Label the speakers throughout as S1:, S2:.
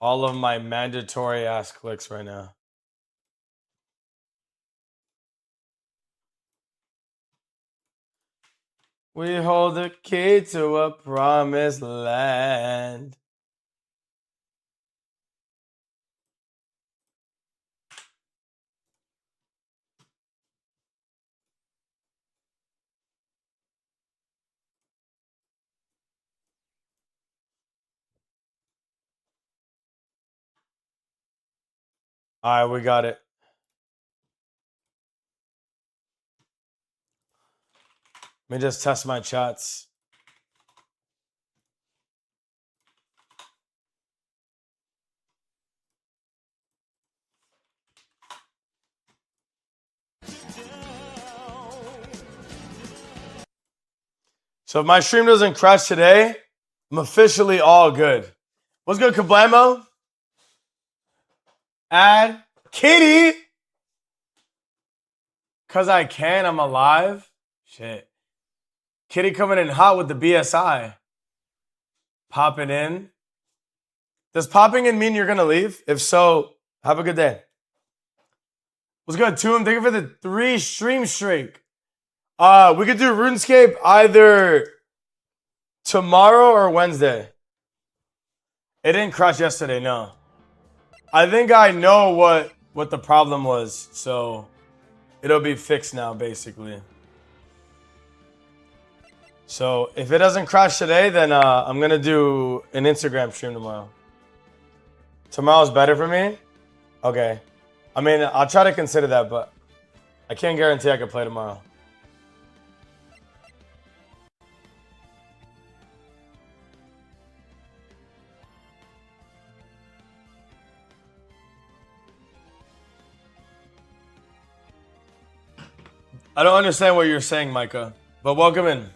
S1: all of my mandatory ass clicks right now. We hold the key to a promised land. All right, we got it. Let me just test my chats. So if my stream doesn't crash today, I'm officially all good. What's good, Kablamo? Add Kitty. Cause I can, I'm alive. Shit. Kitty coming in hot with the BSI. Popping in. Does popping in mean you're gonna leave? If so, have a good day. What's good, Toon? Thank you for the 3 stream streak. We could do RuneScape either tomorrow or Wednesday. It didn't crash yesterday, no. I think I know what the problem was, so it'll be fixed now, basically. So if it doesn't crash today, then I'm gonna do an Instagram stream tomorrow. Tomorrow's better for me? Okay. I mean, I'll try to consider that, but I can't guarantee I can play tomorrow. I don't understand what you're saying, Micah, but welcome in.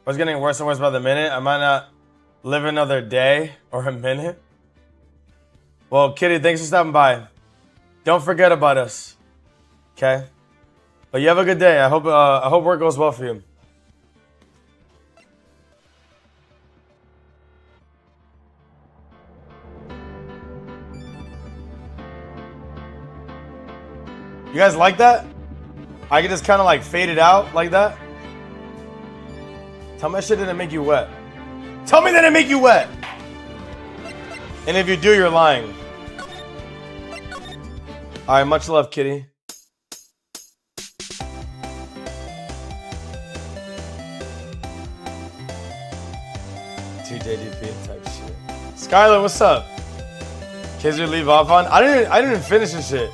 S1: It's getting worse and worse by the minute. I might not live another day or a minute. Well, Kitty, thanks for stopping by. Don't forget about us, okay? But you have a good day. I hope work goes well for you. You guys like that? I can just kind of like fade it out like that. Tell me that shit didn't make you wet. Tell me that it make you wet. And if you do, you're lying. All right, much love, Kitty. TJDP type shit. Skylar, what's up? Kids you leave off on? I didn't even finish this shit.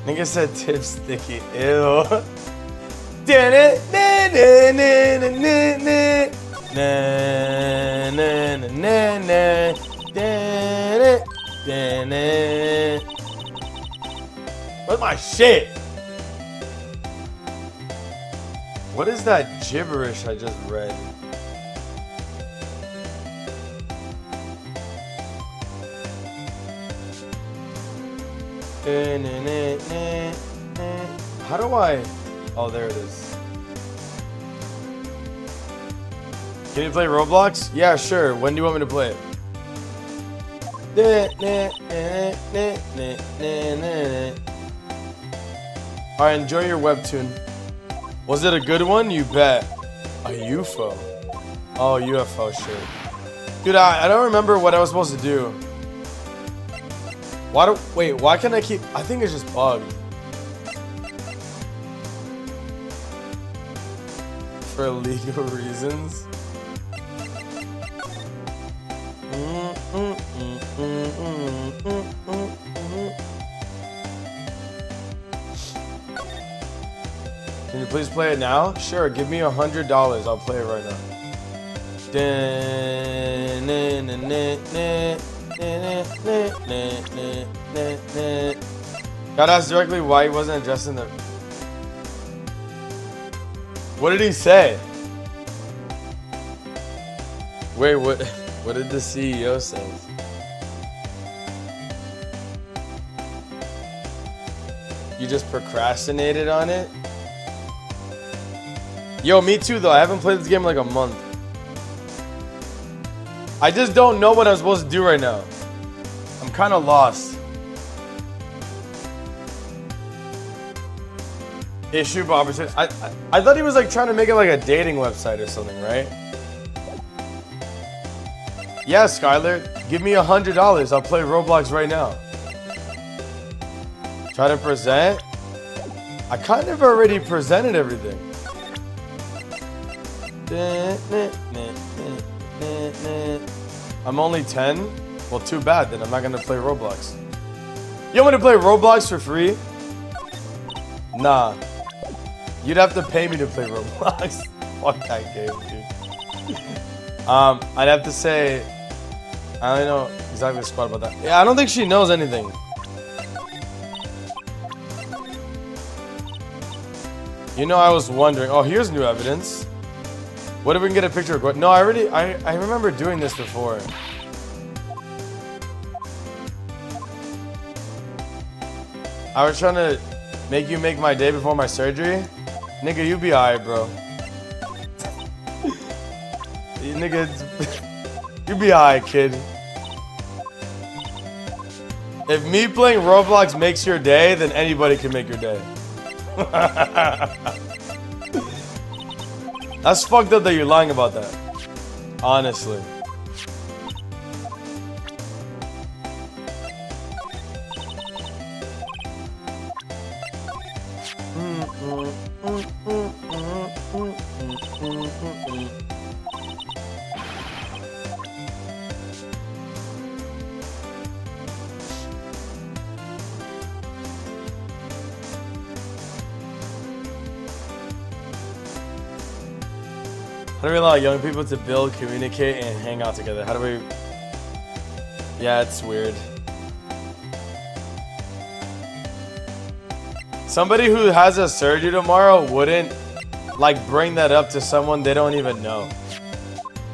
S1: Nigga said tip sticky. Ew. What's my shit? What is that gibberish I just read? How do I? Oh, there it is. Can you play Roblox? Yeah, sure. When do you want me to play it? Alright, enjoy your webtoon. Was it a good one? You bet. A UFO. Oh, UFO shit. Dude, I don't remember what I was supposed to do. Why can't I keep... I think it's just bugged. For legal reasons. Can you please play it now? Sure, give me $100. I'll play it right now. Got asked directly why he wasn't addressing the... What did he say? Wait, what did the CEO say? You just procrastinated on it? Yo, me too though. I haven't played this game in like a month. I just don't know what I'm supposed to do right now. I'm kind of lost. Issue opportunity. I thought he was like trying to make it like a dating website or something, right? Yeah, Skylar, give me $100. I'll play Roblox right now. Try to present. I kind of already presented everything. I'm only 10? Well, too bad then. I'm not gonna play Roblox. You want me to play Roblox for free? Nah. You'd have to pay me to play Roblox. Fuck that game, dude. I'd have to say, I don't know exactly the squad about that. Yeah, I don't think she knows anything. You know, I was wondering. Oh, here's new evidence. What if we can get a picture of Gordon? No, I remember doing this before. I was trying to make you make my day before my surgery. Nigga, you be alright, bro. Nigga, you be alright, kid. If me playing Roblox makes your day, then anybody can make your day. That's fucked up that you're lying about that. Honestly. How do we allow young people to build, communicate, and hang out together? How do we... Yeah, it's weird. Somebody who has a surgery tomorrow wouldn't, like, bring that up to someone they don't even know.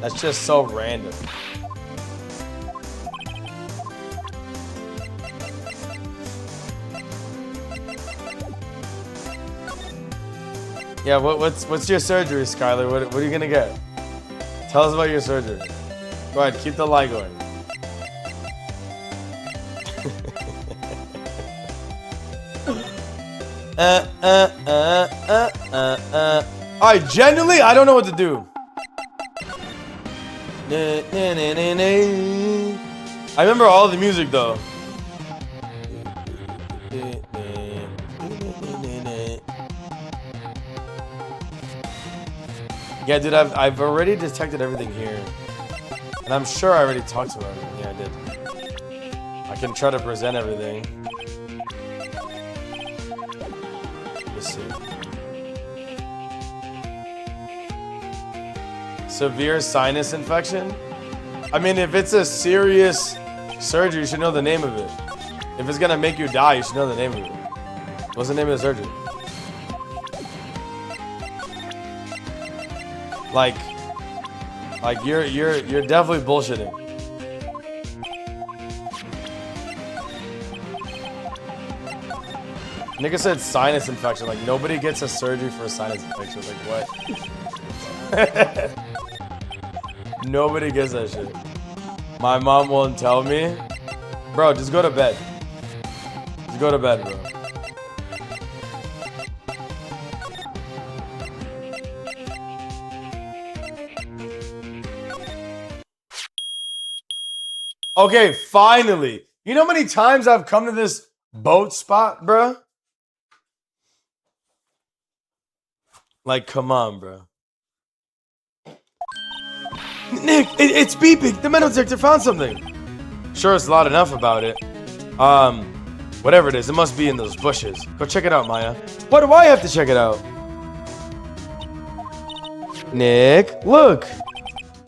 S1: That's just so random. Yeah, what's your surgery, Skylar? What are you gonna get? Tell us about your surgery. Go ahead, keep the lie going. Alright, genuinely, I don't know what to do. I remember all the music though. Yeah, dude, I've already detected everything here. And I'm sure I already talked about everything. Yeah, I did. I can try to present everything. Let's see. Severe sinus infection? I mean, if it's a serious surgery, you should know the name of it. If it's gonna make you die, you should know the name of it. What's the name of the surgery? Like you're definitely bullshitting. Nigga said sinus infection. Like nobody gets a surgery for a sinus infection. Like what? Nobody gets that shit. My mom won't tell me. Bro, just go to bed. Just go to bed, bro. Okay, finally. You know how many times I've come to this boat spot, bro? Like, come on, bro. Nick, it's beeping. The metal detector found something. Sure, it's loud enough about it. Whatever it is, it must be in those bushes. Go check it out, Maya. Why do I have to check it out? Nick, look.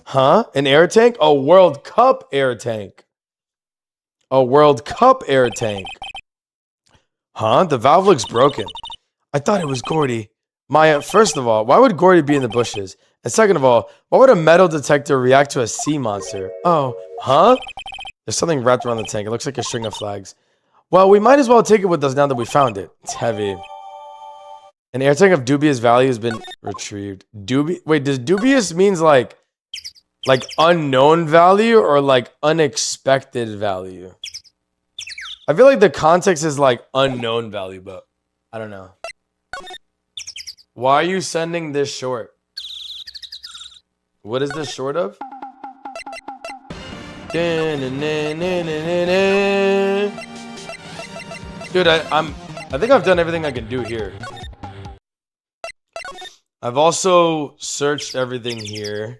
S1: Huh? An air tank? A World Cup air tank. A World Cup air tank. Huh? The valve looks broken. I thought it was Gordy. Maya, first of all, why would Gordy be in the bushes? And second of all, why would a metal detector react to a sea monster? Oh, huh? There's something wrapped around the tank. It looks like a string of flags. Well, we might as well take it with us now that we found it. It's heavy. An air tank of dubious value has been retrieved. Wait, does dubious means like Like unknown value or like unexpected value? I feel like the context is like unknown value, but I don't know. Why are you sending this short? What is this short of? Dude, I think I've done everything I can do here. I've also searched everything here.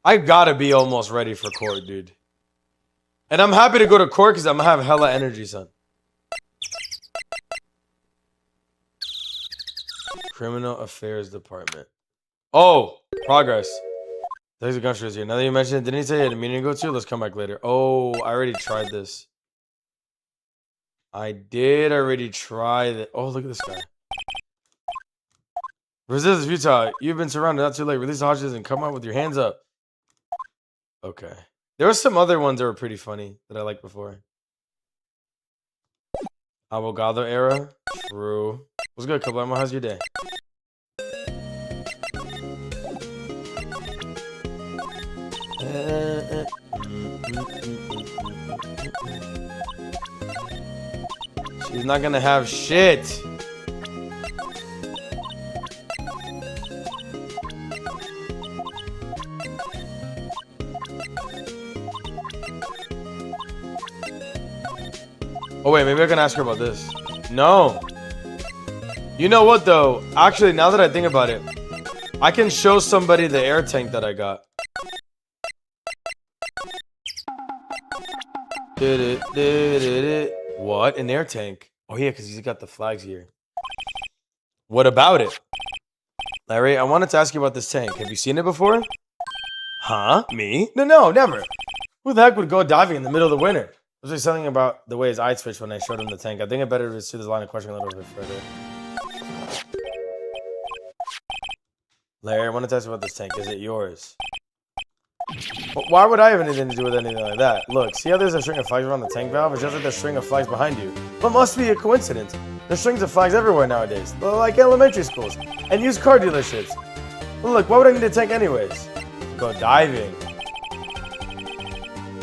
S1: I gotta be almost ready for court, dude. And I'm happy to go to court because I'm gonna have hella energy, son. Criminal Affairs Department. Oh, progress. There's a Gumshoe here. Now that you mentioned it, didn't he say he had a meeting to go to? Let's come back later. Oh, I already tried this. I did already try that. Oh, look at this guy. Resist is futile. You've been surrounded. Not too late. Release the hostages and come out with your hands up. Okay. There were some other ones that were pretty funny that I liked before. Abogado era. True. What's good, Kablamo? How's your day? She's not gonna have shit. Oh wait, maybe I can ask her about this. No. You know what though? Actually, now that I think about it, I can show somebody the air tank that I got. What? An air tank? Oh yeah, because he's got the flags here. What about it? Larry, I wanted to ask you about this tank. Have you seen it before? Huh? Me? No, never. Who the heck would go diving in the middle of the winter? I was just something about the way his eyes twitched when I showed him the tank. I think I better pursue this line of questioning a little bit further. Larry, I wanted to ask you about this tank. Is it yours? Well, why would I have anything to do with anything like that? Look, see how there's a string of flags around the tank valve? It's just like the string of flags behind you. But must be a coincidence. There's strings of flags everywhere nowadays, like elementary schools and used car dealerships. Well, look, why would I need a tank anyways? Go diving.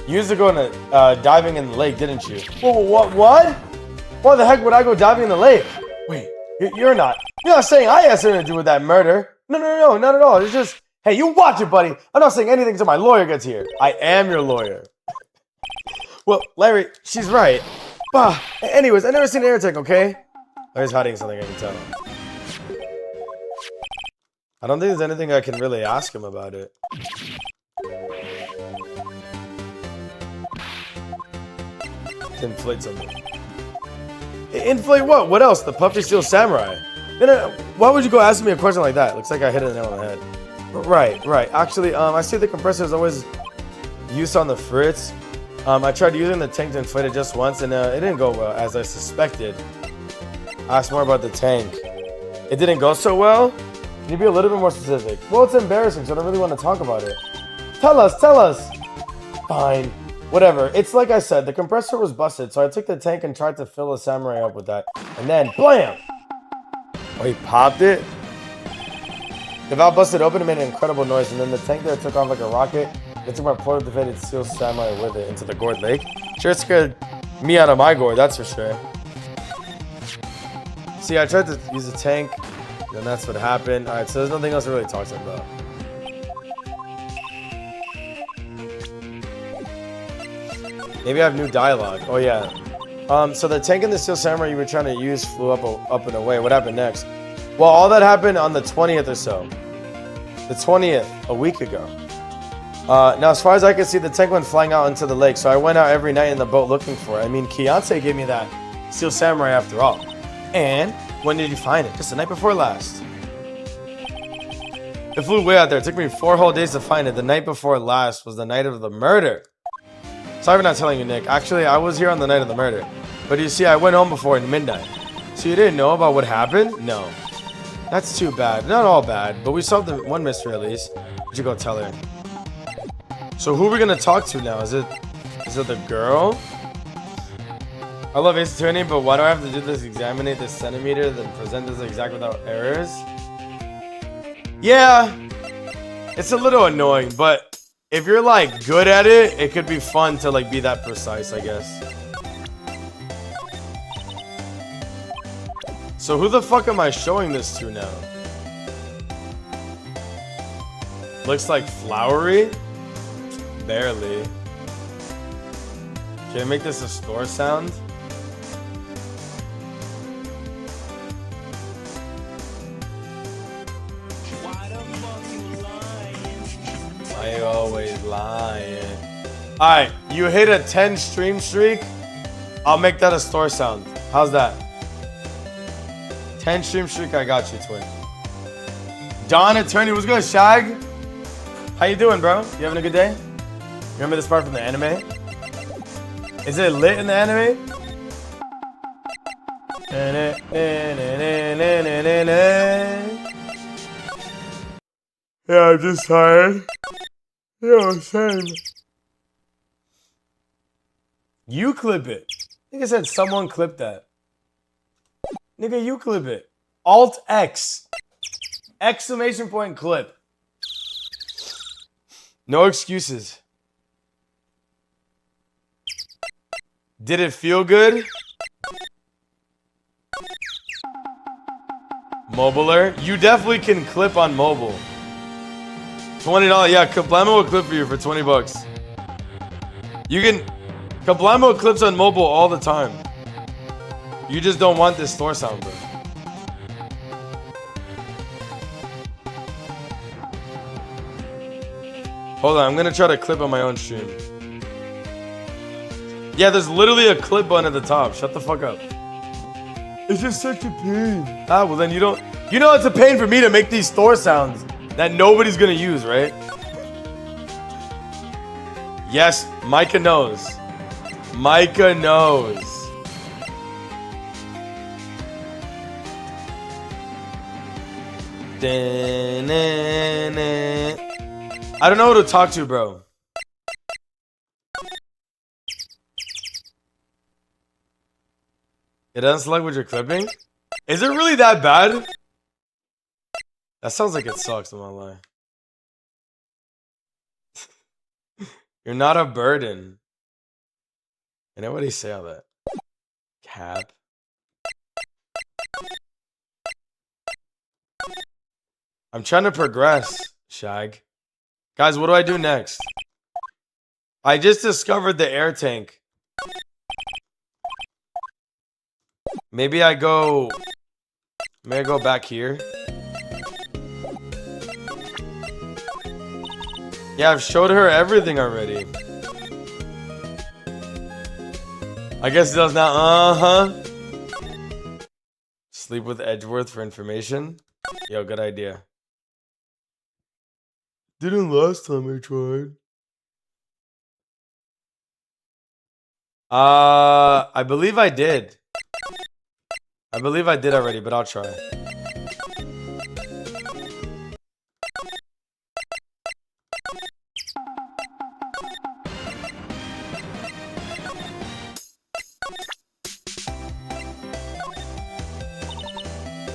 S1: You used to go diving in the lake, didn't you? Whoa, what? Why the heck would I go diving in the lake? Wait, you're not saying I had something to do with that murder. No, not at all. It's just, hey, you watch it, buddy. I'm not saying anything until my lawyer gets here. I am your lawyer. Well, Larry, she's right. Bah. Anyways, I never seen an air tank, okay? Larry's hiding something, I can tell. I don't think there's anything I can really ask him about it. To inflate something. Inflate what? What else? The puffy steel samurai. No. Why would you go ask me a question like that? Looks like I hit it nail on the head. Right. Actually, I see the compressor is always used on the fritz. I tried using the tank to inflate it just once, and it didn't go well, as I suspected. Ask more about the tank. It didn't go so well? Can you be a little bit more specific? Well, it's embarrassing, so I don't really want to talk about it. Tell us! Fine. Whatever. It's like I said, the compressor was busted, so I took the tank and tried to fill a samurai up with that. And then, blam! Oh, he popped it? The valve busted open and made an incredible noise, and then the tank there took off like a rocket. It took my poor-defeated steel samurai with it into the gourd lake. Sure scared me out of my gourd, that's for sure. See, I tried to use a tank, and that's what happened. Alright, so there's nothing else to really talk to him about. Maybe I have new dialogue. Oh, yeah. So the tank and the steel samurai you were trying to use flew up and away. What happened next? Well, all that happened on the 20th or so. The 20th, a week ago. Now, as far as I can see, the tank went flying out into the lake, so I went out every night in the boat looking for it. I mean, Keyonce gave me that steel samurai after all. And when did you find it? Just the night before last. It flew way out there. It took me 4 whole days to find it. The night before last was the night of the murder. Sorry for not telling you, Nick. Actually, I was here on the night of the murder. But you see, I went home before midnight. So you didn't know about what happened? No. That's too bad. Not all bad, but we solved the one mystery at least. Why'd you go tell her? So who are we gonna talk to now? Is it the girl? I love Ace Attorney, but why do I have to do this? Examine this centimeter, then present this exact without errors? Yeah. It's a little annoying, but if you're like good at it, it could be fun to like be that precise, I guess. So who the fuck am I showing this to now? Looks like flowery? Barely. Can I make this a store sound? Why you always lying? Alright, you hit a 10 stream streak. I'll make that a store sound. How's that? 10 stream streak, I got you, twin. Don Attorney, what's good, Shag? How you doing, bro? You having a good day? Remember this part from the anime? Is it lit in the anime? Yeah, I'm just tired. Yeah, same. You clip it. Nigga said someone clip that. Nigga, you clip it. Alt X. Exclamation point clip. No excuses. Did it feel good? Mobiler? You definitely can clip on mobile. $20. Yeah, Kablamo will clip for you for 20 bucks. You can... Kablamo clips on mobile all the time. You just don't want this store sound, bro. Hold on, I'm gonna try to clip on my own stream. Yeah, there's literally a clip button at the top. Shut the fuck up. It's just such a pain. Ah, well then you don't... You know it's a pain for me to make these store sounds that nobody's gonna use, right? Yes, Micah knows. Micah knows. I don't know who to talk to, bro. It doesn't select what you're clipping? Is it really that bad? That sounds like it sucks, I'm not lying. You're not a burden. You know what they say all that? Cap. I'm trying to progress, Shag. Guys, what do I do next? I just discovered the air tank. Maybe I go back here. Yeah, I've showed her everything already. I guess it does now. Uh-huh. Sleep with Edgeworth for information. Yo, good idea. Didn't last time I tried. I believe I did. I believe I did already, but I'll try.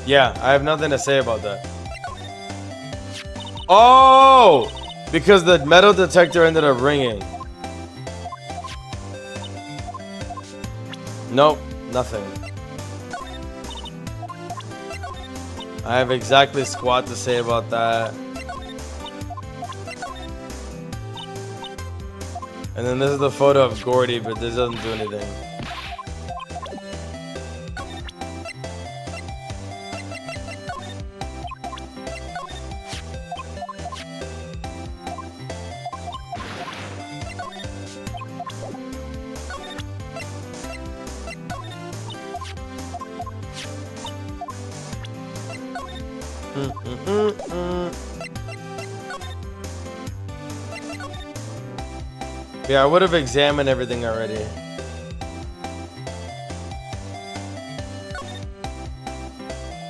S1: Yeah, I have nothing to say about that. Oh! Because the metal detector ended up ringing. Nope, nothing. I have exactly squat to say about that. And then this is the photo of Gordy, but this doesn't do anything. Yeah, I would have examined everything already.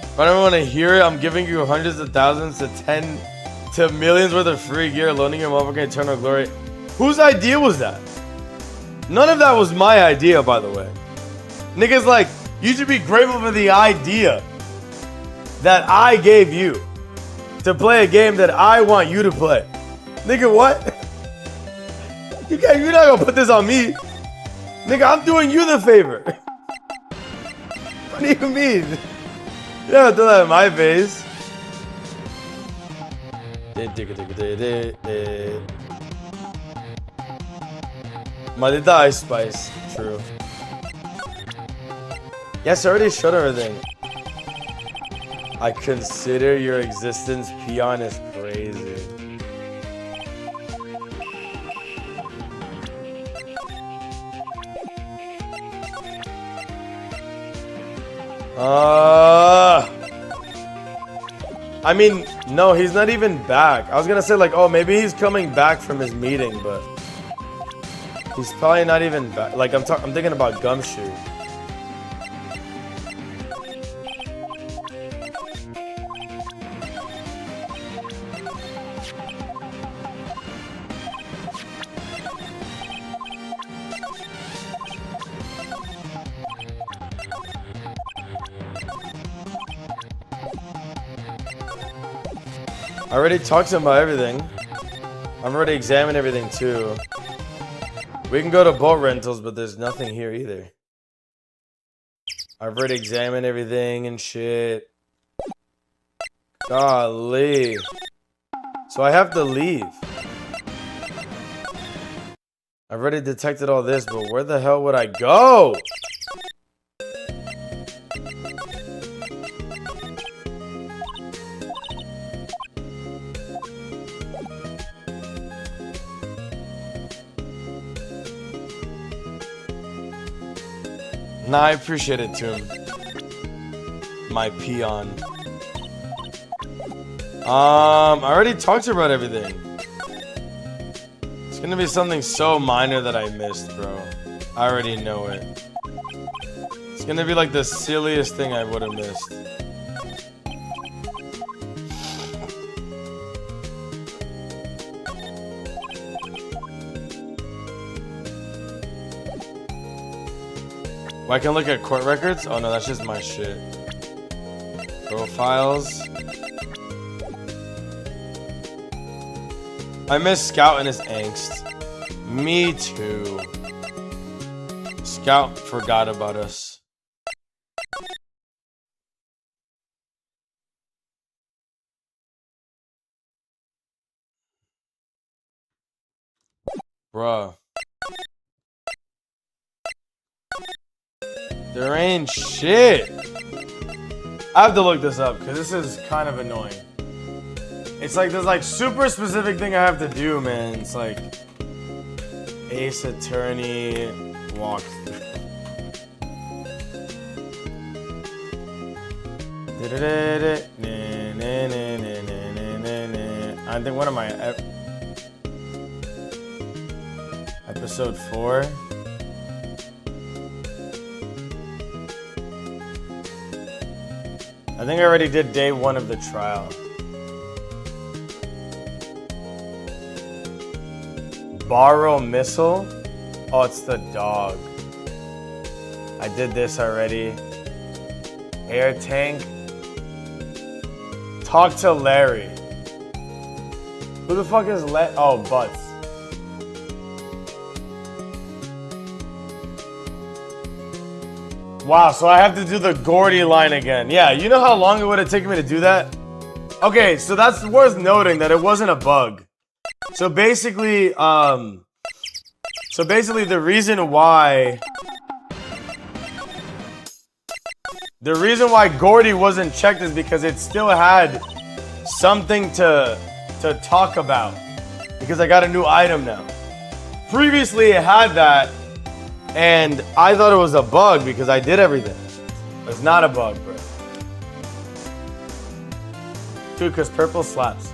S1: If I don't want to hear it, I'm giving you hundreds of thousands to millions worth of free gear, loaning your motherfucking eternal glory. Whose idea was that? None of that was my idea, by the way. Niggas like, you should be grateful for the idea that I gave you to play a game that I want you to play. Nigga, what? You're not gonna put this on me. Nigga, I'm doing you the favor. What do you mean? You don't do that in my face. Maldita Ice Spice. True. Yes, I already showed everything. I consider your existence peon is crazy. I mean, no, he's not even back. I was gonna say like, oh, maybe he's coming back from his meeting, but he's probably not even back. Like I'm thinking about Gumshoe. I already talked to him about everything. I've already examined everything too. We can go to boat rentals, but there's nothing here either. I've already examined everything and shit. Golly. So I have to leave. I've already detected all this, but where the hell would I go? Nah, I appreciate it too. My peon. I already talked to her about everything. It's gonna be something so minor that I missed, bro. I already know it. It's gonna be like the silliest thing I would have missed. Well, I can look at court records? Oh no, that's just my shit. Profiles. I miss Scout and his angst. Me too. Scout forgot about us. Bruh. There ain't shit. I have to look this up because this is kind of annoying. It's like there's like super specific thing I have to do, man. It's like Ace Attorney walkthrough. I think one of my episode 4. I think I already did day 1 of the trial. Borrow missile? Oh, it's the dog. I did this already. Air tank. Talk to Larry. Who the fuck is Oh, Butts. Wow, so I have to do the Gordy line again. Yeah, you know how long it would have taken me to do that? Okay, so that's worth noting that it wasn't a bug. So basically, the reason why Gordy wasn't checked is because it still had something to talk about. Because I got a new item now. Previously, it had that. And I thought it was a bug because I did everything. It's not a bug, bro. Dude, because purple slaps.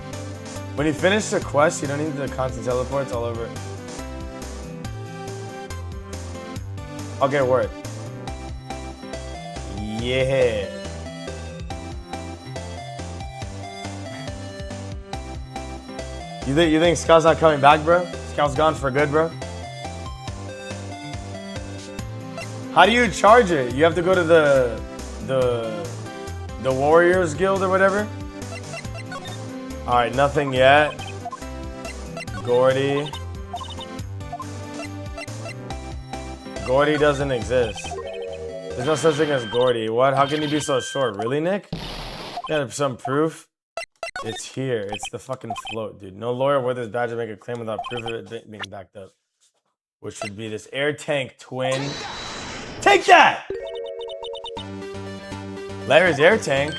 S1: When you finish the quest, you don't need the constant teleports all over it. Okay, word. Yeah. You think Scout's not coming back, bro? Scout's gone for good, bro? How do you charge it? You have to go to the Warriors Guild or whatever? Alright, nothing yet. Gordy. Gordy doesn't exist. There's no such thing as Gordy. What? How can you be so short? Really, Nick? You have some proof? It's here. It's the fucking float, dude. No lawyer worth his badge to make a claim without proof of it being backed up. Which would be this air tank twin. Take that! Larry's air tank?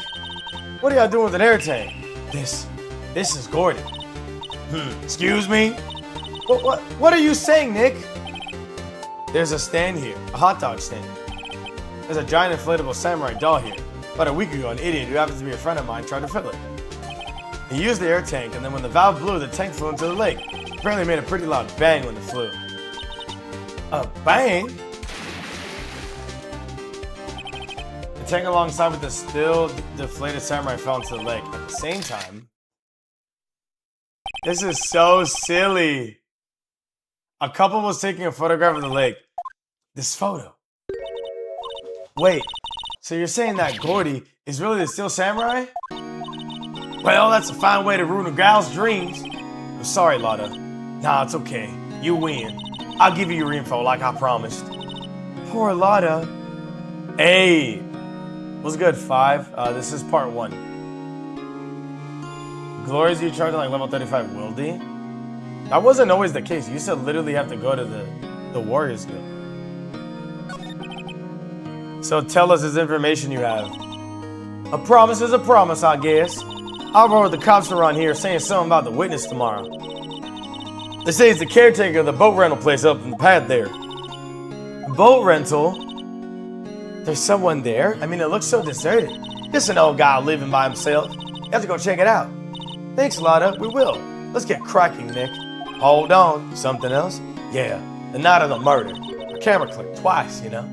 S1: What are y'all doing with an air tank? This is Gordy. Excuse me? What are you saying, Nick? There's a stand here, a hot dog stand. There's a giant inflatable samurai doll here. About a week ago, an idiot who happens to be a friend of mine tried to fill it. He used the air tank, and then when the valve blew, the tank flew into the lake. Apparently made a pretty loud bang when it flew. A bang? The tank alongside with the still deflated samurai fell into the lake. At the same time, this is so silly. A couple was taking a photograph of the lake. This photo. Wait, so you're saying that Gordy is really the Steel Samurai? Well, that's a fine way to ruin a gal's dreams. I'm sorry, Lotta. Nah, it's okay. You win. I'll give you your info like I promised. Poor Lotta. Hey. What's good, 5? This is part 1. Glorious, you charging like level 35 Wildy? That wasn't always the case. You used to literally have to go to the Warriors Guild. So tell us this information you have. A promise is a promise, I guess. I'll roll with the cops around here saying something about the witness tomorrow. They say it's the caretaker of the boat rental place up in the pad there. Boat rental? There's someone there? I mean, it looks so deserted. Just an old guy living by himself. You have to go check it out. Thanks, Lotta. We will. Let's get cracking, Nick. Hold on. Something else? Yeah, the night of the murder. A camera clicked twice, you know?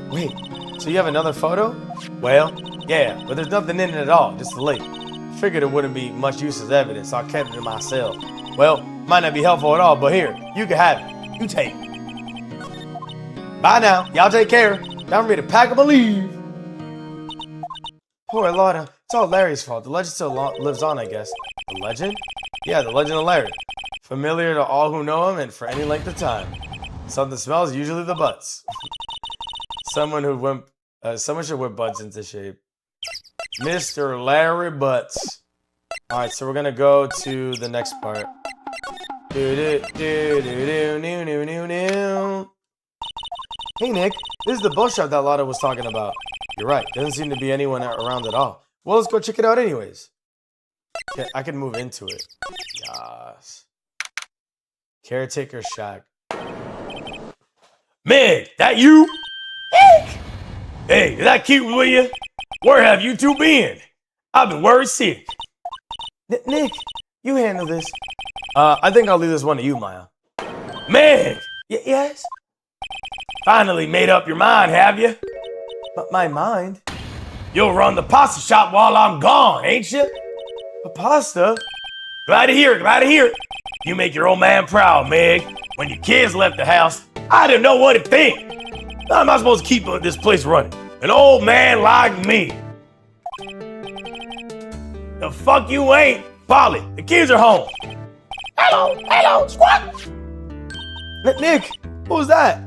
S1: Wait, so you have another photo? Well, yeah, but there's nothing in it at all, just the lake. Figured it wouldn't be much use as evidence, so I kept it to myself. Well, might not be helpful at all, but here, you can have it. You take it. Bye now. Y'all take care. Time for me to pack up and leave. Poor Lotta. It's all Larry's fault. The legend still lives on, I guess. The legend? Yeah, the legend of Larry. Familiar to all who know him and for any length of time. Something smells, usually the butts. Someone should whip butts into shape. Mr. Larry Butts. Alright, so we're gonna go to the next part. Hey Nick, this is the boat shop that Lotta was talking about. You're right, there doesn't seem to be anyone around at all. Well, let's go check it out anyways. Okay, I can move into it. Yes. Caretaker shack. Meg, that you? Hey, is that cute with you? Where have you two been? I've been worried sick. Nick, you handle this. I think I'll leave this one to you, Maya. Meg! Yes? Finally made up your mind, have you? But my mind? You'll run the pasta shop while I'm gone, ain't you? A pasta? Glad to hear it, glad to hear it. You make your old man proud, Meg. When your kids left the house, I didn't know what to think. How am I supposed to keep this place running? An old man like me. The fuck you ain't? Polly, the kids are home. Hello, squat. Nick, what was that?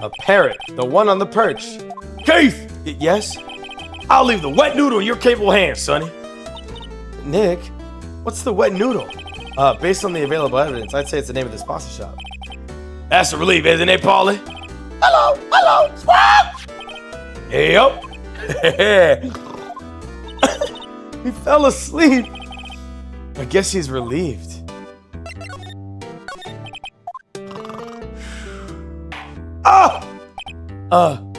S1: A parrot, the one on the perch. Keith! Yes? I'll leave the wet noodle in your capable hands, sonny. Nick, what's the wet noodle? Based on the available evidence, I'd say it's the name of this pasta shop. That's a relief, isn't it, Polly? Hello, squawk! Yep. He fell asleep. I guess he's relieved.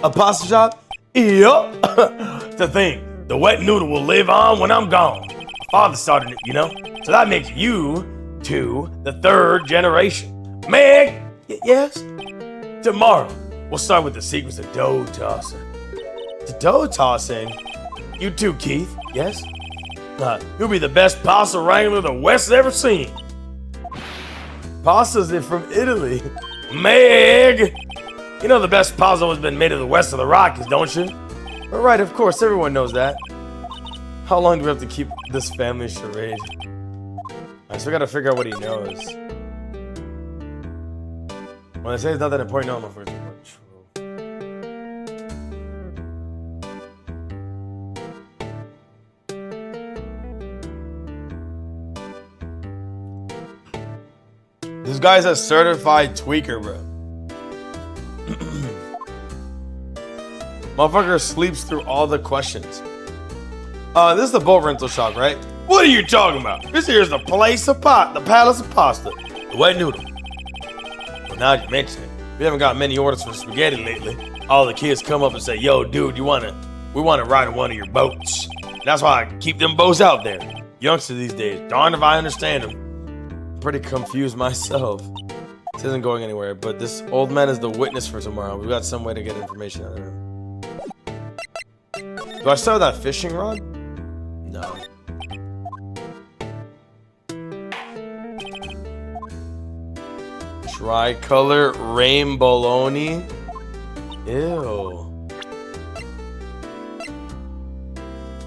S1: A pasta shop? Yep. The thing, the wet noodle will live on when I'm gone. My father started it, you know? So that makes you two the third generation. Meg? Yes? Tomorrow, we'll start with the sequence of dough tossing. The dough tossing? You too, Keith. Yes? You'll be the best pasta wrangler the West's ever seen. Pasta's from Italy. Meg! You know the best pasta has been made of the west of the Rockies, don't you? All right, of course, everyone knows that. How long do we have to keep this family charade? I still gotta figure out what he knows. When I say it's not that important, no, I'm afraid it's true. This guy's a certified tweaker, bro. Motherfucker sleeps through all the questions. This is the boat rental shop, right? What are you talking about? This here's the place of the palace of pasta. The wet noodle. Well, now you mention it. We haven't got many orders for spaghetti lately. All the kids come up and say, yo, dude, we wanna ride on one of your boats. That's why I keep them boats out there. Youngsters these days, darn if I understand them. I'm pretty confused myself. This isn't going anywhere, but this old man is the witness for tomorrow. We've got some way to get information out of him. Do I still have that fishing rod? No. Tricolor rainbologna. Ew.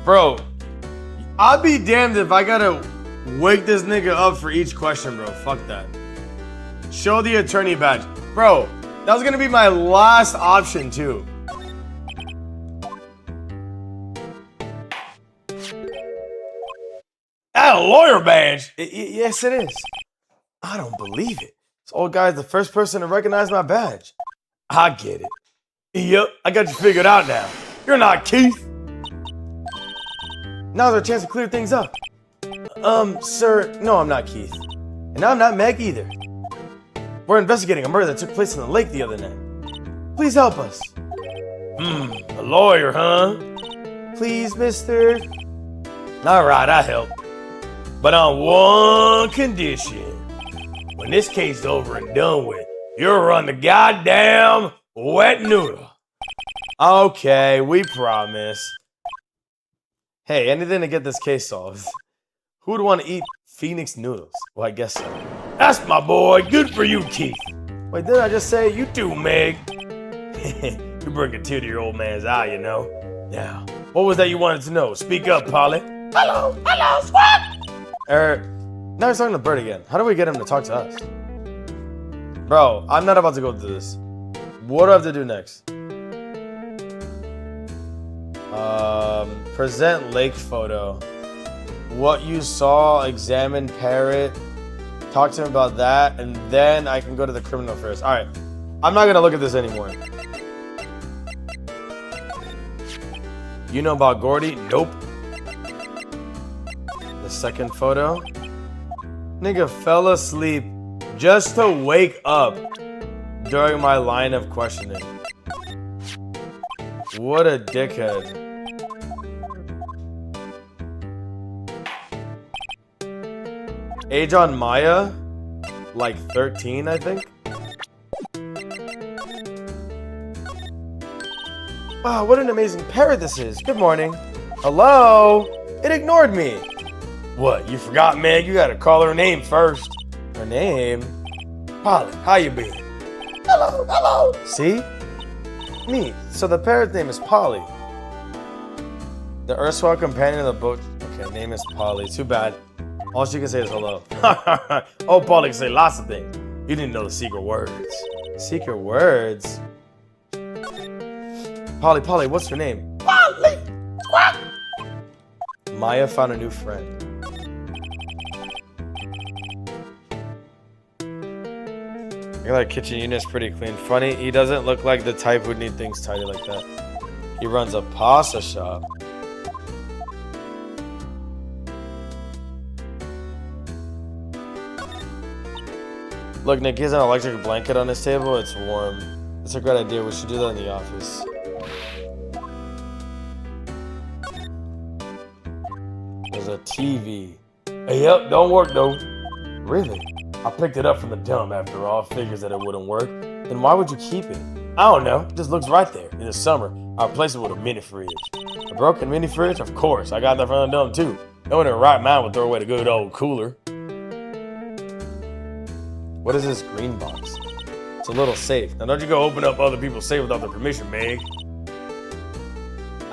S1: Bro, I'll be damned if I gotta wake this nigga up for each question, bro. Fuck that. Show the attorney badge. Bro, that was gonna be my last option, too. That a lawyer badge? Yes, it is. I don't believe it. This old guy is the first person to recognize my badge. I get it. Yep, I got you figured out now. You're not Keith. Now's our chance to clear things up. Sir, no, I'm not Keith. And I'm not Meg either. We're investigating a murder that took place in the lake the other night. Please help us. A lawyer, huh? Please, mister. All right, I help. But on one condition. When this case is over and done with, you'll run the goddamn wet noodle. Okay, we promise. Hey, anything to get this case solved. Who would want to eat Phoenix noodles? Well, I guess so. That's my boy. Good for you, Keith. Wait, didn't I just say you too, Meg? You bring a tear to your old man's eye, you know. Now, what was that you wanted to know? Speak up, Polly. Hello, squad. Now he's talking to Bert again. How do we get him to talk to us? Bro, I'm not about to go through this. What do I have to do next? Present lake photo. What you saw, examine parrot. Talk to him about that, and then I can go to the criminal first. All right, I'm not gonna look at this anymore. You know about Gordy? Nope. The second photo. Nigga fell asleep just to wake up during my line of questioning. What a dickhead. Age on Maya? Like 13, I think? Wow, what an amazing parrot this is. Good morning. Hello? It ignored me. What, you forgot, Meg? You gotta call her name first. Her name? Polly, how you been? Hello. See? Neat. So the parrot's name is Polly. The erstwhile companion of the boat. Okay, name is Polly. Too bad. All she can say is hello. Oh, Polly can say lots of things. You didn't know the secret words. Secret words? Polly, what's her name? Polly! Squawk! Maya found a new friend. I got that kitchen unit's pretty clean. Funny, he doesn't look like the type who'd need things tidy like that. He runs a pasta shop. Look, Nick, he has an electric blanket on his table. It's warm. That's a great idea. We should do that in the office. There's a TV. Hey, yep, don't work though. Really? I picked it up from the dump after all. Figures that it wouldn't work. Then why would you keep it? I don't know. It just looks right there. In the summer, I replaced it with a mini fridge. A broken mini fridge? Of course. I got that from the dump too. No one in their right mind would throw away the good old cooler. What is this green box? It's a little safe. Now don't you go open up other people's safe without their permission, Meg.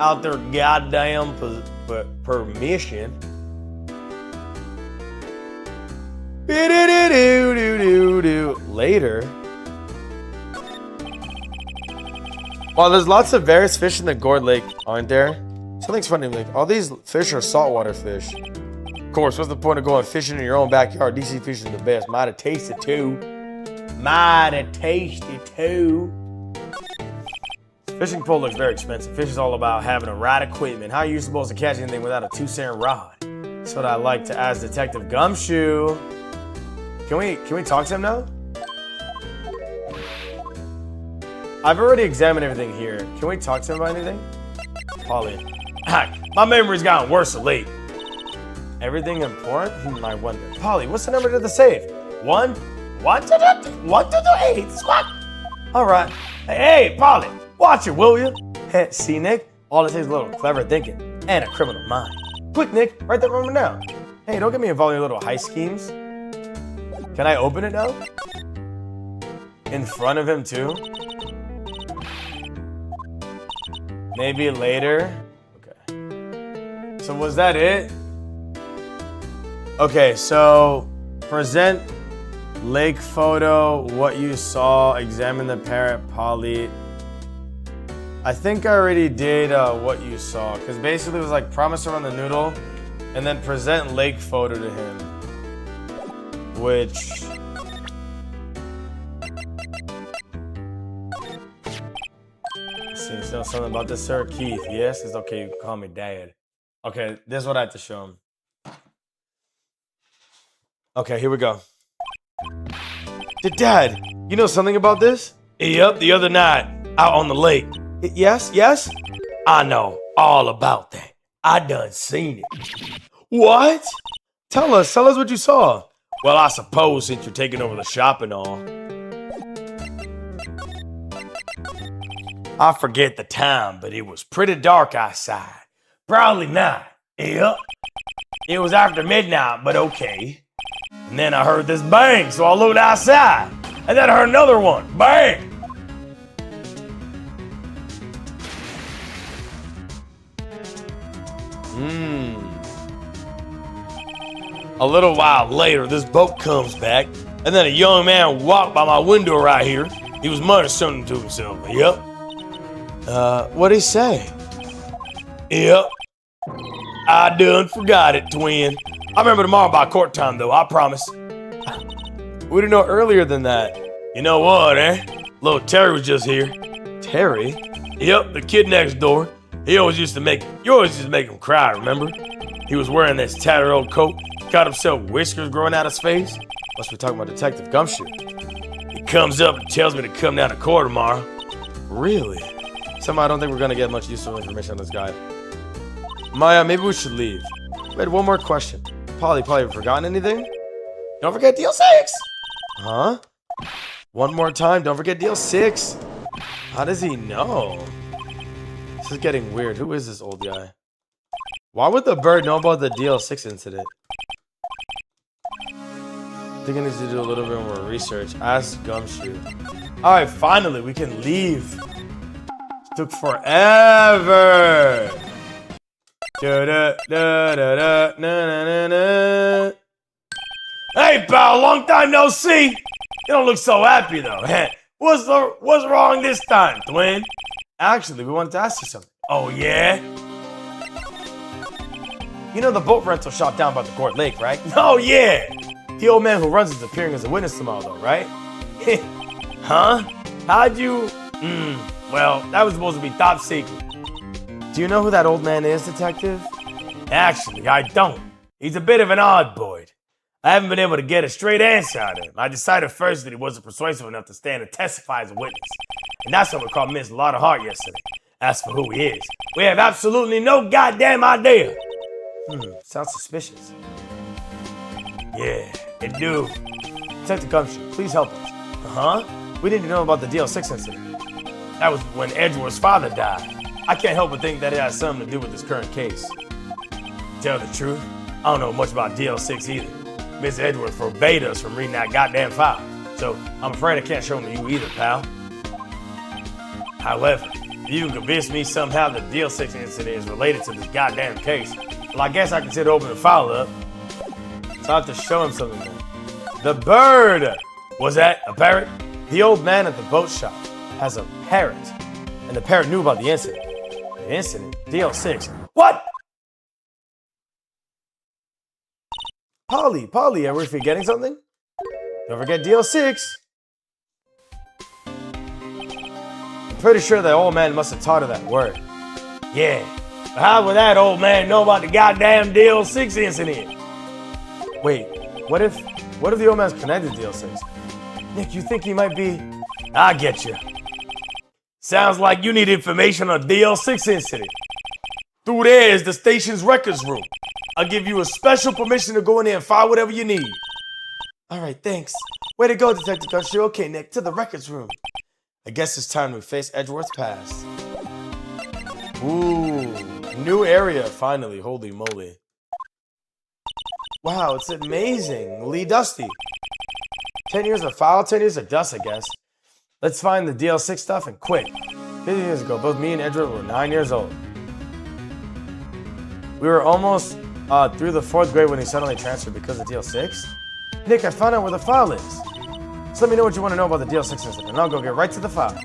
S1: out their goddamn permission. Later. Well, there's lots of various fish in the Gourd Lake, aren't there? Something's funny, like all these fish are saltwater fish. Of course, what's the point of going fishing in your own backyard? DC fishing is the best. Might have tasted too. Fishing pole looks very expensive. Fish is all about having the right equipment. How are you supposed to catch anything without a 2-cent rod? That's what I like to ask Detective Gumshoe. Can we talk to him now? I've already examined everything here. Can we talk to him about anything? Polly. My memory's gotten worse of late. Everything important? I wonder. Polly, what's the number to the safe? 1, 1, 2, 8. Squawk. All right. Hey, Polly, watch it, will you? See, Nick? All it takes is a little clever thinking and a criminal mind. Quick, Nick, write that number down. Hey, don't get me involved in your little heist schemes. Can I open it now? In front of him, too? Maybe later? Okay. So was that it? Okay, so present lake photo, what you saw, examine the parrot, Polly. I think I already did what you saw, because basically it was like promise around the noodle and then present lake photo to him. Which... Let's see, you know something about this, sir? Keith, yes? It's okay, you can call me Dad. Okay, this is what I have to show him. Okay, here we go. Dad, you know something about this? Yep, the other night, out on the lake. Yes? I know all about that. I done seen it. What? Tell us what you saw. Well, I suppose since you're taking over the shop and all. I forget the time, but it was pretty dark outside. Probably night. Yep. It was after midnight, but okay. And then I heard this bang, so I looked outside. And then I heard another one. Bang! A little while later, this boat comes back, and then a young man walked by my window right here. He was muttering something to himself. Yep. What'd he say? Yep. I done forgot it, twin. I remember tomorrow by court time, though, I promise. We didn't know earlier than that. You know what, eh? Little Terry was just here. Terry? Yep, the kid next door. You always used to make him cry, remember? He was wearing this tattered old coat, got himself whiskers growing out his face. Must be talking about Detective Gumshoe. He comes up and tells me to come down to court tomorrow. Really? Somehow I don't think we're gonna get much useful information on this guy. Maya, maybe we should leave. Wait, one more question. Polly, have you forgotten anything? Don't forget deal 6! Huh? One more time, don't forget deal 6. How does he know? This is getting weird. Who is this old guy? Why would the bird know about the deal 6 incident? I think I need to do a little bit more research. Ask Gumshoe. Alright, finally, we can leave. It took forever. Hey, pal, long time no see. You don't look so happy, though. What's wrong this time, twin? Actually, we wanted to ask you something. Oh, yeah? You know the boat rental shop down by the Gourd Lake, right? Oh, yeah. The old man who runs is appearing as a witness tomorrow, though, right? Huh? How'd you... well, that was supposed to be top secret. Do you know who that old man is, Detective? Actually, I don't. He's a bit of an odd boy. I haven't been able to get a straight answer out of him. I decided first that he wasn't persuasive enough to stand and testify as a witness. And that's what we called Miss a lot of heart yesterday. As for who he is, we have absolutely no goddamn idea. Sounds suspicious. Yeah, it do. Detective Gumshoe, please help us. Uh-huh? We didn't know about the DL6 incident. That was when Edgeworth's father died. I can't help but think that it has something to do with this current case. To tell the truth, I don't know much about DL6 either. Miss Edgeworth forbade us from reading that goddamn file. So I'm afraid I can't show them to you either, pal. However, You can convince me somehow the DL6 incident is related to this goddamn case. Well, I guess I consider opening the file up. So I have to show him something then. The bird! Was that a parrot? The old man at the boat shop has a parrot. And the parrot knew about the incident. The incident? DL6. What? Polly, are we forgetting something? Don't forget DL6. I'm pretty sure that old man must have taught her that word. Yeah. But how would that old man know about the goddamn DL6 incident? Wait, what if the old man's connected to DL6? Nick, you think he might be? I get you. Sounds like you need information on DL6 incident. Through there is the station's records room. I'll give you a special permission to go in there and find whatever you need. All right, thanks. Way to go, Detective Gumshoe. Okay, Nick, to the records room. I guess it's time to face Edgeworth's past. Ooh, new area, finally. Holy moly. Wow, it's amazing. Lee Dusty. 10 years of file, 10 years of dust, I guess. Let's find the DL6 stuff and quick. 50 years ago, both me and Edgeworth were 9 years old. We were almost through the 4th grade when he suddenly transferred because of DL6. Nick, I found out where the file is. So let me know what you want to know about the DL6 incident, and I'll go get right to the file.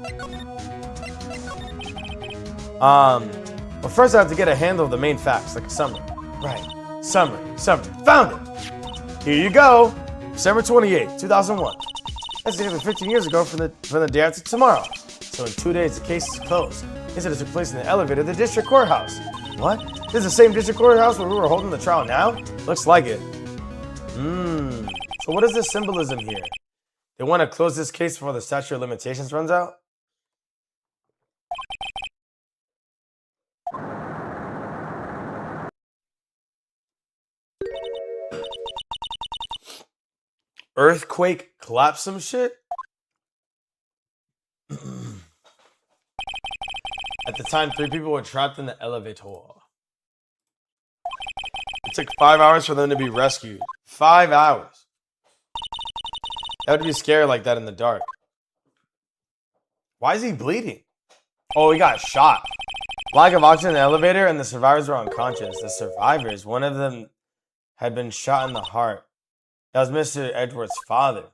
S1: Well, first I have to get a handle of the main facts, like a summary. Right, summary. Found it! Here you go. December 28, 2001. That's nearly 15 years ago from the day after tomorrow. So in 2 days, the case is closed. Incident took place in the elevator of the district courthouse. What? This is the same district courthouse where we were holding the trial now? Looks like it. So what is the symbolism here? They want to close this case before the statute of limitations runs out? Earthquake collapse some shit? At the time, 3 people were trapped in the elevator. It took 5 hours for them to be rescued. 5 hours. That would be scary like that in the dark. Why is he bleeding? Oh, he got shot. Lack of oxygen in the elevator and the survivors were unconscious. The survivors, one of them had been shot in the heart. That was Mr. Edgeworth's father.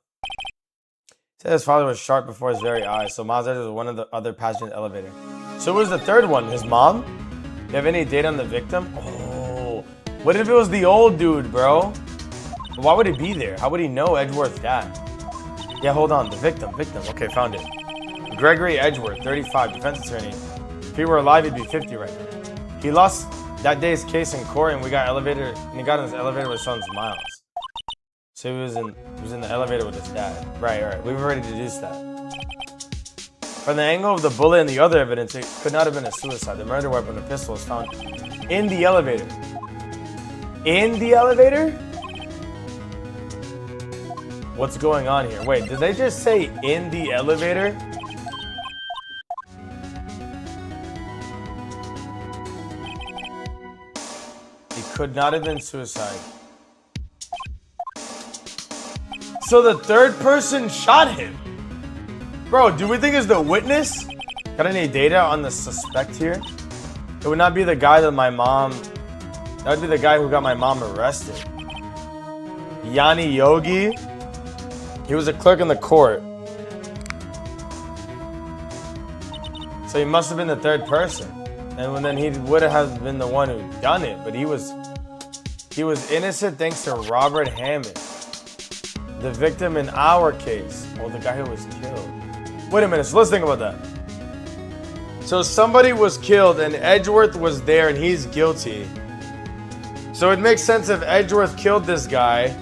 S1: He said his father was shot before his very eyes, so Miles Edgeworth was one of the other passengers in the elevator. So who was the third one? His mom? Do you have any data on the victim? Oh, what if it was the old dude, bro? Why would he be there? How would he know Edgeworth died? Yeah, hold on. The victim. Okay, found it. Gregory Edgeworth, 35, defense attorney. If he were alive, he'd be 50 right now. He lost that day's case in court, and he got in this elevator with his son Miles. So he was in the elevator with his dad. Right. We've already deduced that. From the angle of the bullet and the other evidence, it could not have been a suicide. The murder weapon, a pistol, was found in the elevator. In the elevator? What's going on here? Wait, did they just say in the elevator? It could not have been suicide. So the third person shot him. Bro, do we think it's the witness? Got any data on the suspect here? It would not be the guy that that would be the guy who got my mom arrested. Yanni Yogi? He was a clerk in the court. So he must have been the third person. And then he would have been the one who done it. But he was innocent thanks to Robert Hammond. The victim in our case. Oh, the guy who was killed. Wait a minute, so let's think about that. So somebody was killed and Edgeworth was there and he's guilty. So it makes sense if Edgeworth killed this guy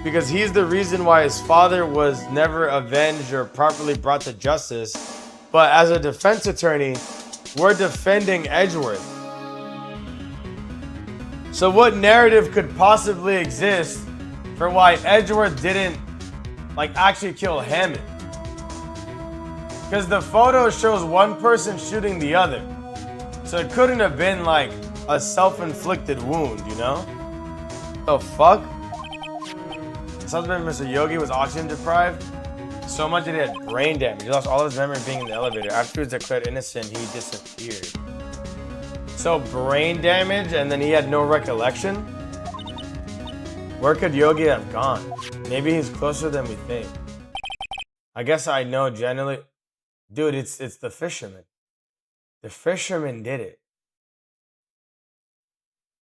S1: because he's the reason why his father was never avenged or properly brought to justice. But as a defense attorney, we're defending Edgeworth. So what narrative could possibly exist for why Edgeworth didn't actually kill Hammond? Because the photo shows one person shooting the other. So it couldn't have been like a self-inflicted wound, you know? The fuck? His husband, Mr. Yogi, was oxygen deprived. So much that he had brain damage. He lost all of his memory of being in the elevator. After he was declared innocent, he disappeared. So brain damage and then he had no recollection? Where could Yogi have gone? Maybe he's closer than we think. I guess I know generally. Dude, it's the fisherman. The fisherman did it.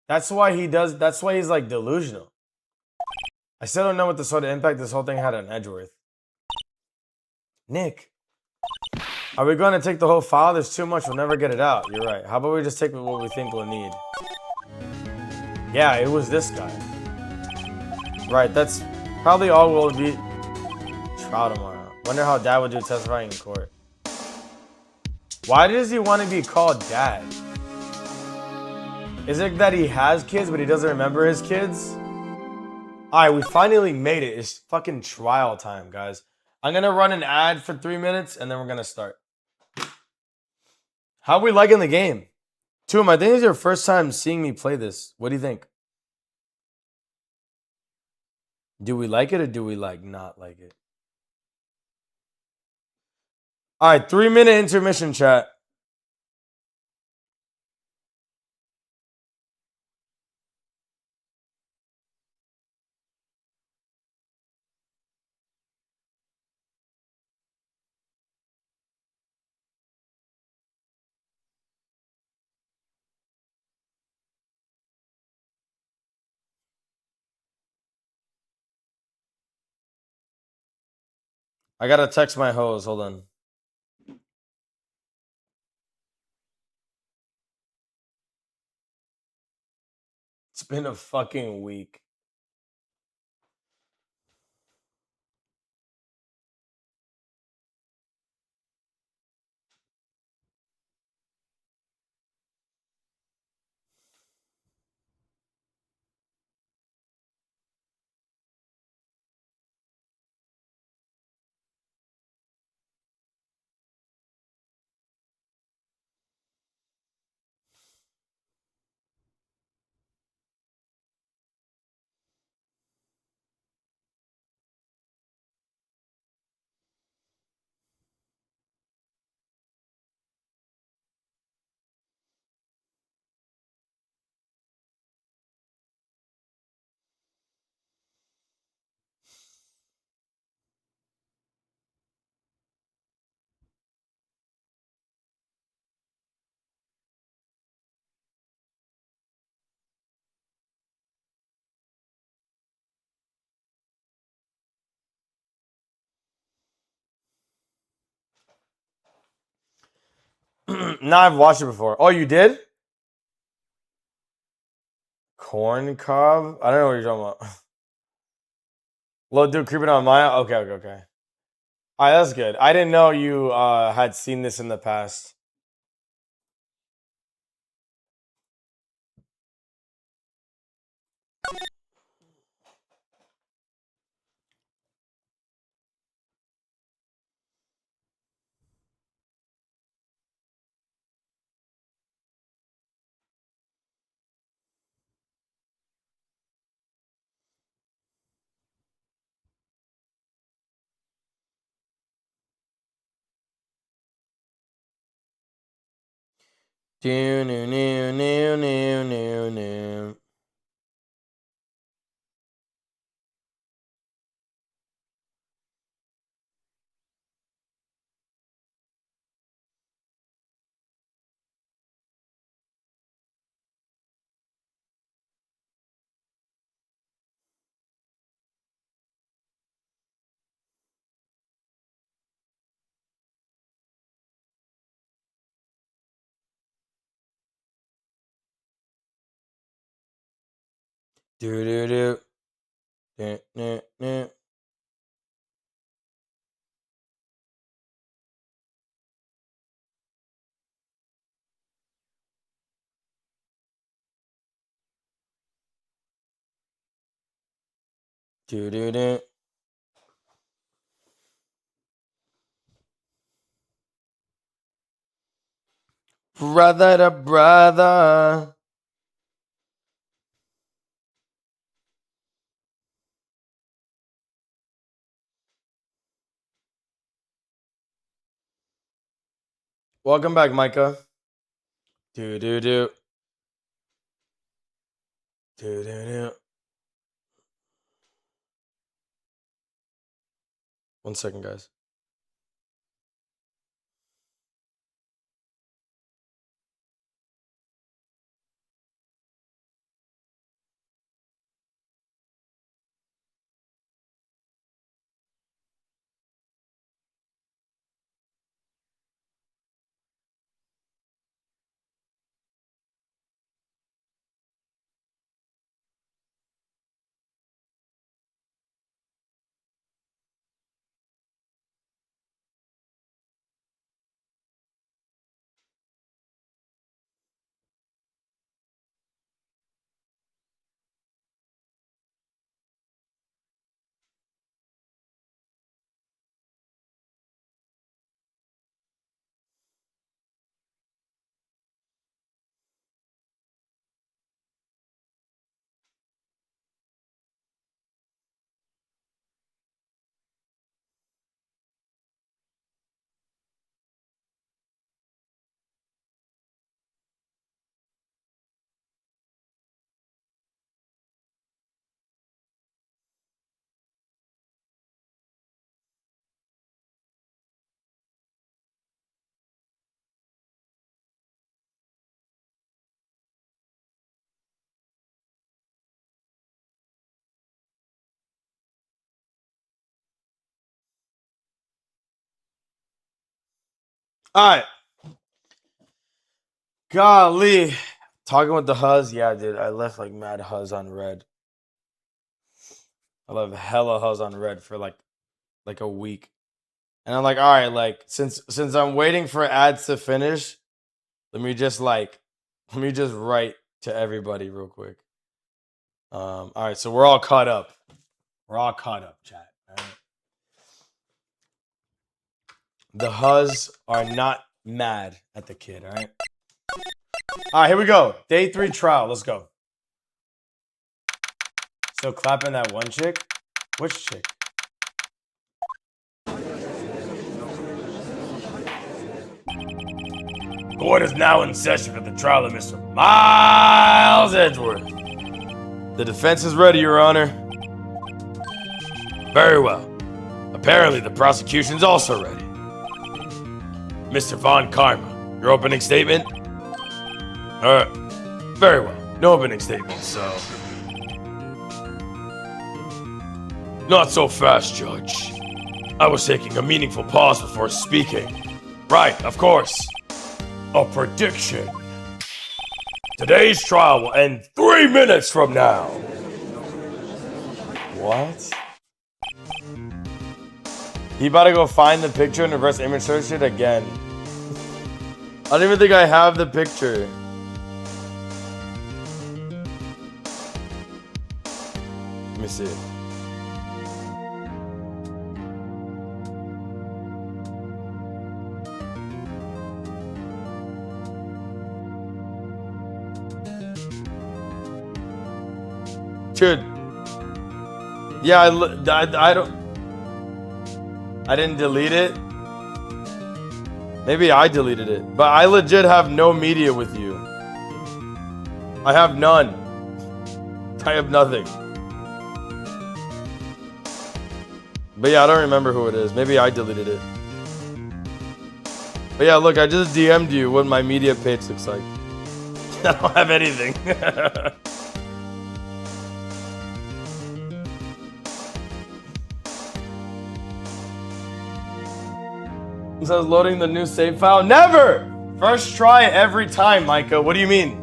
S1: That's why he's like delusional. I still don't know what the sort of impact this whole thing had on Edgeworth. Nick, are we going to take the whole file? There's too much. We'll never get it out. You're right. How about we just take what we think we'll need? Yeah, it was this guy. Right, that's probably all we'll be. Trial tomorrow. Wonder how Dad would do testifying in court. Why does he want to be called Dad? Is it that he has kids, but he doesn't remember his kids? Alright, we finally made it. It's fucking trial time, guys. I'm gonna run an ad for 3 minutes, and then we're gonna start. How are we liking the game? Toom, I think it's your first time seeing me play this. What do you think? Do we like it, or do we not like it? Alright, 3-minute intermission, chat. I gotta text my hoes. Hold on. It's been a fucking week. Nah, I've watched it before. Oh, you did? Corn cob? I don't know what you're talking about. Little dude creeping on Maya? Okay. Alright, that's good. I didn't know you had seen this in the past. Do no no no no no no. Do do do. Do do do. Do do do. Brother to brother. Welcome back, Micah. Do do do. Do do do. 1 second, guys. All right. Golly. Talking with the Huzz. Yeah, dude. I left like mad Huzz on red. I left hella Huzz on red for like a week. And I'm like, all right, like since I'm waiting for ads to finish, let me just write to everybody real quick. All right, so we're all caught up. We're all caught up, chat. All right. The Huzz are not mad at the kid, all right? All right, here we go. Day 3 trial. Let's go. Still clapping that one chick? Which chick? Court is now in session for the trial of Mr. Miles Edgeworth. The defense is ready, Your Honor. Very well. Apparently, the prosecution's also ready. Mr. Von Karma, your opening statement? Very well. No opening statement, so... Not so fast, Judge. I was taking a meaningful pause before speaking. Right, of course. A prediction. Today's trial will end 3 minutes from now. What? He about to go find the picture and reverse image search it again. I don't even think I have the picture. Let me see. Dude. Yeah, I don't... I didn't delete it. Maybe I deleted it. But I legit have no media with you. I have none. I have nothing. But yeah, I don't remember who it is. Maybe I deleted it. But yeah, look, I just DM'd you what my media page looks like. I don't have anything. It says loading the new save file. Never! First try every time, Micah. What do you mean?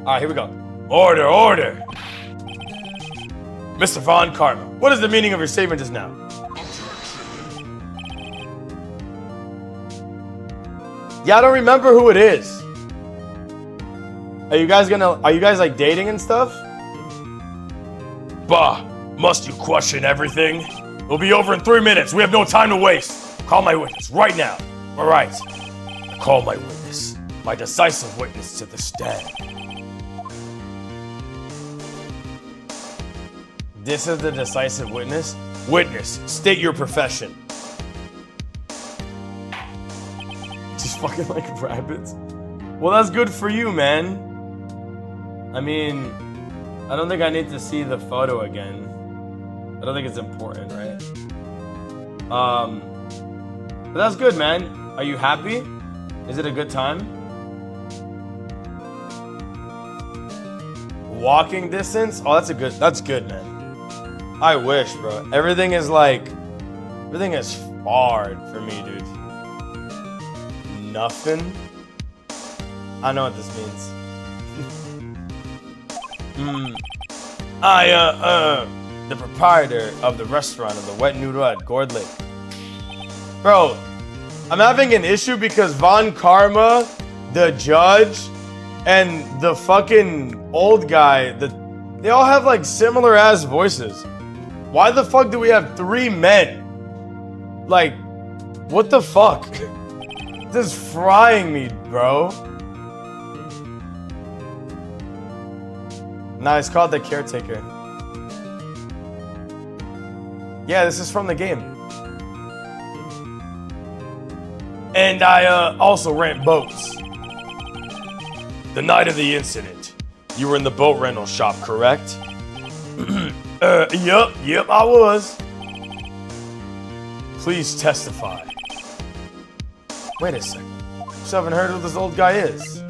S1: All right, here we go. Order, order. Mr. Von Karma, what is the meaning of your statement just now? Yeah, I don't remember who it is. Are you guys like dating and stuff? Bah, must you question everything? It'll be over in 3 minutes. We have no time to waste. Call my witness right now. All right. I call my witness. My decisive witness to the stand. This is the decisive witness? Witness, state your profession. She's fucking like rabbits. Well, that's good for you, man. I mean, I don't think I need to see the photo again. I don't think it's important, right? But that's good, man. Are you happy? Is it a good time? Walking distance? Oh, that's good, man. I wish, bro. Everything is hard for me, dude. Nothing? I know what this means. The proprietor of the restaurant of the Wet Noodle at Gourd Lake. Bro, I'm having an issue because Von Karma, the judge, and the fucking old guy, they all have like similar ass voices. Why the fuck do we have 3 men? Like, what the fuck? This is frying me, bro. Nah, it's called The Caretaker. Yeah, this is from the game. And I also rent boats. The night of the incident, you were in the boat rental shop, correct? Yep, I was. Please testify. Wait a second. I still haven't heard who this old guy is.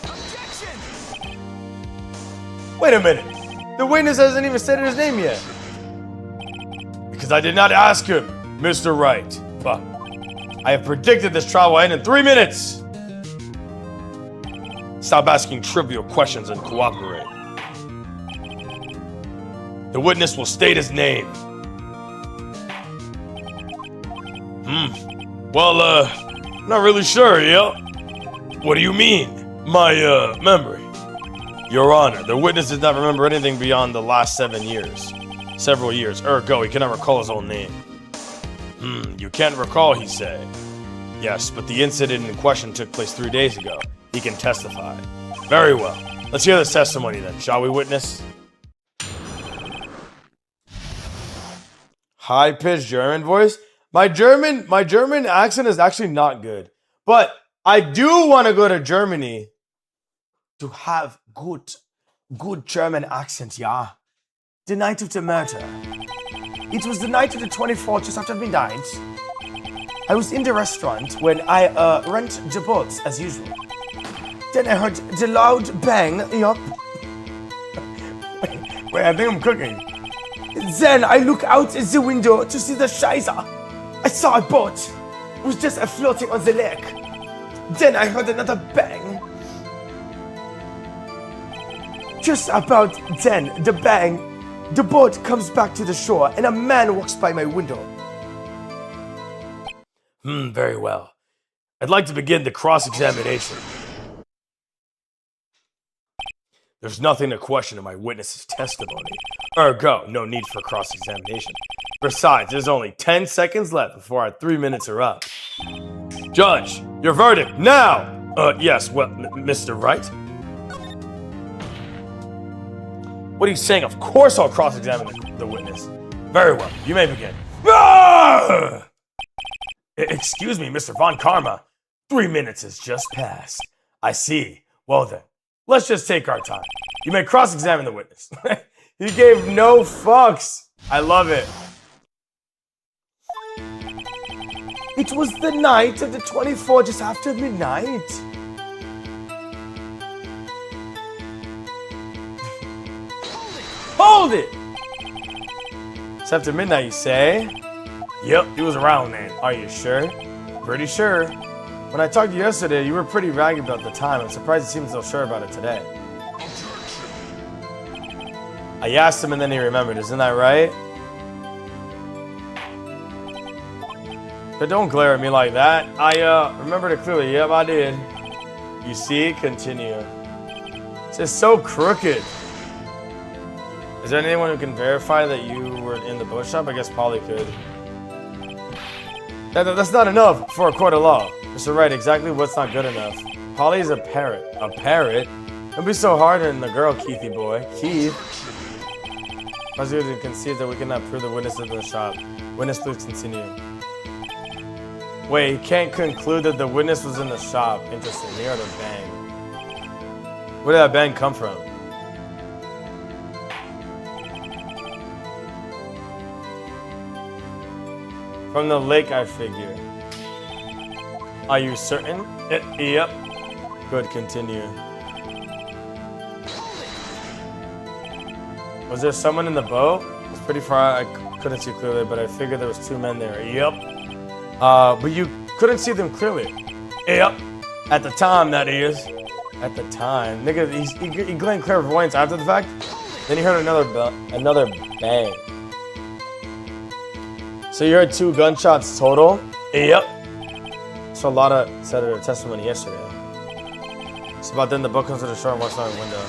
S1: Objection! Wait a minute. The witness hasn't even stated his name yet. Because I did not ask him, Mr. Wright. Fuck. I have predicted this trial will end in 3 minutes. Stop asking trivial questions and cooperate. The witness will state his name. Well, I'm not really sure, yeah? What do you mean? My, memory. Your Honor, the witness does not remember anything beyond the last 7 years. Several years. Ergo, he cannot recall his own name. You can't recall, he said. Yes, but the incident in question took place 3 days ago. He can testify. Very well. Let's hear this testimony then, shall we, witness? High-pitched German voice? My German accent is actually not good. But I do want to go to Germany to have good German accent, yeah. The night of the murder. It was the night of the 24th, just after midnight. I was in the restaurant when I rent the boats as usual. Then I heard the loud bang. Yup. Wait, I think I'm cooking. Then I look out the window to see the Scheiße. I saw a boat. It was just floating on the lake. Then I heard another bang. Just about then, the bang, the boat comes back to the shore and a man walks by my window. Very well. I'd like to begin the cross-examination. There's nothing to question in my witness's testimony. Ergo, no need for cross-examination. Besides, there's only 10 seconds left before our 3 minutes are up. Judge, your verdict, now! Yes, well, Mr. Wright? What are you saying? Of course I'll cross-examine the witness. Very well, you may begin. Ah! Excuse me, Mr. Von Karma. 3 minutes has just passed. I see. Well then, let's just take our time. You may cross-examine the witness. He gave no fucks. I love it. It was the night of the 24th, just after midnight. Hold it! It's after midnight, you say? Yep, he was around then. Are you sure? Pretty sure. When I talked to you yesterday, you were pretty raggy about the time. I'm surprised you seem so sure about it today. I asked him and then he remembered. Isn't that right? But don't glare at me like that. I remembered it clearly. Yep, I did. You see? Continue. It's just so crooked. Is there anyone who can verify that you were in the boat shop? I guess Polly could. That's not enough for a court of law. Mr. Wright, exactly what's not good enough? Polly's a parrot. A parrot? Don't be so hard on the girl, Keithy boy. Keith. Prosecutor concede that we cannot prove the witnesses in the shop. Witness, please continue. Wait, he can't conclude that the witness was in the shop. Interesting. He heard a bang. Where did that bang come from? From the lake, I figure. Are you certain? Yep. Good, continue. Was there someone in the boat? It's pretty far out. I couldn't see clearly, but I figured there was 2 men there. Yep. But you couldn't see them clearly. Yep. At the time, that is. At the time. Nigga, he gleaned clairvoyance after the fact. Then he heard another bang. So you heard 2 gunshots total? Yep. So Lotta said her testimony yesterday. So about then the boat comes to the shore and walks by my window.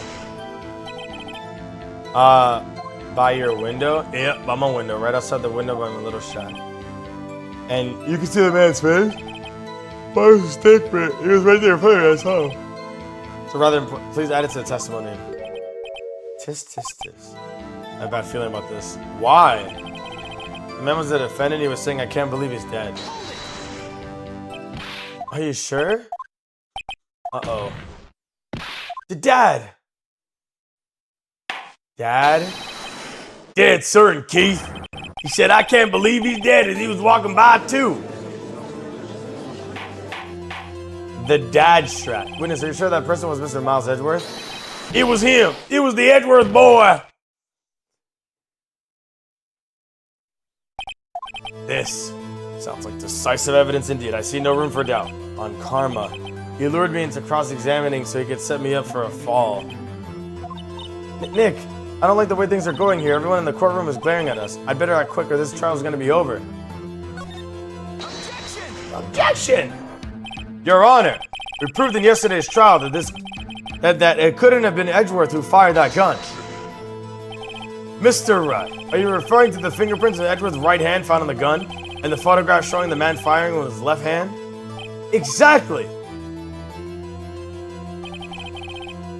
S1: By your window? Yep, by my window. Right outside the window by my little shack. And you can see the man's face. But it was a statement. He was right there in front of us, huh? So rather than please add it to the testimony. Tis. I have a bad feeling about this. Why? The man was the defendant. He was saying, I can't believe he's dead. Are you sure? Uh-oh. Dad? Dead certain, Keith. He said, I can't believe he's dead as he was walking by too. The dad strap. Witness, are you sure that person was Mr. Miles Edgeworth? It was him. It was the Edgeworth boy. This sounds like decisive evidence indeed. I see no room for doubt. On karma. He lured me into cross-examining so he could set me up for a fall. Nick, I don't like the way things are going here. Everyone in the courtroom is glaring at us. I'd better act quick or this trial is going to be over. Objection! Your Honor, we proved in yesterday's trial that it couldn't have been Edgeworth who fired that gun. Mr. Wright, are you referring to the fingerprints in Edgeworth's right hand found on the gun and the photograph showing the man firing with his left hand? Exactly!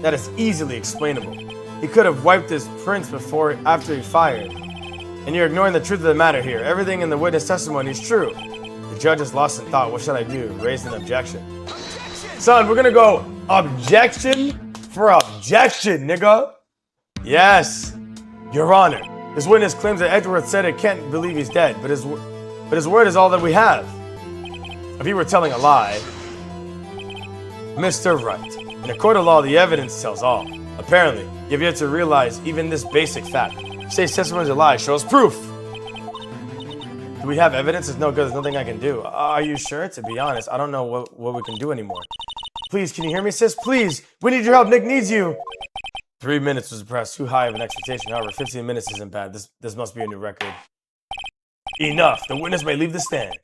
S1: That is easily explainable. He could have wiped his prints after he fired. And you're ignoring the truth of the matter here. Everything in the witness testimony is true. The judge is lost in thought. What should I do? Raise an objection. Son, we're gonna go objection for objection, nigga. Yes, Your Honor. This witness claims that Edgeworth said it can't believe he's dead, but his word is all that we have. If he were telling a lie, Mr. Wright, in a court of law, the evidence tells all. Apparently, you've yet to realize even this basic fact. Say testimony is a lie. Show us proof. Do we have evidence? It's no good. There's nothing I can do. Are you sure? To be honest, I don't know what we can do anymore. Please, can you hear me, sis? Please. We need your help. Nick needs you. 3 minutes was perhaps too high of an expectation. However, 15 minutes isn't bad. This must be a new record. Enough. The witness may leave the stand.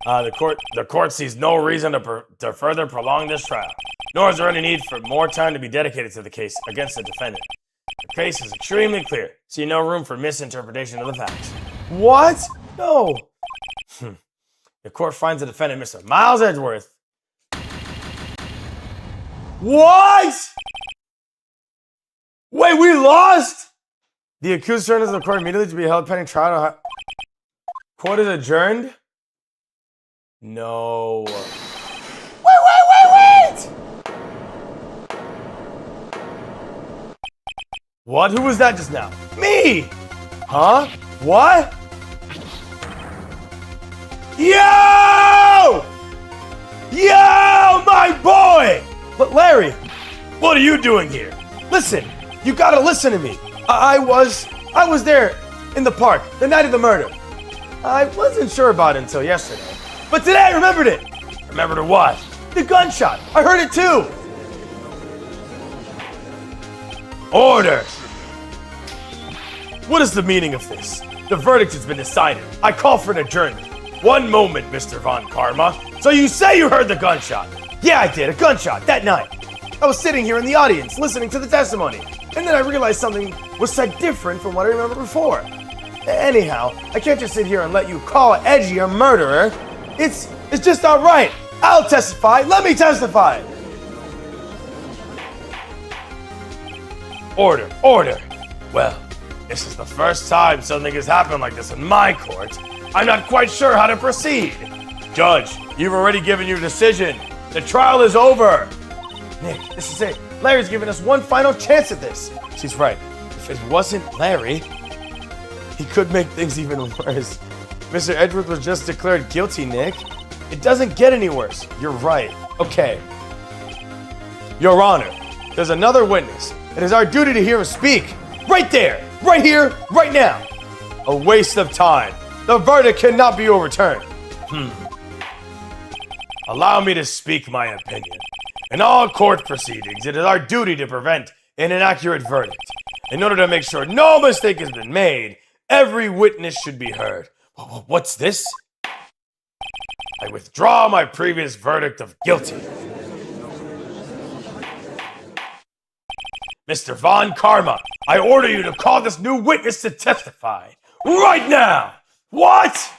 S1: The court sees no reason to further prolong this trial, nor is there any need for more time to be dedicated to the case against the defendant. The case is extremely clear. See no room for misinterpretation of the facts. What? No. The court finds the defendant, Mr. Miles Edgeworth. What? Wait, we lost? The accused turns to the court immediately to be held pending trial. Court is adjourned? No. Wait! What? Who was that just now? Me! Huh? What? Yo! Yo, my boy! But Larry, what are you doing here? Listen, you gotta listen to me. I was there in the park the night of the murder. I wasn't sure about it until yesterday. But today I remembered it. Remembered what? The gunshot. I heard it too. Order. What is the meaning of this? The verdict has been decided. I call for an adjournment. One moment, Mr. Von Karma. So you say you heard the gunshot? Yeah, I did. A gunshot that night. I was sitting here in the audience listening to the testimony. And then I realized something was said different from what I remember before. Anyhow, I can't just sit here and let you call Edgy a murderer. It's just not right. I'll testify. Let me testify. Order. Well, This is the first time something has happened like this in my court. I'm not quite sure how to proceed. Judge, you've already given your decision. The trial is over. Nick, this is it. Larry's giving us one final chance at this. She's right. If it wasn't Larry, he could make things even worse. Mr. Edgeworth was just declared guilty, Nick. It doesn't get any worse. You're right. Okay. Your Honor, there's another witness. It is our duty to hear him speak. Right there. Right here. Right now. A waste of time. The verdict cannot be overturned. Allow me to speak my opinion. In all court proceedings, it is our duty to prevent an inaccurate verdict. In order to make sure no mistake has been made, every witness should be heard. What's this? I withdraw my previous verdict of guilty. Mr. Von Karma, I order you to call this new witness to testify. Right now! What?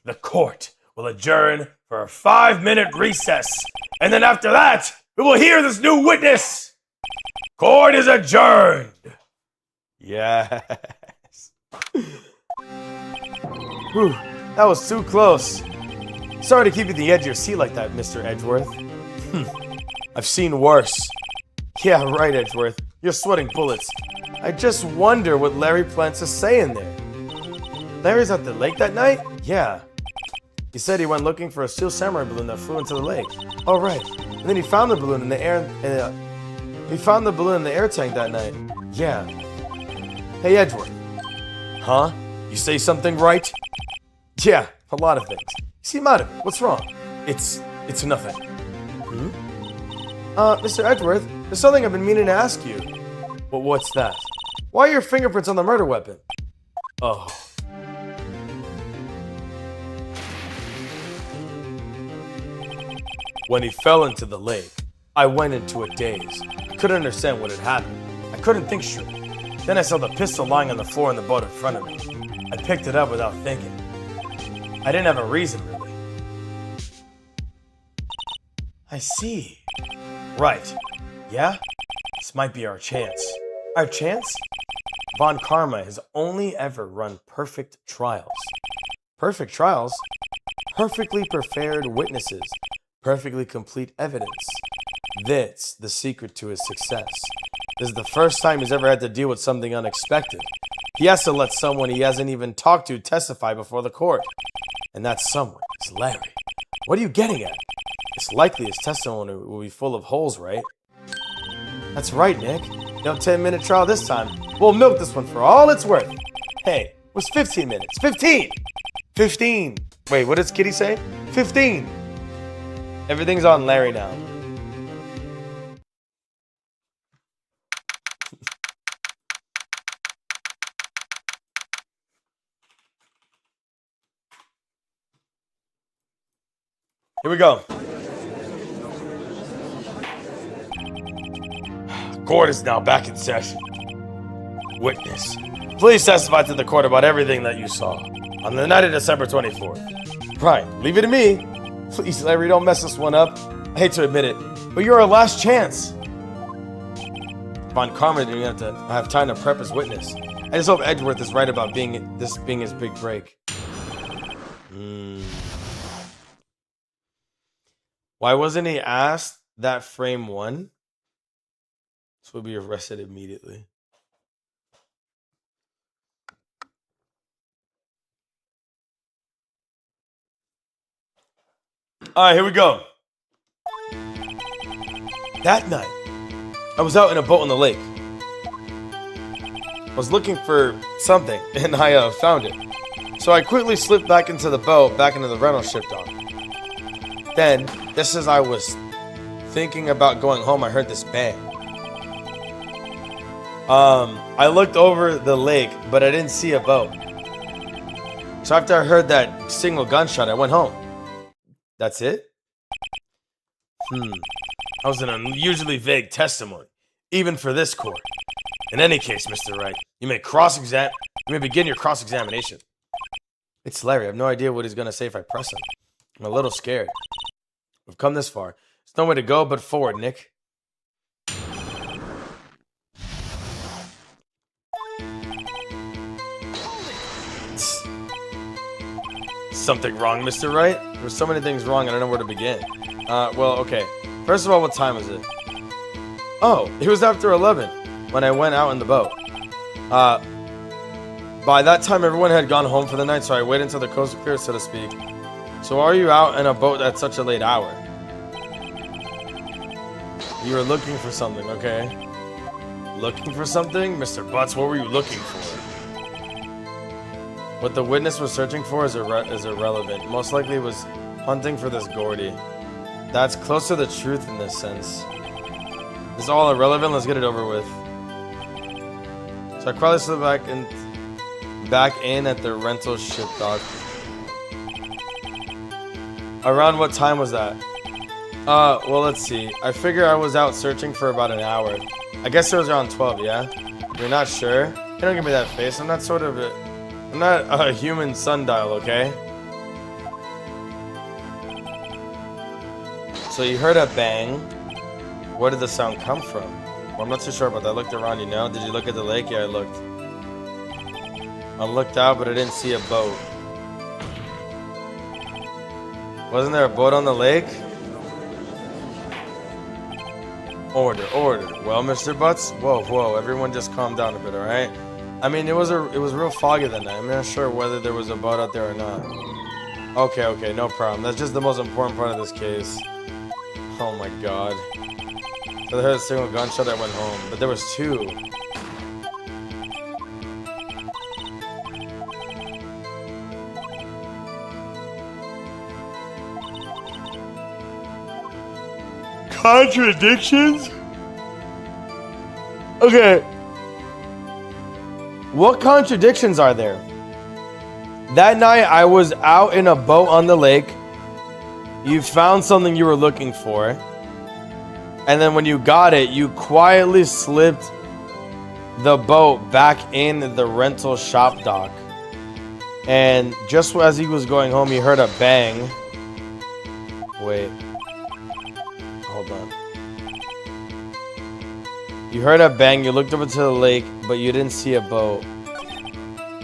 S1: The court will adjourn for a 5-minute recess. And then after that, we will hear this new witness. Court is adjourned. Yes. Whew, that was too close. Sorry to keep you at the edge of your seat like that, Mr. Edgeworth. I've seen worse. Yeah, right, Edgeworth. You're sweating bullets. I just wonder what Larry plans to say in there. Larry's at the lake that night? Yeah. He said he went looking for a steel samurai balloon that flew into the lake. Oh, right. And then he found the balloon in the air. He found the balloon in the air tank that night. Yeah. Hey, Edgeworth. Huh? You say something right? Yeah, a lot of things. You seem out of it. What's wrong? It's nothing. Mr. Edgeworth, there's something I've been meaning to ask you. Well, what's that? Why are your fingerprints on the murder weapon? Oh. When he fell into the lake, I went into a daze. I couldn't understand what had happened. I couldn't think straight. Then I saw the pistol lying on the floor in the boat in front of me. I picked it up without thinking. I didn't have a reason, really. I see. Right. Yeah? This might be our chance. Our chance? Von Karma has only ever run perfect trials. Perfect trials? Perfectly prepared witnesses. Perfectly complete evidence. That's the secret to his success. This is the first time he's ever had to deal with something unexpected. He has to let someone he hasn't even talked to testify before the court. And that someone is Larry. What are you getting at? It's likely his testimony will be full of holes, right? That's right, Nick. No 10-minute trial this time. We'll milk this one for all it's worth. Hey, it was 15 minutes. 15! 15! Wait, what does Kitty say? 15! Everything's on Larry now. Here we go. Court is now back in session. Witness, please testify to the court about everything that you saw on the night of December 24th. Right, leave it to me. Please, Larry, don't mess this one up. I hate to admit it, but you're our last chance. Von Karma didn't have time to prep his witness. I just hope Edgeworth is right about this being his big break. Why wasn't he asked that frame one? This would be arrested immediately. All right, here we go. That night, I was out in a boat on the lake. I was looking for something, and I found it. So I quickly slipped back into the boat, back into the rental ship dock. Then, just as I was thinking about going home, I heard this bang. I looked over the lake, but I didn't see a boat. So after I heard that single gunshot, I went home. That's it? That was an unusually vague testimony, even for this court. In any case, Mr. Wright, you may begin your cross-examination. It's Larry. I have no idea what he's going to say if I press him. I'm a little scared. We've come this far. There's no way to go but forward, Nick. something wrong, Mr. Wright? There's so many things wrong, I don't know where to begin. Well, okay. First of all, what time was it? Oh, it was after 11 when I went out in the boat. By that time, everyone had gone home for the night, so I waited until the coast cleared, so to speak. So why are you out in a boat at such a late hour? You were looking for something, okay? Looking for something? Mr. Butts, what were you looking for? What the witness was searching for is irrelevant. Most likely it was hunting for this Gordy. That's close to the truth in this sense. It's all irrelevant, let's get it over with. So I quietly slipped back in at the rental ship dock. Around what time was that? Well, let's see. I figure I was out searching for about an hour. I guess it was around 12, yeah? You're not sure? You don't give me that face. I'm not a human sundial, okay? So you heard a bang. Where did the sound come from? Well, I'm not too sure about that. I looked around, you know? Did you look at the lake? Yeah, I looked. I looked out, but I didn't see a boat. Wasn't there a boat on the lake? Order. Well, Mr. Butts, whoa, everyone just calm down a bit, alright? I mean, it was real foggy that night. I'm not sure whether there was a boat out there or not. Okay, no problem. That's just the most important part of this case. Oh my god. So I heard a single gunshot, I went home. But there was two. Contradictions? Okay. What contradictions are there? That night I was out in a boat on the lake. You found something you were looking for. And then when you got it, you quietly slipped the boat back in the rental shop dock. And just as he was going home, he heard a bang. Wait. Hold on. You heard a bang, you looked over to the lake, but you didn't see a boat.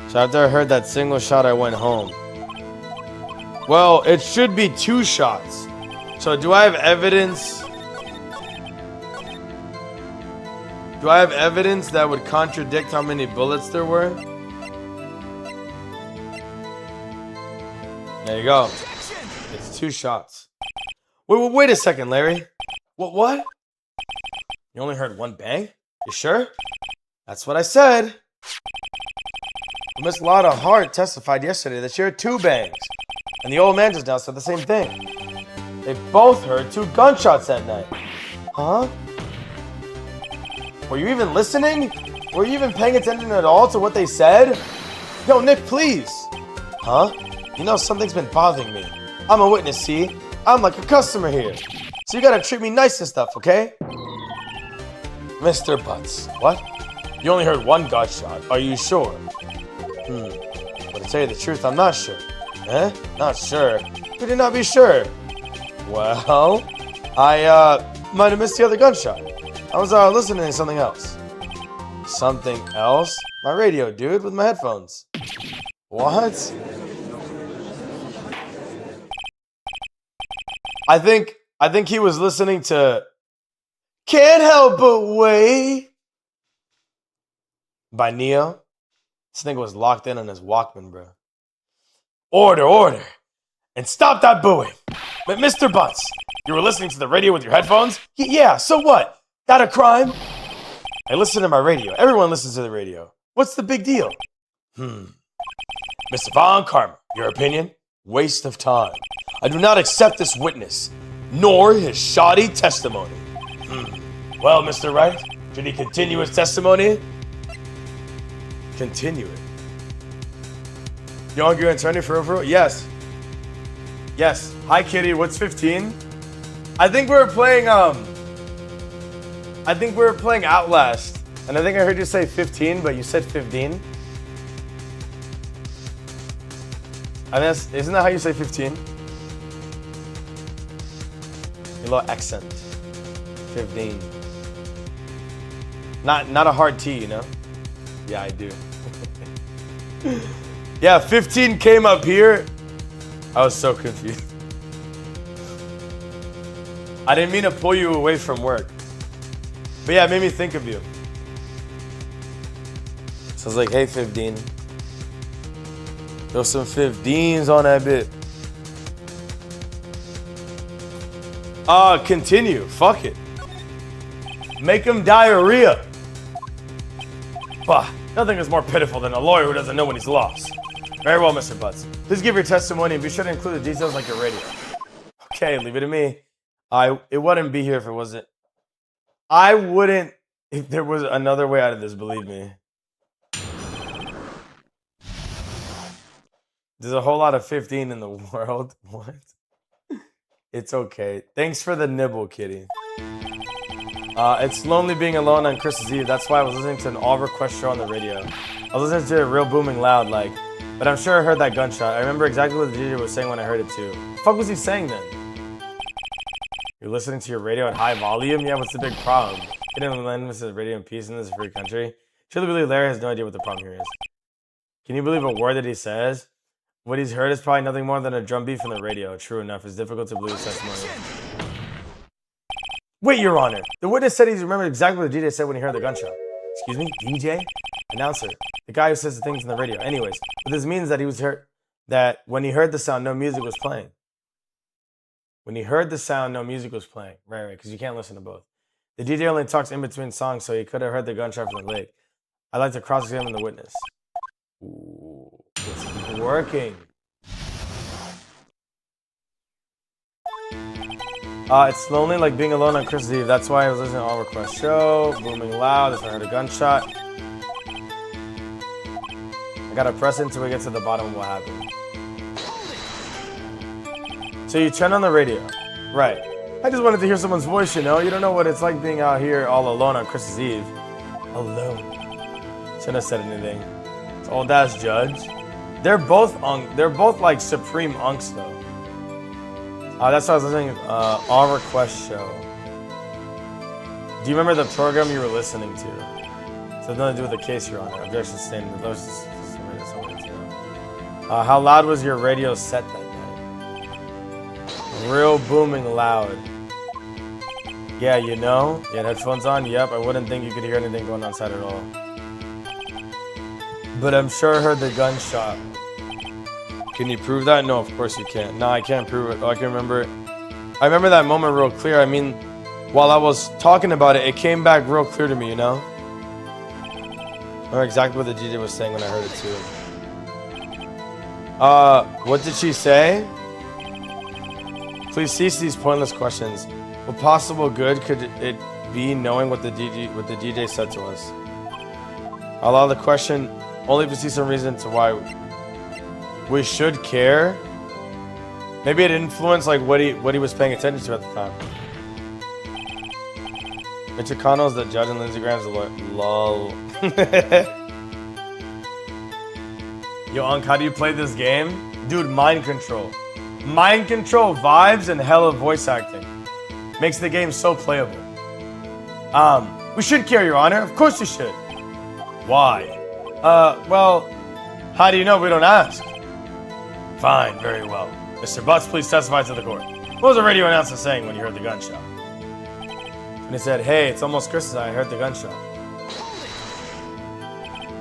S1: So after I heard that single shot, I went home. Well, it should be 2 shots. So do I have evidence? Do I have evidence that would contradict how many bullets there were? There you go. It's 2 shots. Wait a second, Larry. What? You only heard 1 bang? You sure? That's what I said. Miss Lotta Hart testified yesterday that she heard 2 bangs. And the old man just now said the same thing. They both heard 2 gunshots that night. Huh? Were you even listening? Were you even paying attention at all to what they said? Yo, Nick, please. Huh? You know, something's been bothering me. I'm a witness, see? I'm like a customer here. So you gotta treat me nice and stuff, okay? Mr. Butts. What? You only heard 1 gunshot. Are you sure? But to tell you the truth, I'm not sure. Eh? Not sure? You did not be sure. Well, I might have missed the other gunshot. I was listening to something else. Something else? My radio, dude, with my headphones. What? I think he was listening to Can't Help But Wait by Neo. This nigga was locked in on his Walkman, bro. Order. And stop that booing. But Mr. Butts, you were listening to the radio with your headphones? Yeah, so what? That a crime? I listen to my radio. Everyone listens to the radio. What's the big deal? Mr. Von Karma, your opinion? Waste of time. I do not accept this witness, nor his shoddy testimony. Well, Mr. Wright, should he continue his testimony? Continue it. You want your attorney for real? Yes. Hi, Kitty. What's 15? I think we were playing Outlast, and I think I heard you say 15, but you said 15. Isn't that how you say 15? A little accent. 15. Not a hard T, you know? Yeah, I do. Yeah, 15 came up here. I was so confused. I didn't mean to pull you away from work. But yeah, it made me think of you. So I was like, hey, 15. There's some 15s on that bit. Continue. Fuck it. Make him diarrhea. Bah, nothing is more pitiful than a lawyer who doesn't know when he's lost. Very well, Mr. Butts. Please give your testimony and be sure to include the details like your radio. Okay, leave it to me. It wouldn't be here if it wasn't. I wouldn't if there was another way out of this, believe me. There's a whole lot of 15 in the world. What? It's okay. Thanks for the nibble, kitty. It's lonely being alone on Christmas Eve. That's why I was listening to an all-request show on the radio. I was listening to it real booming loud, like, but I'm sure I heard that gunshot. I remember exactly what the DJ was saying when I heard it too. What the fuck was he saying then? You're listening to your radio at high volume? Yeah, what's the big problem? He didn't lend us the radio in peace in this free country. Surely really Larry has no idea what the problem here is. Can you believe a word that he says? What he's heard is probably nothing more than a drum beat from the radio. True enough, it's difficult to believe his testimony. Wait, Your Honor. The witness said he remembered exactly what the DJ said when he heard the gunshot. Excuse me? DJ? Announcer. The guy who says the things in the radio. Anyways, what this means that he was heard that when he heard the sound, no music was playing. When he heard the sound, no music was playing. Right, because you can't listen to both. The DJ only talks in between songs, so he could have heard the gunshot from the lake. I'd like to cross-examine the witness. Ooh, it's working. It's lonely like being alone on Christmas Eve. That's why I was listening to All Request Show. Booming loud. That's when I heard a gunshot. I gotta press until we get to the bottom of what happened. So you turn on the radio. Right. I just wanted to hear someone's voice, you know? You don't know what it's like being out here all alone on Christmas Eve. Alone. Shouldn't have said anything. It's old ass judge. They're both like supreme unks though. That's why I was listening to All Request Show. Do you remember the program you were listening to? It has nothing to do with the case you're on. Objection standing. How loud was your radio set that night? Real booming loud. Yeah, you know? You had headphones on? Yep, I wouldn't think you could hear anything going outside at all. But I'm sure I heard the gunshot. Can you prove that? No, of course you can't. No, I can't prove it. I can remember it. I remember that moment real clear. I mean, while I was talking about it, it came back real clear to me, you know? I remember exactly what the DJ was saying when I heard it too. What did she say? Please cease these pointless questions. What possible good could it be knowing what the DJ said to us? I'll allow the question only if you see some reason to why we should care. Maybe it influenced like what he was paying attention to at the time. Mitch McConnell's the judge and Lindsey Graham's the lawyer. Lol. Yo, Unc, how do you play this game? Dude, mind control. Mind control vibes and hella voice acting. Makes the game so playable. We should care, Your Honor. Of course you should. Why? Well, how do you know we don't ask? Fine, very well. Mr. Butts, please testify to the court. What was the radio announcer saying when you heard the gunshot? And he said, hey, it's almost Christmas. I heard the gunshot.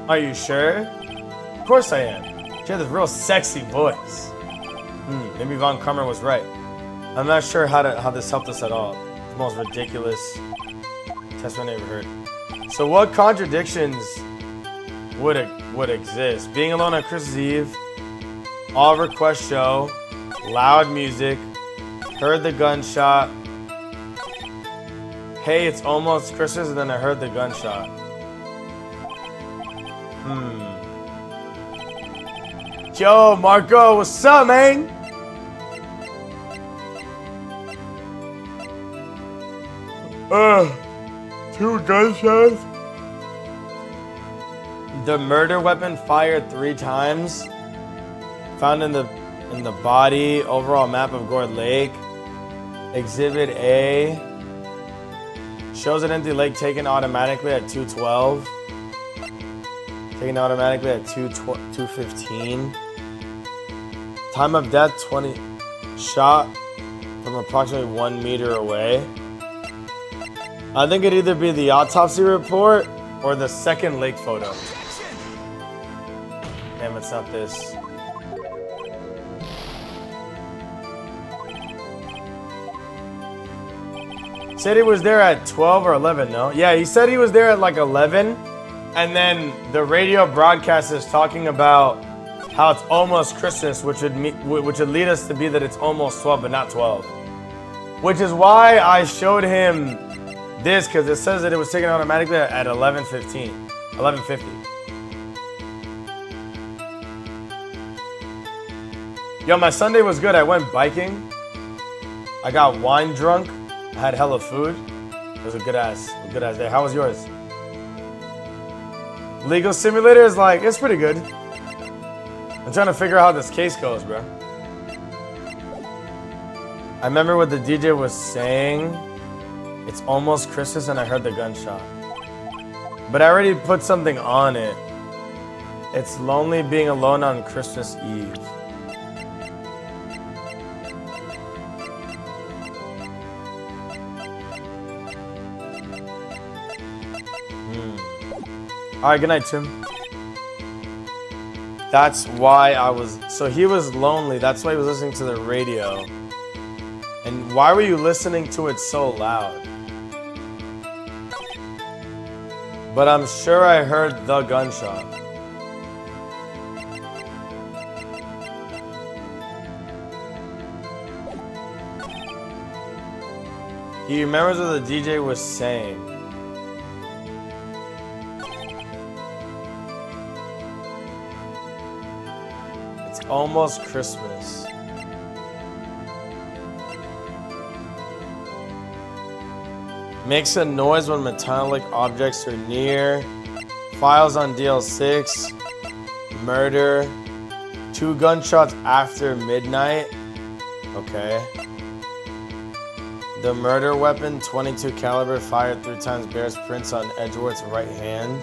S1: Are you sure? Of course I am. She had this real sexy voice. Maybe Von Karmer was right. I'm not sure how this helped us at all. It's the most ridiculous testimony I ever heard. So what contradictions would exist? Being alone on Christmas Eve, All Request Show, loud music, heard the gunshot. Hey, it's almost Christmas, and then I heard the gunshot. Yo, Marco, what's up, man? Two gunshots? The murder weapon fired 3 times. Found in the body. Overall map of Gourd Lake. Exhibit A. Shows an empty lake taken automatically at 2:12. Taken automatically at 2:15. Time of death 20. Shot from approximately 1 meter away. I think it'd either be the autopsy report or the second lake photo. Damn, it's not this. Said he was there at 12 or 11, no? Yeah, he said he was there at like 11. And then the radio broadcast is talking about how it's almost Christmas, which would lead us to be that it's almost 12, but not 12. Which is why I showed him this, because it says that it was taken automatically at 11:15, 11:50. Yo, my Sunday was good. I went biking. I got wine drunk. I had hella food. It was a good ass day. How was yours? Legal Simulator is like, it's pretty good. I'm trying to figure out how this case goes, bro. I remember what the DJ was saying. It's almost Christmas and I heard the gunshot. But I already put something on it. It's lonely being alone on Christmas Eve. All right, good night, Tim. That's why so he was lonely. That's why he was listening to the radio. And why were you listening to it so loud? But I'm sure I heard the gunshot. He remembers what the DJ was saying. It's almost Christmas. Makes a noise when metallic objects are near. Files on DL6. Murder. 2 gunshots after midnight. Okay. The murder weapon, 22 caliber, fired 3 times, bears prints on Edgeworth's right hand.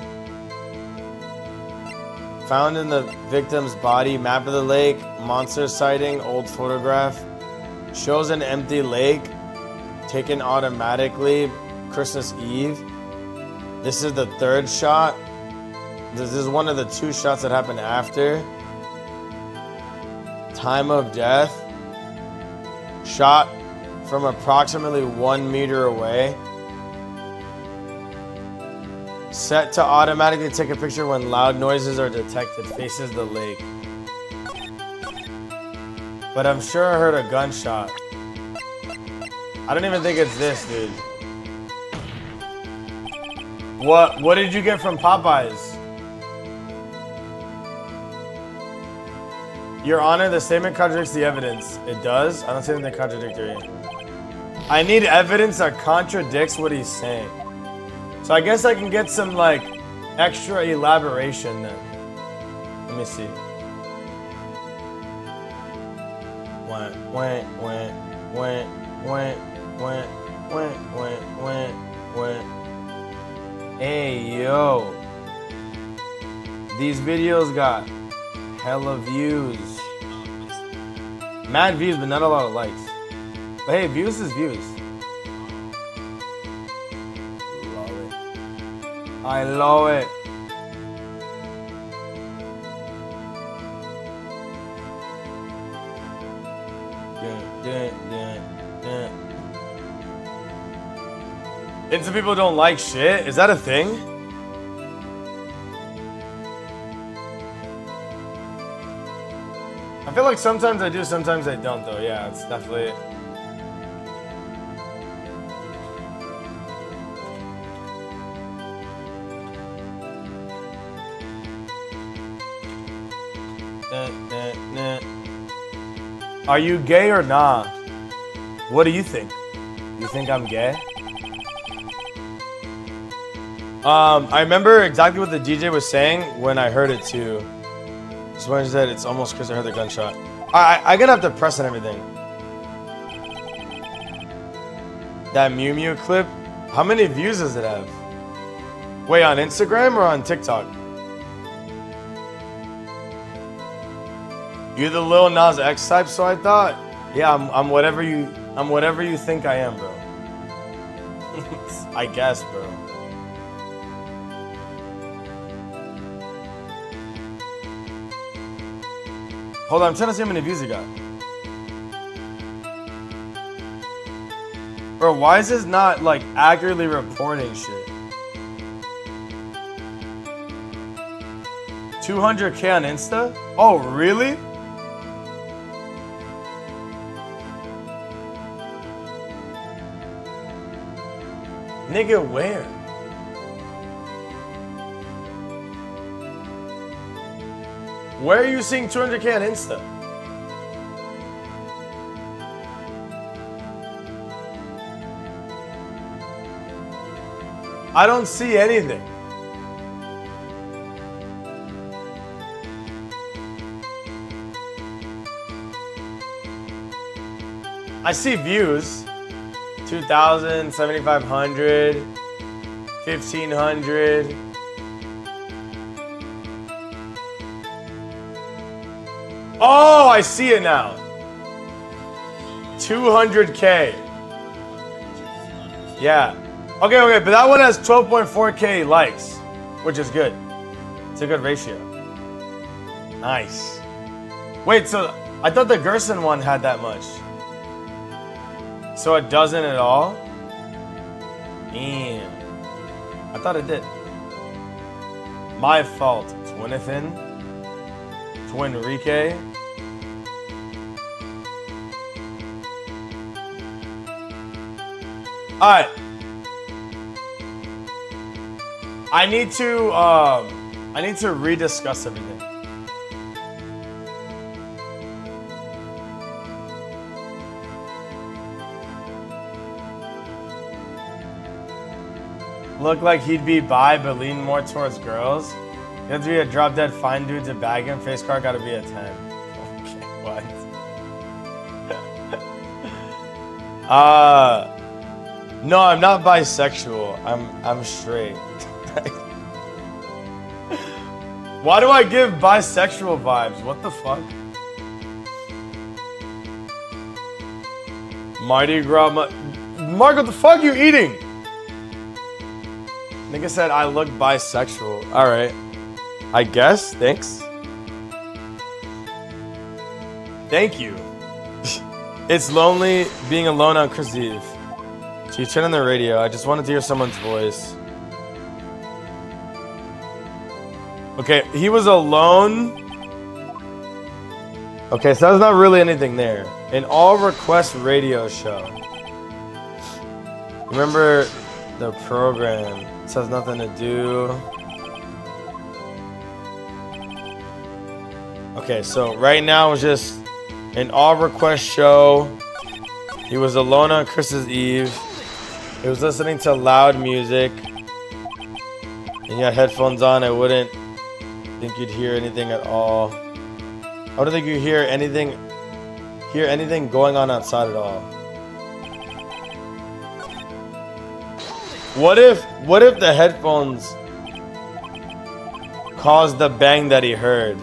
S1: Found in the victim's body, map of the lake, monster sighting, old photograph. Shows an empty lake, taken automatically, Christmas Eve. This is the 3rd shot. This is one of the 2 shots that happened after. Time of death. Shot from approximately 1 meter away. Set to automatically take a picture when loud noises are detected. Faces the lake. But I'm sure I heard a gunshot. I don't even think it's this, dude. What did you get from Popeyes? Your Honor, the statement contradicts the evidence. It does? I don't see anything contradictory. I need evidence that contradicts what he's saying. So I guess I can get some, like, extra elaboration then. Let me see. Hey, yo. These videos got hella views. Mad views, but not a lot of likes. But hey, views is views. Love it. I love it. And some people don't like shit? Is that a thing? I feel like sometimes I do, sometimes I don't though. Yeah, it's definitely... Are you gay or nah? What do you think? You think I'm gay? I remember exactly what the DJ was saying when I heard it too. So when he said it's almost because I heard the gunshot. I'm gonna have to press and everything. That Mew Mew clip, how many views does it have? Wait, on Instagram or on TikTok? You're the Lil Nas X type, so I thought, yeah, I'm whatever you think I am, bro. I guess, bro. Hold on, I'm trying to see how many views he got. Bro, why is this not like accurately reporting shit? 200K on Insta? Oh, really? Nigga, where? Where are you seeing 200K on Insta? I don't see anything. I see views. 2,000, 7,500, 1,500. Oh, I see it now. 200K. Yeah. Okay, but that one has 12.4K likes, which is good. It's a good ratio. Nice. Wait, so I thought the Gerson one had that much. So it doesn't at all? Damn. I thought it did. My fault. Twinathan. Twinrique. Alright. I need to rediscuss everything. Look like he'd be bi, but lean more towards girls. You have to be a drop dead fine dude to bag him. Face card gotta be a 10. Okay, what? No, I'm not bisexual. I'm straight. Why do I give bisexual vibes? What the fuck? Mardi Gras. Mark, what the fuck are you eating? Nigga said I look bisexual. Alright. I guess. Thanks. Thank you. It's lonely being alone on Christmas Eve. So you turn on the radio. I just wanted to hear someone's voice. Okay, he was alone. Okay, so there's not really anything there. An all request radio show. Remember the program? It says nothing to do. Okay, so right now it's just an all request show. He was alone on Christmas Eve. He was listening to loud music. And he had headphones on. I wouldn't think you'd hear anything at all. I don't think you hear anything going on outside at all. What if the headphones caused the bang that he heard?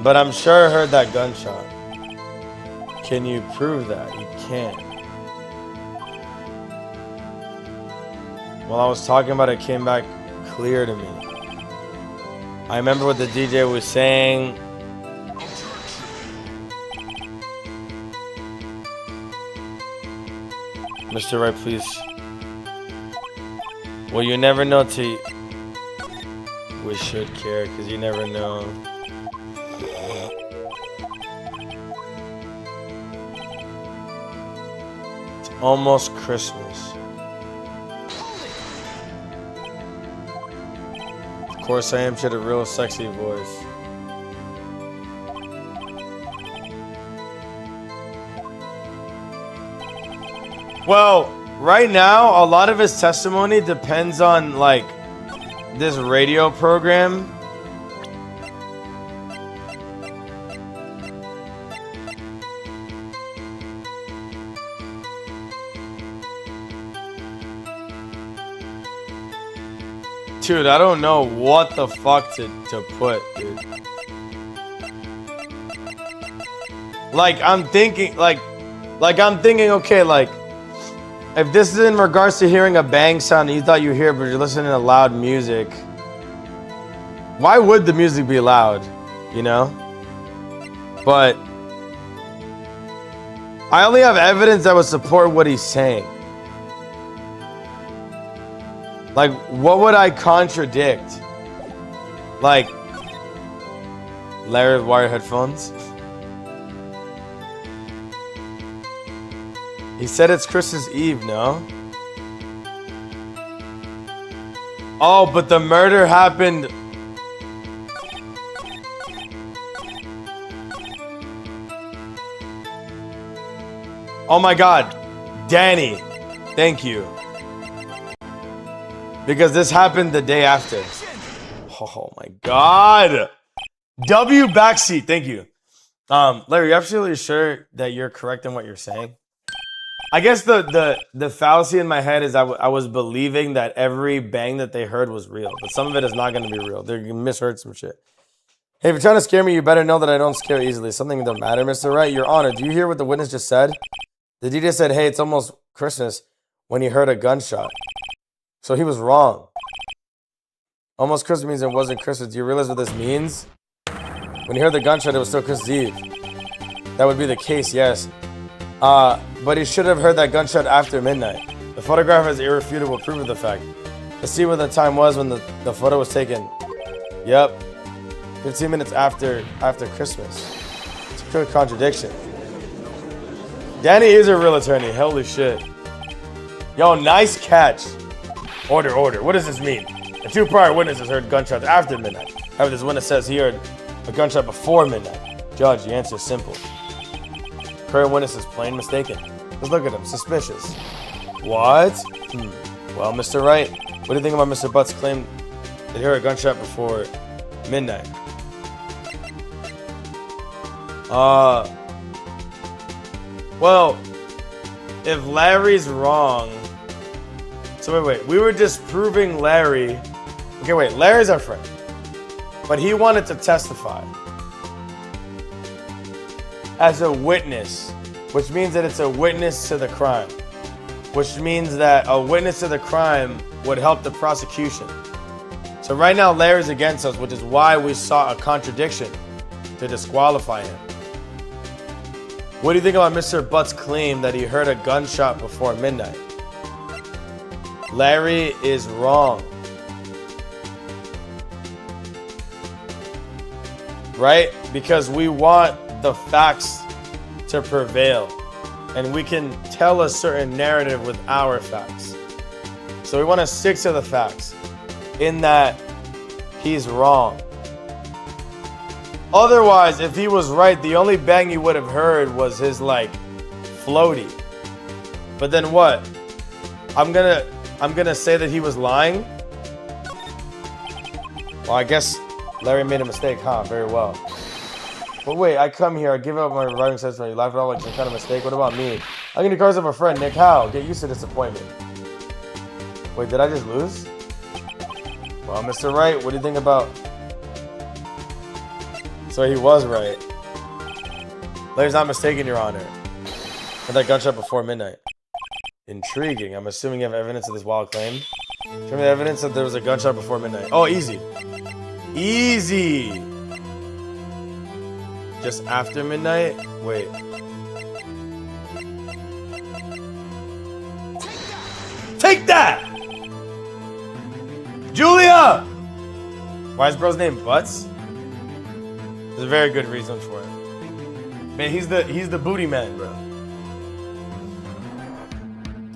S1: But I'm sure I heard that gunshot. Can you prove that? You can't. While I was talking about it, came back clear to me. I remember what the DJ was saying. Mr. Right, please. Well, you never know till we should care, because you never know. It's almost Christmas. Of course I am. She had a real sexy voice. Well, right now, a lot of his testimony depends on, like, this radio program. Dude, I don't know what the fuck to put, dude. Like I'm thinking, okay, like if this is in regards to hearing a bang sound and you thought you hear it, but you're listening to loud music, why would the music be loud? You know? But I only have evidence that would support what he's saying. Like, what would I contradict? Like, Larry with wired headphones? He said it's Christmas Eve, no? Oh, but the murder happened. Oh my God, Danny, thank you. Because this happened the day after. Oh my God. W backseat, thank you. Larry, you absolutely sure that you're correct in what you're saying? I guess the fallacy in my head is I was believing that every bang that they heard was real, but some of it is not going to be real. They misheard some shit. Hey, if you're trying to scare me, you better know that I don't scare easily. Something don't matter, Mr. Wright. Your Honor, do you hear what the witness just said? The DJ said, hey, it's almost Christmas when he heard a gunshot. So he was wrong. Almost Christmas means it wasn't Christmas. Do you realize what this means? When he heard the gunshot, it was still Christmas Eve. That would be the case, yes. But he should have heard that gunshot after midnight. The photograph has irrefutable proof of the fact. Let's see what the time was when the photo was taken. Yep. 15 minutes after Christmas. It's a clear contradiction. Danny is a real attorney. Holy shit. Yo, nice catch. Order. What does this mean? The two prior witnesses heard gunshots after midnight. However, this witness says he heard a gunshot before midnight. Judge, the answer is simple. Current witness is plain mistaken. Let's look at him. Suspicious. What? Well, Mr. Wright, what do you think about Mr. Butt's claim that he heard a gunshot before midnight? Well, if Larry's wrong... So wait. We were disproving Larry. Okay, wait. Larry's our friend. But he wanted to testify as a witness, which means that it's a witness to the crime, which means that a witness to the crime would help the prosecution. So right now Larry's against us, which is why we saw a contradiction to disqualify him. What do you think about Mr. Butt's claim that he heard a gunshot before midnight? Larry is wrong. Right? Because we want the facts to prevail. And we can tell a certain narrative with our facts. So we want to stick to the facts in that he's wrong. Otherwise, if he was right, the only bang you would have heard was his like floaty. But then what? I'm gonna say that he was lying? Well, I guess Larry made a mistake, huh? Very well. But wait, I come here, I give up my writing session, you laugh at all like some kind of mistake. What about me? I'm gonna cards of a friend, Nick. How? Get used to disappointment. Wait, did I just lose? Well, Mr. Wright, what do you think about... So he was right. Larry's not mistaken, Your Honor. Had that gunshot before midnight. Intriguing. I'm assuming you have evidence of this wild claim. Show me the evidence that there was a gunshot before midnight. Oh, easy. Easy. Just after midnight? Wait. Take that! Julia! Why is bro's name Butts? There's a very good reason for it. Man, he's the booty man, bro.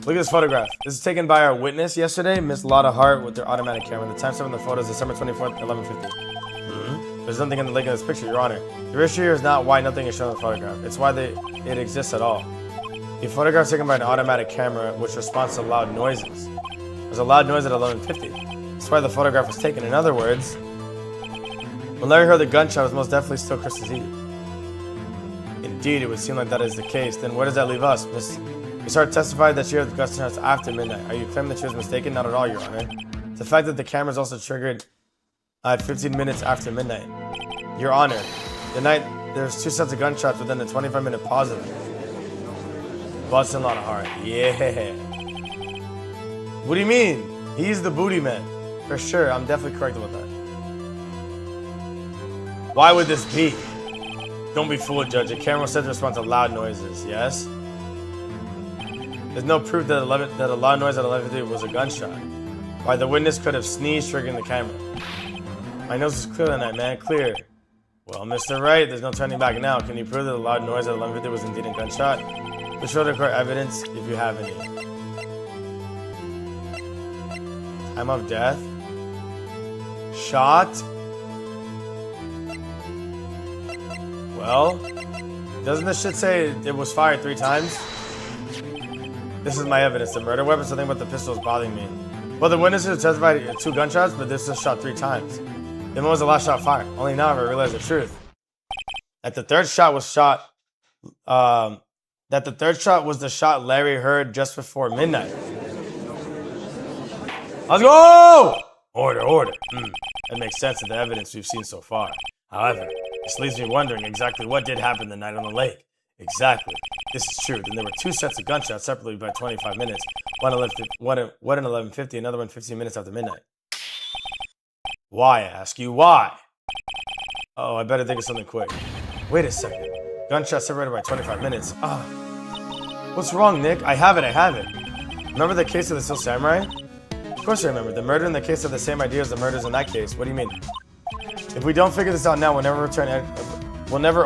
S1: Look at this photograph. This is taken by our witness yesterday, Miss Lotta Hart, with their automatic camera. The timestamp of the photo is December 24th, 11:50. There's nothing in the link of this picture, Your Honor. The issue here is not why nothing is shown in the photograph. It's why it exists at all. The photograph is taken by an automatic camera, which responds to loud noises. There's a loud noise at 11:50. That's why the photograph was taken. In other words, when Larry heard the gunshot, it was most definitely still Christmas Eve. Indeed, it would seem like that is the case. Then where does that leave us? Miss Hart testified that she heard the gunshots after midnight. Are you claiming that she was mistaken? Not at all, Your Honor. The fact that the camera is also triggered at 15 minutes after midnight. Your Honor, the night there's 2 sets of gunshots within a 25-minute pause of it. Busting a lot of heart. Yeah. What do you mean? He's the booty man. For sure, I'm definitely correct about that. Why would this be? Don't be fooled, Judge. A camera said to respond to loud noises. Yes? There's no proof that a loud noise at 11:50 was a gunshot. Why the witness could have sneezed, triggering the camera. My nose is clear that night, man. Clear. Well, Mr. Wright, there's no turning back now. Can you prove that the loud noise at 11:50 was indeed a gunshot? Please show the court evidence if you have any. Time of death. Shot. Well, doesn't this shit say it was fired 3 times? This is my evidence. The murder weapon, something about the pistol is bothering me. Well, the witnesses testified 2 gunshots, but this was shot 3 times. Then when was the last shot fired? Only now have I realized the truth. That the third shot was the shot Larry heard just before midnight. Let's go! Order. That makes sense of the evidence we've seen so far. However, this leaves me wondering exactly what did happen the night on the lake. Exactly. This is true. Then there were 2 sets of gunshots separately by 25 minutes. One at 11:50, another one 15 minutes after midnight. Why, I ask you, why? Oh, I better think of something quick. Wait a second. Gunshots separated by 25 minutes. What's wrong, Nick? I have it. Remember the case of the Steel Samurai? Of course I remember. The murder in the case have the same idea as the murders in that case. What do you mean? If we don't figure this out now, we'll never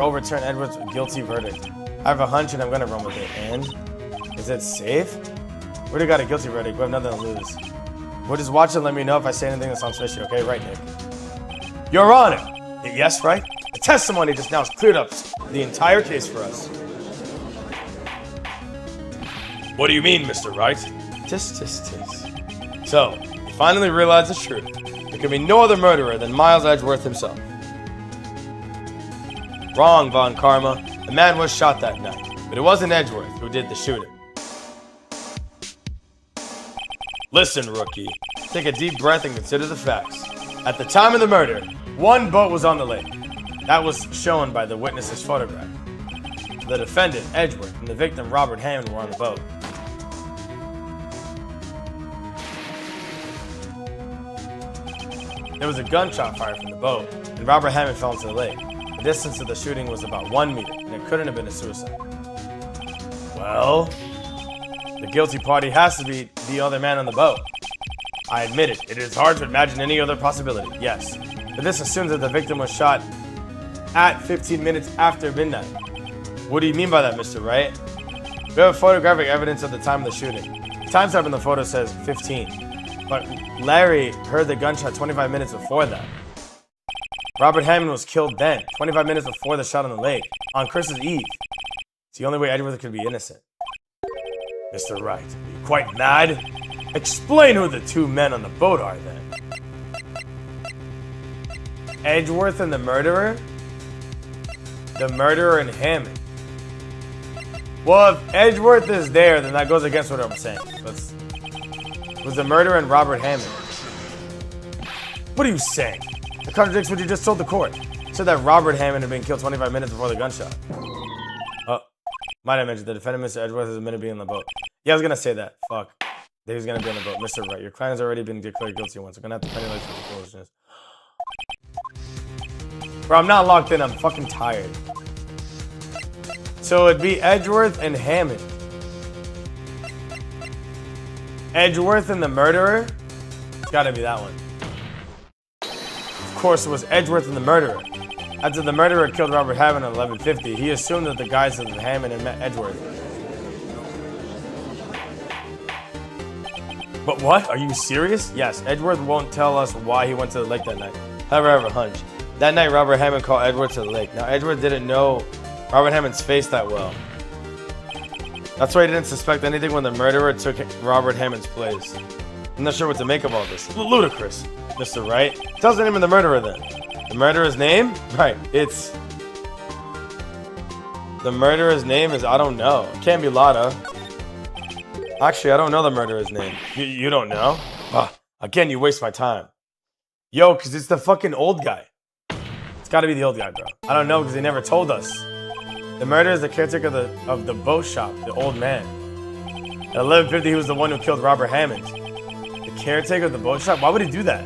S1: overturn Edward's guilty verdict. I have a hunch and I'm gonna run with it. And? Is it safe? We already got a guilty verdict. We have nothing to lose. We'll just watch and let me know if I say anything that sounds fishy, okay? Right, Nick? Your Honor! Yes, right? The testimony just now has cleared up the entire case for us. What do you mean, Mr. Wright? Tis. So, we finally realized the truth. There could be no other murderer than Miles Edgeworth himself. Wrong, Von Karma. The man was shot that night, but it wasn't Edgeworth who did the shooting. Listen, rookie. Take a deep breath and consider the facts. At the time of the murder, 1 boat was on the lake. That was shown by the witness's photograph. The defendant, Edgeworth, and the victim, Robert Hammond, were on the boat. There was a gunshot fired from the boat, and Robert Hammond fell into the lake. The distance of the shooting was about 1 meter, and it couldn't have been a suicide. Well, the guilty party has to be the other man on the boat. I admit it. It is hard to imagine any other possibility, yes. But this assumes that the victim was shot at 15 minutes after midnight. What do you mean by that, Mr. Wright? We have photographic evidence of the time of the shooting. The timestamp in the photo says 15. But Larry heard the gunshot 25 minutes before that. Robert Hammond was killed then, 25 minutes before the shot on the lake, on Christmas Eve. It's the only way Edgeworth could be innocent. Mr. Wright, are you quite mad? Explain who the 2 men on the boat are then. Edgeworth and the murderer? The murderer and Hammond. Well, if Edgeworth is there, then that goes against what I'm saying. Was the murderer and Robert Hammond? What are you saying? It contradicts what you just told the court. You said that Robert Hammond had been killed 25 minutes before the gunshot. Oh, might I mention the defendant, Mr. Edgeworth, is admitted to being on the boat. Yeah, I was gonna say that. Fuck. That he was gonna be on the boat. Mr. Wright, your client has already been declared guilty once. We're gonna have to penalize for the foolishness. Bro, I'm not locked in. I'm fucking tired. So it'd be Edgeworth and Hammond. Edgeworth and the murderer? It's gotta be that one. Of course, it was Edgeworth and the murderer. After the murderer killed Robert Hammond at 11:50, he assumed that the guys had Hammond and met Edgeworth. But what? Are you serious? Yes, Edgeworth won't tell us why he went to the lake that night. However, I have a hunch. That night, Robert Hammond called Edgeworth to the lake. Now, Edgeworth didn't know Robert Hammond's face that well. That's why he didn't suspect anything when the murderer took Robert Hammond's place. I'm not sure what to make of all this. Ludicrous. Mr. Wright, tell us the name of the murderer then. The murderer's name? Right, it's... The murderer's name is, I don't know. It can't be Lotta. Actually, I don't know the murderer's name. You don't know? Again, you waste my time. Yo, because it's the fucking old guy. It's got to be the old guy, bro. I don't know because they never told us. The murderer is the caretaker of the boat shop, the old man. At 11:50, he was the one who killed Robert Hammond. The caretaker of the boat shop? Why would he do that?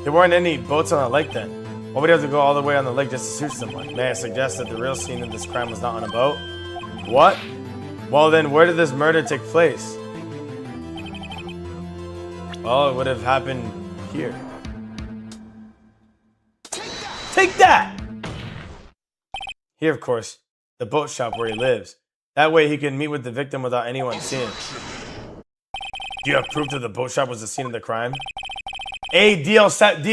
S1: There weren't any boats on the lake then. Why would he have to go all the way on the lake just to shoot someone? May I suggest that the real scene of this crime was not on a boat? What? Well then, where did this murder take place? Well, it would have happened here. Take that! Here, of course, the boat shop where he lives. That way he can meet with the victim without anyone seeing. Do you have proof that the boat shop was the scene of the crime? Hey, DL6.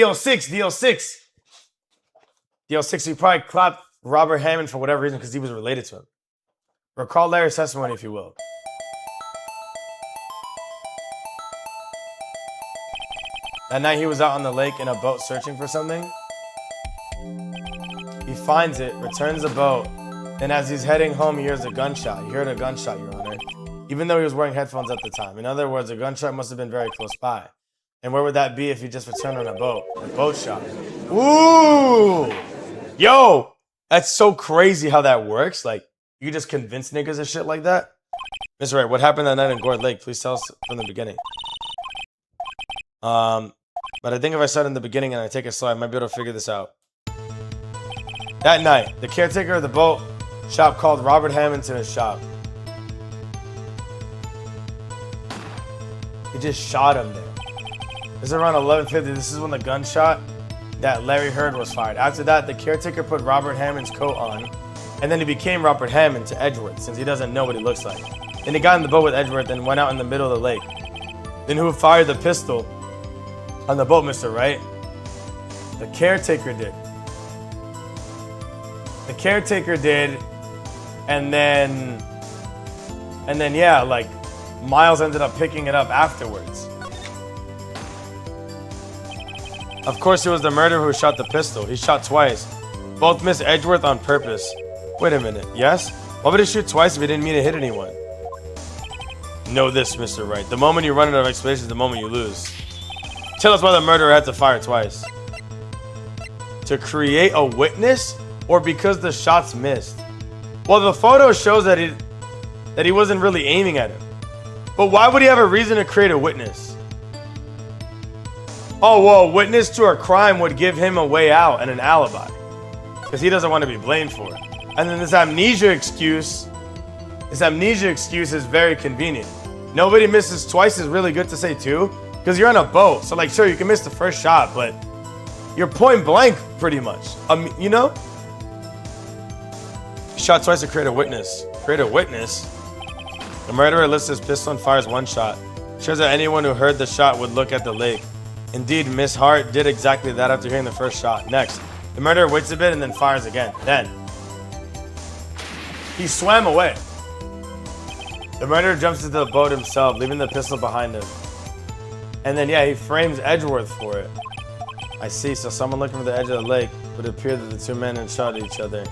S1: DL6, he probably clapped Robert Hammond for whatever reason because he was related to him. Recall Larry's testimony, if you will. That night he was out on the lake in a boat searching for something. He finds it, returns the boat, and as he's heading home, he hears a gunshot. He heard a gunshot, Your Honor, even though he was wearing headphones at the time. In other words, a gunshot must have been very close by. And where would that be if he just returned on a boat? A boat shop. Ooh! Yo! That's so crazy how that works. Like, you can just convince niggas and shit like that. Mr. Wright, what happened that night in Gourd Lake? Please tell us from the beginning. But I think if I start in the beginning and I take it slow, I might be able to figure this out. That night, the caretaker of the boat shop called Robert Hammond to his shop. He just shot him there. This is around 11:50. This is when the gunshot that Larry heard was fired. After that, the caretaker put Robert Hammond's coat on, and then he became Robert Hammond to Edgeworth, since he doesn't know what he looks like. Then he got in the boat with Edgeworth and went out in the middle of the lake. Then who fired the pistol on the boat, Mr. Wright? The caretaker did. The caretaker did, and then yeah, like, Miles ended up picking it up afterwards. Of course, it was the murderer who shot the pistol. He shot twice. Both missed Edgeworth on purpose. Wait a minute, yes? Why would he shoot twice if he didn't mean to hit anyone? Know this, Mr. Wright. The moment you run out of explanation is the moment you lose. Tell us why the murderer had to fire twice. To create a witness? Or because the shots missed? Well, the photo shows that he wasn't really aiming at him. But why would he have a reason to create a witness? Oh, well, a witness to a crime would give him a way out and an alibi. Because he doesn't want to be blamed for it. And then this amnesia excuse is very convenient. Nobody misses twice is really good to say too. Because you're on a boat. So like, sure, you can miss the first shot, but you're point blank pretty much. You know? Shot twice to create a witness. Create a witness? The murderer lifts his pistol and fires one shot. Shows that anyone who heard the shot would look at the lake. Indeed, Miss Hart did exactly that after hearing the first shot. Next, the murderer waits a bit and then fires again. Then, he swam away. The murderer jumps into the boat himself, leaving the pistol behind him. And then, yeah, he frames Edgeworth for it. I see, so someone looking from the edge of the lake would appear that the two men had shot at each other.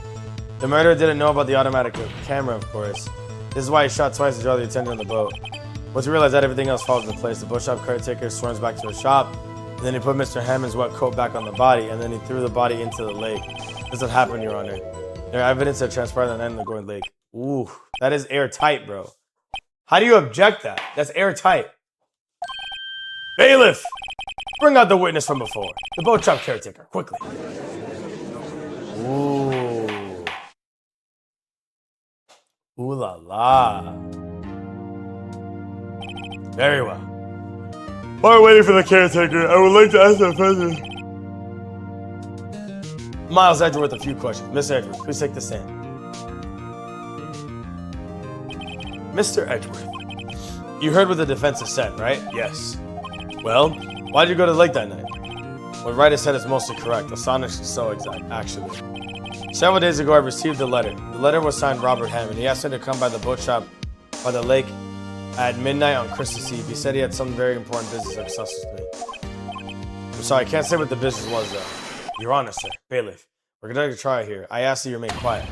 S1: The murderer didn't know about the automatic camera, of course. This is why he shot twice to draw the attention on the boat. Once he realized that everything else falls into place, the boat shop caretaker swarms back to his shop, and then he put Mr. Hammond's wet coat back on the body, and then he threw the body into the lake. This would happen, Your Honor. There are evidence that transpired that night in the Gourd Lake. Ooh, that is airtight, bro. How do you object that? That's airtight. Bailiff! Bring out the witness from before. The boat shop caretaker, quickly. Ooh. Ooh la la. Very well. While we're waiting for the caretaker, I would like to ask the offender, Miles Edgeworth, a few questions. Mr. Edgeworth, please take the stand. Mr. Edgeworth, you heard what the defense has said, right? Yes. Well, why did you go to the lake that night? What Ryder said is mostly correct. Astonishingly so exact, actually. Several days ago, I received a letter. The letter was signed Robert Hammond. He asked me to come by the boat shop by the lake at midnight on Christmas Eve. He said he had some very important business to discuss with me. I'm sorry, I can't say what the business was, though. Your Honor, sir. Bailiff, we're conducting a trial here. I ask that you remain quiet.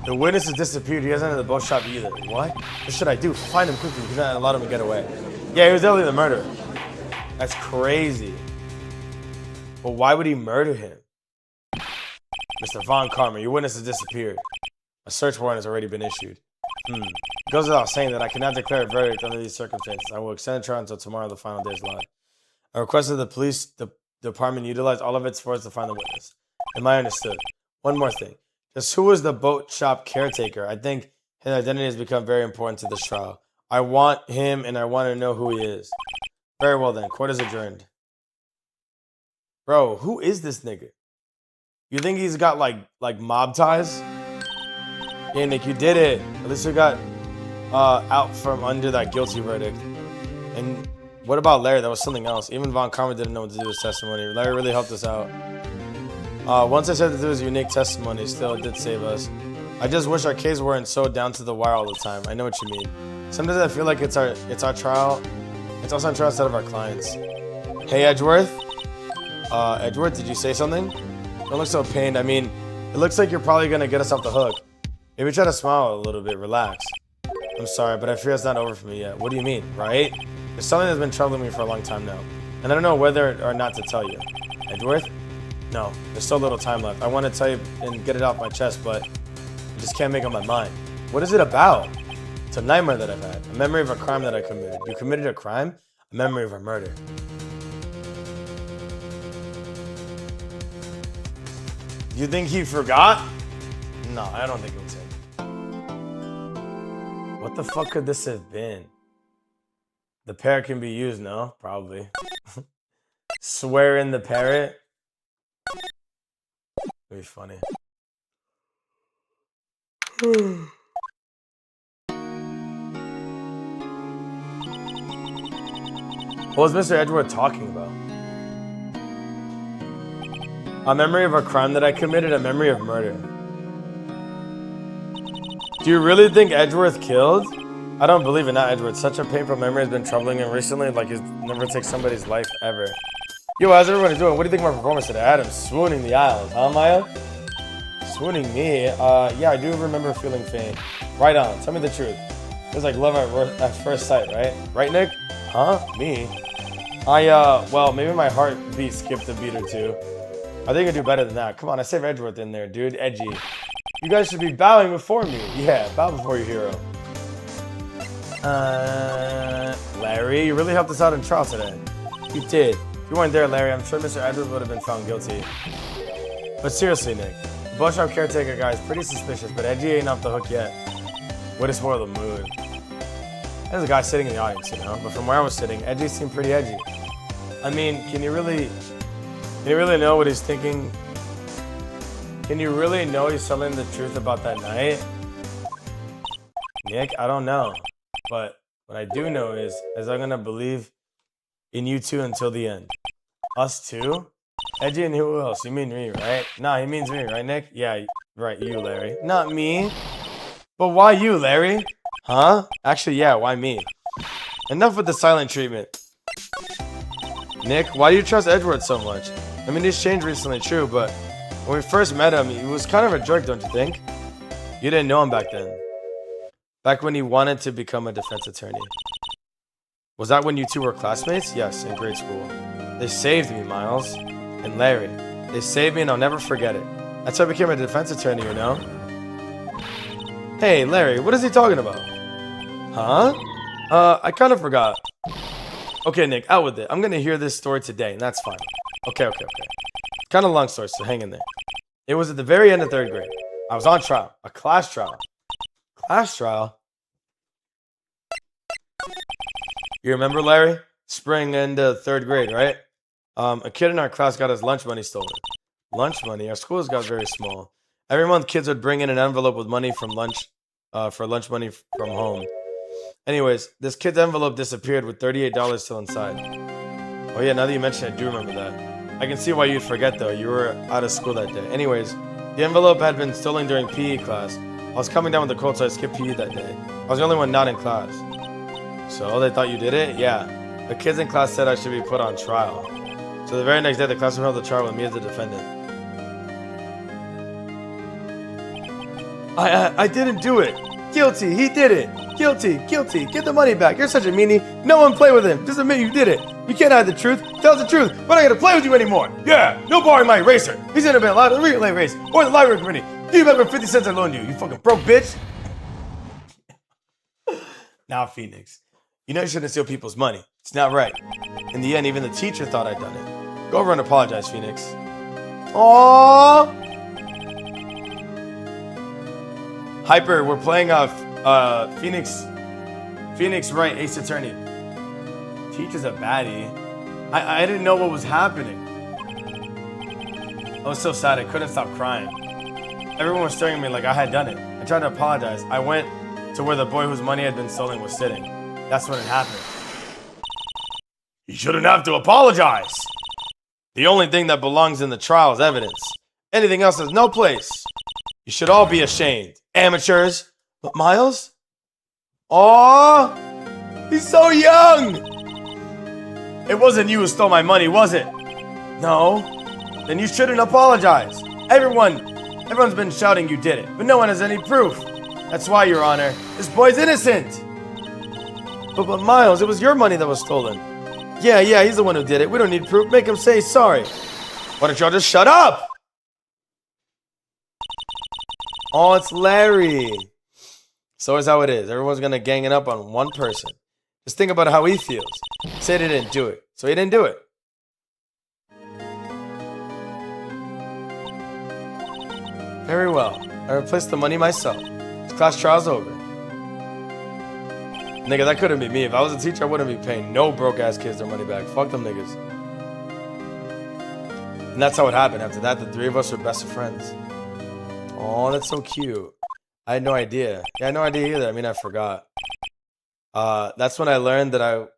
S1: The witness has disappeared. He hasn't entered the boat shop either. What? What should I do? Find him quickly. We cannot allow him to get away. Yeah, he was definitely the murderer. That's crazy. But why would he murder him? Mr. Von Karma, your witness has disappeared. A search warrant has already been issued. It goes without saying that I cannot declare a verdict under these circumstances. I will extend the trial until tomorrow, the final day is live. I requested the police department utilize all of its force to find the witness. Am I understood? One more thing. Just who was the boat shop caretaker? I think his identity has become very important to this trial. I want him and I want to know who he is. Very well then. Court is adjourned. Bro, who is this nigga? You think he's got like mob ties? Yeah, Nick, you did it. At least you got out from under that guilty verdict. And what about Larry? That was something else. Even Von Karma didn't know what to do with his testimony. Larry really helped us out. Once I said that there was a unique testimony, still it did save us. I just wish our case weren't so down to the wire all the time. I know what you mean. Sometimes I feel like it's our trial. It's also our trial instead of our clients. Hey, Edgeworth. Edgeworth, did you say something? Don't look so pained. I mean, it looks like you're probably gonna get us off the hook. Maybe try to smile a little bit, relax. I'm sorry, but I fear it's not over for me yet. What do you mean, right? There's something that's been troubling me for a long time now. And I don't know whether or not to tell you. Edgeworth? No, there's so little time left. I want to tell you and get it off my chest, but I just can't make up my mind. What is it about? It's a nightmare that I've had. A memory of a crime that I committed. You committed a crime? A memory of a murder. You think he forgot? No, I don't think it was him. What the fuck could this have been? The parrot can be used, no? Probably. Swear in the parrot? That'd be funny. What was Mr. Edgeworth talking about? A memory of a crime that I committed, a memory of murder. Do you really think Edgeworth killed? I don't believe it, not Edgeworth. Such a painful memory has been troubling him recently, like he's never takes somebody's life ever. Yo, how's everybody doing? What do you think of my performance today? Adam, swooning the aisles, huh, Maya? Swooning me? Yeah, I do remember feeling faint. Right on, tell me the truth. It was like love at first sight, right? Right, Nick? Huh? Me? Well, maybe my heartbeat skipped a beat or two. I think I do better than that. Come on, I saved Edgeworth in there, dude. Edgy. You guys should be bowing before me. Yeah, bow before your hero. Larry, you really helped us out in trial today. You did. If you weren't there, Larry, I'm sure Mr. Edgeworth would have been found guilty. But seriously, Nick, the bushshop caretaker guy is pretty suspicious, but Edgy ain't off the hook yet. Way to spoil the mood. There's a guy sitting in the audience, you know, but from where I was sitting, Edgy seemed pretty edgy. I mean, can you really know what he's thinking? Can you really know he's telling the truth about that night? Nick, I don't know. But what I do know is I'm going to believe in you two until the end. Us two? Edgy and who else? You mean me, right? Nah, he means me, right, Nick? Yeah, right, you, Larry. Not me. But why you, Larry? Huh? Actually, yeah, why me? Enough with the silent treatment. Nick, why do you trust Edgeworth so much? I mean, he's changed recently, true, but when we first met him, he was kind of a jerk, don't you think? You didn't know him back then. Back when he wanted to become a defense attorney. Was that when you two were classmates? Yes, in grade school. They saved me, Miles. And Larry. They saved me and I'll never forget it. That's how I became a defense attorney, you know? Hey, Larry, what is he talking about? Huh? I kind of forgot. Okay, Nick, out with it. I'm going to hear this story today, and that's fine. Okay. Kind of long story, so hang in there. It was at the very end of 3rd grade. I was on trial. A class trial. Class trial? You remember, Larry? Spring into 3rd grade, right? A kid in our class got his lunch money stolen. Lunch money? Our schools got very small. Every month, kids would bring in an envelope with money from lunch, for lunch money from home. Anyways, this kid's envelope disappeared with $38 still inside. Oh yeah, now that you mention it, I do remember that. I can see why you'd forget though, you were out of school that day. Anyways, the envelope had been stolen during PE class. I was coming down with the cold, so I skipped PE that day. I was the only one not in class. So, they thought you did it? Yeah. The kids in class said I should be put on trial. So the very next day, the classroom held the trial with me as the defendant. I didn't do it. Guilty. He did it. Guilty. Guilty. Get the money back. You're such a meanie. No one play with him. Just admit you did it. You can't hide the truth. Tell us the truth. We're not gonna play with you anymore. Yeah. No borrowing my eraser. He's gonna be allowed to the relay race or the library committee. Give me back my 50 cents I loaned you. You fucking broke bitch. Now, Phoenix, you know you shouldn't steal people's money. It's not right. In the end, even the teacher thought I'd done it. Go over and apologize, Phoenix. Aww. Hyper, we're playing Phoenix Wright, Ace Attorney. Teacher's a baddie. I didn't know what was happening. I was so sad I couldn't stop crying. Everyone was staring at me like I had done it. I tried to apologize. I went to where the boy whose money had been stolen was sitting. That's when it happened. You shouldn't have to apologize. The only thing that belongs in the trial is evidence. Anything else has no place. You should all be ashamed. Amateurs. But Miles? Aww. He's so young. It wasn't you who stole my money, was it? No. Then you shouldn't apologize. Everyone's been shouting you did it, but no one has any proof. That's why, Your Honor, this boy's innocent. But Miles, it was your money that was stolen. Yeah, he's the one who did it. We don't need proof. Make him say sorry. Why don't y'all just shut up? Oh, it's Larry. So is how it is. Everyone's gonna gang it up on one person. Just think about how he feels. Say they didn't do it, so he didn't do it. Very well. I replaced the money myself. This class trial's over. Nigga, that couldn't be me. If I was a teacher, I wouldn't be paying no broke-ass kids their money back. Fuck them niggas. And that's how it happened. After that, the three of us were best of friends. Oh, that's so cute. I had no idea. Yeah, I had no idea either. I mean, I forgot. That's when I learned that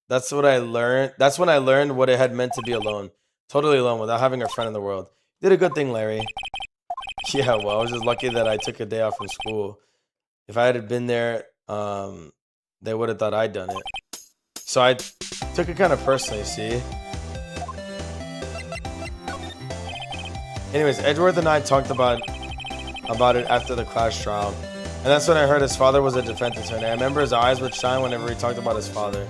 S1: That's when I learned what it had meant to be alone. Totally alone without having a friend in the world. Did a good thing, Larry. Yeah, well, I was just lucky that I took a day off from school. If I had been there, they would have thought I'd done it. So I took it kind of personally, see? Anyways, Edgeworth and I talked about it after the class trial. And that's when I heard his father was a defense attorney. I remember his eyes would shine whenever he talked about his father.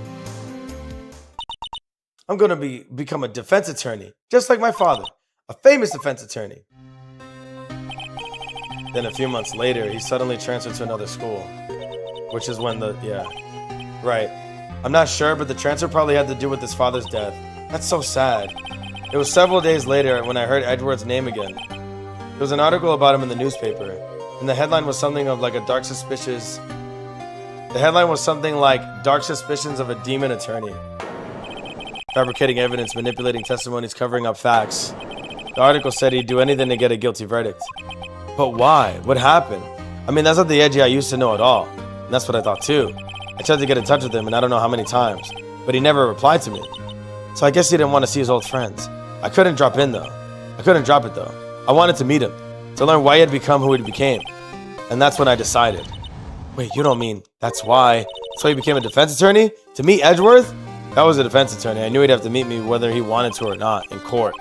S1: I'm going to become a defense attorney, just like my father. A famous defense attorney. Then a few months later, he suddenly transferred to another school. Which is when Right. I'm not sure, but the transfer probably had to do with his father's death. That's so sad. It was several days later when I heard Edward's name again. There was an article about him in the newspaper, and the headline was something like dark suspicions of a demon attorney. Fabricating evidence, manipulating testimonies, covering up facts. The article said he'd do anything to get a guilty verdict. But why? What happened? I mean, that's not the Edgy I used to know at all. And that's what I thought too. I tried to get in touch with him, and I don't know how many times, but he never replied to me. So I guess he didn't want to see his old friends. I couldn't drop it though. I wanted to meet him, to learn why he had become who he became. And that's when I decided. Wait, you don't mean that's why he became a defense attorney? To meet Edgeworth? That was a defense attorney. I knew he'd have to meet me whether he wanted to or not, in court.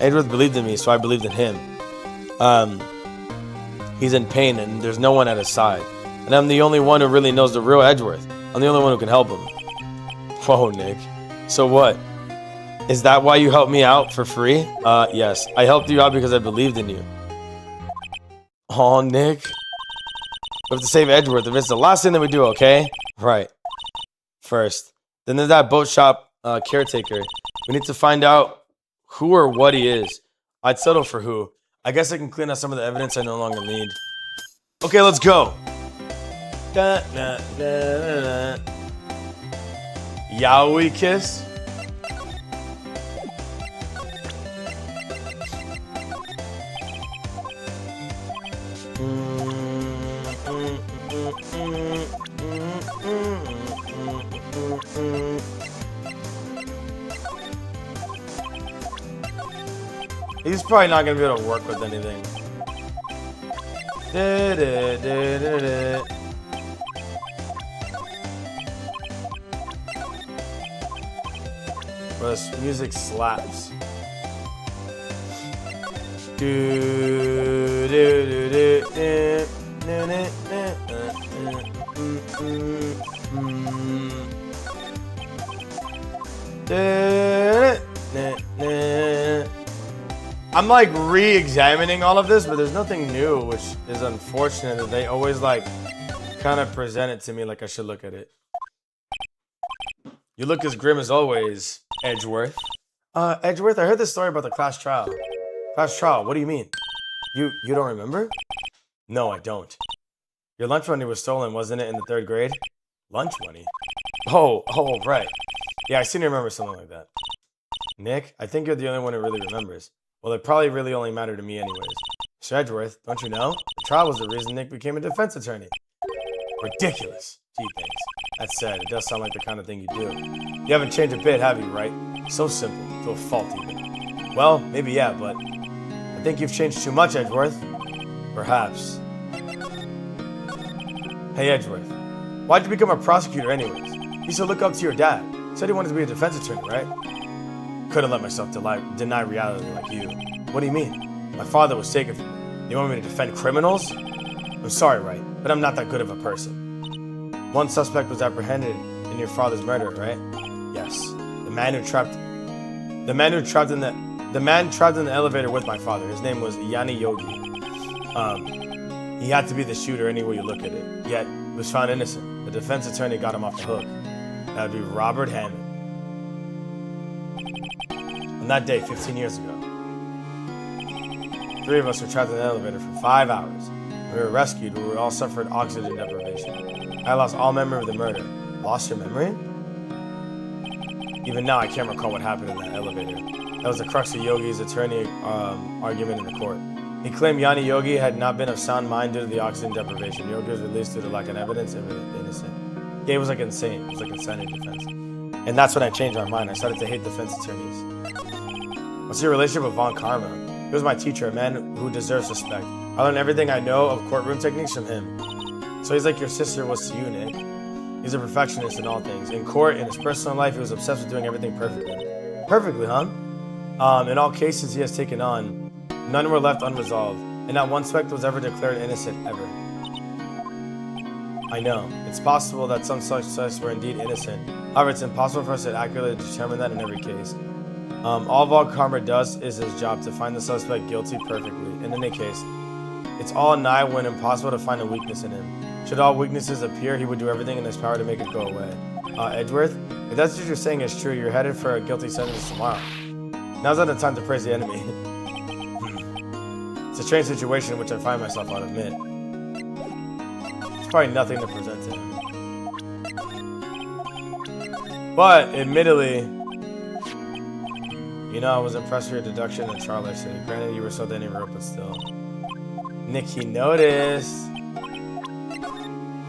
S1: Edgeworth believed in me, so I believed in him. He's in pain, and there's no one at his side. And I'm the only one who really knows the real Edgeworth. I'm the only one who can help him. Whoa, Nick. So what? Is that why you helped me out for free? Yes. I helped you out because I believed in you. Oh, Nick. We have to save Edgeworth if it's the last thing that we do, okay? Right. First. Then there's that boat shop caretaker. We need to find out who or what he is. I'd settle for who. I guess I can clean up some of the evidence I no longer need. Okay, let's go. Da, da, da, da, da. Yaoi kiss. He's probably not gonna be able to work with anything. Da, da, da, da, da. Bro, this music slaps. Do, do, do, do, do, do, do. I'm like re-examining all of this, but there's nothing new, which is unfortunate that they always like kind of present it to me like I should look at it. You look as grim as always, Edgeworth. Edgeworth, I heard this story about the class trial. Class trial, what do you mean? You don't remember? No, I don't. Your lunch money was stolen, wasn't it, in the 3rd grade? Lunch money? Oh, right. Yeah, I seem to remember something like that. Nick, I think you're the only one who really remembers. Well, it probably really only mattered to me anyways. Mr. Edgeworth, don't you know? The trial was the reason Nick became a defense attorney. Ridiculous. Gee, thanks. That said, it does sound like the kind of thing you do. You haven't changed a bit, have you, right? So simple, to a fault even. Well, maybe yeah, but I think you've changed too much, Edgeworth. Perhaps. Hey, Edgeworth, why'd you become a prosecutor anyways? You used to look up to your dad. Said he wanted to be a defense attorney, right? Couldn't let myself deny reality like you. What do you mean? My father was taken from me. You want me to defend criminals? I'm sorry, right? But I'm not that good of a person. One suspect was apprehended in your father's murder, right? Yes. The man trapped in the elevator with my father. His name was Yanni Yogi. He had to be the shooter any way you look at it. Yet he was found innocent. The defense attorney got him off the hook. That would be Robert Hammond. On that day, 15 years ago, 3 of us were trapped in the elevator for 5 hours. We were rescued, but we all suffered oxygen deprivation. I lost all memory of the murder. Lost your memory? Even now, I can't recall what happened in that elevator. That was the crux of Yogi's attorney argument in the court. He claimed Yanni Yogi had not been of sound mind due to the oxygen deprivation. Yogi was released due to lack of evidence and innocent. Yeah, it was like insane. It was like insanity defense. And that's when I changed my mind. I started to hate defense attorneys. What's your relationship with Von Karma? He was my teacher, a man who deserves respect. I learned everything I know of courtroom techniques from him. So he's like your sister was to you, Nick. He's a perfectionist in all things. In court, in his personal life, he was obsessed with doing everything perfectly. Perfectly, huh? In all cases he has taken on, none were left unresolved, and not one suspect was ever declared innocent, ever. I know. It's possible that some suspects were indeed innocent. However, it's impossible for us to accurately determine that in every case. All Von Karma does is his job to find the suspect guilty perfectly. In any case, it's all nigh when impossible to find a weakness in him. Should all weaknesses appear, he would do everything in his power to make it go away. Edgeworth, if that's what you're saying is true, you're headed for a guilty sentence tomorrow. Now's not the time to praise the enemy. It's a strange situation in which I find myself, I'll admit. It's probably nothing to present to him. But, admittedly, you know, I was impressed with your deduction in trial yesterday. Granted, you were so danny rope, but still. Nick, he noticed.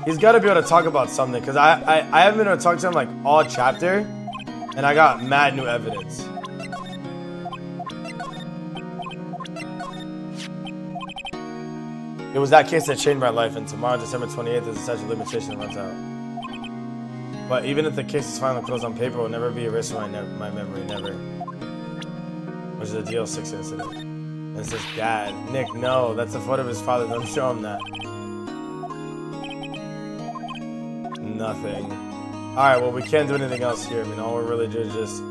S1: He's got to be able to talk about something, because I haven't been able to talk to him like all chapter, and I got mad new evidence. It was that case that changed my life, and tomorrow, December 28th, is the statute of limitation runs out. But even if the case is finally closed on paper, it will never be erased from my memory, never. Which is a DL6 incident. And it says, Dad. Nick, no, that's a photo of his father. Don't show him that. Nothing. Alright, well, we can't do anything else here. I mean, all we're really doing is just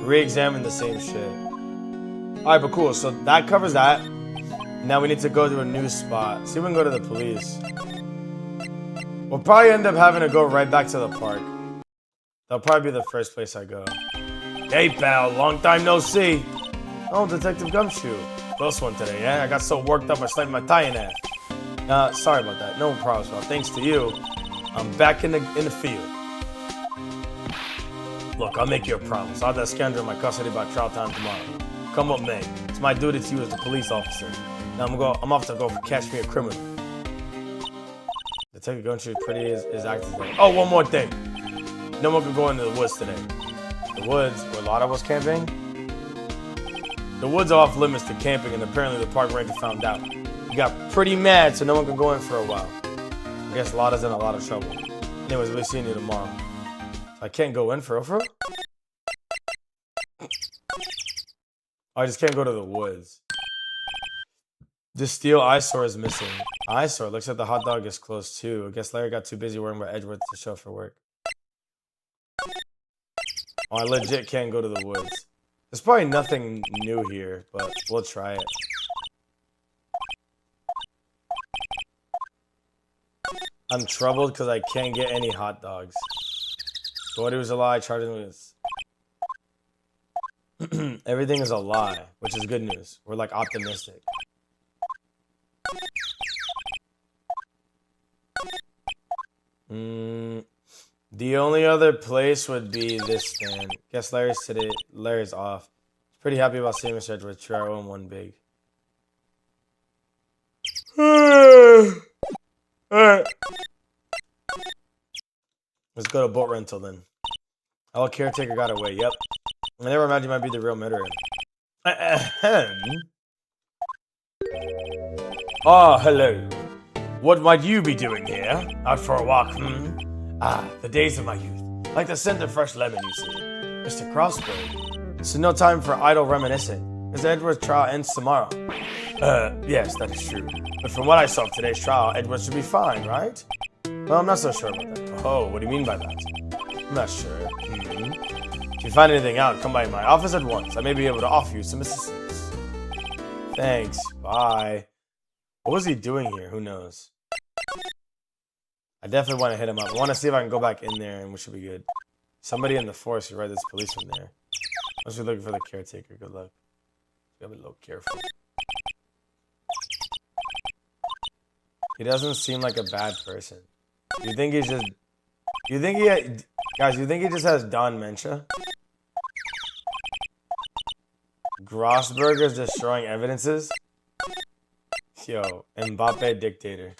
S1: re-examine the same shit. Alright, but cool. So that covers that. Now we need to go to a new spot. See if we can go to the police. We'll probably end up having to go right back to the park. That'll probably be the first place I go. Hey, pal. Long time no see. Oh, Detective Gumshoe. Close one today, yeah? I got so worked up I sliced my tie in half. Sorry about that. No problem, pal. Thanks to you, I'm back in the field. Look, I'll make you a promise. I'll have that scoundrel in my custody by trial time tomorrow. Come what may. It's my duty to you as the police officer. Now I'm off to go catch me a criminal. Detective Gumshoe pretty is active today. Oh, one more thing. No one can go into the woods today. The woods where Lotta was camping? The woods are off limits to camping, and apparently the park ranger found out. He got pretty mad, so no one could go in for a while. I guess Lotta's in a lot of trouble. Anyways, we'll be seeing you tomorrow. I can't go in for real? I just can't go to the woods. The steel eyesore is missing. Eyesore looks like the hot dog is close too. I guess Larry got too busy worrying about Edgeworth to show up for work. Oh, I legit can't go to the woods. There's probably nothing new here, but we'll try it. I'm troubled because I can't get any hot dogs. But it was a lie. Charging with everything is a lie, which is good news. We're like optimistic. The only other place would be this stand. Guess Larry's off. He's pretty happy about seeing Mr. Edgeworth. True, I owe him one big. Alright. Let's go to boat rental then. Our caretaker got away. Yep. I never imagined you might be the real murderer. Oh, hello. What might you be doing here? Out for a walk, Ah, the days of my youth. Like the scent of fresh lemon, you see. Mr. Crossberg. So no time for idle reminiscing. Mr. Edward's trial ends tomorrow. Yes, that is true. But from what I saw of today's trial, Edward should be fine, right? Well, I'm not so sure about that. Oh, what do you mean by that? I'm not sure. If you find anything out, come by my office at once. I may be able to offer you some assistance. Thanks. Bye. What was he doing here? Who knows? I definitely want to hit him up. I want to see if I can go back in there and we should be good. Somebody in the force who read this police from there. Must be looking for the caretaker. Good luck. Gotta be a little careful. He doesn't seem like a bad person. You think he's just... You think he... Guys, you think he just has dementia? Grossberger's destroying evidences? Yo, Mbappe dictator.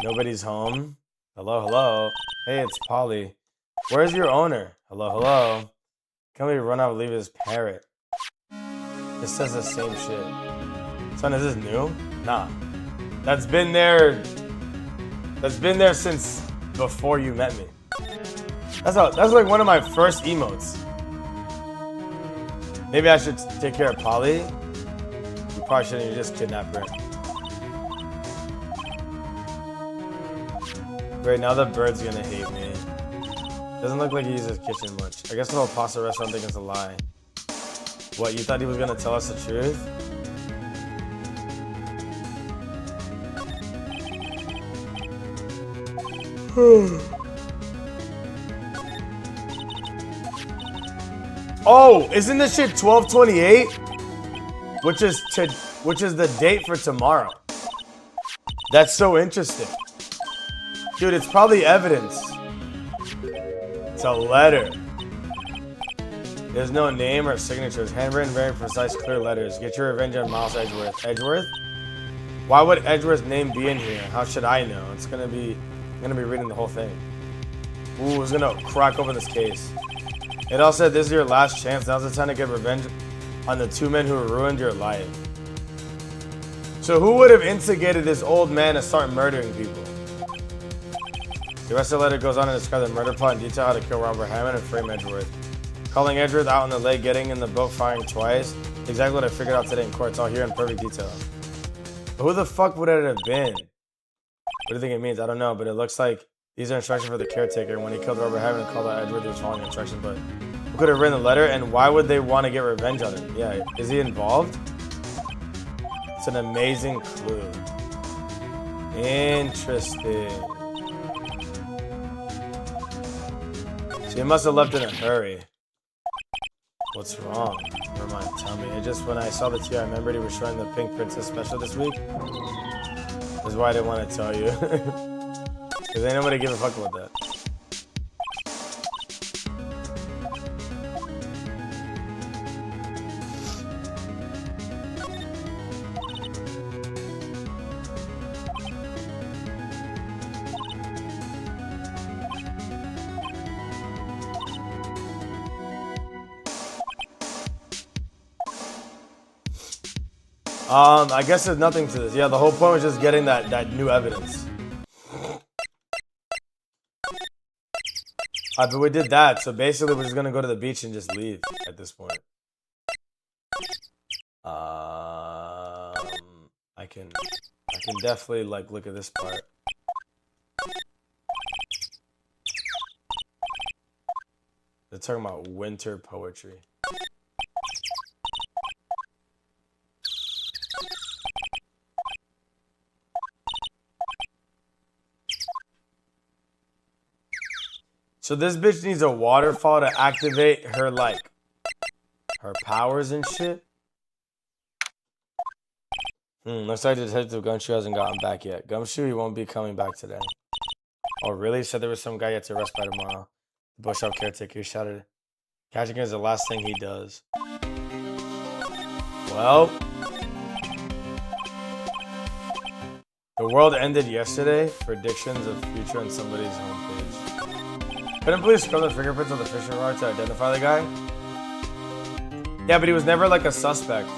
S1: Nobody's home. Hello, hello. Hey, it's Polly. Where's your owner? Hello, hello. Can't we run out and leave his parrot? This says the same shit. Son, is this new? Nah. That's been there since before you met me. That's like one of my first emotes. Maybe I should take care of Polly. You probably shouldn't. You just kidnap her. Great, now the bird's gonna hate me. Doesn't look like he uses kitchen much. I guess the whole pasta restaurant thing is a lie. What, you thought he was gonna tell us the truth? Oh, isn't this shit 12/28? Which is the date for tomorrow. That's so interesting. Dude, it's probably evidence. It's a letter. There's no name or signatures. Handwritten, very precise, clear letters. Get your revenge on Miles Edgeworth. Edgeworth? Why would Edgeworth's name be in here? How should I know? I'm gonna be reading the whole thing. Ooh, it's gonna crack open this case. It all said this is your last chance. Now's the time to get revenge on the two men who ruined your life. So who would have instigated this old man to start murdering people? The rest of the letter goes on to describe the murder plot in detail, how to kill Robert Hammond and frame Edgeworth. Calling Edgeworth out on the lake, getting in the boat, firing twice. Exactly what I figured out today in court. It's all here in perfect detail. But who the fuck would it have been? What do you think it means? I don't know, but it looks like these are instructions for the caretaker. When he killed Robert Hammond and called out Edgeworth, he was following instructions, but who could have written the letter, and why would they want to get revenge on him? Yeah, is he involved? It's an amazing clue. Interesting. So he must have left in a hurry. What's wrong? Never mind, tell me. It just when I saw the tea, I remembered he was showing the Pink Princess special this week. That's why I didn't want to tell you. Because ain't nobody give a fuck about that. I guess there's nothing to this. Yeah, the whole point was just getting that new evidence. But we did that, so basically we're just gonna go to the beach and just leave at this point. I can definitely like look at this part. They're talking about winter poetry. So this bitch needs a waterfall to activate her, like, her powers and shit. Looks like Detective Gumshoe hasn't gotten back yet. Gumshoe, he won't be coming back today. Oh, really? Said there was some guy yet to arrest by tomorrow. The bushel caretaker shouted. Catching is the last thing he does. Well, the world ended yesterday. Predictions of future on somebody's homepage. Couldn't police scrub the fingerprints on the fishing rod to identify the guy? Yeah, but he was never like a suspect.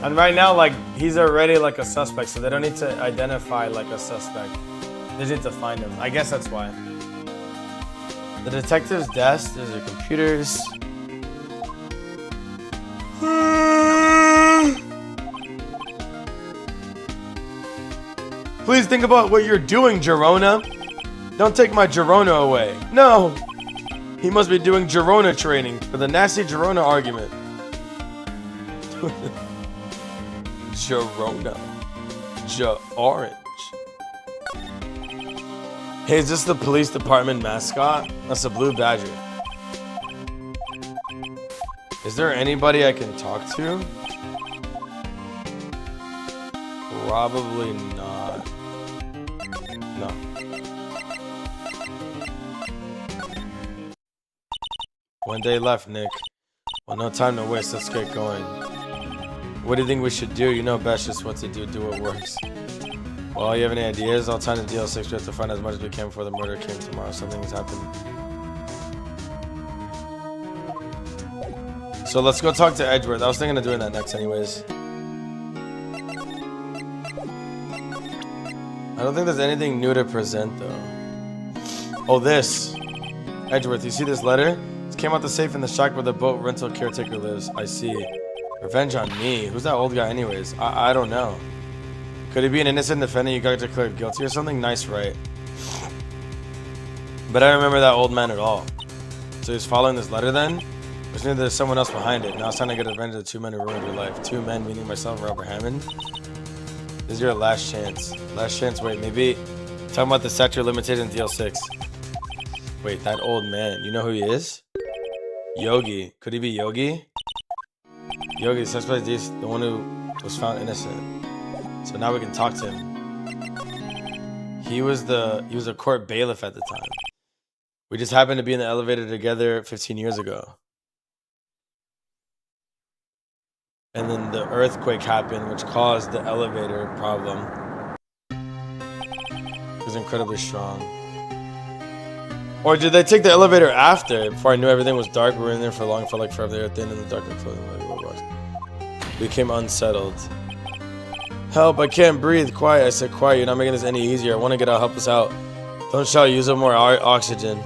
S1: And right now, like, he's already like a suspect, so they don't need to identify like a suspect. They just need to find him. I guess that's why. The detective's desk, there's your computers. Please think about what you're doing, Girona. Don't take my Girona away. No! He must be doing Girona training for the nasty Girona argument. Girona. Orange. Hey, is this the police department mascot? That's a blue badger. Is there anybody I can talk to? Probably not. No. One day left, Nick. Well, no time to waste. Let's get going. What do you think we should do? You know best just what to do. Do what works. Well, you have any ideas? All time to deal 6. We have to find as much as we can before the murder came tomorrow. Something's happened. So let's go talk to Edgeworth. I was thinking of doing that next anyways. I don't think there's anything new to present though. Oh, this. Edgeworth, you see this letter? It came out the safe in the shack where the boat rental caretaker lives. I see. Revenge on me? Who's that old guy anyways? I don't know. Could he be an innocent defendant you got declared guilty or something? Nice, right? But I don't remember that old man at all. So he's following this letter then? Which means there's someone else behind it. Now it's time to get revenge of the 2 men who ruined your life. 2 men, meaning myself and Robert Hammond. This is your last chance. Last chance, wait, maybe... Talking about the statute limited in DL6. Wait, that old man. You know who he is? Yogi. Could he be Yogi? Yogi, the suspect is the one who was found innocent. So now we can talk to him. He was a court bailiff at the time. We just happened to be in the elevator together 15 years ago. And then the earthquake happened, which caused the elevator problem. It was incredibly strong. Or did they take the elevator after? Before I knew everything was dark, we were in there for long, felt like forever. They were thin in the dark and clothing. We became unsettled. Help, I can't breathe. Quiet. I said, quiet. You're not making this any easier. I want to get out. Help us out. Don't shout. Use up more oxygen.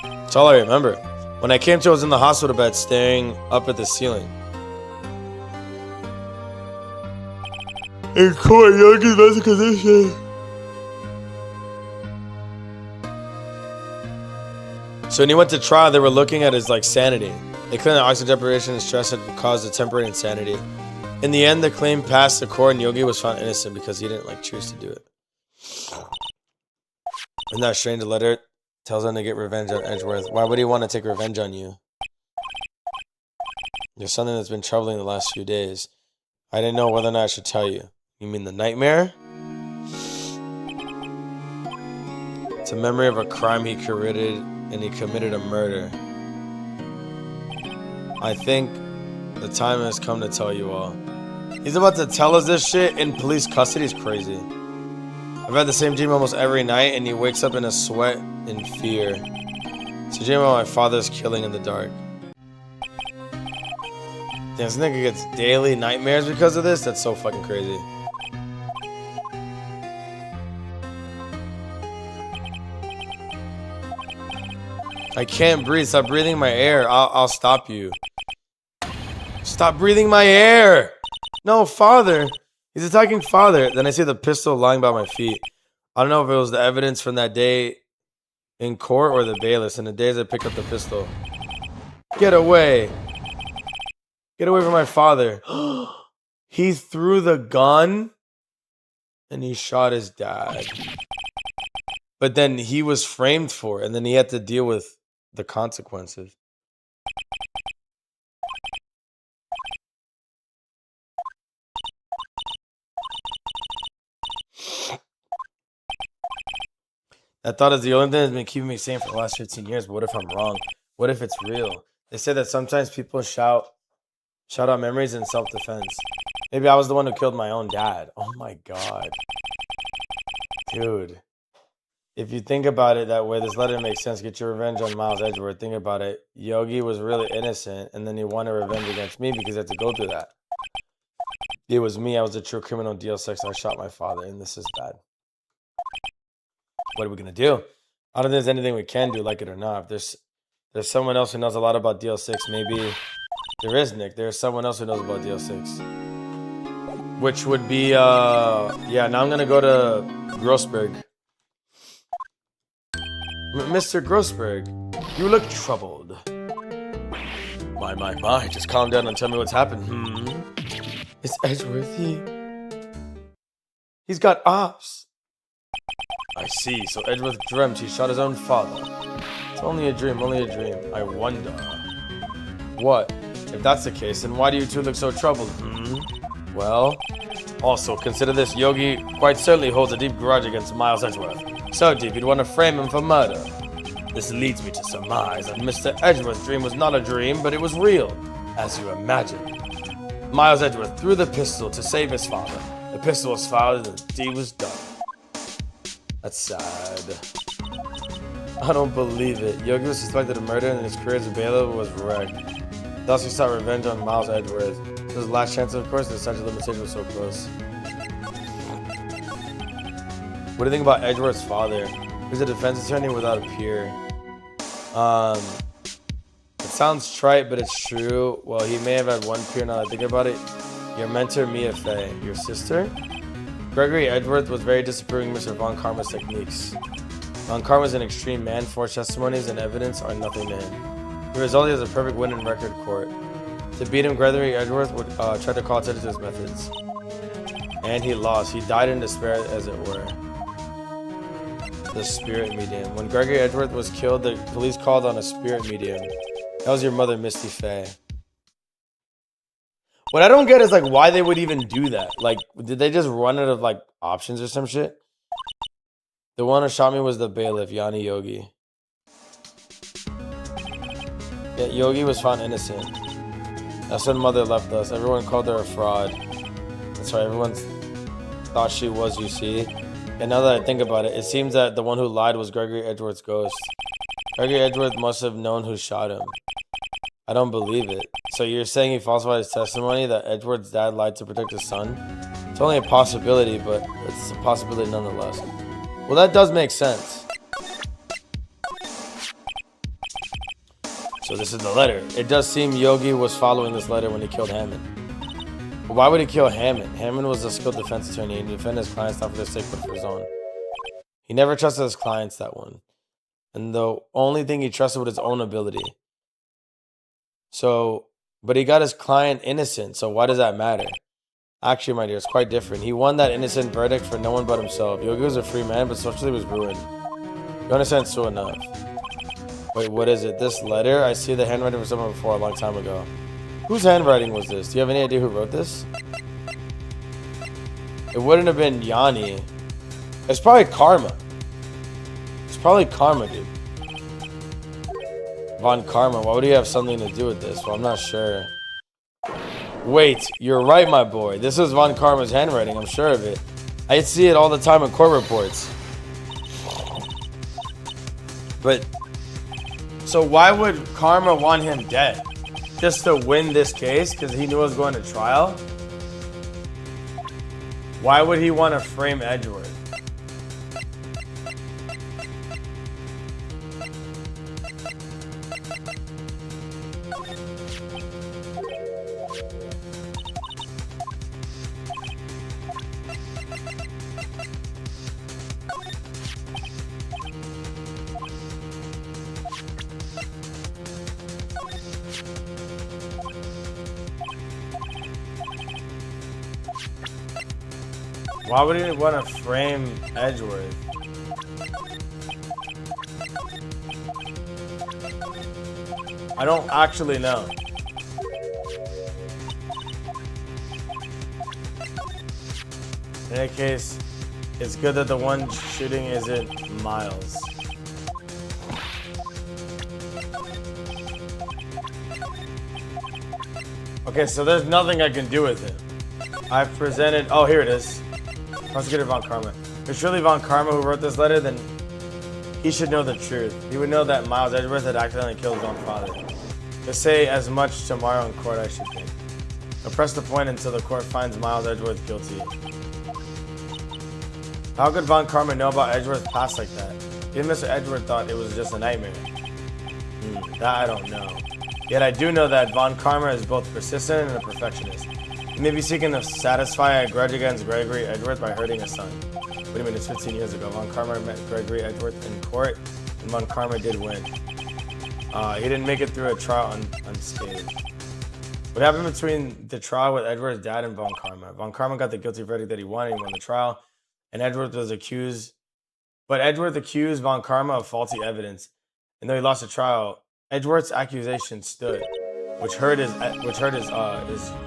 S1: That's all I remember. When I came to, I was in the hospital bed, staring up at the ceiling. In court, Yogi's medical condition. So when he went to trial, they were looking at his sanity. They claimed that oxygen deprivation and stress had caused a temporary insanity. In the end, the claim passed the court and Yogi was found innocent because he didn't choose to do it. Isn't that strange? The letter tells him to get revenge on Edgeworth. Why would he want to take revenge on you? There's something that's been troubling the last few days. I didn't know whether or not I should tell you. You mean the nightmare? It's a memory of a crime he committed, and he committed a murder. I think the time has come to tell you all. He's about to tell us this shit in police custody. Is crazy. I've had the same dream almost every night, and he wakes up in a sweat in fear. It's a dream about my father's killing in the dark. Damn, this nigga gets daily nightmares because of this? That's so fucking crazy. I can't breathe. Stop breathing my air. I'll stop you. Stop breathing my air. No, father. He's attacking father. Then I see the pistol lying by my feet. I don't know if it was the evidence from that day in court or the bailiffs. In the days I picked up the pistol. Get away. Get away from my father. He threw the gun and he shot his dad. But then he was framed for it, and then he had to deal with the consequences. That thought is the only thing that's been keeping me sane for the last 15 years. But what if I'm wrong? What if it's real? They say that sometimes people shout out memories in self-defense. Maybe I was the one who killed my own dad. Oh my god. Dude. If you think about it that way, this letter makes sense. Get your revenge on Miles Edgeworth. Think about it. Yogi was really innocent, and then he wanted revenge against me because he had to go through that. It was me. I was a true criminal DL6, and I shot my father, and this is bad. What are we going to do? I don't think there's anything we can do, like it or not. If there's someone else who knows a lot about DL6, maybe there is, Nick. There's someone else who knows about DL6. Which would be, yeah, now I'm going to go to Grossberg. Mr. Grossberg, you look troubled. My, just calm down and tell me what's happened. Is Edgeworth, he's got ops. I see, so Edgeworth dreamt he shot his own father. It's only a dream, I wonder. What? If that's the case, then why do you two look so troubled? Well, also, consider this. Yogi quite certainly holds a deep grudge against Miles Edgeworth. So deep, you'd want to frame him for murder. This leads me to surmise that Mr. Edgeworth's dream was not a dream, but it was real, as you imagined. Miles Edgeworth threw the pistol to save his father. The pistol was fired and the deed was done. That's sad. I don't believe it. Yogi was suspected of murder and his career as a bailiff was wrecked. Thus he sought revenge on Miles Edgeworth. It was his last chance, of course, the statute of limitation was so close. What do you think about Edgeworth's father? He's a defense attorney without a peer. It sounds trite, but it's true. Well, he may have had one peer now that I think about it. Your mentor, Mia Fey. Your sister? Gregory Edgeworth was very disapproving of Mr. Von Karma's techniques. Von Karma is an extreme man. Forged testimonies and evidence are nothing to him. The result is a perfect win in record court. To beat him, Gregory Edgeworth would try to call attention to his methods. And he lost. He died in despair, as it were. The spirit medium. When Gregory Edgeworth was killed, the police called on a spirit medium. That was your mother, Misty Fey. What I don't get is, like, why they would even do that. Like, did they just run out of, like, options or some shit? The one who shot me was the bailiff, Yanni Yogi. Yeah, Yogi was found innocent. That's when mother left us. Everyone called her a fraud. That's right, everyone thought she was, you see. And now that I think about it, it seems that the one who lied was Gregory Edgeworth's ghost. Gregory Edgeworth must have known who shot him. I don't believe it. So you're saying he falsified his testimony, that Edgeworth's dad lied to protect his son? It's only a possibility, but it's a possibility nonetheless. Well, that does make sense. So this is the letter. It does seem Yogi was following this letter when he killed Hammond. But why would he kill Hammond? Hammond was a skilled defense attorney and he defended his clients not for their sake but for his own. He never trusted his clients, that one. And the only thing he trusted was his own ability. So, but he got his client innocent, so why does that matter? Actually, my dear, it's quite different. He won that innocent verdict for no one but himself. Yogi was a free man, but socially was ruined. You understand so enough. Wait, what is it? This letter? I see the handwriting from someone before a long time ago. Whose handwriting was this? Do you have any idea who wrote this? It wouldn't have been Yanni. It's probably Karma. It's probably Karma, dude. Von Karma. Why would he have something to do with this? Well, I'm not sure. Wait, you're right, my boy. This is Von Karma's handwriting. I'm sure of it. I see it all the time in court reports. But, so why would Karma want him dead? Just to win this case because he knew it was going to trial? Why would he want to frame Edgeworth? Why would he want to frame Edgeworth? I don't actually know. In any case, it's good that the one shooting isn't Miles. Okay, so there's nothing I can do with it. I've presented. Oh, here it is. Prosecutor Von Karma. If it's really Von Karma who wrote this letter, then he should know the truth. He would know that Miles Edgeworth had accidentally killed his own father. To say as much tomorrow in court, I should think. I'll press the point until the court finds Miles Edgeworth guilty. How could Von Karma know about Edgeworth's past like that? Even Mr. Edgeworth thought it was just a nightmare. That I don't know. Yet I do know that Von Karma is both persistent and a perfectionist. He may be seeking to satisfy a grudge against Gregory Edgeworth by hurting his son. Wait a minute, it's 15 years ago. Von Karma met Gregory Edgeworth in court, and Von Karma did win. He didn't make it through a trial unscathed. What happened between the trial with Edgeworth's dad and Von Karma? Von Karma got the guilty verdict that he wanted. He won the trial, and Edgeworth was accused. But Edgeworth accused Von Karma of faulty evidence, and though he lost the trial, Edgeworth's accusation stood, which hurt his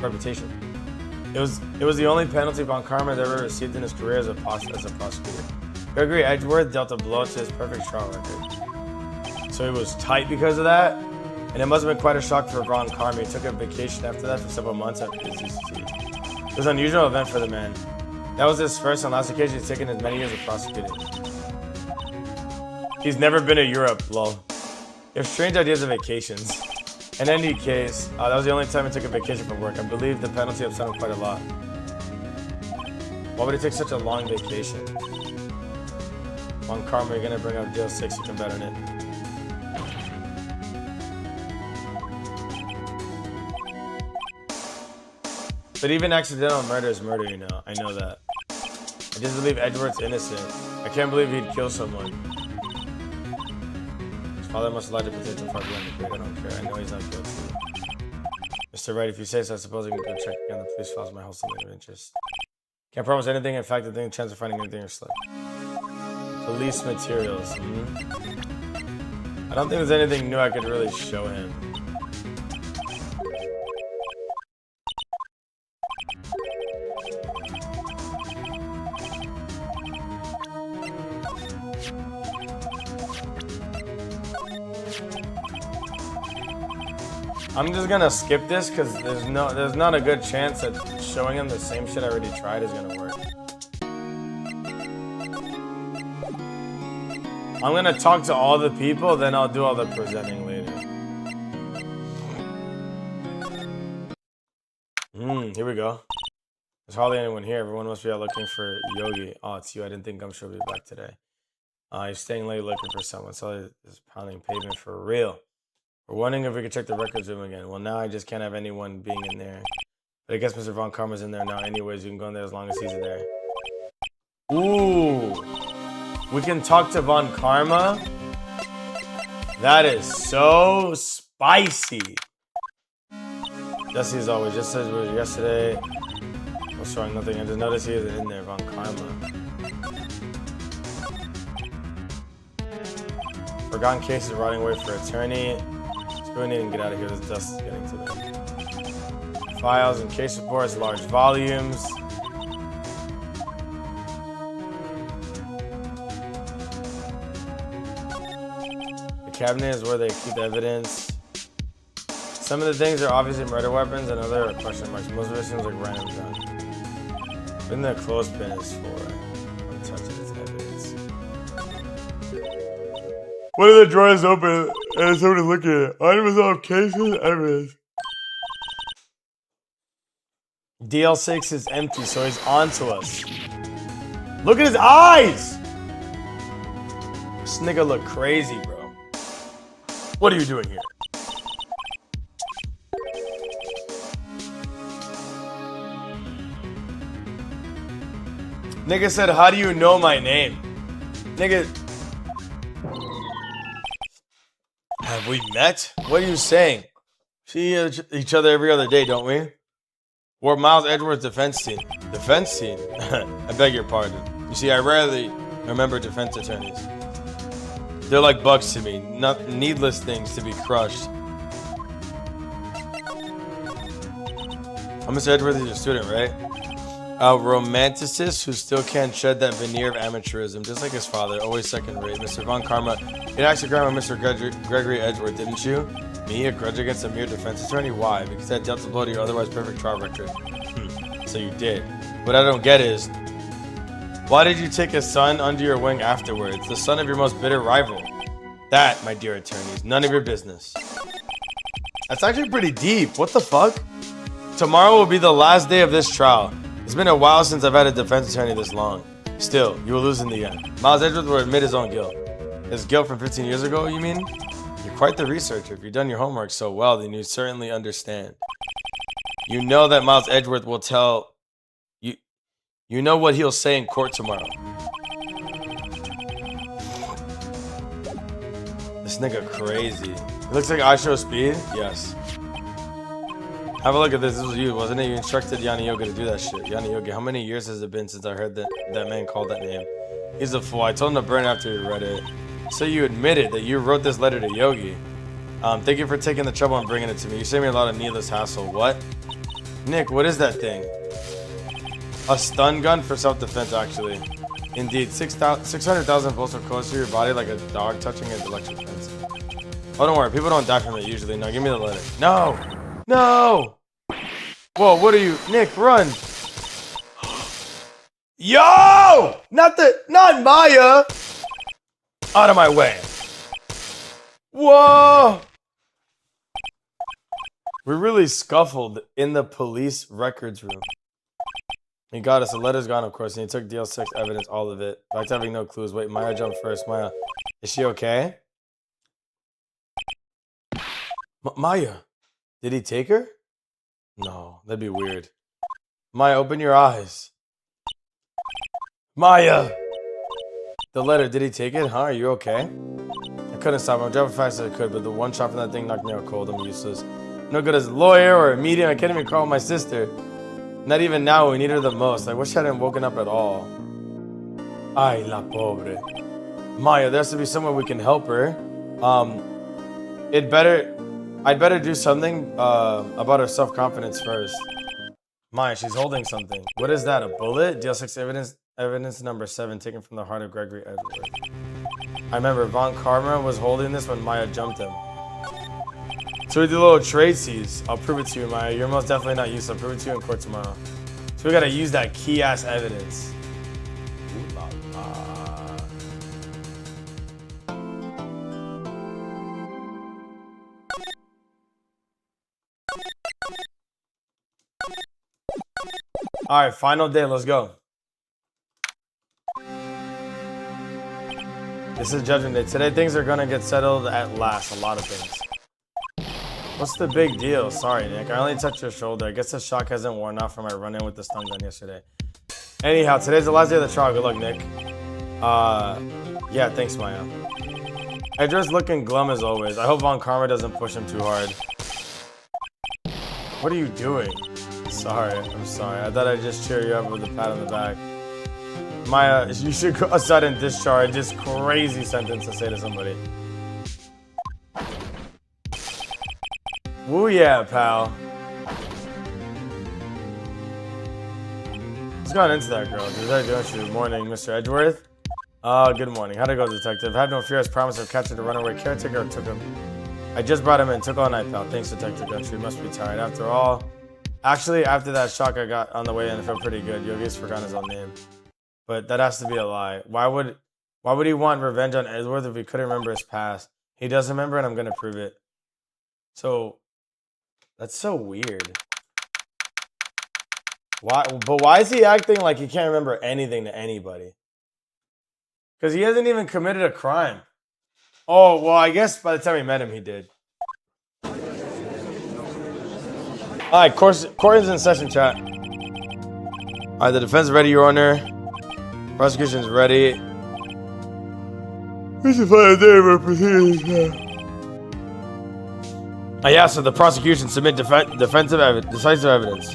S1: reputation. It was the only penalty Von Karma has ever received in his career as a prosecutor. Gregory Edgeworth dealt a blow to his perfect trial record. So he was tight because of that, and it must have been quite a shock for Von Karma. He took a vacation after that for several months after his UCC. It was an unusual event for the man. That was his first and last occasion he's taken in many years of prosecuting. He's never been to Europe, lol. You have strange ideas of vacations. In any case, that was the only time he took a vacation from work. I believe the penalty upset him quite a lot. Why would he take such a long vacation? Von Karma, you're gonna bring up deal 6, you can bet on it. But even accidental murder is murder, you know. I know that. I just believe Edgeworth's innocent. I can't believe he'd kill someone. Father must lie to protect him far beyond the grade. I don't care. I know he's not guilty. Mr. Wright, if you say so, I suppose I can go check again. The police files my whole something of interest. Can't promise anything. In fact, I think the chance of finding anything are slim. Police materials. I don't think there's anything new I could really show him. I'm just gonna skip this because there's not a good chance that showing him the same shit I already tried is gonna work. I'm gonna talk to all the people, then I'll do all the presenting later. Here we go. There's hardly anyone here. Everyone must be out looking for Yogi. Oh, it's you. I didn't think Gumshoe would be back today. He's staying late looking for someone. So he's pounding pavement for real. We're wondering if we could check the records room again. Well, now I just can't have anyone being in there. But I guess Mr. Von Karma's in there now anyways. You can go in there as long as he's in there. Ooh. We can talk to Von Karma? That is so spicy. Jesse as always. Just as it was yesterday. What's wrong? Nothing. I just noticed he isn't in there. Von Karma. Forgotten cases rotting away for attorney. Go in and get out of here. This dust is getting to them. Files and case reports, large volumes. The cabinet is where they keep the evidence. Some of the things are obviously murder weapons, and other are question marks. Most of it seems like random junk. Then the clothespin is for touching its evidence. One of the drawers open and somebody's looking at it. Unresolved cases, evidence. DL6 is empty, so he's on to us. Look at his eyes! This nigga look crazy, bro. What are you doing here? Nigga said, how do you know my name? Nigga. Have we met? What are you saying? See each other every other day, don't we? We're Miles Edgeworth's defense team. Defense team? I beg your pardon. You see, I rarely remember defense attorneys. They're like bugs to me. Not needless things to be crushed. Mr. Edgeworth is your student, right? A romanticist who still can't shed that veneer of amateurism, just like his father, always second rate. Mr. Von Karma, you actually grabbed Mr. Gregory Edgeworth, didn't you? Me, a grudge against a mere defense attorney? Why? Because that dealt a blow to your otherwise perfect trial record. So you did. What I don't get is, why did you take his son under your wing afterwards? The son of your most bitter rival. That, my dear attorney, is none of your business. That's actually pretty deep. What the fuck? Tomorrow will be the last day of this trial. It's been a while since I've had a defense attorney this long. Still, you will lose in the end. Miles Edgeworth will admit his own guilt. His guilt from 15 years ago, you mean? You're quite the researcher. If you've done your homework so well, then you certainly understand. You know that Miles Edgeworth will tell... You know what he'll say in court tomorrow. This nigga crazy. It looks like I show speed? Yes. Have a look at this. This was you, wasn't it? You instructed Yanni Yoga to do that shit. Yanni Yoga, how many years has it been since I heard that man called that name? He's a fool. I told him to burn after he read it. So you admitted that you wrote this letter to Yogi. Thank you for taking the trouble and bringing it to me. You saved me a lot of needless hassle. What? Nick, what is that thing? A stun gun for self-defense, actually. Indeed, 600,000 volts are close to your body like a dog touching an electric fence. Oh, don't worry. People don't die from it usually. No, give me the letter. No! No! Whoa, what are you? Nick, run! Yo! Not Maya! Out of my way. Whoa! We really scuffled in the police records room. He got us. The letter's gone, of course, and he took DL6 evidence, all of it. Back to having no clues. Wait, Maya jumped first. Maya, is she okay? Maya, did he take her? No, that'd be weird. Maya, open your eyes. Maya! The letter, did he take it? Huh? Are you okay? I couldn't stop him. I'm driving fast as I could, but the one shot from that thing knocked me out cold. I'm useless. No good as a lawyer or a medium. I can't even call my sister. Not even now when we need her the most. I wish I hadn't woken up at all. Ay, la pobre. Maya, there has to be somewhere we can help her. I'd better do something about her self-confidence first. Maya, she's holding something. What is that, a bullet? DL6 evidence number 7, taken from the heart of Gregory Edgeworth. I remember Von Karma was holding this when Maya jumped him. So we did a little trade seize. I'll prove it to you, Maya. You're most definitely not used. I'll prove it to you in court tomorrow. So we gotta use that key-ass evidence. Ooh la la. All right, final day. Let's go. This is Judgment Day. Today, things are gonna get settled at last. A lot of things. What's the big deal? Sorry, Nick. I only touched your shoulder. I guess the shock hasn't worn off from my run-in with the stun gun yesterday. Anyhow, today's the last day of the trial. Good luck, Nick. Yeah, thanks, Maya. Edgeworth's looking glum as always. I hope Von Karma doesn't push him too hard. What are you doing? Sorry, I'm sorry. I thought I'd just cheer you up with a pat on the back. Maya, you should go outside and discharge. Just crazy sentence to say to somebody. Woo yeah, pal. What's gone into that girl? Good morning, Mr. Edgeworth. Good morning. How'd it go, detective? Have no fear, as promised of catching the runaway caretaker. Took him. I just brought him in. Took all night, pal. Thanks, Detective Gumshoe. Must be tired. After all, actually, after that shock I got on the way in, I felt pretty good. Yogi's forgotten his own name. But that has to be a lie. Why would he want revenge on Edgeworth if he couldn't remember his past? He does remember, and I'm gonna prove it. So that's so weird. Why? But why is he acting like he can't remember anything to anybody? Because he hasn't even committed a crime. Oh, well, I guess by the time we met him, he did. All right, court is in session, chat. All right, the defense is ready, Your Honor. Prosecution's ready. We should find a day of our proceedings. I asked that the prosecution submit decisive evidence.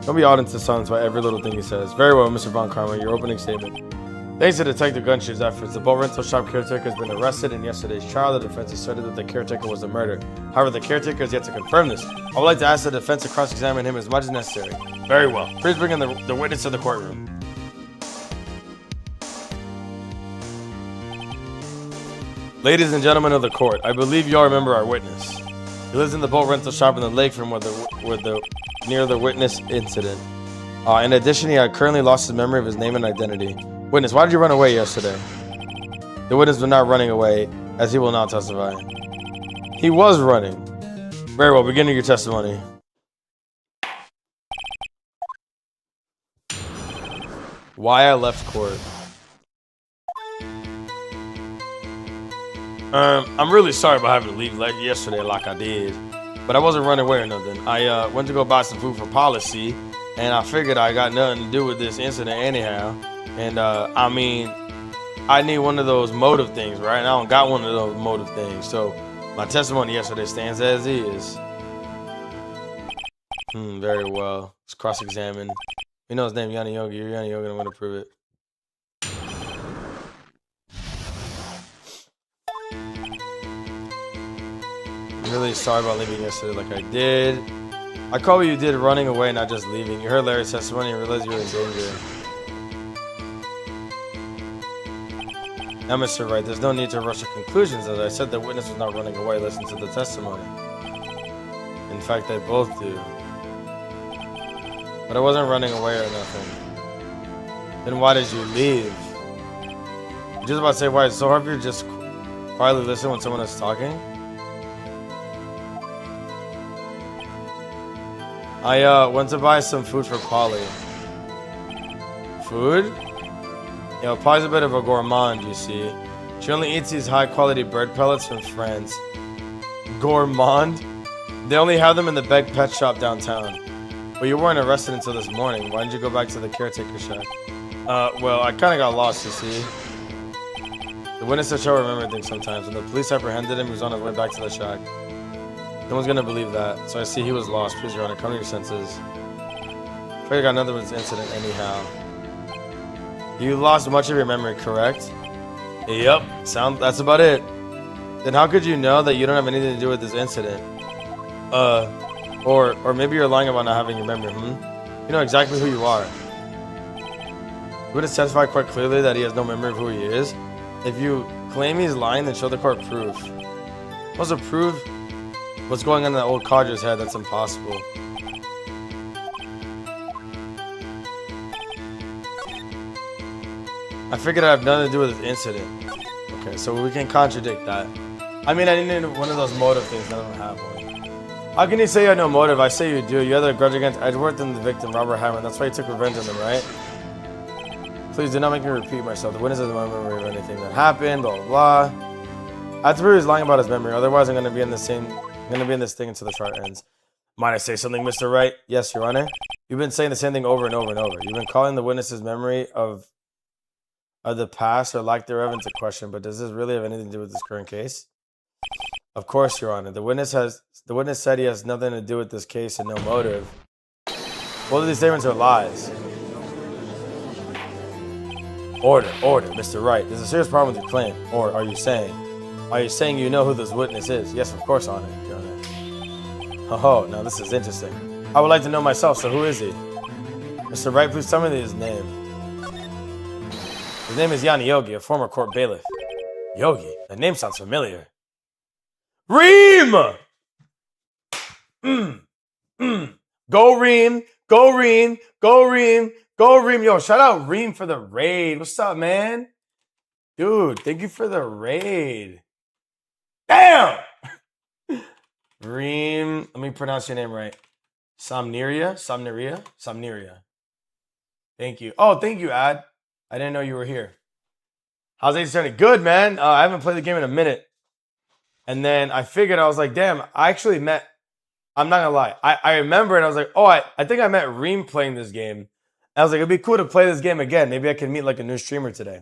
S1: Don't be audience to silence by every little thing he says. Very well, Mr. Von Karma, your opening statement. Thanks to Detective Gumshoe's efforts, the boat rental shop caretaker has been arrested. In yesterday's trial, the defense asserted that the caretaker was the murderer. However, the caretaker has yet to confirm this. I would like to ask the defense to cross-examine him as much as necessary. Very well. Please bring in the witness to the courtroom. Ladies and gentlemen of the court, I believe you all remember our witness. He lives in the boat rental shop in the lakefront near the witness incident. In addition, he had currently lost his memory of his name and identity. Witness, why did you run away yesterday? The witness was not running away, as he will not testify. He was running. Very well, beginning your testimony. Why I left court. I'm really sorry about having to leave yesterday like I did. But I wasn't running away or nothing. I went to go buy some food for policy, and I figured I got nothing to do with this incident anyhow. And I mean, I need one of those motive things, right? And I don't got one of those motive things. So my testimony yesterday stands as is. Very well. Let's cross-examine. You know his name, Yanni Yogi. You're Yanni Yogi, I'm going to prove it. I'm really sorry about leaving yesterday like I did. I call what you did running away, not just leaving. You heard Larry's testimony and realized you were in danger. Now, Mr. Wright, there's no need to rush to conclusions. As I said, the witness was not running away. Listen to the testimony. In fact, they both do. But I wasn't running away or nothing. Then why did you leave? I'm just about to say why it's so hard for you to just quietly listen when someone is talking. I went to buy some food for Polly. Food? You know, Polly's a bit of a gourmand, you see. She only eats these high-quality bird pellets from France. Gourmand? They only have them in the Beg Pet Shop downtown. But you weren't arrested until this morning. Why didn't you go back to the caretaker shack? Well, I kind of got lost, you see. The witness said she'll remember things sometimes. When the police apprehended him, he was on his way back to the shack. No one's gonna believe that. So I see he was lost. Please, Your Honor, come to your senses. I figured I got another incident anyhow. You lost much of your memory, correct? Yep. That's about it. Then how could you know that you don't have anything to do with this incident? Or maybe you're lying about not having your memory, You know exactly who you are. You would have testified quite clearly that he has no memory of who he is. If you claim he's lying, then show the court proof. What's to prove what's going on in that old codger's head? That's impossible. I figured I have nothing to do with this incident. Okay, so we can contradict that. I mean, I didn't one of those motive things. None of them have one. How can you say you had no motive? I say you do. You had a grudge against Edgeworth and the victim, Robert Hammond. That's why you took revenge on them, right? Please do not make me repeat myself. The witness doesn't want to remember anything that happened, blah, blah, blah. I have to prove he's lying about his memory. Otherwise, I'm going to be in this thing until the trial ends. Might I say something, Mr. Wright? Yes, Your Honor. You've been saying the same thing over and over and over. You've been calling the witness's memory of the past or lack thereof into question, but does this really have anything to do with this current case? Of course, Your Honor. The witness said he has nothing to do with this case and no motive. Both of these statements are lies. Order, Mr. Wright. There's a serious problem with your claim. Or are you saying you know who this witness is? Yes, of course, Your Honor. Oh, now this is interesting. I would like to know myself, so who is he? Mr. Wright, please tell me his name. His name is Yanni Yogi, a former court bailiff. Yogi? That name sounds familiar. Reem! Go Reem! Go Reem! Go Reem! Go Reem! Yo, shout out Reem for the raid. What's up, man? Dude, thank you for the raid. Damn! Reem, let me pronounce your name right. Somneria. Thank you. Oh, thank you, Ad. I didn't know you were here. How's it starting? Good, man. I haven't played the game in a minute. And then I figured, I was like, damn, I actually met, I'm not gonna lie. I remember and I was like, oh, I think I met Reem playing this game. I was like, it'd be cool to play this game again. Maybe I can meet like a new streamer today.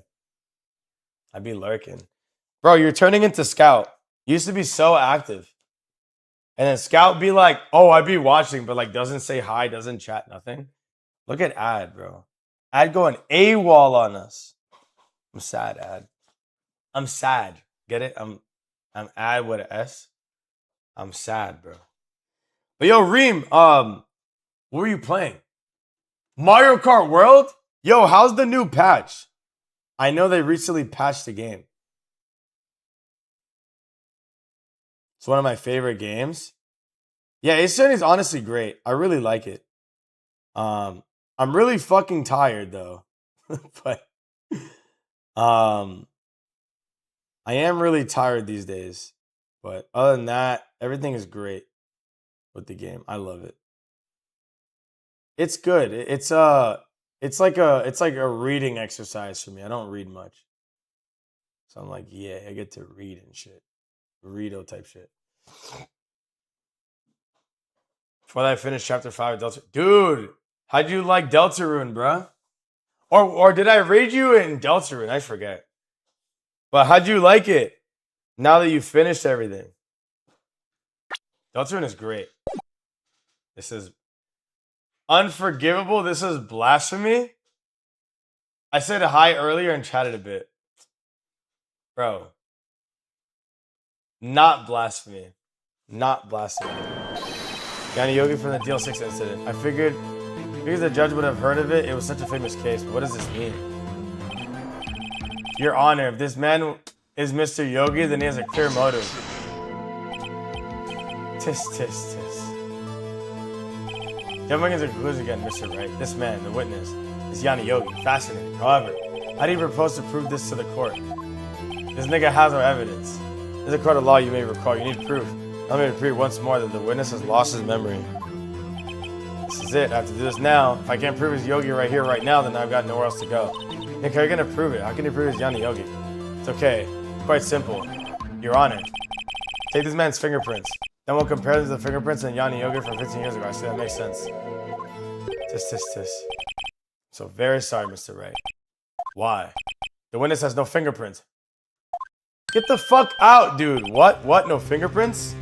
S1: I'd be lurking. Bro, you're turning into Scout. You used to be so active. And then Scout be like, oh, I'd be watching, but like doesn't say hi, doesn't chat, nothing. Look at Ad, bro. Ad going AWOL on us. I'm sad, Ad. I'm sad. Get it? I'm Ad with an S. I'm sad, bro. But yo, Reem, what were you playing? Mario Kart World? Yo, how's the new patch? I know they recently patched the game. It's one of my favorite games. Yeah, Ace Attorney is honestly great. I really like it. I'm really fucking tired though. But I am really tired these days. But other than that, everything is great with the game. I love it. It's good. It's like a reading exercise for me. I don't read much. So I'm like, yeah, I get to read and shit. Burrito type shit. Before I finish chapter 5 of Delta. Dude, how'd you like Deltarune, bruh? Or did I raid you in Deltarune? I forget. But how'd you like it? Now that you finished everything. Deltarune is great. This is unforgivable. This is blasphemy. I said hi earlier and chatted a bit. Bro. Not blasphemy. Not blasphemy. Yanni Yogi from the Deal 6 incident. I figured because the judge would have heard of it. It was such a famous case. But what does this mean? Your Honor, if this man is Mr. Yogi, then he has a clear motive. Tis, tis, tis. Jumping into conclusion again, Mr. Wright. This man, the witness, is Yanni Yogi. Fascinating. However, how do you propose to prove this to the court? This nigga has no evidence. There's a court of law you may recall. You need proof. Let me repeat once more that the witness has lost his memory. This is it. I have to do this now. If I can't prove he's Yogi right here, right now, then I've got nowhere else to go. Nick, how are you going to prove it? How can you prove he's Yanni Yogi? It's okay. It's quite simple. Your Honor, take this man's fingerprints. Then we'll compare them to the fingerprints in Yanni Yogi from 15 years ago. I see that makes sense. Tis. So very sorry, Mr. Ray. Why? The witness has no fingerprints. Get the fuck out, dude. What? No fingerprints?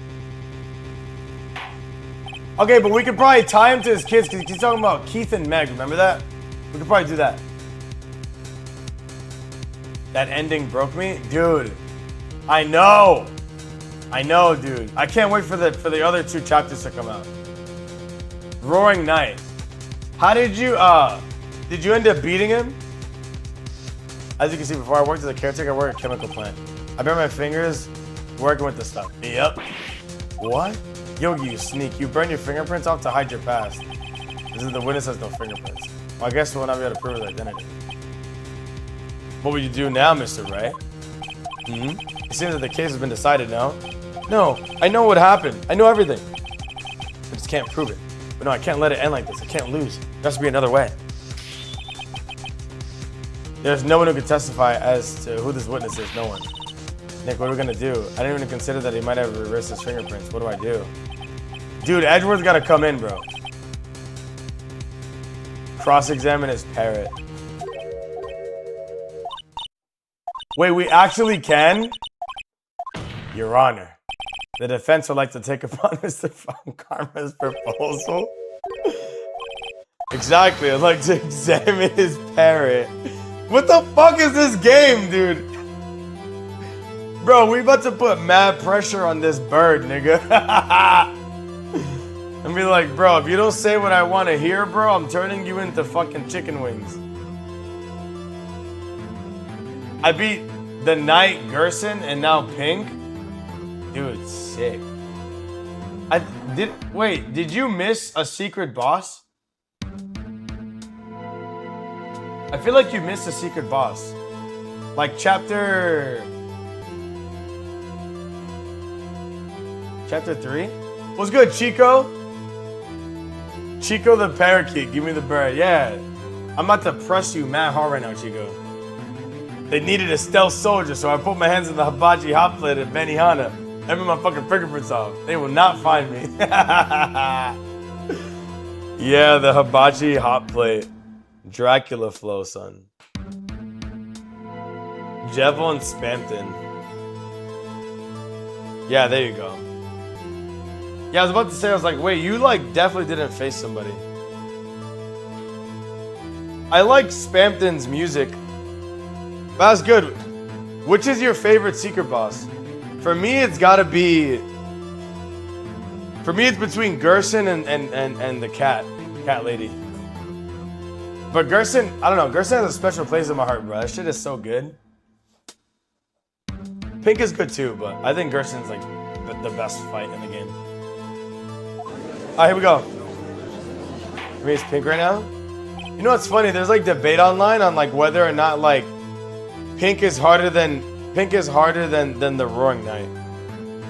S1: Okay, but we could probably tie him to his kids because he's talking about Keith and Meg. Remember that? We could probably do that. That ending broke me? Dude. I know, dude. I can't wait for the other 2 chapters to come out. Roaring Knight. How did you end up beating him? As you can see, before I worked as a caretaker, I worked at a chemical plant. I burned my fingers working with this stuff. Yep. What? Yogi, you sneak. You burn your fingerprints off to hide your past. This is the witness has no fingerprints. Well, I guess we'll not be able to prove his identity. What would you do now, Mr. Ray? It seems that the case has been decided now. No, I know what happened. I know everything. I just can't prove it. But no, I can't let it end like this. I can't lose. There has to be another way. There's no one who can testify as to who this witness is. No one. Nick, what are we gonna do? I didn't even consider that he might have reversed his fingerprints. What do I do? Dude, Edward's gotta come in, bro. Cross-examine his parrot. Wait, we actually can? Your Honor, the defense would like to take upon Mr. Karma's proposal. Exactly, I'd like to examine his parrot. What the fuck is this game, dude? Bro, we about to put mad pressure on this bird, nigga. And be like, bro, if you don't say what I want to hear, bro, I'm turning you into fucking chicken wings. I beat the Knight Gerson and now Pink. Dude, sick. Wait, did you miss a secret boss? I feel like you missed a secret boss. Like chapter 3? What's good, Chico? Chico the parakeet, give me the bird. Yeah, I'm about to press you mad hard right now, Chico. They needed a stealth soldier, so I put my hands in the hibachi hot plate at Benihana. I put my fucking fingerprints off. They will not find me. Yeah, the hibachi hot plate. Dracula flow, son. Jevil and Spampton. Yeah, there you go. Yeah, I was about to say, I was like, wait, you like definitely didn't face somebody. I like Spampton's music. That's good. Which is your favorite secret boss? For me, it's gotta be... For me, it's between Gerson and the cat lady. But Gerson, I don't know, Gerson has a special place in my heart, bro. That shit is so good. Pink is good too, but I think Gerson's like the best fight in the game. Alright, here we go. I mean, it's Pink right now. You know what's funny? There's like debate online on like whether or not like Pink is harder than the Roaring Knight.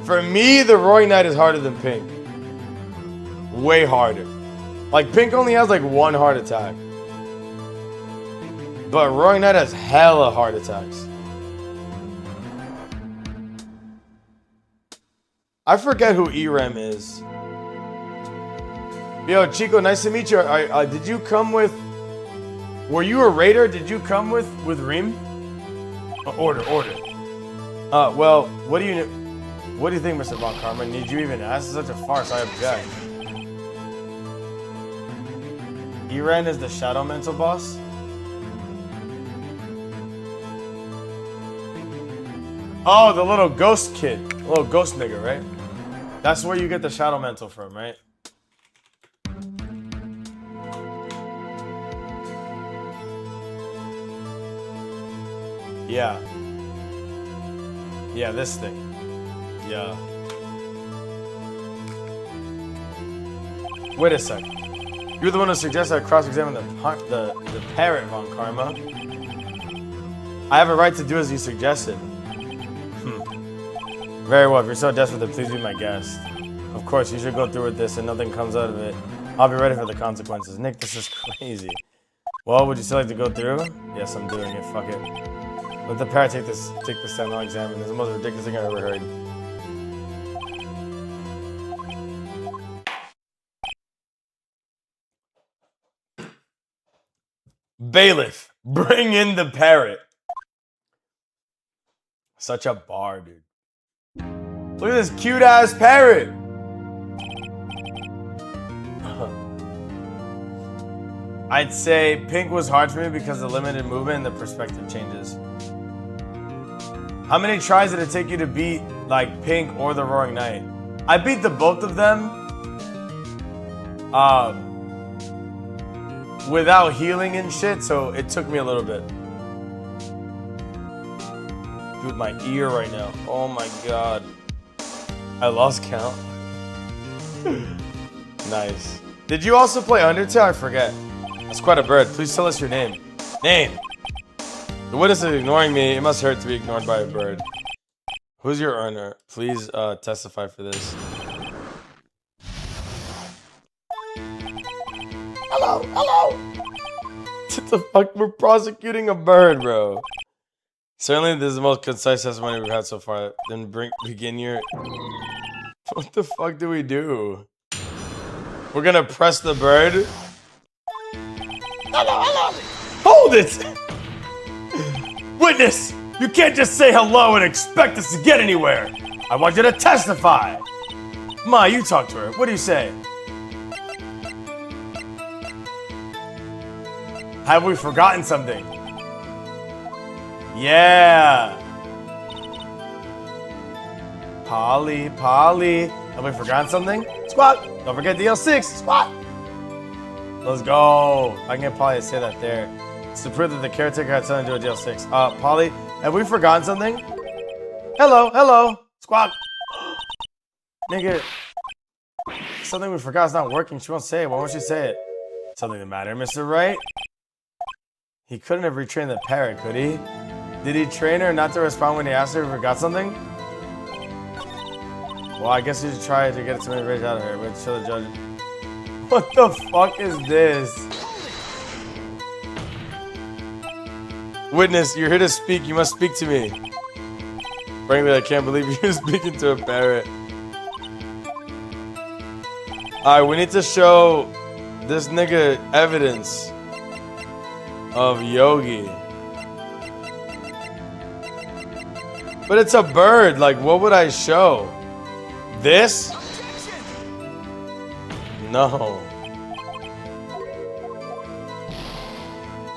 S1: For me, the Roaring Knight is harder than Pink. Way harder. Like Pink only has like one heart attack. But Roaring Knight has hella heart attacks. I forget who Erem is. Yo, Chico, nice to meet you. Did you come with... Were you a raider? Did you come with Reem? Order. Well, what do you think, Mr. Von Karma? Need you even ask? It's such a farce. I object. Eren is the Shadow Mental boss? Oh, the little ghost kid. The little ghost nigga, right? That's where you get the Shadow Mental from, right? Yeah. Yeah, this thing. Yeah. Wait a sec. You're the one who suggested I cross-examine the parrot, Von Karma. I have a right to do as you suggested. Very well. If you're so desperate, then please be my guest. Of course, you should go through with this and nothing comes out of it. I'll be ready for the consequences. Nick, this is crazy. Well, would you still like to go through? Yes, I'm doing it. Fuck it. Let the parrot take this time to examine. This is the most ridiculous thing I've ever heard. Bailiff, bring in the parrot. Such a bar, dude. Look at this cute ass parrot. I'd say Pink was hard for me because of the limited movement and the perspective changes. How many tries did it take you to beat like Pink or the Roaring Knight? I beat the both of them without healing and shit, so it took me a little bit. Dude, my ear right now. Oh my god. I lost count. Nice. Did you also play Undertale? I forget. That's quite a bird. Please tell us your name. Name! The witness is ignoring me. It must hurt to be ignored by a bird. Who's your earner? Please testify for this. Hello! What the fuck? We're prosecuting a bird, bro. Certainly, this is the most concise testimony we've had so far. Then begin your... What the fuck do we do? We're gonna press the bird? Hello! Hold it! Witness! You can't just say hello and expect us to get anywhere! I want you to testify! Ma, you talk to her. What do you say? Have we forgotten something? Yeah! Polly. Have we forgotten something? Squat! Don't forget DL6! Squat! Let's go! I can get Polly to say that there. It's to prove that the caretaker had something to do with DL6. Polly, have we forgotten something? Hello! Squat! Nigga. Something we forgot is not working. She won't say it. Why won't she say it? Something the matter, Mr. Wright? He couldn't have retrained the parrot, could he? Did he train her not to respond when he asked her if he forgot something? Well, I guess he should try to get some rage out of her, but show the judge. What the fuck is this? Witness, you're here to speak. You must speak to me. Frankly, I can't believe you're speaking to a parrot. Alright, we need to show this nigga evidence. of Yogi. But it's a bird. Like, what would I show? This? No.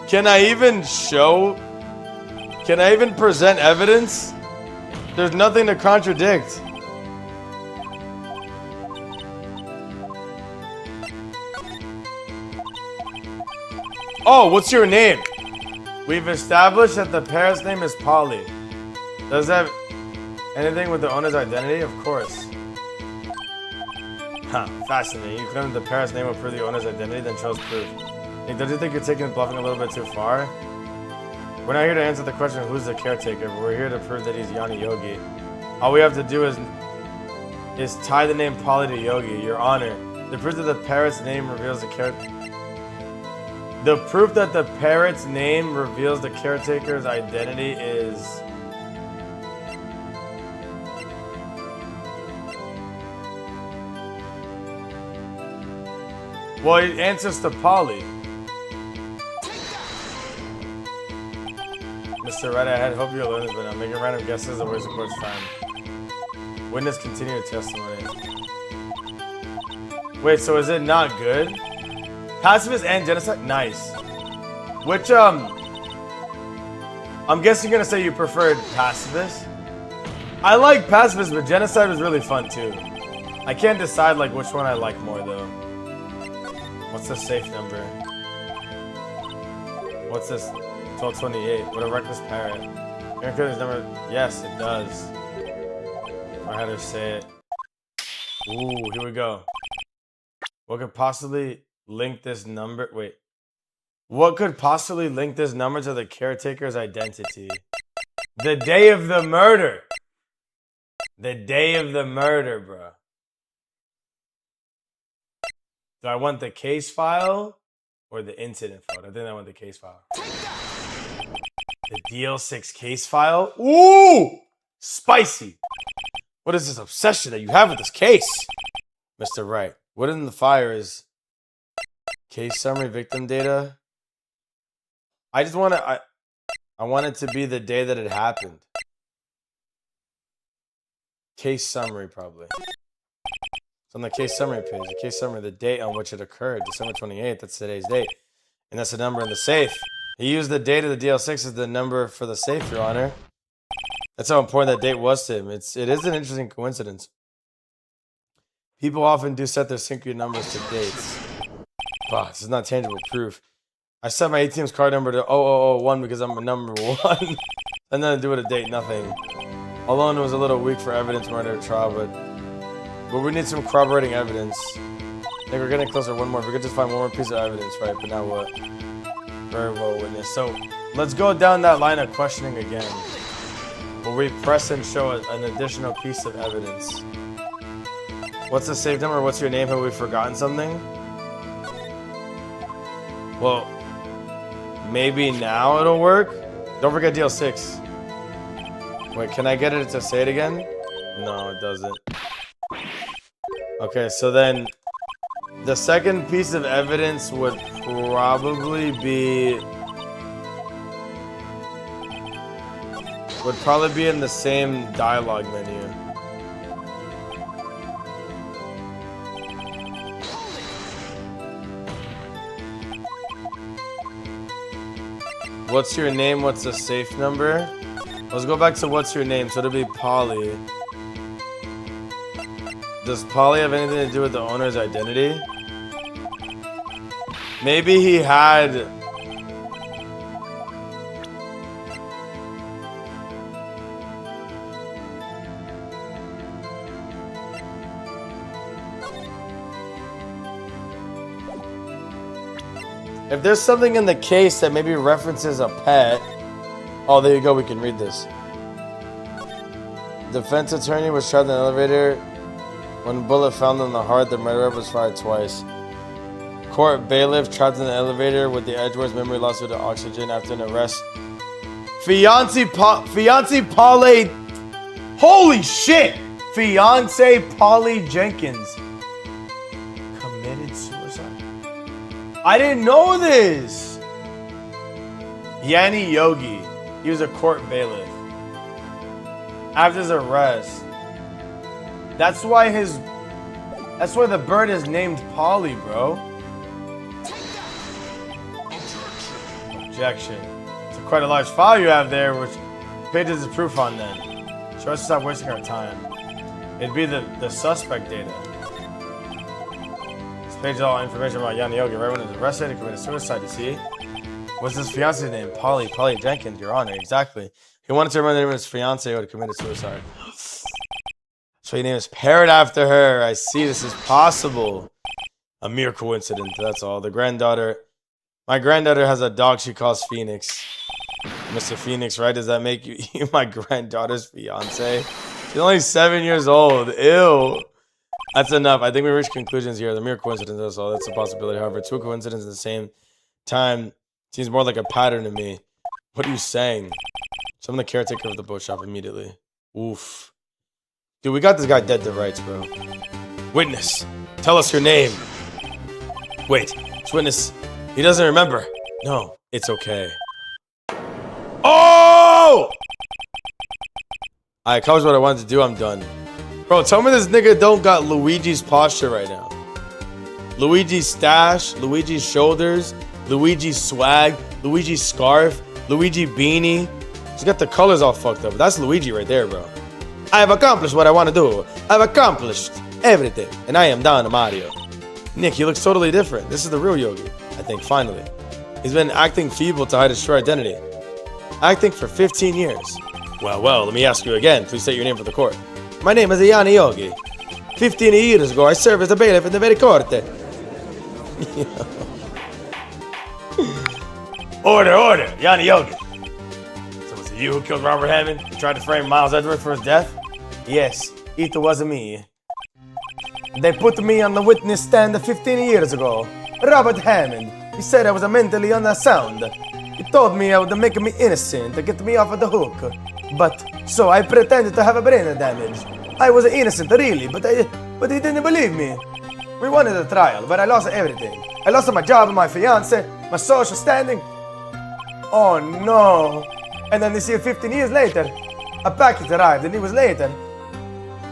S1: Can I even show? Can I even present evidence? There's nothing to contradict. Oh, what's your name? We've established that the parrot's name is Polly. Does that have anything with the owner's identity? Of course. Huh, fascinating. You claim that the parrot's name will prove the owner's identity, then shows proof. Don't you think you're taking bluffing a little bit too far? We're not here to answer the question of who's the caretaker, but we're here to prove that he's Yanni Yogi. All we have to do is tie the name Polly to Yogi, Your Honor. The proof that the parrot's name reveals the caretaker. The proof that the parrot's name reveals the caretaker's identity is... Well, it answers to Polly. Mr. Right Ahead, hope you're learning this, but I'm making random guesses and ways the court's time. Witness continued testimony. Wait, so is it not good? Pacifist and genocide? Nice. Which, I'm guessing you're gonna say you preferred pacifist? I like pacifist, but genocide was really fun too. I can't decide like which one I like more though. What's the safe number? What's this? 1228. What a reckless parrot. Aaron number. Yes, it does. I had her say it. Ooh, here we go. What could possibly link this number? Wait. What could possibly link this number to the caretaker's identity? The day of the murder. The day of the murder, bro. Do I want the case file or the incident file? I think I want the case file. The DL6 case file? Ooh! Spicy! What is this obsession that you have with this case? Mr. Wright, what in the fire is case summary victim data? I just want to... I want it to be the day that it happened. Case summary, probably. It's on the case summary page. The case summary, the date on which it occurred, December 28th. That's today's date. And that's the number in the safe. He used the date of the DL6 as the number for the safe, Your Honor. That's how important that date was to him. It is an interesting coincidence. People often do set their sync numbers to dates. Wow, this is not tangible proof. I set my ATM's card number to 0001 because I'm a number one. And then I do it a date, nothing. Although it was a little weak for evidence murder trial, but we need some corroborating evidence. I think we're getting closer. One more. If we could just find one more piece of evidence, right? But now what? Very well witnessed. So let's go down that line of questioning again. Where we press and show an additional piece of evidence. What's the safe number? What's your name? Have we forgotten something? Well, maybe now it'll work. Don't forget DL6. Wait, can I get it to say it again? No, it doesn't. Okay, so then the second piece of evidence would probably be in the same dialogue menu. What's your name? What's the safe number? Let's go back to what's your name. So it'll be Polly. Does Polly have anything to do with the owner's identity? Maybe he had... If there's something in the case that maybe references a pet... Oh, there you go. We can read this. Defense attorney was trapped in an elevator. When bullet found in the heart, the murderer was fired twice. Court bailiff trapped in the elevator with the Edgeworth's memory lost due to oxygen after an arrest. Fiancé Polly. Holy shit! Fiancé Polly Jenkins committed suicide. I didn't know this. Yanni Yogi. He was a court bailiff. After his arrest. That's why the bird is named Polly, bro. Objection. It's quite a large file you have there, which pages is proof on then. Show us to stop wasting our time. It'd be the suspect data. This page is all information about Yanni Yogi. Right when he was arrested, he committed suicide. To see? What's his fiance's name? Polly Jenkins, Your Honor. Exactly. He wanted to remember the name of his fiance who had committed suicide. So he named his parrot after her. I see, this is possible. A mere coincidence, that's all. My granddaughter has a dog she calls Phoenix. Mr. Phoenix, right? Does that make you my granddaughter's fiance? She's only 7 years old. Ew. That's enough. I think we reached conclusions here. The mere coincidence, that's all. That's a possibility. However, two coincidences at the same time seems more like a pattern to me. What are you saying? Summon the caretaker of the boat shop immediately. Oof. Dude, we got this guy dead to rights, bro. Witness, tell us your name. Wait, this witness, he doesn't remember. No, it's okay. Oh! I accomplished what I wanted to do, I'm done. Bro, tell me this nigga don't got Luigi's posture right now. Luigi's stash, Luigi's shoulders, Luigi's swag, Luigi's scarf, Luigi beanie. He's got the colors all fucked up. That's Luigi right there, bro. I have accomplished what I want to do. I've accomplished everything. And I am Don Mario. Nick, he looks totally different. This is the real Yogi, I think, finally. He's been acting feeble to hide his true identity. Acting for 15 years. Well, let me ask you again. Please state your name for the court. My name is Yanni Yogi. 15 years ago, I served as a bailiff in the very court. Order, Yanni Yogi. Was it you who killed Robert Hammond? You tried to frame Miles Edgeworth for his death? Yes, it was me. They put me on the witness stand 15 years ago. Robert Hammond, he said I was mentally unsound. He told me I would make me innocent to get me off of the hook. But, so I pretended to have a brain damage. I was innocent, really, but he didn't believe me. We wanted a trial, but I lost everything. I lost my job, my fiance, my social standing. Oh no. And then you see 15 years later, a package arrived and it was later.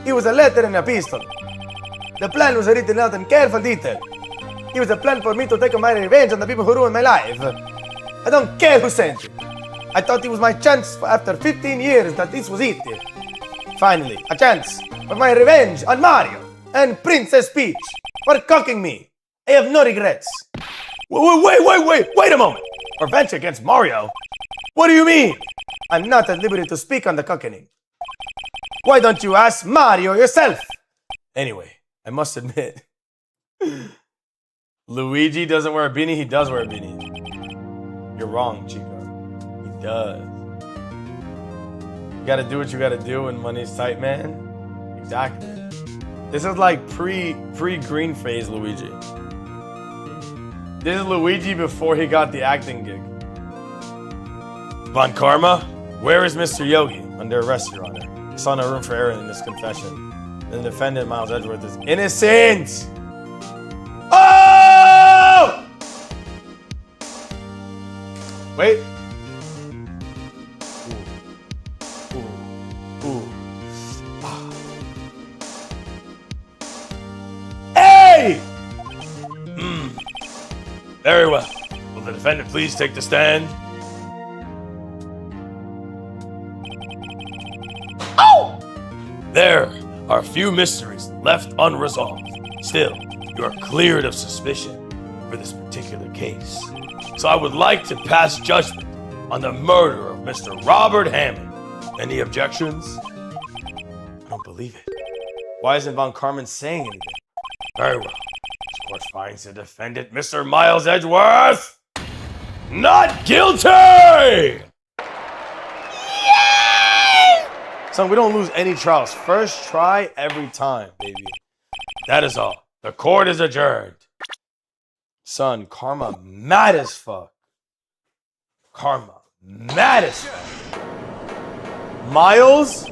S1: It was a letter and a pistol. The plan was written out in careful detail. It was a plan for me to take my revenge on the people who ruined my life. I don't care who sent it. I thought it was my chance after 15 years that this was it. Finally, a chance for my revenge on Mario and Princess Peach for cocking me. I have no regrets. Wait a moment. Revenge against Mario? What do you mean? I'm not at liberty to speak on the cocking. Why don't you ask Mario yourself? Anyway, I must admit, Luigi doesn't wear a beanie, he does wear a beanie. You're wrong, Chico. He does. You gotta do what you gotta do when money's tight, man. Exactly. This is like pre-green phase Luigi. This is Luigi before he got the acting gig. Von Karma, where is Mr. Yogi? Under arrest, Your Honor. I saw no room for error in this confession. The defendant, Miles Edgeworth, is innocent! Oh! Wait. Ooh. Hey! Very well. Will the defendant please take the stand? Oh! There are a few mysteries left unresolved. Still, you are cleared of suspicion for this particular case. So I would like to pass judgment on the murder of Mr. Robert Hammond. Any objections? I don't believe it. Why isn't Von Karman saying anything? Very well. This court finds the defendant, Mr. Miles Edgeworth, not guilty! Yay! Son, we don't lose any trials. First try every time, baby. That is all. The court is adjourned. Son, Karma mad as fuck. Karma mad as fuck. Miles?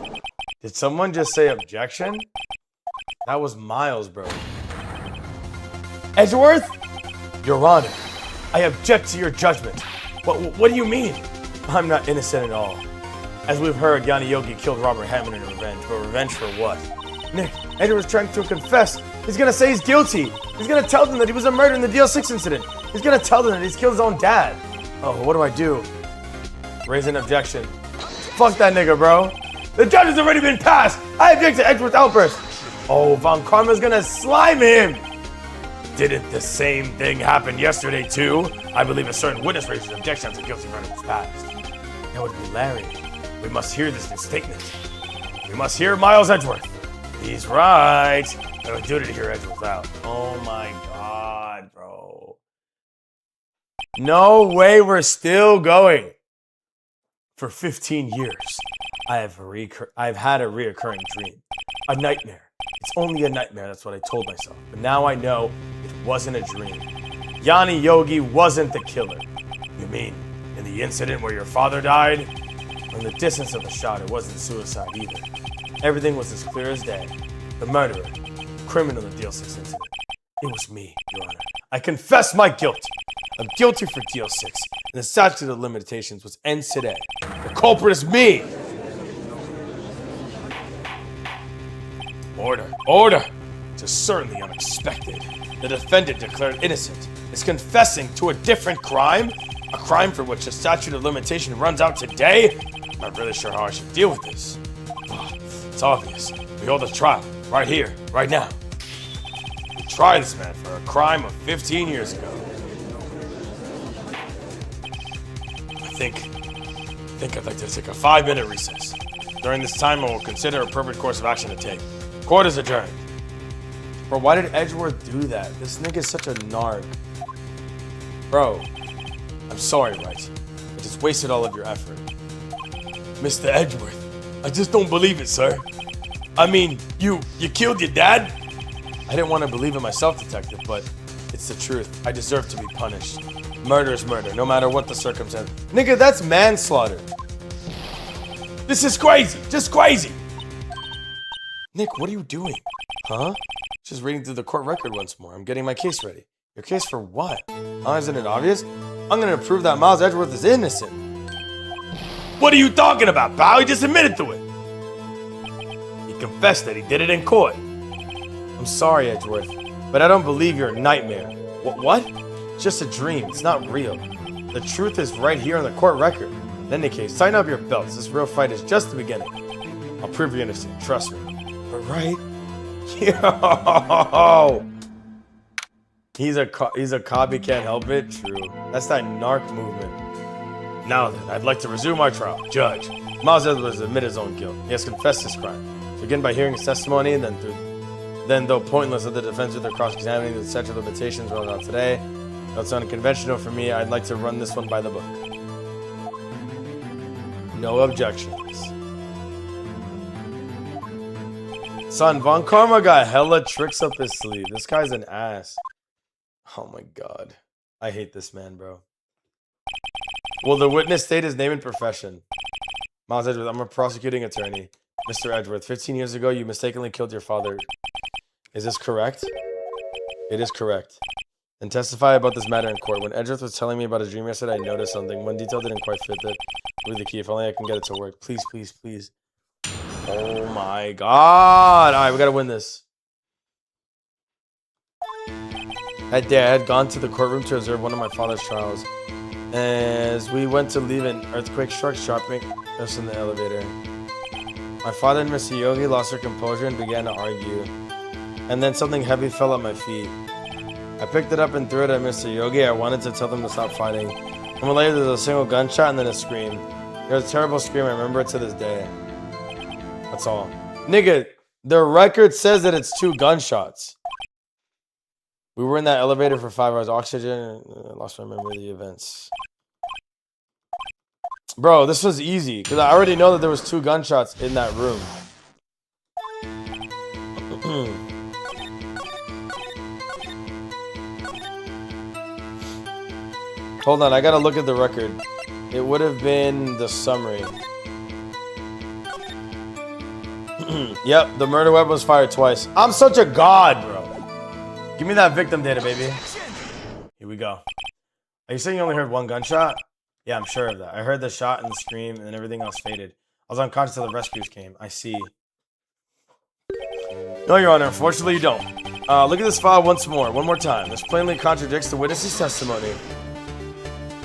S1: Did someone just say objection? That was Miles, bro. Edgeworth? Your Honor, I object to your judgment. What do you mean? I'm not innocent at all. As we've heard, Yanni Yogi killed Robert Hammond in revenge. But revenge for what? Nick, Edward was trying to confess. He's gonna say he's guilty. He's gonna tell them that he was a murderer in the DL6 incident. He's gonna tell them that he's killed his own dad. Oh, what do I do? Raise an objection. Fuck that nigga, bro. The judge has already been passed. I object to Edward's outburst. Oh, Von Karma's gonna slime him. Didn't the same thing happen yesterday too? I believe a certain witness raised an objection after the guilty verdict was passed. That would be Larry. We must hear this new statement. We must hear Miles Edgeworth. He's right. I would do it to hear Edgeworth out. Oh my god, bro. No way we're still going. For 15 years, I've had a reoccurring dream. A nightmare. It's only a nightmare, that's what I told myself. But now I know it wasn't a dream. Yanni Yogi wasn't the killer. You mean, in the incident where your father died? From the distance of the shot, it wasn't suicide either. Everything was as clear as day. The murderer, criminal in the DL6 incident. It was me, Your Honor. I confess my guilt. I'm guilty for DL6, and the statute of limitations was ends today. The culprit is me. Order, order. It is certainly unexpected. The defendant declared innocent is confessing to a different crime, a crime for which the statute of limitation runs out today. I'm not really sure how I should deal with this. It's obvious. We hold a trial right here, right now. We try this man for a crime of 15 years ago. I think I'd like to take a 5-minute recess. During this time, I will consider a appropriate course of action to take. Court is adjourned. Bro, why did Edgeworth do that? This nigga's such a narc. Bro, I'm sorry, right? I just wasted all of your effort. Mr. Edgeworth, I just don't believe it, sir. I mean, you killed your dad? I didn't want to believe it myself, detective, but it's the truth. I deserve to be punished. Murder is murder, no matter what the circumstance. Nigga, that's manslaughter. This is crazy, just crazy. Nick, what are you doing? Huh? Just reading through the court record once more. I'm getting my case ready. Your case for what? Isn't it obvious? I'm gonna prove that Miles Edgeworth is innocent. What are you talking about, pal? He just admitted to it. He confessed that he did it in court. I'm sorry, Edgeworth, but I don't believe you're a nightmare. What? It's just a dream. It's not real. The truth is right here on the court record. In any case, tighten up your belts. This real fight is just the beginning. I'll prove you're innocent. Trust me. But right? Yo! He's a cop, he can't help it? True. That's that narc movement. Now then, I'd like to resume our trial. Judge, Miles Edgeworth has admitted his own guilt. He has confessed his crime. Begin by hearing his testimony, and then though pointless of the defense with their cross-examining the statute of limitations rolled out today, that's unconventional for me. I'd like to run this one by the book. No objections. Son, Von Karma got hella tricks up his sleeve. This guy's an ass. Oh my god. I hate this man, bro. Will the witness state his name and profession? Miles Edgeworth, I'm a prosecuting attorney. Mr. Edgeworth, 15 years ago, you mistakenly killed your father. Is this correct? It is correct. And testify about this matter in court. When Edgeworth was telling me about his dream yesterday, I noticed something. One detail didn't quite fit that. With the key, if only I can get it to work. Please, please, please. Oh my god. Alright, we gotta win this. That day, I had gone to the courtroom to observe one of my father's trials. As we went to leave, an earthquake struck sharply us in the elevator. My father and Mr. Yogi lost their composure and began to argue. And then something heavy fell at my feet. I picked it up and threw it at Mr. Yogi. I wanted to tell them to stop fighting. A moment later, there was a single gunshot and then a scream. It was a terrible scream. I remember it to this day. That's all. Nigga, the record says that it's 2 gunshots. We were in that elevator for 5 hours. Oxygen. I lost my memory of the events. Bro, this was easy. Because I already know that there was 2 gunshots in that room. Hold on, I gotta look at the record. It would have been the summary. Yep, the murder weapon was fired twice. I'm such a god, bro. Give me that victim data, baby. Here we go. Are you saying you only heard 1 gunshot? Yeah, I'm sure of that. I heard the shot and the scream, and then everything else faded. I was unconscious until the rescuers came. I see. No, Your Honor. Unfortunately, you don't. Look at this file once more. One more time. This plainly contradicts the witness's testimony.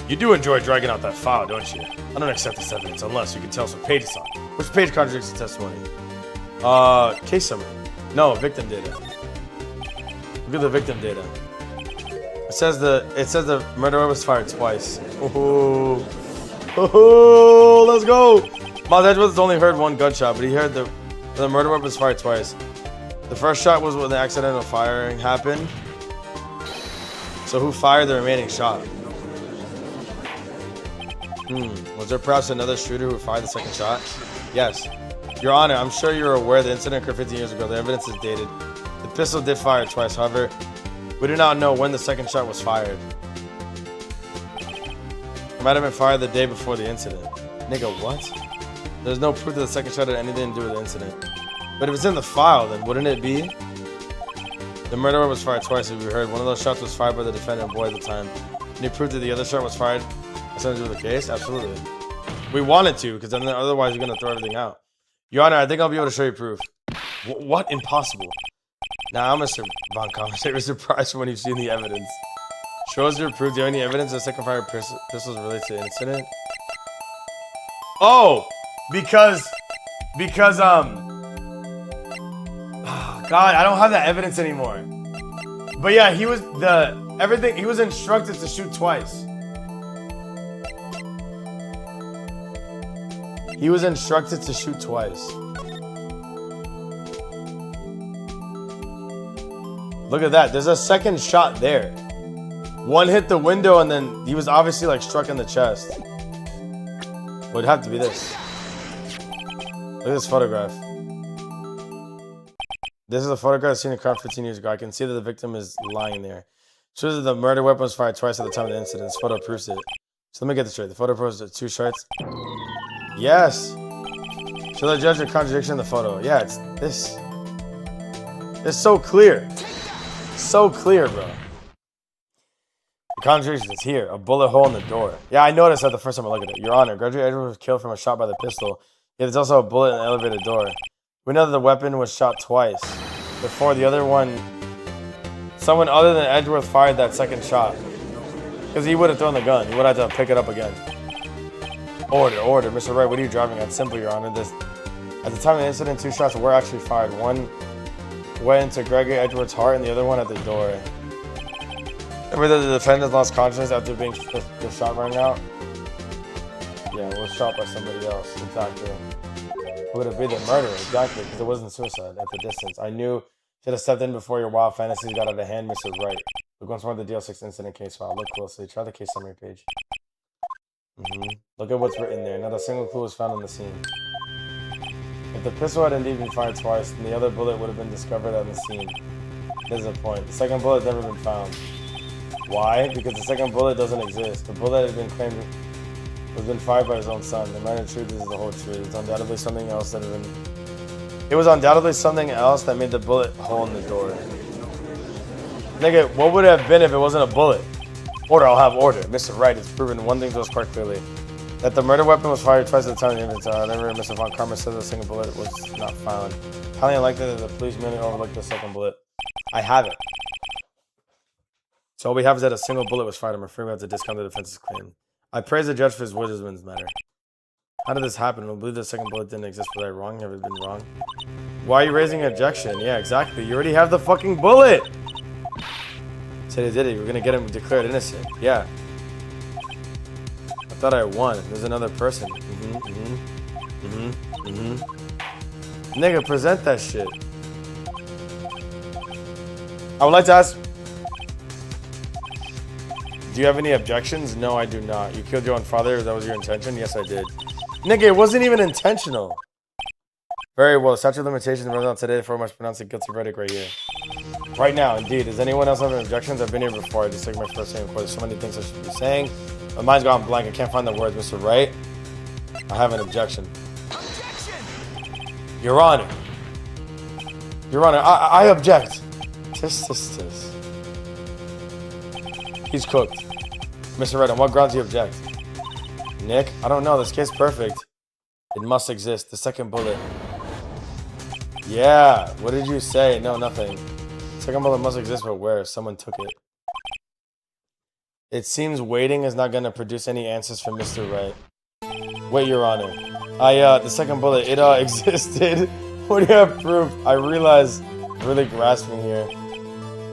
S1: You do enjoy dragging out that file, don't you? I don't accept this evidence unless you can tell us what page it's on. Which page contradicts the testimony? Case summary. No, victim data. Look at the victim data. It says the murderer was fired twice. Oh, let's go. Miles Edgeworth only heard one gunshot, but he heard the murderer was fired twice. The first shot was when the accidental firing happened. So who fired the remaining shot? Was there perhaps another shooter who fired the second shot? Yes. Your Honor, I'm sure you're aware the incident occurred 15 years ago. The evidence is dated. The pistol did fire twice. However, we do not know when the second shot was fired. It might have been fired the day before the incident. Nigga, what? There's no proof that the second shot had anything to do with the incident. But if it's in the file, then wouldn't it be? The murderer was fired twice, as we heard. One of those shots was fired by the defendant boy at the time. Any proof that the other shot was fired has something to do with the case? Absolutely. We wanted to, because then otherwise you're going to throw everything out. Your Honor, I think I'll be able to show you proof. What? Impossible. Now, Mr. Von Commentator was surprised when you've seen the evidence. Shows your proof. Do you have any evidence that second fire pistols related to the incident? Oh! Because, God, I don't have that evidence anymore. But yeah, he was instructed to shoot twice. He was instructed to shoot twice. Look at that. There's a second shot there. One hit the window and then he was obviously like struck in the chest. It would have to be this. Look at this photograph. This is a photograph seen in a crime 15 years ago. I can see that the victim is lying there. Shows that the murder weapon was fired twice at the time of the incident. This photo proves it. So let me get this straight. The photo proves the two shots. Yes. Show the judge a contradiction in the photo. Yeah, it's this. It's so clear. So clear, bro. The contradiction is here. A bullet hole in the door. Yeah, I noticed that the first time I looked at it. Your Honor, Gregory Edwards was killed from a shot by the pistol. Yet there's also a bullet in the elevator door. We know that the weapon was shot twice. Before the other one, someone other than Edgeworth fired that second shot. Because he would have thrown the gun. He would have had to pick it up again. Order. Mr. Wright, what are you driving at? Simple, Your Honor. At the time of the incident, two shots were actually fired. One went into Gregory Edgeworth's heart and the other one at the door. Remember that the defendant lost consciousness after being the shot rang out? Yeah, was shot by somebody else. Exactly. Who would it be? The murderer. Exactly, because it wasn't suicide at the distance. I knew should have stepped in before your wild fantasies got out of hand, Mr. Wright. Look once more at the DL6 incident case file. Look closely. Try the case summary page. Look at what's written there. Not a single clue was found on the scene. If the pistol had indeed been fired twice, then the other bullet would have been discovered on the scene. There's a point. The second bullet had never been found. Why? Because the second bullet doesn't exist. The bullet had been claimed was been fired by his own son. The minor truth is the whole truth. It's undoubtedly something else that had been. It was undoubtedly something else that made the bullet hole in the door. Nigga, what would it have been if it wasn't a bullet? Order, I'll have order. Mr. Wright, it's proven one thing to us quite clearly. That the murder weapon was fired twice at the time of the incident. However, Mr. Von Karma says a single bullet was not found. Highly unlikely that the police merely overlooked the second bullet. I have it. So all we have is that a single bullet was fired. I'm afraid we have to discount the defense's claim. I praise the judge for his wisdom in this matter. How did this happen? I believe the second bullet didn't exist. Was I wrong? Have it been wrong? Why are you raising an objection? Yeah, exactly. You already have the fucking bullet! Said he did it. We're gonna get him declared innocent. Yeah. I thought I won. There's another person. Nigga, present that shit. I would like to ask, do you have any objections? No, I do not. You killed your own father. That was your intention? Yes, I did. Nigga, it wasn't even intentional. Very well. The statute of limitations runs out today. Therefore, I must pronounce a guilty verdict right here. Right now, indeed. Does anyone else have any objections? I've been here before. I just take my first name. Of course, there's so many things I should be saying. My mind's gone blank. I can't find the words, Mr. Wright. I have an objection. Your Honor. Your Honor, I object. Tis. He's cooked. Mr. Wright, on what grounds do you object? Nick? I don't know. This kid's perfect. It must exist. The second bullet. Yeah. What did you say? No, nothing. Second bullet must exist, but where? Someone took it. It seems waiting is not going to produce any answers from Mr. Right. Wait, Your Honor. The second bullet, it existed. What do you have proof? I realize, really grasping here.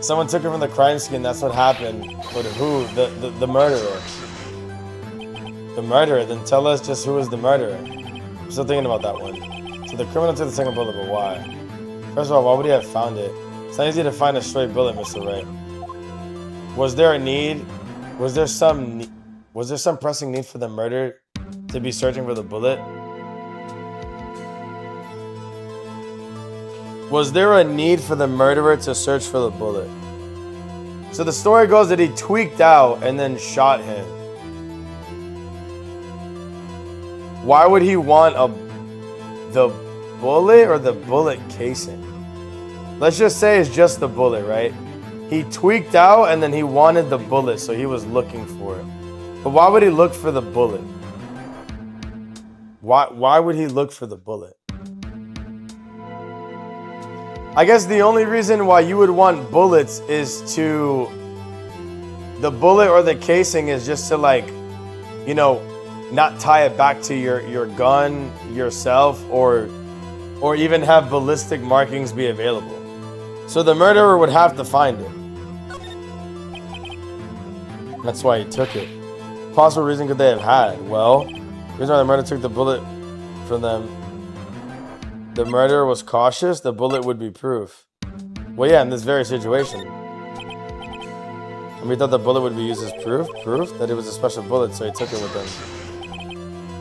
S1: Someone took it from the crime scene, that's what happened. But who? The murderer. The murderer? Then tell us just who is the murderer. I'm still thinking about that one. So the criminal took the second bullet, but why? First of all, why would he have found it? It's not easy to find a straight bullet, Mr. Wright. Was there a need? Was there some pressing need for the murderer to be searching for the bullet? Was there a need for the murderer to search for the bullet? So the story goes that he tweaked out and then shot him. Why would he want the bullet or the bullet casing? Let's just say it's just the bullet, right? He tweaked out and then he wanted the bullet, so he was looking for it. But why would he look for the bullet? Why would he look for the bullet? I guess the only reason why you would want bullets is to... The bullet or the casing is just to, like, you know, not tie it back to your gun yourself, or even have ballistic markings be available. So the murderer would have to find it. That's why he took it. Possible reason could they have had? Well, the reason why the murderer took the bullet from them, the murderer was cautious, the bullet would be proof. Well, yeah, in this very situation. And we thought the bullet would be used as proof that it was a special bullet, so he took it with him.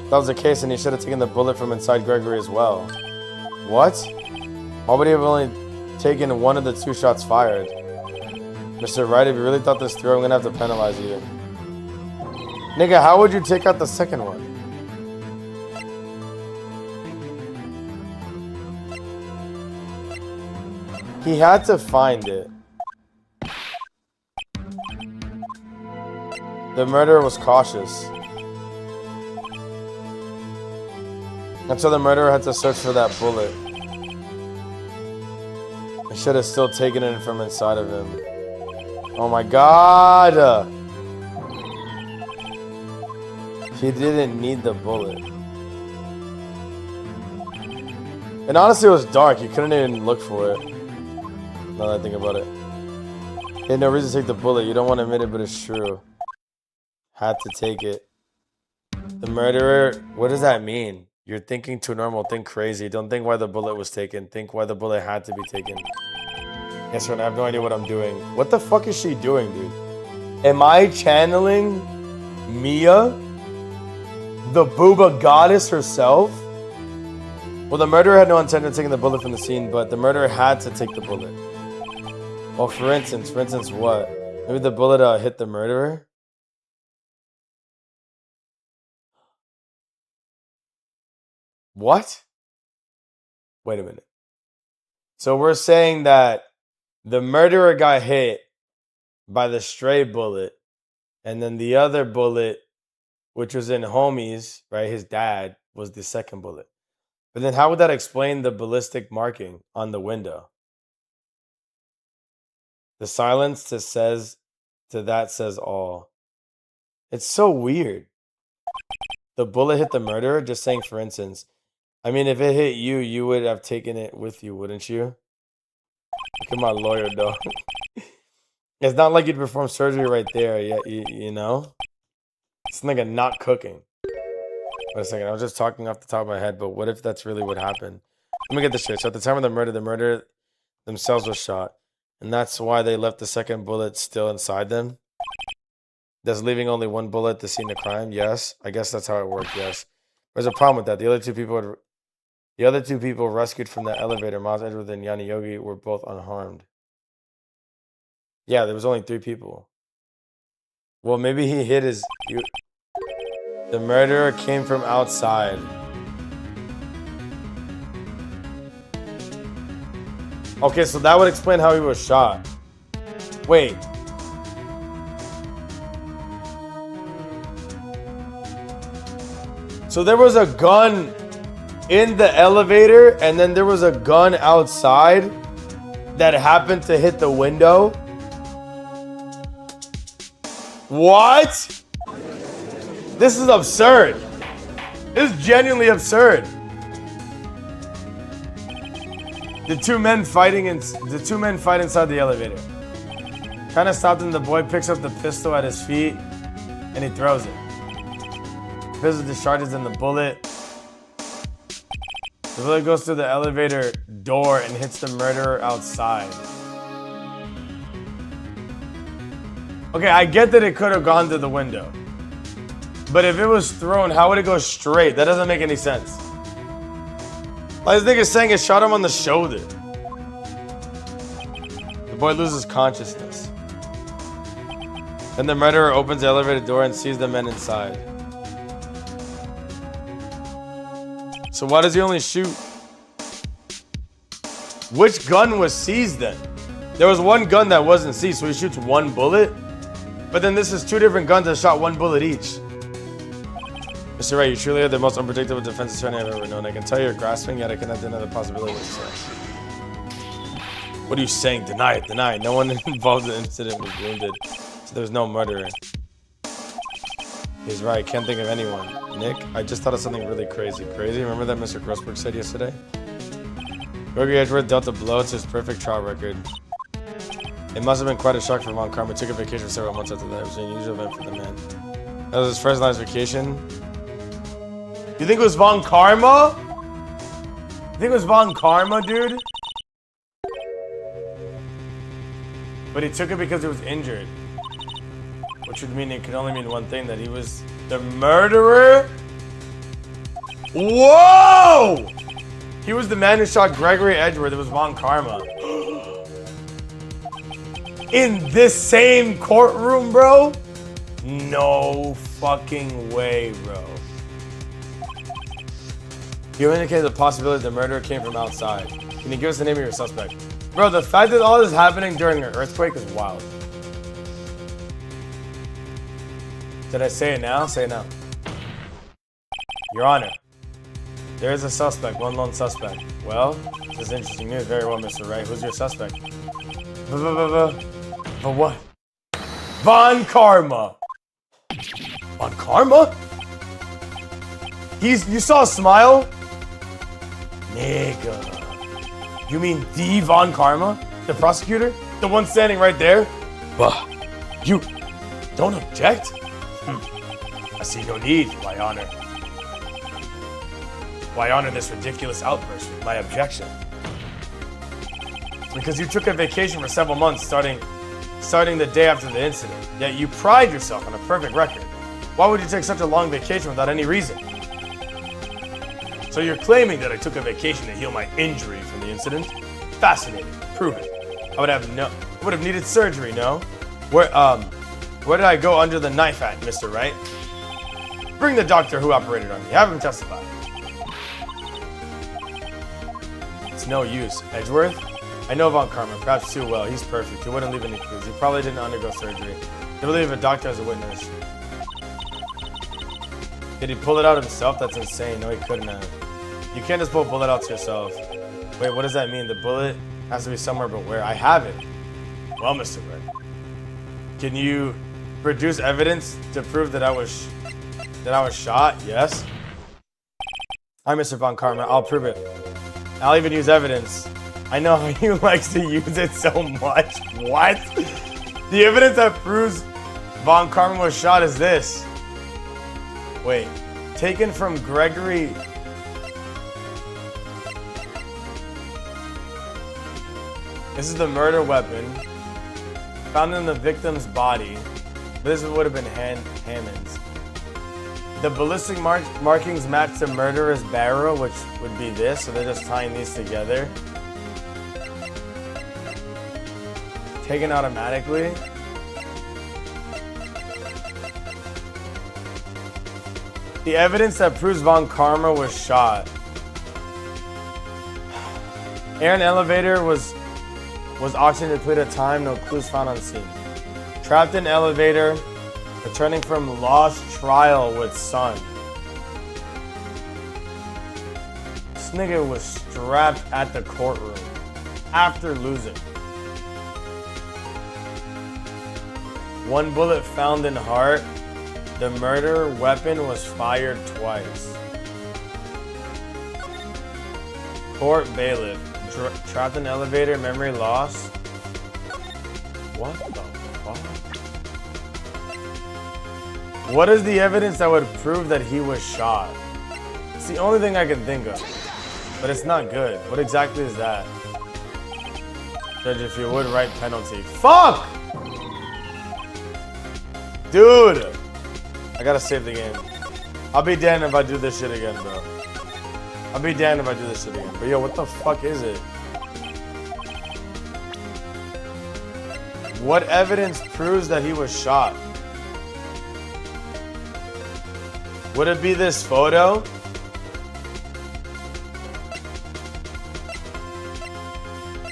S1: If that was the case, and he should have taken the bullet from inside Gregory as well. What? Why would he have only taken one of the two shots fired? Mr. Wright, if you really thought this through, I'm gonna have to penalize you. Nigga, how would you take out the second one? He had to find it. The murderer was cautious. And so the murderer had to search for that bullet. He should have still taken it from inside of him. Oh my god! He didn't need the bullet. And honestly, it was dark. You couldn't even look for it. Now that I think about it. He had no reason to take the bullet. You don't want to admit it, but it's true. Had to take it. The murderer, what does that mean? You're thinking too normal. Think crazy. Don't think why the bullet was taken. Think why the bullet had to be taken. Yes, sir, I have no idea what I'm doing. What the fuck is she doing, dude? Am I channeling Mia? The booba goddess herself? Well, the murderer had no intention of taking the bullet from the scene, but the murderer had to take the bullet. Well, for instance what? Maybe the bullet hit the murderer? What? Wait a minute. So we're saying that the murderer got hit by the stray bullet, and then the other bullet, which was in Homie's, right, his dad, was the second bullet. But then how would that explain the ballistic marking on the window? The silence to that says all. It's so weird. The bullet hit the murderer, just saying for instance. I mean, if it hit you, you would have taken it with you, wouldn't you? Look at my lawyer, dog. It's not like you'd perform surgery right there, you know? It's nigga not cooking. Wait a second, I was just talking off the top of my head, but what if that's really what happened? Let me get this straight. So at the time of the murder themselves was shot. And that's why they left the second bullet still inside them? Thus leaving only one bullet at the scene of crime? Yes. I guess that's how it worked, yes. There's a problem with that. The other two people rescued from the elevator, Miles Edward and Yanni Yogi, were both unharmed. Yeah, there was only 3 people. Well, maybe he hit his... The murderer came from outside. Okay, so that would explain how he was shot. Wait. So there was a gun in the elevator, and then there was a gun outside that happened to hit the window. What? This is absurd. This is genuinely absurd. The two men fight inside the elevator. Kind of stopped, and the boy picks up the pistol at his feet and he throws it. The pistol discharges in the bullet. The bullet goes through the elevator door and hits the murderer outside. Okay, I get that it could have gone through the window. But if it was thrown, how would it go straight? That doesn't make any sense. All this nigga's saying is shot him on the shoulder. The boy loses consciousness. Then the murderer opens the elevator door and sees the men inside. So why does he only shoot? Which gun was seized then? There was one gun that wasn't seized, so he shoots one bullet. But then this is two different guns that shot one bullet each. Mr. Wright, you truly are the most unpredictable defense attorney I've ever known. I can tell you're grasping, yet I cannot deny the possibility. What are you saying? Deny it, deny it. No one involved in the incident was wounded, so there was no murderer. He's right, can't think of anyone. Nick, I just thought of something really crazy. Crazy? Remember that Mr. Grossberg said yesterday? Gregory Edgeworth dealt a blow to his perfect trial record. It must have been quite a shock for Von Karma. Took a vacation for several months after that. It was an unusual event for the man. That was his first last vacation. You think it was Von Karma? You think it was Von Karma, dude? But he took it because he was injured. Which would mean it could only mean one thing, that he was the murderer? Whoa! He was the man who shot Gregory Edgeworth. It was Von Karma. In this same courtroom, bro? No fucking way, bro. You indicated the possibility the murderer came from outside. Can you give us the name of your suspect? Bro, the fact that all this is happening during an earthquake is wild. Did I say it now? Say it now. Your Honor, there is a suspect, one lone suspect. Well, this is interesting news. Very well, Mr. Wright. Who's your suspect? What? Von Karma. Von Karma? You saw a smile? Nigga. You mean the Von Karma? The prosecutor? The one standing right there? Bah. You don't object? I see no need, Why honor? Why honor this ridiculous outburst with my objection? Because you took a vacation for several months starting the day after the incident, yet you pride yourself on a perfect record. Why would you take such a long vacation without any reason? So you're claiming that I took a vacation to heal my injury from the incident? Fascinating. Prove it. I would have needed surgery, no? Where did I go under the knife at, Mr. Wright? Bring the doctor who operated on me. Have him testify. It's no use. Edgeworth? I know Von Karma, perhaps too well. He's perfect. He wouldn't leave any clues. He probably didn't undergo surgery. They believe a doctor as a witness. Did he pull it out himself? That's insane. No, he couldn't have. You can't just pull a bullet out to yourself. Wait, what does that mean? The bullet has to be somewhere, but where? I have it. Well, Mr. Wright, can you produce evidence to prove that I was shot? Yes. I'm Mr. Von Karma. I'll prove it. I'll even use evidence. I know how he likes to use it so much. What? The evidence that proves Von Karma was shot is this. Wait. Taken from Gregory. This is the murder weapon. Found in the victim's body. This would have been Hammond's. The ballistic markings match the murderer's barrel, which would be this, so they're just tying these together. Taken automatically. The evidence that proves Von Karma was shot. Air and elevator was auctioned at a time, no clues found on scene. Trapped in elevator, returning from lost trial with son. nigga was strapped at the courtroom after losing. One bullet found in heart. The murder weapon was fired twice. Court bailiff. Trapped in elevator, memory loss. What the fuck? What is the evidence that would prove that he was shot? It's the only thing I can think of. But it's not good. What exactly is that? Judge, if you would, write penalty. Fuck! Dude! I gotta save the game. I'll be damned if I do this shit again, bro. I'll be damned if I do this shit again. But yo, what the fuck is it? What evidence proves that he was shot? Would it be this photo?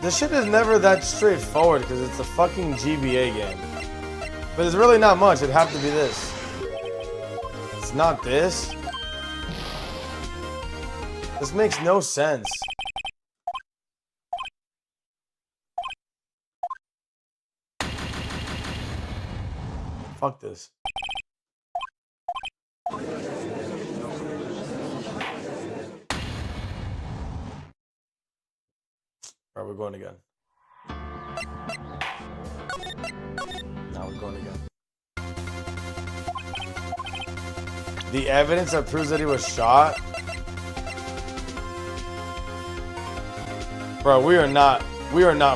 S1: This shit is never that straightforward because it's a fucking GBA game. But it's really not much. It'd have to be this. It's not this. This makes no sense. Fuck this. Alright, we're going again. Now we're going again. The evidence that proves that he was shot? Bro, we are not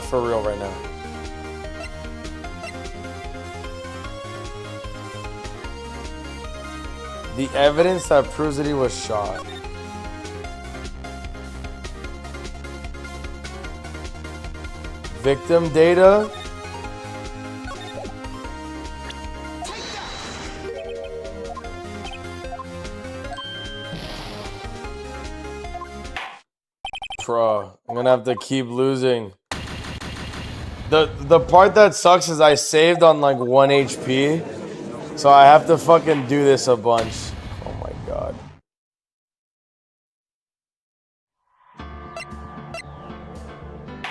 S1: for real right now. The evidence that proves that he was shot. Victim data. Bro, I'm gonna have to keep losing. The part that sucks is I saved on like 1 HP. So I have to fucking do this a bunch. Oh my god.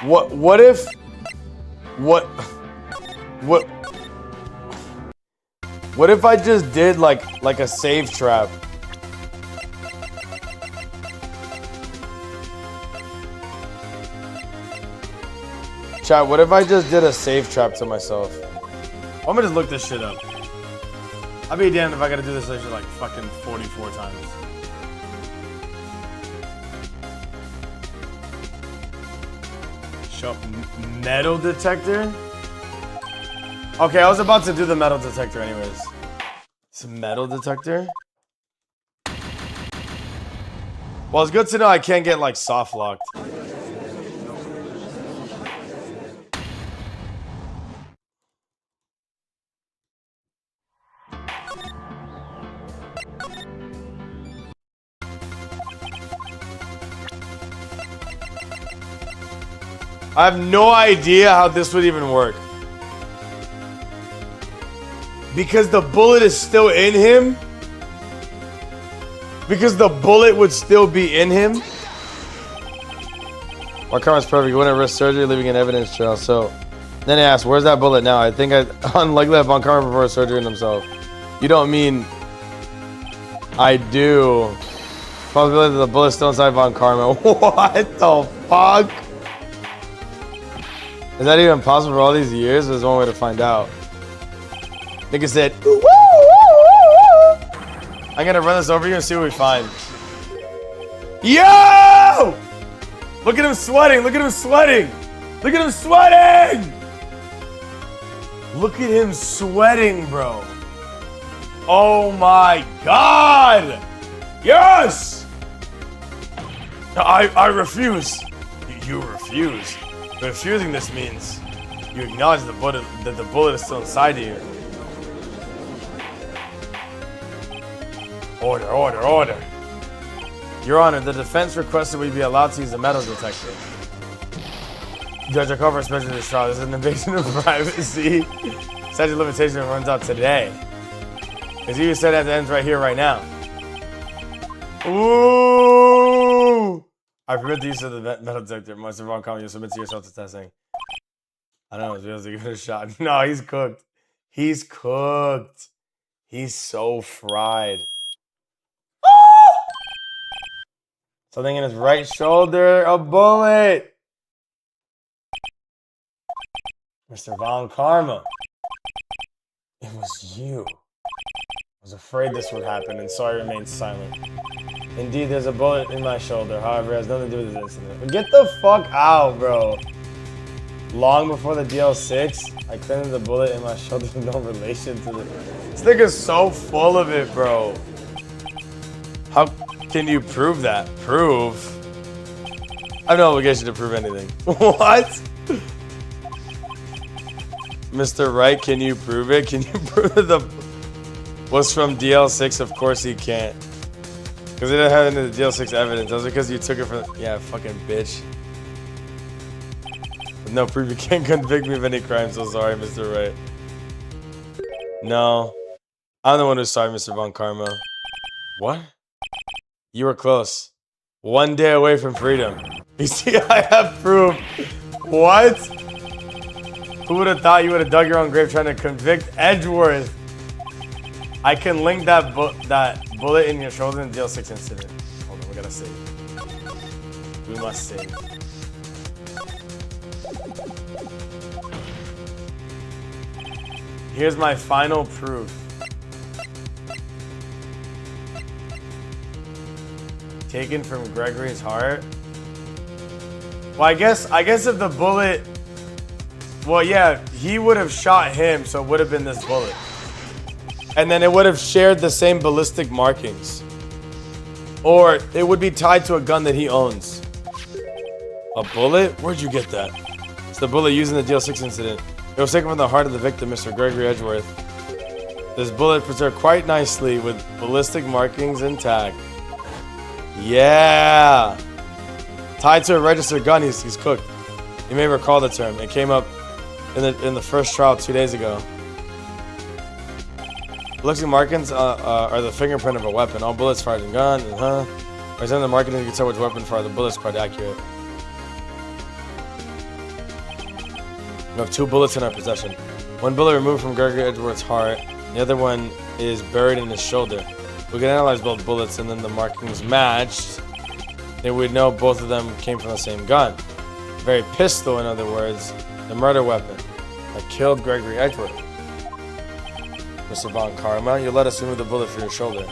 S1: What if I just did like a save trap? Chat, what if I just did a save trap to myself? I'm gonna just look this shit up. I'll be damned if I gotta do this shit like fucking 44 times. Show up metal detector? Okay, I was about to do the metal detector anyways. It's a metal detector? Well, it's good to know I can't get like soft locked. I have no idea how this would even work. Because the bullet is still in him? Because the bullet would still be in him? Our karma's perfect. You wouldn't risk surgery, leaving an evidence trail. So, then he asked, where's that bullet now? I think unlikely that Von Karma performed surgery on himself. You don't mean I do. Possibility that the bullet's still inside Von Karma. What the fuck? Is that even possible for all these years? There's one way to find out. Nigga said, woo, woo, woo, woo. I'm gonna run this over you and see what we find. Yo! Look at him sweating, look at him sweating! Look at him sweating! Look at him sweating, bro. Oh my god! Yes! I refuse. You refuse. Refusing this means you acknowledge that the bullet is still inside of you. Order, order, order. Your Honor, the defense requested we be allowed to use a metal detector. Judge, I call for a special this trial. This is an invasion of privacy. Statute of limitation runs out today. As you said, that ends right here, right now. Ooh! I permit the use of the metal detector. Mr. Von Karma, you submit to yourself to testing. I don't know if he has to give it a shot. No, he's cooked. He's cooked. He's so fried. Something in his right shoulder. A bullet. Mr. Von Karma. It was you. I was afraid this would happen, and so I remained silent. Indeed, there's a bullet in my shoulder. However, it has nothing to do with this incident. Get the fuck out, bro. Long before the DL6, I claimed the bullet in my shoulder has no relation to the... This nigga's so full of it, bro. How can you prove that? Prove? I have no obligation to prove anything. What? Mr. Wright, can you prove it? Can you prove that the... was from DL6? Of course he can't. Because they didn't have any of the DL6 evidence. That was because you took it from... Yeah, fucking bitch. With no proof, you can't convict me of any crime. So sorry, Mr. Wright. No. I'm the one who's sorry, Mr. Von Karma. What? You were close. 1 day away from freedom. You see, I have proof. What? Who would have thought you would have dug your own grave trying to convict Edgeworth? I can link that bullet in your shoulder in the DL6 incident. Hold on, we gotta save. We must save. Here's my final proof. Taken from Gregory's heart. Well, I guess if the bullet... Well, yeah, he would have shot him, so it would have been this bullet. And then it would have shared the same ballistic markings. Or it would be tied to a gun that he owns. A bullet? Where'd you get that? It's the bullet used in the DL6 incident. It was taken from the heart of the victim, Mr. Gregory Edgeworth. This bullet preserved quite nicely with ballistic markings intact. Yeah! Tied to a registered gun, he's cooked. You may recall the term. It came up in the first trial 2 days ago. Ballistic markings are the fingerprint of a weapon. All bullets fired in gun. Examine the markings, you can tell which weapon fired the bullets. Quite accurate. We have 2 bullets in our possession. One bullet removed from Gregory Edgeworth's heart. The other one is buried in his shoulder. We can analyze both bullets, and then the markings matched. Then we'd know both of them came from the same gun. The very pistol, in other words, the murder weapon that killed Gregory Edgeworth. Mr. Von Karma, you let us remove the bullet from your shoulder.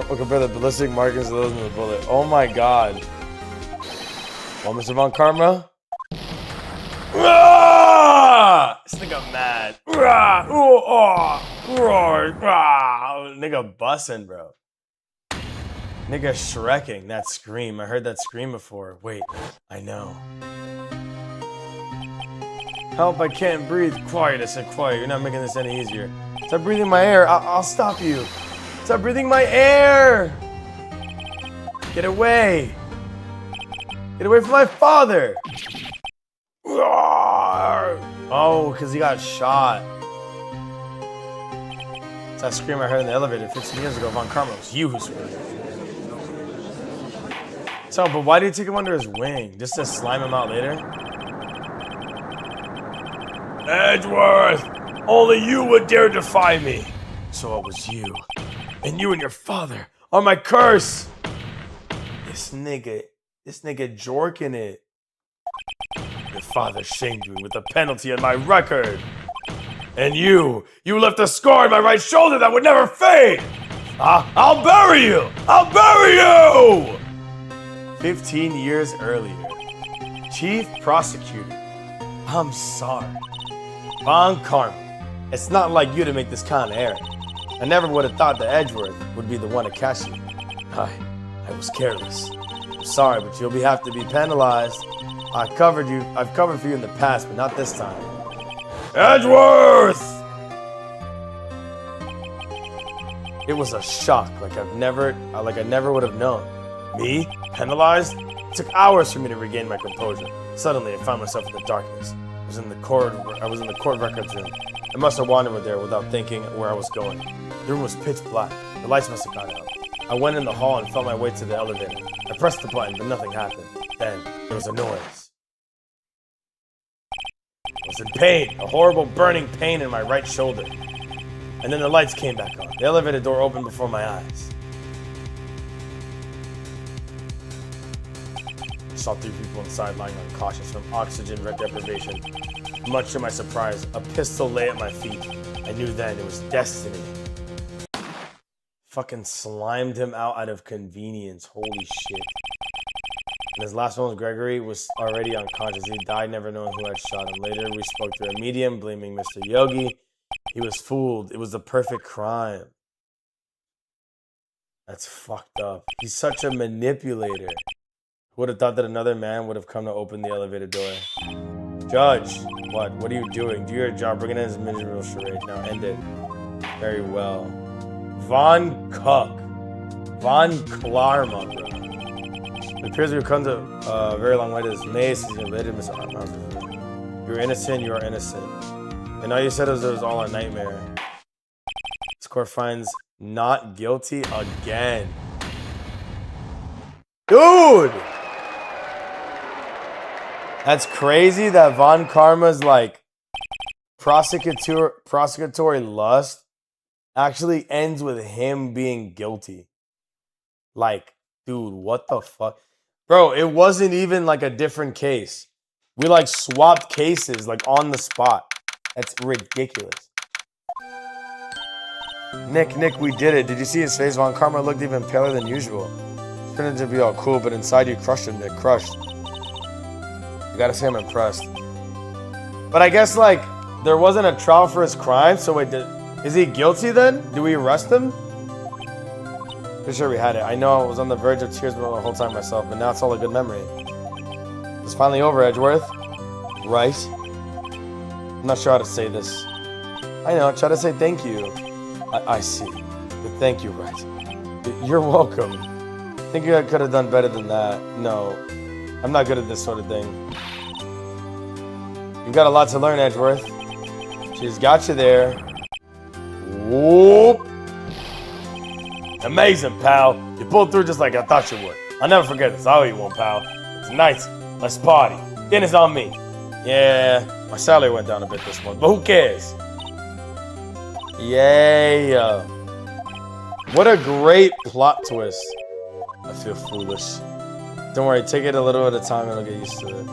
S1: We'll compare the ballistic markings to those in the bullet. Oh my god. Well, Mr. Von Karma? This nigga mad. Nigga bussin', bro. Nigga shrekking. That scream. I heard that scream before. Wait, I know. Help, I can't breathe. Quiet, I said quiet. You're not making this any easier. Stop breathing my air. I'll stop you. Stop breathing my air. Get away. Get away from my father. Oh, because he got shot. It's that scream I heard in the elevator 15 years ago. Von Karma, it was you who screamed. So, but why did he take him under his wing? Just to slime him out later? Edgeworth! Only you would dare defy me! So it was you. And you and your father are my curse! This nigga jorking it. Your father shamed me with a penalty on my record. And you left a scar on my right shoulder that would never fade! I'll bury you! I'll bury you! 15 years earlier. Chief Prosecutor. I'm sorry. Von Karma. It's not like you to make this kind of error. I never would have thought that Edgeworth would be the one to catch you. I was careless. I'm sorry, but you'll have to be penalized. I've covered for you in the past, but not this time. Edgeworth! It was a shock, like I never would have known. Me? Penalized? It took hours for me to regain my composure. Suddenly, I found myself in the darkness. I was in the court records room. I must have wandered there without thinking where I was going. The room was pitch black. The lights must have gone out. I went in the hall and felt my way to the elevator. I pressed the button, but nothing happened. Then there was a noise. I was in pain, a horrible burning pain in my right shoulder. And then the lights came back on. The elevator door opened before my eyes. I saw 3 people inside lying unconscious from oxygen deprivation. Much to my surprise, a pistol lay at my feet. I knew then it was destiny. Fucking slimed him out of convenience. Holy shit. And his last one was Gregory was already unconscious. He died never knowing who had shot him. Later, we spoke through a medium, blaming Mr. Yogi. He was fooled. It was the perfect crime. That's fucked up. He's such a manipulator. Who would have thought that another man would have come to open the elevator door? Judge, what? What are you doing? Do your job. Bring it in his miserable charade. Now end it. Very well. Von Cook. Von Klarma, bro. It appears we've come to a very long way to this maze. You're innocent, you are innocent. And all you said was it was all a nightmare. This court finds not guilty again. Dude! That's crazy that Von Karma's like prosecutory lust actually ends with him being guilty. Like, dude, what the fuck? Bro, it wasn't even like a different case. We like swapped cases like on the spot. That's ridiculous. Nick, we did it. Did you see his face? Von Karma looked even paler than usual. It's pretending to be all cool, but inside you crushed him, Nick. Crushed. You gotta say I'm impressed. But I guess like there wasn't a trial for his crime, so wait, is he guilty then? Do we arrest him? Pretty sure we had it. I know I was on the verge of tears the whole time myself, but now it's all a good memory. It's finally over, Edgeworth. Right? I'm not sure how to say this. I know, try to say thank you. I see. But thank you, right. You're welcome. I think I could have done better than that. No, I'm not good at this sort of thing. You've got a lot to learn, Edgeworth. She's got you there. Whoop. Amazing, pal. You pulled through just like I thought you would. I'll never forget this. I owe you one, pal. Tonight, let's party. Dinner's on me. Yeah, my salary went down a bit this month, but who cares? Yay. What a great plot twist. I feel foolish. Don't worry, take it a little at a time and I'll get used to it.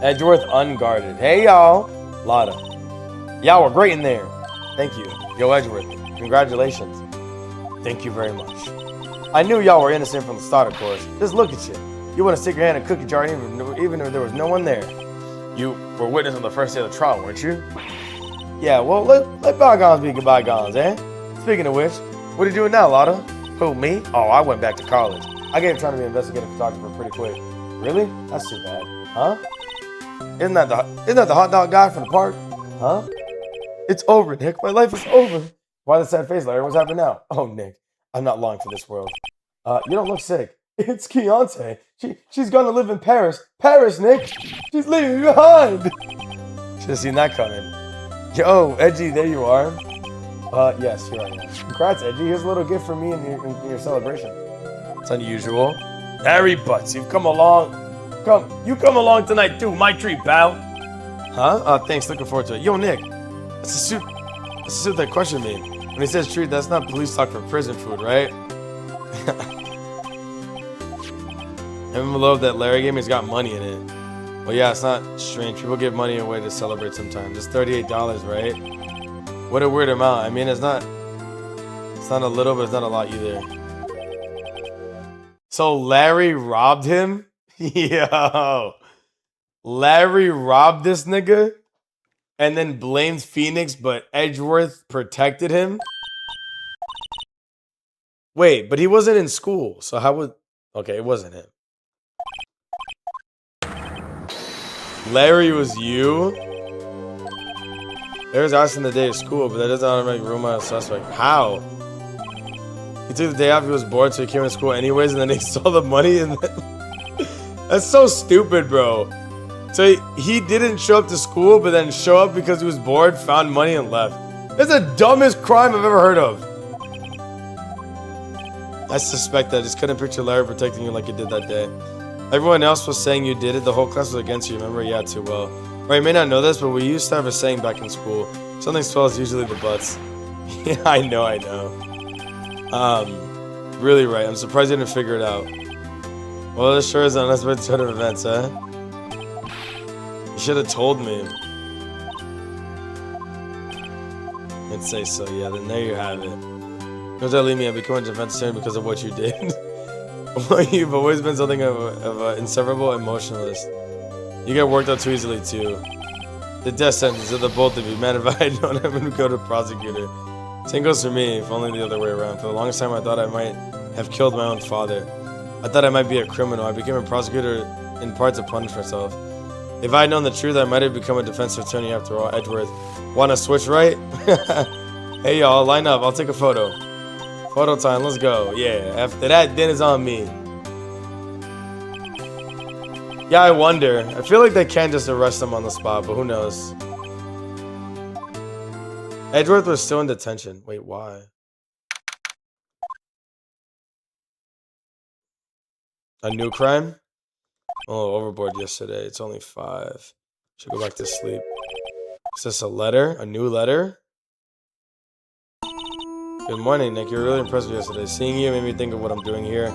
S1: Edgeworth unguarded. Hey, y'all. Lotta. Y'all were great in there. Thank you. Yo, Edgeworth. Congratulations. Thank you very much. I knew y'all were innocent from the start, of course. Just look at you. You want to stick your hand in a cookie jar even if there was no one there. You were witness on the first day of the trial, weren't you? Yeah, well, let bygones be bygones, eh? Speaking of which, what are you doing now, Lotta? Who, me? Oh, I went back to college. I gave trying to be an investigative photographer pretty quick. Really? That's too bad. Huh? Isn't that the hot dog guy from the park? Huh? It's over, Nick. My life is over. Why the sad face, Larry? What's happening now? Oh, Nick, I'm not long for this world. You don't look sick. It's Keontae. She's gonna live in Paris. Paris, Nick. She's leaving me behind. Should have seen that coming. Yo, Edgy, there you are. Yes, here I am. Congrats, Edgy. Here's a little gift for me in your celebration. It's unusual. Harry Butts, you've come along. You come along tonight too. My treat, pal. Huh? Thanks. Looking forward to it. Yo, Nick. That's the suit that questioned me. When he says treat, that's not police talk for prison food, right? Envelope that Larry gave me has got money in it. Well, yeah, it's not strange. People give money away to celebrate sometimes. It's $38, right? What a weird amount. I mean, it's not a little, but it's not a lot either. So Larry robbed him? Yo. Larry robbed this nigga and then blamed Phoenix, but Edgeworth protected him? Wait, but he wasn't in school, so how would... Okay, it wasn't him. Larry was you? Larry's asking the day of school, but that doesn't automatically rule out a suspect. How? He took the day off, he was bored, so he came to school anyways, and then he saw the money, and then... That's so stupid, bro. So he didn't show up to school, but then show up because he was bored, found money, and left. That's the dumbest crime I've ever heard of. I suspect that. I just couldn't picture Larry protecting you like he did that day. Everyone else was saying you did it. The whole class was against you. Remember? Yeah, too well. Or you may not know this, but we used to have a saying back in school. Something swells, usually the butts. Yeah, I know. Really right. I'm surprised you didn't figure it out. Well, this sure is an unexpected turn of events, huh? You should have told me. I'd say so, yeah. Then there you have it. Don't that leave me? I become a defense attorney because of what you did. You've always been something of an inseparable emotionalist. You get worked out too easily, too. The death sentence of the both of you. Man, if I had known I would go to prosecutor. Same goes for me, if only the other way around. For the longest time, I thought I might have killed my own father. I thought I might be a criminal. I became a prosecutor in part to punish myself. If I had known the truth, I might have become a defense attorney after all. Edgeworth. Want to switch right? Hey, y'all, line up. I'll take a photo. Photo time, let's go. Yeah, after that, then it's on me. Yeah, I wonder. I feel like they can just arrest him on the spot, but who knows? Edgeworth was still in detention. Wait, why? A new crime? Oh, overboard yesterday. It's only 5. Should go back to sleep. Is this a letter? A new letter? Good morning, Nick. You were really impressive yesterday. Seeing you made me think of what I'm doing here.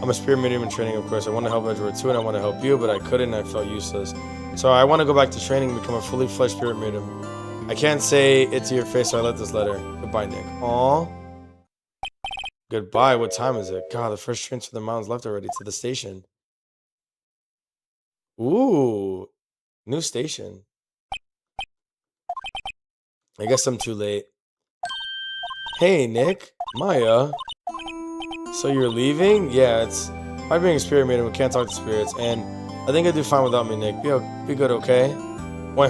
S1: I'm a spirit medium in training, of course. I want to help Edgeworth too, and I want to help you, but I couldn't, and I felt useless. So I want to go back to training and become a fully fledged spirit medium. I can't say it to your face, so I left this letter. Goodbye, Nick. Aww. Goodbye. What time is it? God, the first train to the mountains left already to the station. Ooh. New station. I guess I'm too late. Hey, Nick. Maya. So you're leaving? Yeah, it's hard being a spirit medium. We can't talk to spirits. And I think I do fine without me, Nick. Be good, okay? Wah.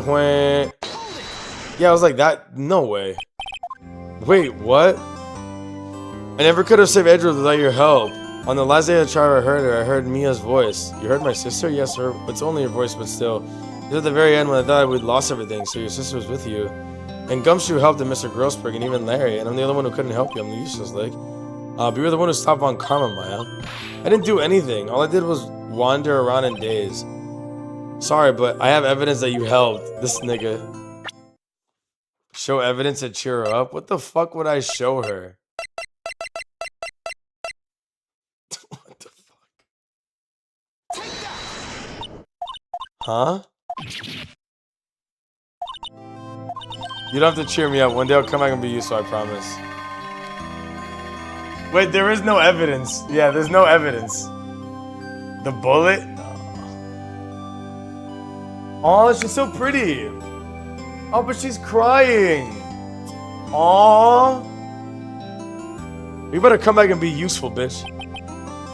S1: Yeah, I was like, that? No way. Wait, what? I never could have saved Edgeworth without your help. On the last day of the trial, I heard her. I heard Mia's voice. You heard my sister? Yes, sir. It's only your voice, but still. It was at the very end when I thought we'd lost everything, so your sister was with you. And Gumshoe helped, and Mr. Grossberg, and even Larry. And I'm the other one who couldn't help you. I'm the useless leg. But you were the one who stopped Von Karma, Maya. I didn't do anything. All I did was wander around in daze. Sorry, but I have evidence that you helped. This nigga. Show evidence to cheer her up? What the fuck would I show her? What the fuck? Huh? You don't have to cheer me up. One day I'll come back and be useful, I promise. Wait, there is no evidence. Yeah, there's no evidence. The bullet? Oh, she's so pretty. Oh, but she's crying. Aww. You better come back and be useful, bitch.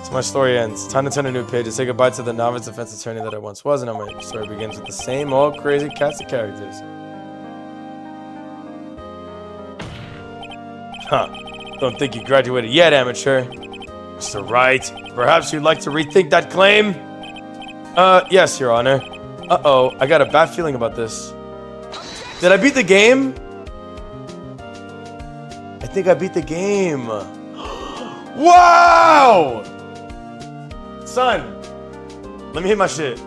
S1: So my story ends. Time to turn a new page and say goodbye to the novice defense attorney that I once was, and my story begins with the same old crazy cast of characters. Huh. Don't think you graduated yet, amateur. Mr. Wright, perhaps you'd like to rethink that claim? Yes, Your Honor. Uh-oh, I got a bad feeling about this. Did I beat the game? I think I beat the game. Wow! Son, let me hit my shit.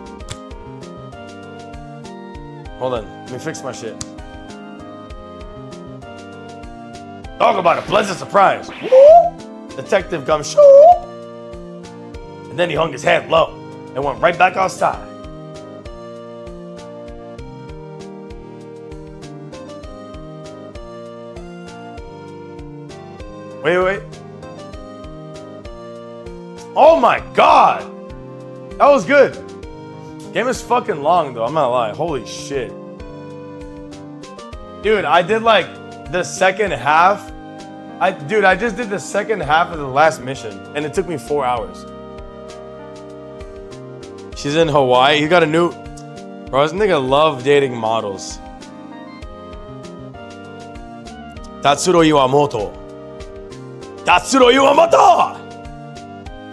S1: Hold on, let me fix my shit. Talk about a pleasant surprise. Woo! Detective Gumshoe. And then he hung his head low and went right back outside. Wait. Oh my god! That was good. Game is fucking long though, I'm not gonna lie. Holy shit. Dude, I did like the second half. I just did the second half of the last mission and it took me 4 hours. She's in Hawaii. You got a new... Bro, this nigga love dating models. Tatsuro Iwamoto. Tatsuro Iwamoto!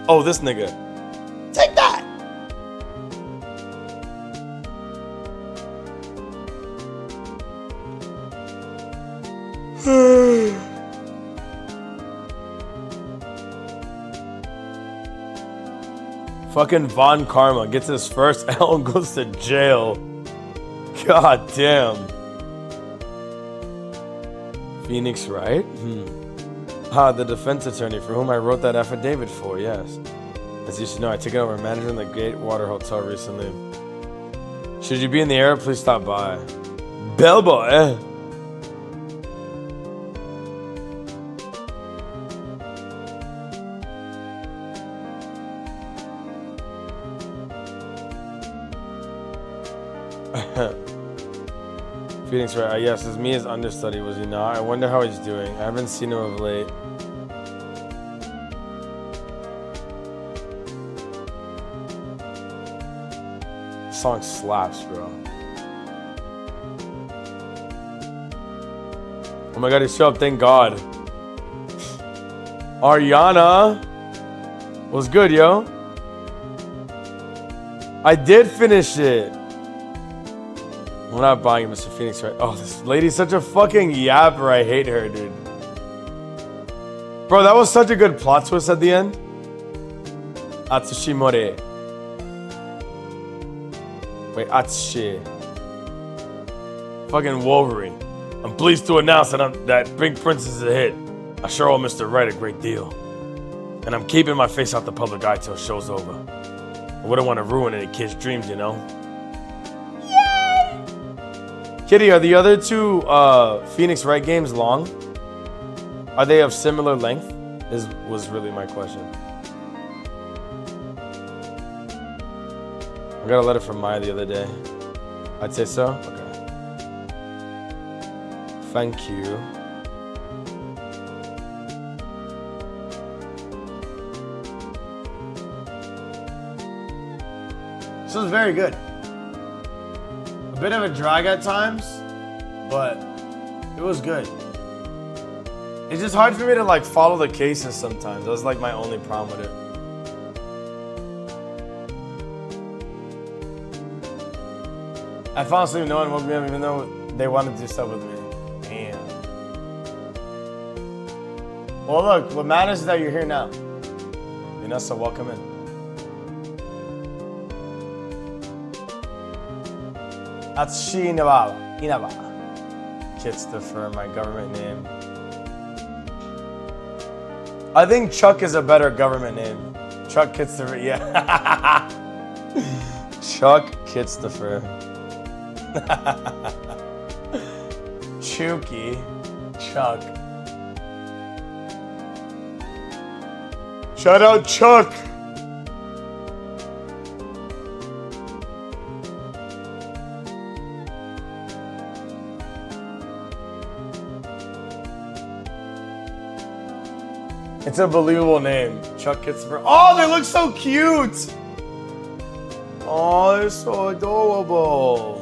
S1: Oh, this nigga. Take that! Fucking Von Karma gets his first L and goes to jail. God damn. Phoenix Wright? The defense attorney for whom I wrote that affidavit for, yes. As you should know, I took over managing the Gatewater Hotel recently. Should you be in the area, please stop by. Bellboy. Phoenix, right? Yes, it's me as understudy, was he not? I wonder how he's doing. I haven't seen him of late. This song slaps, bro. Oh my god, he showed up, thank God. Ariana. What's good, yo? I did finish it. I'm not buying it, Mr. Phoenix, right? Oh, this lady's such a fucking yapper. I hate her, dude. Bro, that was such a good plot twist at the end. Atsushimore. Wait, Atsushi. Fucking Wolverine. I'm pleased to announce that Pink Princess is a hit. I sure owe Mr. Wright a great deal. And I'm keeping my face out the public eye till show's over. I wouldn't want to ruin any kid's dreams, you know? Yay! Kitty, are the other two Phoenix Wright games long? Are they of similar length? Was really my question. I got a letter from Maya the other day. I'd say so? Okay. Thank you. This was very good. A bit of a drag at times, but it was good. It's just hard for me to like follow the cases sometimes. That's like my only problem with it. I fell asleep, no one woke me up even though they wanted to do stuff with me. Damn. Well look, what matters is that you're here now. You know, so welcome in. Atsushi Inaba. Kitstopher, my government name. I think Chuck is a better government name. Chuck Kitstopher, yeah. Chuck Kitstopher. Chucky. Chuck. Shout out Chuck. It's a believable name. Chuck Kitstopher. Oh, they look so cute. Oh, they're so adorable.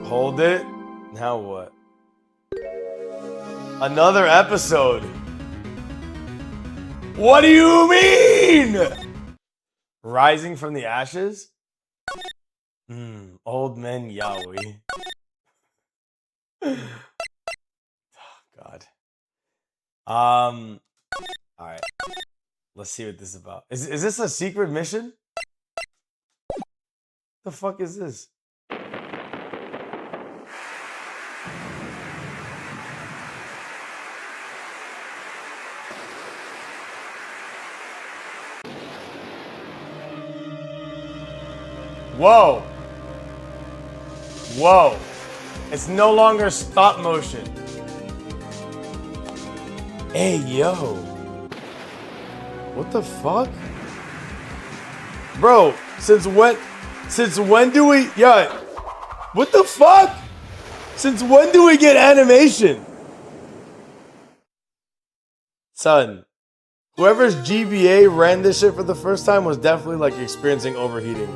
S1: Hold it. Now what? Another episode. What do you mean? Rising from the ashes? Old men yaoi. God. All right. Let's see what this is about. Is this a secret mission? The fuck is this? Whoa. Whoa. It's no longer stop motion. Hey, yo. What the fuck? Bro, since when do we, yeah. What the fuck? Since when do we get animation? Son, whoever's GBA ran this shit for the first time was definitely like experiencing overheating.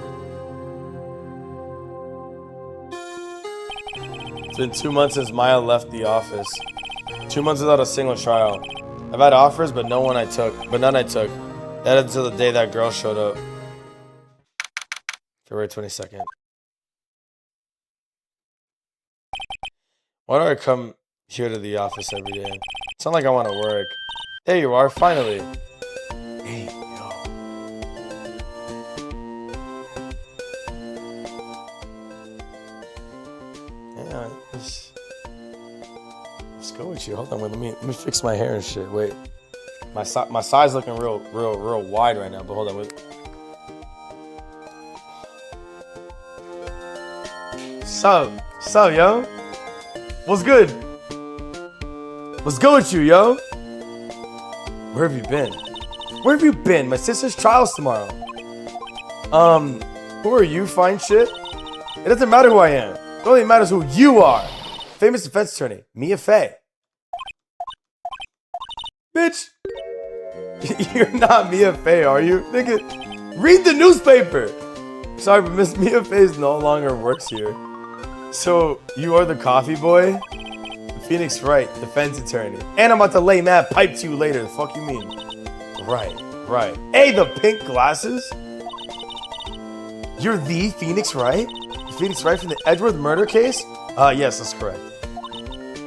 S1: It's been 2 months since Maya left the office. 2 months without a single trial. I've had offers, but none I took. That until the day that girl showed up. February 22nd. Why do I come here to the office every day? It's not like I want to work. There you are, finally. Hey, yo. Yeah, let's go with you. Hold on, wait, let me fix my hair and shit. Wait, my side's looking real wide right now. But hold on, wait. So, yo, what's good? What's good with you, yo? Where have you been? Where have you been? My sister's trials tomorrow. Who are you? Fine shit. It doesn't matter who I am. It only matters who you are. Famous defense attorney, Mia Fey. Bitch, you're not Mia Fey, are you? Nigga, read the newspaper. Sorry, but Miss Mia Fey no longer works here. So, you are the coffee boy? Phoenix Wright, defense attorney. And I'm about to lay mad pipe to you later. The fuck you mean? Right. Hey, the pink glasses? You're the Phoenix Wright? Phoenix Wright from the Edgeworth murder case? Yes, that's correct.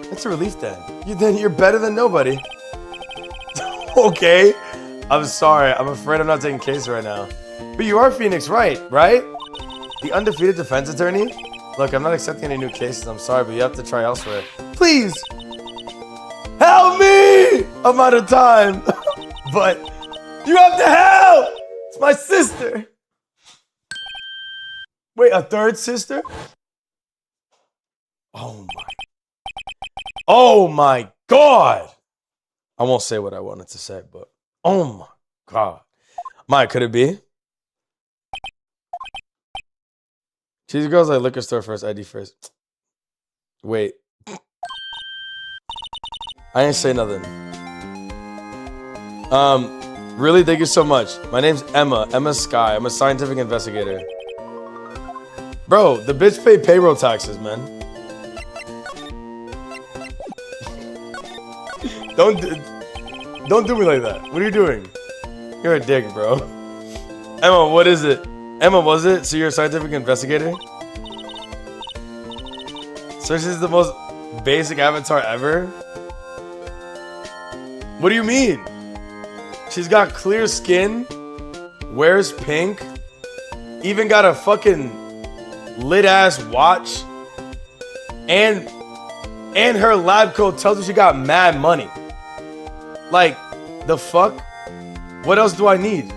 S1: That's a relief then. You're better than nobody. Okay. I'm sorry. I'm afraid I'm not taking case right now. But you are Phoenix Wright, right? The undefeated defense attorney? Look, I'm not accepting any new cases. I'm sorry, but you have to try elsewhere. Please! Help me! I'm out of time. But you have to help! It's my sister. Wait, a third sister? Oh my God! I won't say what I wanted to say, but oh my God. Mike, could it be? Cheesy girls like liquor store first, ID first. Wait. I ain't say nothing. Really, thank you so much. My name's Emma Sky. I'm a scientific investigator. Bro, the bitch paid payroll taxes, man. Don't do me like that. What are you doing? You're a dick, bro. Emma, what is it? Emma, was it? So you're a scientific investigator? So she's the most basic avatar ever? What do you mean? She's got clear skin, wears pink, even got a fucking lit-ass watch, and her lab coat tells her she got mad money. Like, the fuck? What else do I need?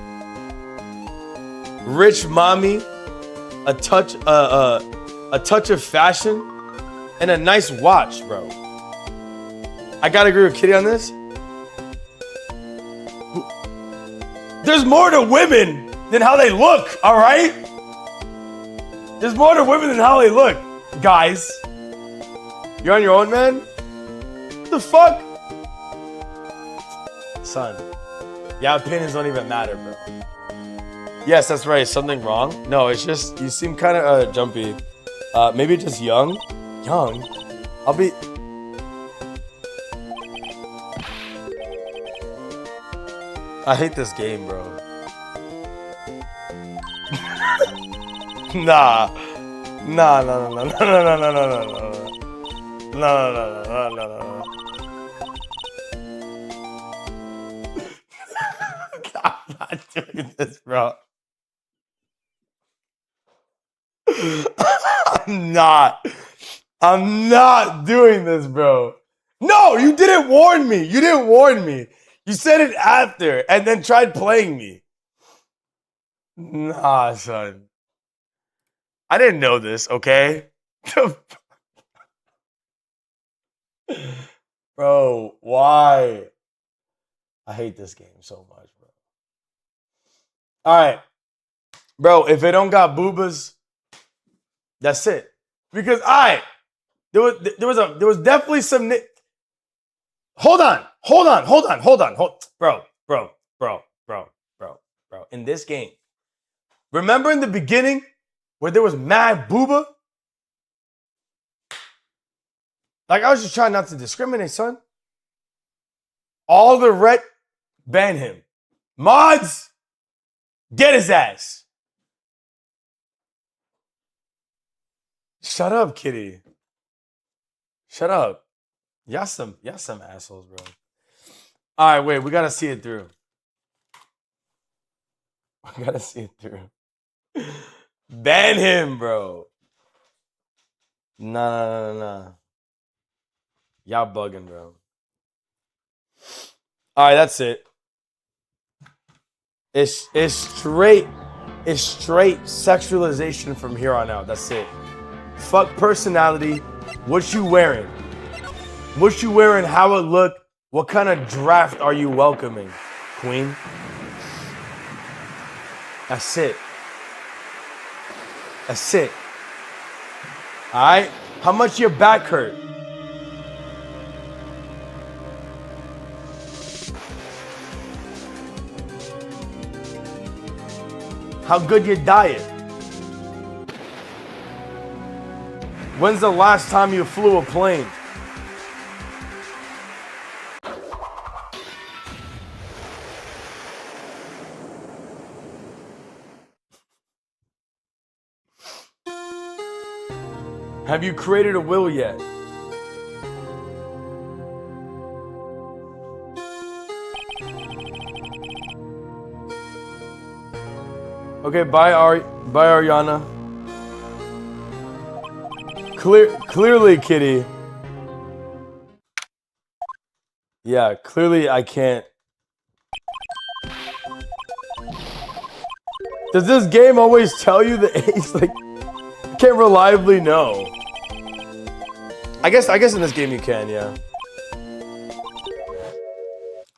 S1: Rich mommy, a touch of fashion, and a nice watch, bro. I gotta agree with Kitty on this. There's more to women than how they look, all right? There's more to women than how they look, guys. You're on your own, man? What the fuck? Son, your opinions don't even matter, bro. Yes, that's right. Is something wrong? No, it's just, you seem kind of jumpy. Maybe just young? Young? I'll be... I hate this game, bro. Nah. No. I'm not doing this, bro. I'm not doing this, bro. No, you didn't warn me. You said it after and then tried playing me. Nah, son. I didn't know this, okay? Bro, why? I hate this game so much, bro. All right. Bro, if it don't got boobas, that's it. Because there was definitely some Hold on. Bro. In this game, remember in the beginning where there was mad booba? Like, I was just trying not to discriminate, son. All the red, ban him. Mods, get his ass. Shut up, Kitty. Shut up. Y'all some assholes, bro. All right, wait. We gotta see it through. We gotta see it through. Ban him, bro. Nah. Y'all bugging, bro. All right, that's it. It's straight sexualization from here on out. That's it. Fuck personality. What you wearing? What you wearing? How it look? What kind of draft are you welcoming, queen? That's it. That's it. All right. How much your back hurt? How good your diet? When's the last time you flew a plane? Have you created a will yet? Okay, bye Ariana. Clearly, Kitty. Yeah, clearly I can't. Does this game always tell you the age? Like, I can't reliably know. I guess in this game you can, yeah.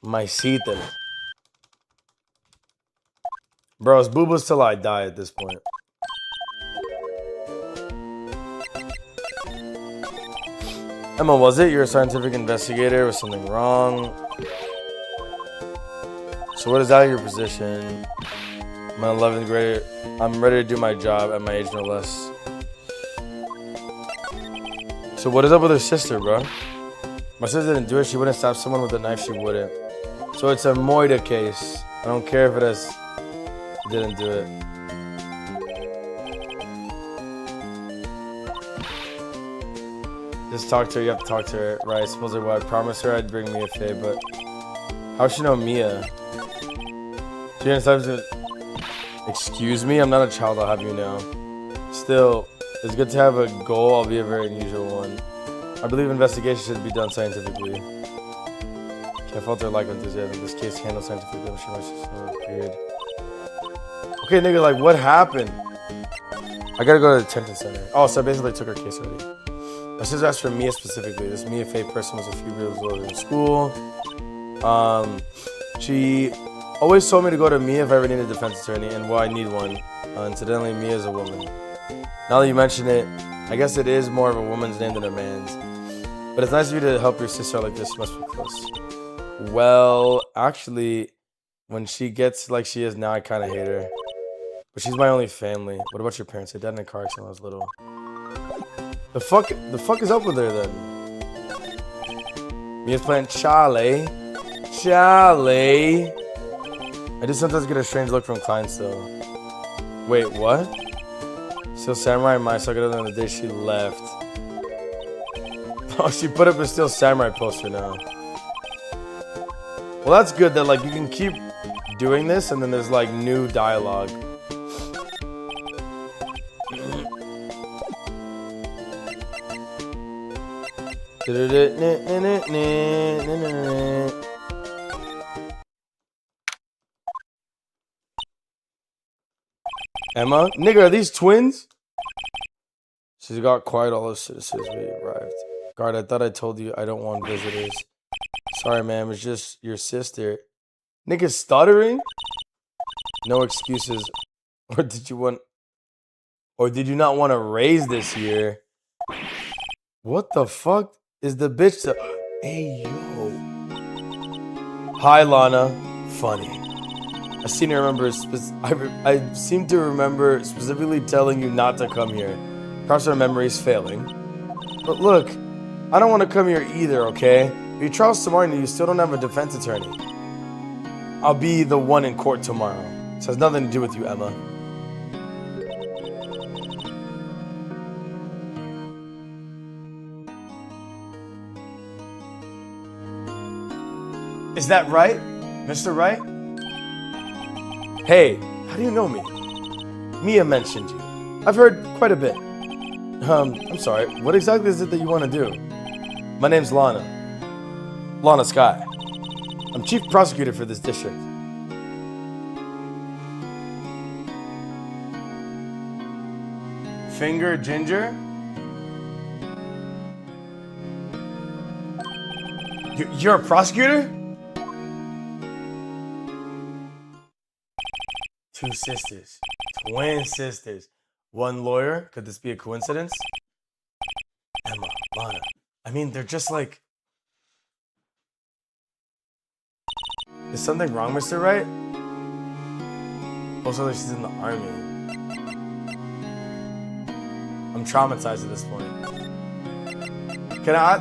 S1: My Seathan. Bro, it's boobas till I die at this point. Emma, was it? You're a scientific investigator. Was something wrong? So what is out of your position? I'm an 11th grader. I'm ready to do my job at my age, no less. So what is up with her sister, bro? My sister didn't do it. She wouldn't stab someone with a knife. She wouldn't. So it's a Moida case. I don't care if it has... Didn't do it. Just talk to her. You have to talk to her. Right. Supposedly what? I promised her I'd bring Mia Faye, but... How'd she know Mia? She understands it. Excuse me? I'm not a child, I'll have you know. Still, it's good to have a goal, albeit a very unusual one. I believe investigation should be done scientifically. Can't fault their lack of enthusiasm. This case handled scientifically. I'm sure my sister weird. Okay, nigga, like, what happened? I gotta go to the detention center. Oh, so I basically took her case already. My sister asked for Mia specifically. This Mia Faye person was a few years older in school. She always told me to go to Mia if I ever need a defense attorney, and well, I need one. Incidentally, Mia is a woman. Now that you mention it, I guess it is more of a woman's name than a man's. But it's nice of you to help your sister like this. Must be close. Well, actually, when she gets like she is now, I kind of hate her. But she's my only family. What about your parents? They died in a car accident when I was little. The fuck is up with her then? Mia's playing Charlie. Charlie. I do sometimes get a strange look from clients though. Wait, what? Still Samurai in my socket other than the day she left. Oh, she put up a Still Samurai poster now. Well, that's good that like you can keep doing this and then there's like new dialogue. Emma? Nigga, are these twins? She's got quiet all as soon as we arrived. Guard, I thought I told you I don't want visitors. Sorry, ma'am, it's just your sister. Nigga stuttering? No excuses. Or did you not want to raise this year? What the fuck is the bitch to... Hey, yo. Hi, Lana. Funny. I seem to remember specifically telling you not to come here. Perhaps our memory is failing. But look, I don't want to come here either, okay? If you trial tomorrow and you still don't have a defense attorney, I'll be the one in court tomorrow. This has nothing to do with you, Emma. Is that right, Mr. Wright? Hey, how do you know me? Mia mentioned you. I've heard quite a bit. I'm sorry, what exactly is it that you want to do? My name's Lana. Lana Sky. I'm chief prosecutor for this district. Finger Ginger? You're a prosecutor? Two sisters. Twin sisters. One lawyer? Could this be a coincidence? Emma, Lana. I mean, they're just like... Is something wrong, Mr. Wright? Also, she's in the army. I'm traumatized at this point. Can I...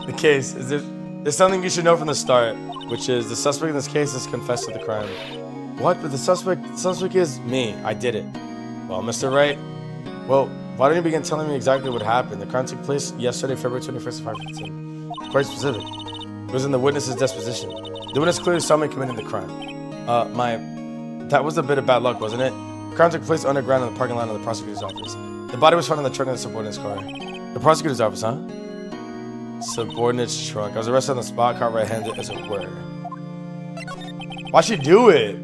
S1: The case is there's something you should know from the start, which is the suspect in this case has confessed to the crime. What? But the suspect is me. I did it. Well, Mr. Wright, well, why don't you begin telling me exactly what happened? The crime took place yesterday, February 21st at 5:15. Quite specific. It was in the witness's disposition. The witness clearly saw me committing the crime. That was a bit of bad luck, wasn't it? The crime took place underground in the parking lot of the prosecutor's office. The body was found in the trunk of the subordinate's car. The prosecutor's office, huh? Subordinate's trunk. I was arrested on the spot, caught red-handed, as it were. Why'd she do it?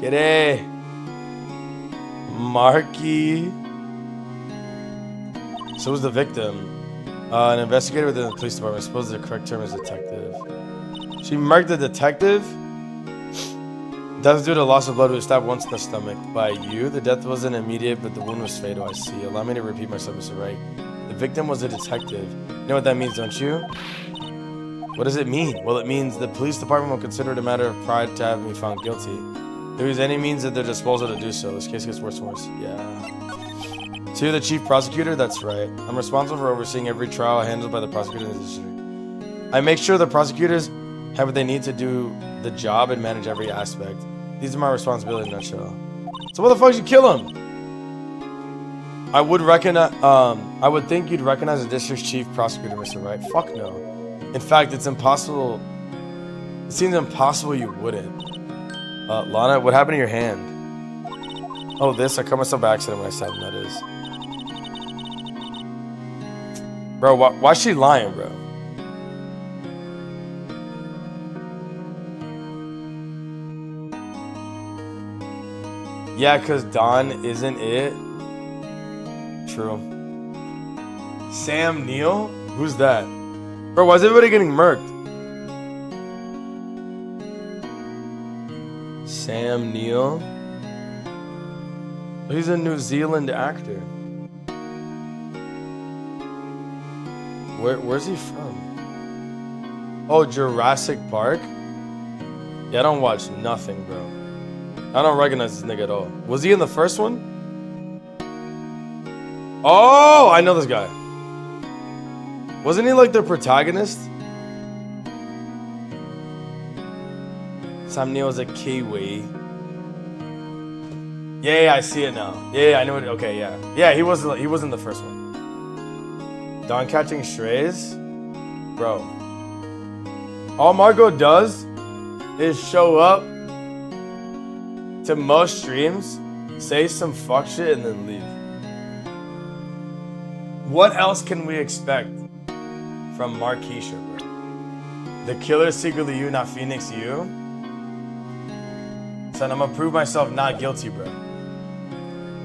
S1: Kitty. Marky. So was the victim. An investigator within the police department. I suppose the correct term is detective. She marked the detective? Death due to loss of blood was stabbed once in the stomach. By you? The death wasn't immediate, but the wound was fatal, I see. Allow me to repeat myself, Mr. Wright. The victim was a detective. You know what that means, don't you? What does it mean? Well, it means the police department will consider it a matter of pride to have me found guilty. If there is any means at their disposal to do so. This case gets worse and worse. Yeah. So you're the chief prosecutor? That's right. I'm responsible for overseeing every trial handled by the prosecutor in the district. I make sure the prosecutors have what they need to do the job and manage every aspect. These are my responsibilities in a nutshell. So what the fuck did you kill him? I would think you'd recognize the district's chief prosecutor, Mr. Wright. Fuck no. In fact, it's impossible. It seems impossible you wouldn't. Lana, what happened to your hand? Oh, this? I cut myself by accident when I stabbed him, that is. Bro, why's she lying, bro? Yeah, because Don isn't it. True. Sam Neill? Who's that? Bro, why is everybody getting murked? Sam Neill? He's a New Zealand actor. Where's he from? Oh, Jurassic Park? Yeah, I don't watch nothing, bro. I don't recognize this nigga at all. Was he in the first one? Oh, I know this guy. Wasn't he like the protagonist? Sam Neill is a Kiwi. Yeah, I see it now. Yeah, I know it. Okay, yeah. Yeah, he wasn't the first one. Don catching strays? Bro. All Margot does is show up to most streams, say some fuck shit, and then leave. What else can we expect from Marquisha, bro? The killer secretly you, not Phoenix you? Son, I'm gonna prove myself not guilty, bro.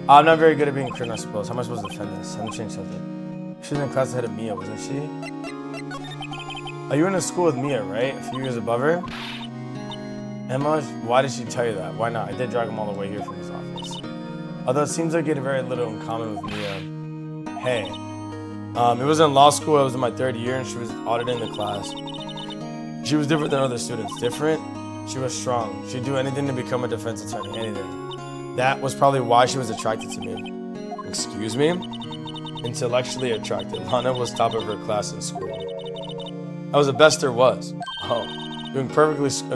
S1: I'm not very good at being a criminal, I suppose. How am I supposed to defend this? I'm gonna change something. She was in class ahead of Mia, wasn't she? Oh, you were in a school with Mia, right? A few years above her? Emma, why did she tell you that? Why not? I did drag him all the way here from his office. Although it seems like you had very little in common with Mia. Hey. It was in law school. I was in my third year, and she was auditing the class. She was different than other students. Different? She was strong. She'd do anything to become a defense attorney. Anything. That was probably why she was attracted to me. Excuse me? Intellectually attracted. Lana was top of her class in school. I was the best there was. Oh. I'm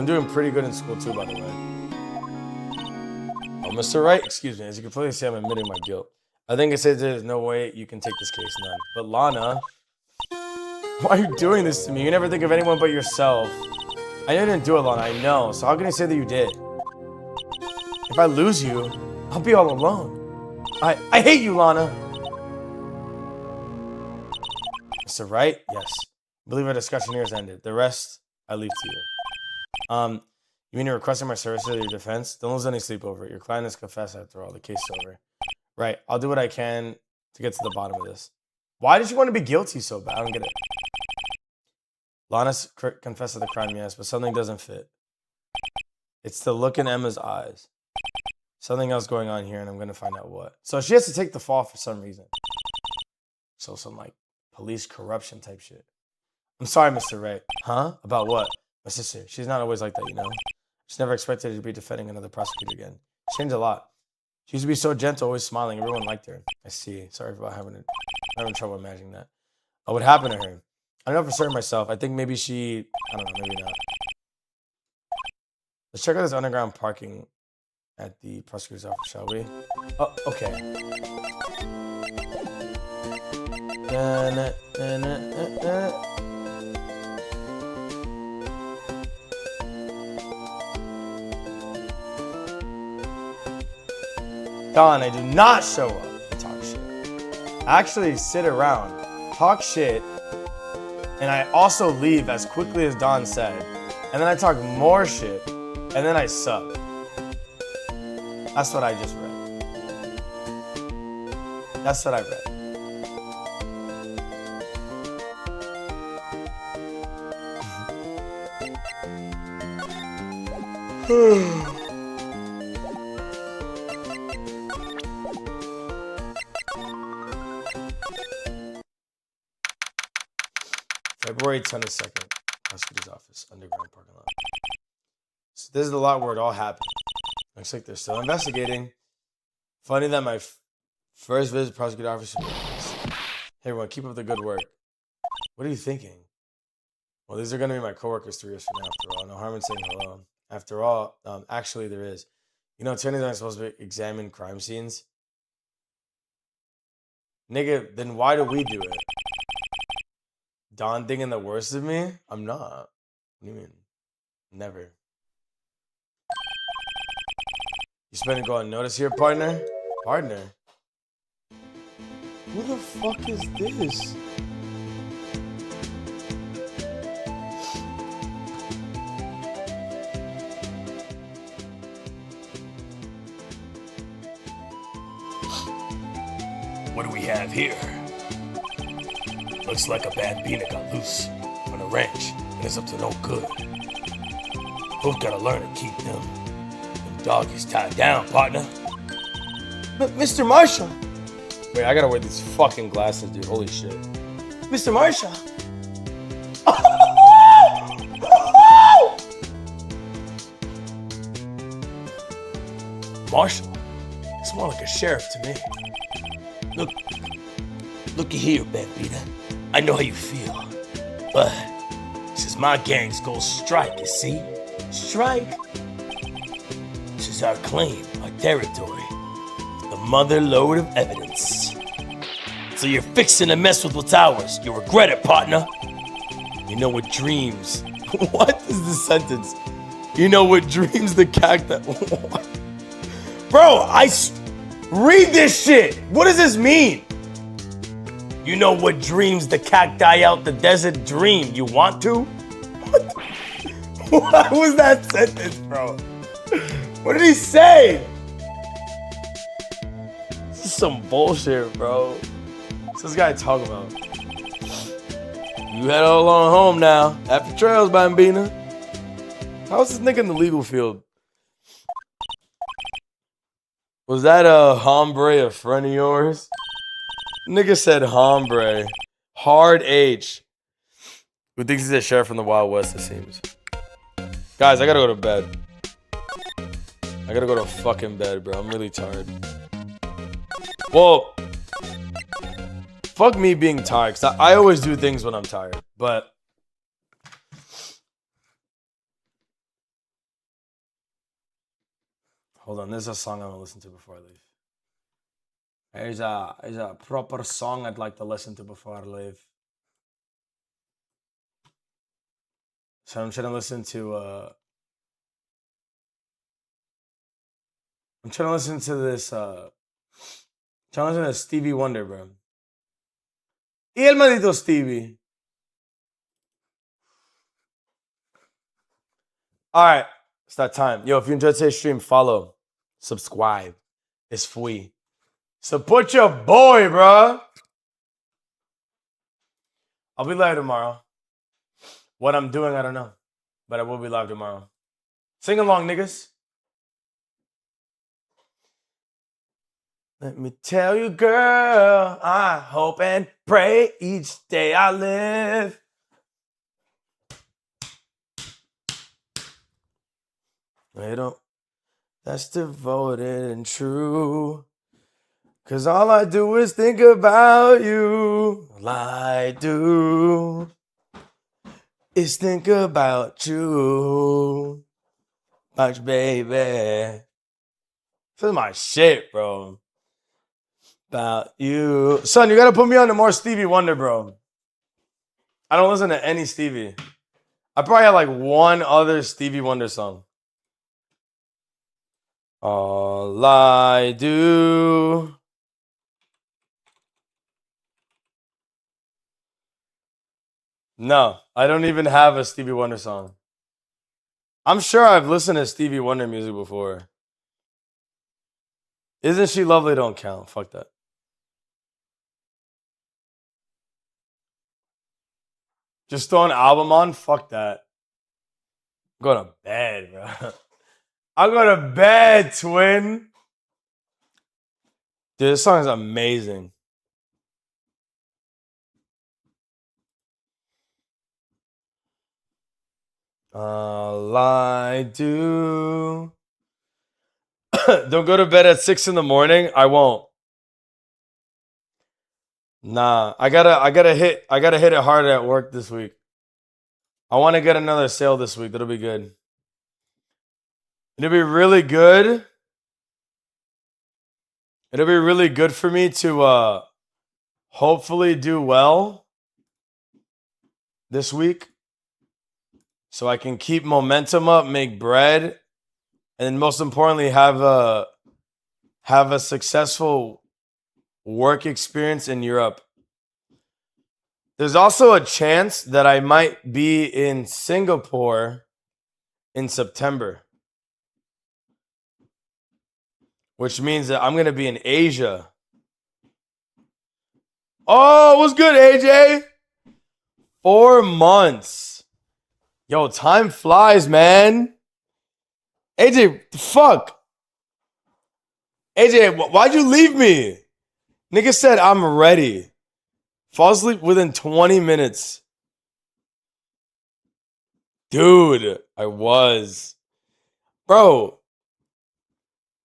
S1: doing pretty good in school too, by the way. Oh, Mr. Wright, excuse me. As you can clearly see, I'm admitting my guilt. I think it says there's no way you can take this case, none. But Lana, Why are you doing this to me? You never think of anyone but yourself. I know you didn't do it, Lana. I know. So how can you say that you did? If I lose you, I'll be all alone. I hate you, Lana. Mr. Wright? Yes. I believe our discussion here has ended. The rest, I leave to you. You mean you're requesting my services or your defense? Don't lose any sleep over it. Your client has confessed after all. The case is over. Right. I'll do what I can to get to the bottom of this. Why did you want to be guilty so bad? I don't get it. Lana's confessed to the crime, yes, but something doesn't fit. It's the look in Emma's eyes. Something else going on here, and I'm going to find out what. So she has to take the fall for some reason. So some, like, police corruption type shit. I'm sorry, Mr. Wright. Huh? About what? My sister. She's not always like that, you know? She's never expected her to be defending another prosecutor again. She changed a lot. She used to be so gentle, always smiling. Everyone liked her. I see. Sorry about having trouble imagining that. What happened to her? I don't know for certain myself. I think maybe she... I don't know. Maybe not. Let's check out this underground parking at the prosecutor's office, shall we? Oh, okay. Don, I do not show up and talk shit. I actually sit around, talk shit, and I also leave as quickly as Don said. And then I talk more shit, and then I sub. That's what I just read. That's what I read. February 22nd, prosecutor's office, underground parking lot. So this is the lot where it all happened. Looks like they're still investigating. Funny that my first visit to prosecutor's office was this. Hey everyone, keep up the good work. What are you thinking? Well, these are going to be my coworkers 3 years from now, after all. No harm in saying hello. After all, actually there is. You know, attorneys aren't supposed to examine crime scenes. Nigga, then why do we do it? Don thinking the worst of me? I'm not. What do you mean? Never. You spend and go unnoticed here, partner? Partner? Who the fuck is this?
S2: What do we have here? Looks like a bambina got loose on a ranch and is up to no good. Folks gotta learn to keep them doggies tied down, partner.
S1: But Mr. Marshall. Wait, I gotta wear these fucking glasses, dude. Holy shit. Mr. Marshall.
S2: Marshall? It's more like a sheriff to me. Looky here, Bambina. I know how you feel, but this is my gang's gold strike, you see? Strike? This is our claim, our territory. The mother lode of evidence. So you're fixing to mess with what's ours. You'll regret it, partner. You know what dreams...
S1: What is this sentence? You know what dreams the cacti... Bro, read this shit! What does this mean?
S2: You know what dreams the cacti out the desert dream. You want to?
S1: What was that sentence, bro? What did he say? This is some bullshit, bro. What's this guy talking about? You head along home now. Happy trails, Bambina. How's this nigga in the legal field? Was that a hombre a friend of yours? Nigga said hombre. Hard H. Who thinks he's a sheriff from the Wild West, it seems. Guys, I gotta go to bed. I gotta go to fucking bed, bro. I'm really tired. Well, fuck me being tired, because I always do things when I'm tired. But hold on, there's a song I'm gonna listen to before I leave. There's a proper song I'd like to listen to before I leave. So I'm trying to listen to I'm trying to listen to this trying to listen to Stevie Wonder, bro. Y el maldito Stevie. All right, it's that time. Yo, if you enjoyed today's stream, follow, subscribe. It's free. Support your boy, bro. I'll be live tomorrow. What I'm doing, I don't know. But I will be live tomorrow. Sing along, niggas. Let me tell you, girl, I hope and pray each day I live. That's devoted and true. 'Cause all I do is think about you. All I do is think about you. Much, baby. This is my shit, bro. About you. Son, you gotta put me on to more Stevie Wonder, bro. I don't listen to any Stevie. I probably have like one other Stevie Wonder song. All I do. No, I don't even have a Stevie Wonder song. I'm sure I've listened to Stevie Wonder music before. Isn't She Lovely don't count. Fuck that. Just throw an album on? Fuck that. I'm going to bed, bro. I'm going to bed, twin. Dude, this song is amazing. All I do. Don't go to bed at 6 in the morning. I won't. Nah, I gotta hit it harder at work this week. I want to get another sale this week. That'll be good. It'll be really good. It'll be really good for me to hopefully do well this week. So I can keep momentum up, make bread, and most importantly, have a successful work experience in Europe. There's also a chance that I might be in Singapore in September, which means that I'm going to be in Asia. Oh, what's good, AJ? 4 months. Yo, time flies, man. AJ, fuck. AJ, why'd you leave me? Nigga said I'm ready. Fall asleep within 20 minutes. Dude, I was. Bro,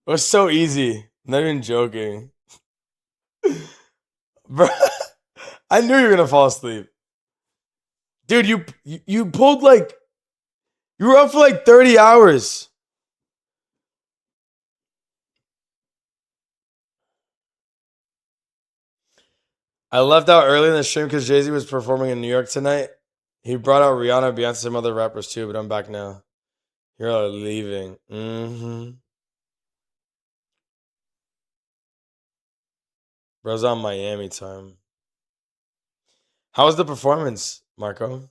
S1: it was so easy. Not even joking. Bro, I knew you were gonna fall asleep. Dude, you pulled like, you were up for like 30 hours. I left out early in the stream because Jay-Z was performing in New York tonight. He brought out Rihanna, Beyonce, some other rappers too, but I'm back now. You're leaving. Bro's on Miami time. How was the performance, Marco?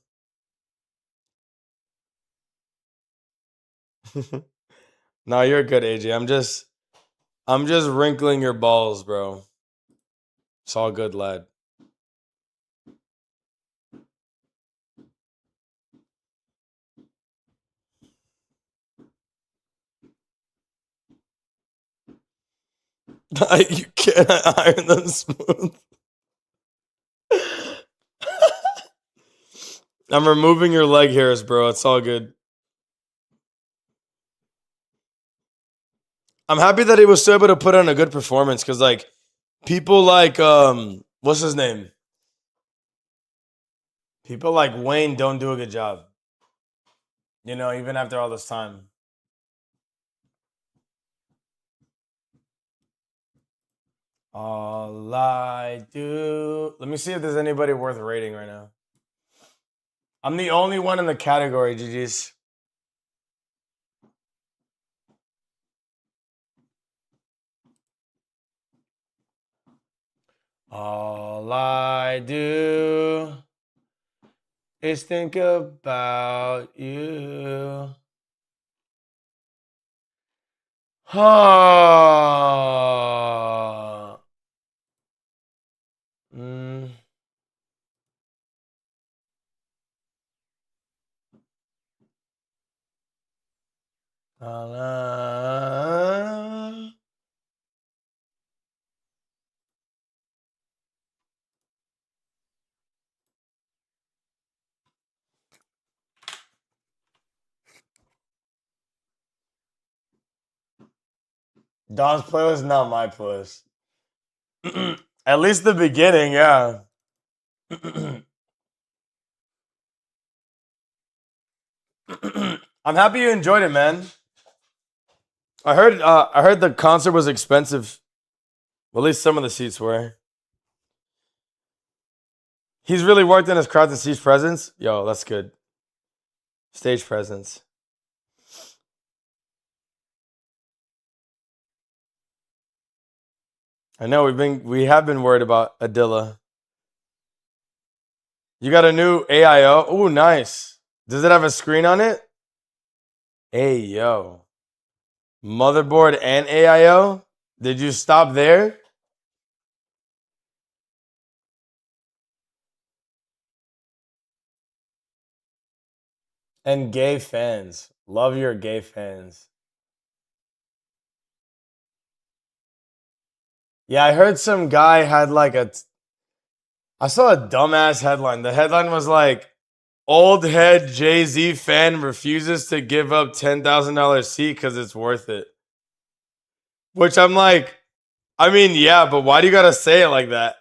S1: No, you're good, AJ. I'm just wrinkling your balls, bro. It's all good, lad. You can't iron them smooth. I'm removing your leg hairs, bro. It's all good. I'm happy that he was still able to put on a good performance because, like, people like what's his name? People like Wayne don't do a good job. You know, even after all this time. All I do. Let me see if there's anybody worth rating right now. I'm the only one in the category, GG's. All I do is think about you. Oh. Mm. Don's playlist, not my playlist. At least the beginning, yeah. I'm happy you enjoyed it, man. I heard the concert was expensive. Well, at least some of the seats were. He's really worked in his craft and stage presence. Yo, that's good. Stage presence. I know we have been worried about Adilla. You got a new AIO? Ooh, nice. Does it have a screen on it? Hey, yo. Motherboard and AIO? Did you stop there? And gay fans. Love your gay fans. Yeah, I heard some guy had like I saw a dumbass headline. The headline was like, old head Jay-Z fan refuses to give up $10,000 seat because it's worth it. Which I'm like, I mean, yeah, but why do you gotta say it like that?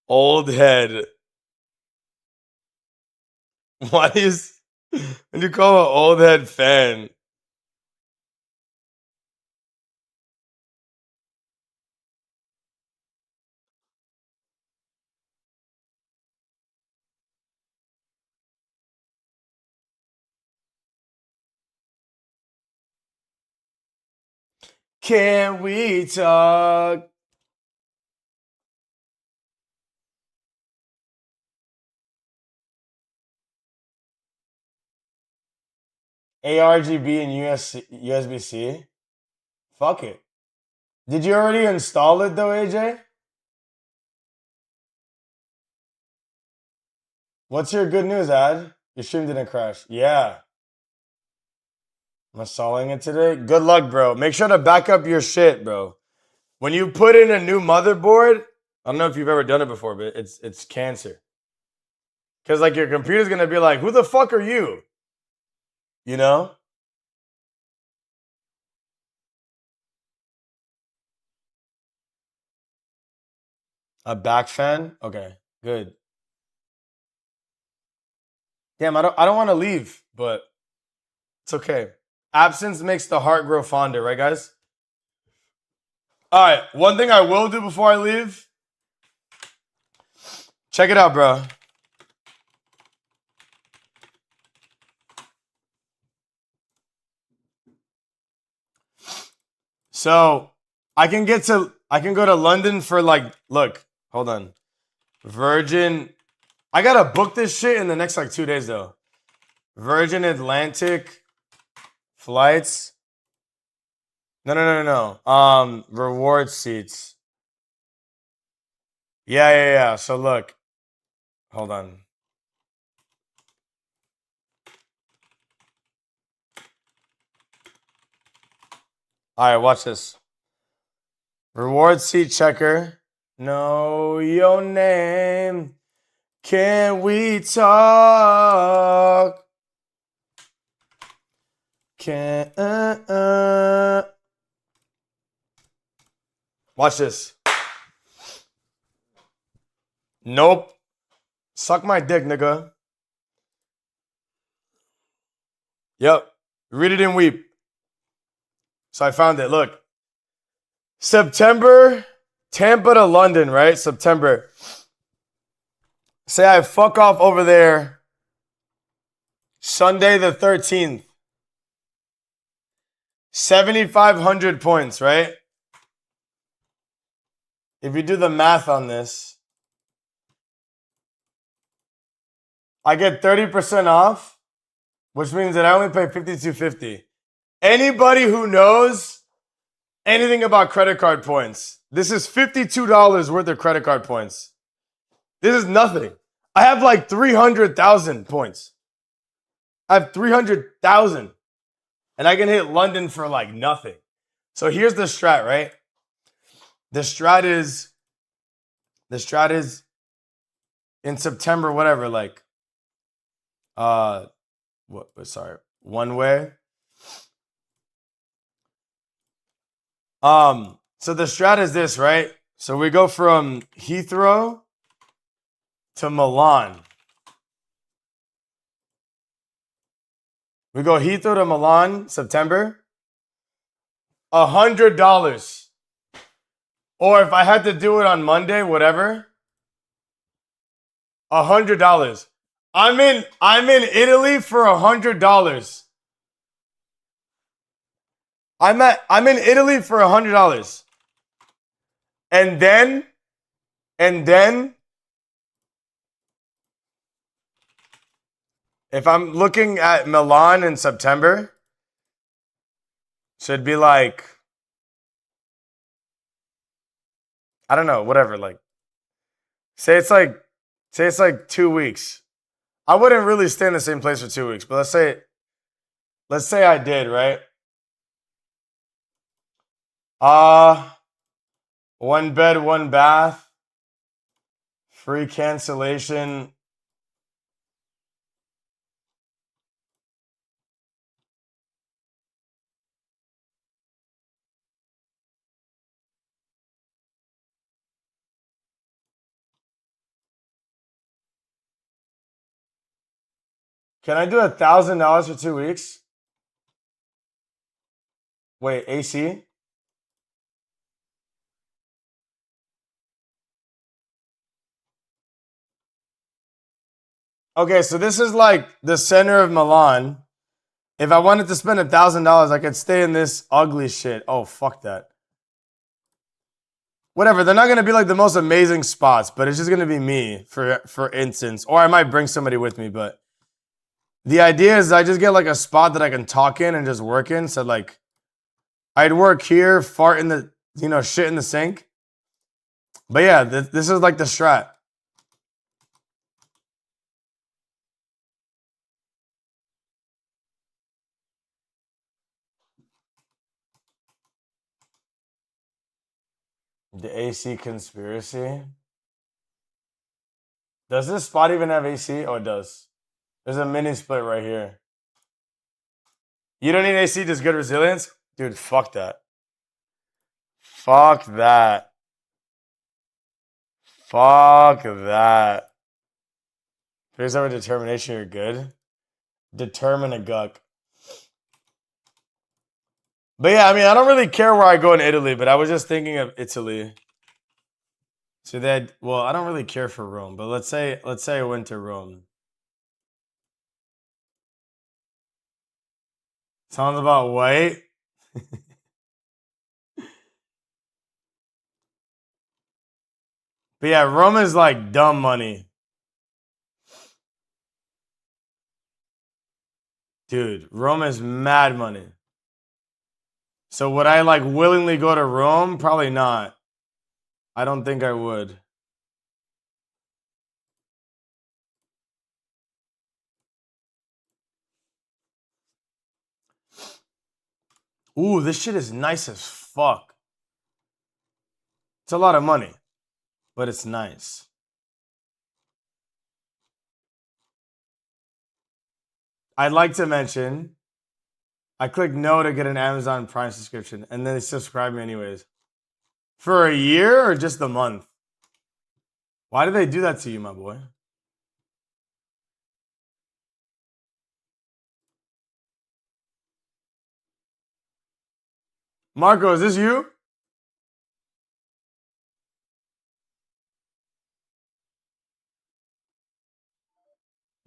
S1: Old head. Why is when you call an old head fan? Can we talk? ARGB and USB-C? Fuck it. Did you already install it though, AJ? What's your good news, Ad? Your stream didn't crash. Yeah. I'm installing it today. Good luck, bro. Make sure to back up your shit, bro. When you put in a new motherboard, I don't know if you've ever done it before, but it's cancer. Because like your computer's gonna be like, who the fuck are you? You know? A back fan? Okay, good. Damn, I don't want to leave, but it's okay. Absence makes the heart grow fonder, right, guys? All right, one thing I will do before I leave. Check it out, bro. So I can go to London for like, look, hold on. Virgin. I gotta book this shit in the next like 2 days though. Virgin Atlantic flights. No. Reward seats. Yeah. So look, hold on. All right, watch this. Reward seat checker. Know your name. Can we talk? Can Watch this. Nope. Suck my dick, nigga. Yep. Read it and weep. So I found it. Look. September, Tampa to London, right? September. Say I fuck off over there Sunday the 13th. 7,500 points, right? If you do the math on this, I get 30% off, which means that I only pay $52.50. Anybody who knows anything about credit card points, this is $52 worth of credit card points. This is nothing. I have like 300,000 points. I have 300,000. And I can hit London for like nothing. So here's the strat, right? The strat is in September, whatever, like one way. So the strat is this, right? So we go from Heathrow to Milan. We go Heathrow to Milan, September. $100. Or if I had to do it on Monday, whatever, $100. I'm in Italy for $100. I'm in Italy for $100. And then if I'm looking at Milan in September, should be like, I don't know, whatever, like say it's like 2 weeks. I wouldn't really stay in the same place for 2 weeks, but let's say I did, right? One bed, one bath, free cancellation. Can I do $1,000 for 2 weeks? Wait, AC? Okay, so this is like the center of Milan. If I wanted to spend $1,000, I could stay in this ugly shit. Oh, fuck that. Whatever, they're not gonna be like the most amazing spots, but it's just gonna be me, for instance. Or I might bring somebody with me, but the idea is I just get like a spot that I can talk in and just work in. So like I'd work here, fart in the, shit in the sink. But yeah, this is like the strat. The AC conspiracy. Does this spot even have AC? Oh, it does. There's a mini split right here. You don't need AC, just good resilience? Dude, fuck that. Fuck that. Fuck that. Here's our determination, you're good. Determine a guck. But yeah, I mean, I don't really care where I go in Italy, but I was just thinking of Italy. So well, I don't really care for Rome, but let's say I went to Rome. Sounds about white. But yeah, Rome is like dumb money. Dude, Rome is mad money. So would I like willingly go to Rome? Probably not. I don't think I would. Ooh, this shit is nice as fuck. It's a lot of money, but it's nice. I'd like to mention, I clicked no to get an Amazon Prime subscription, and then they subscribe me anyways. For a year or just a month? Why did they do that to you, my boy? Marco, is this you?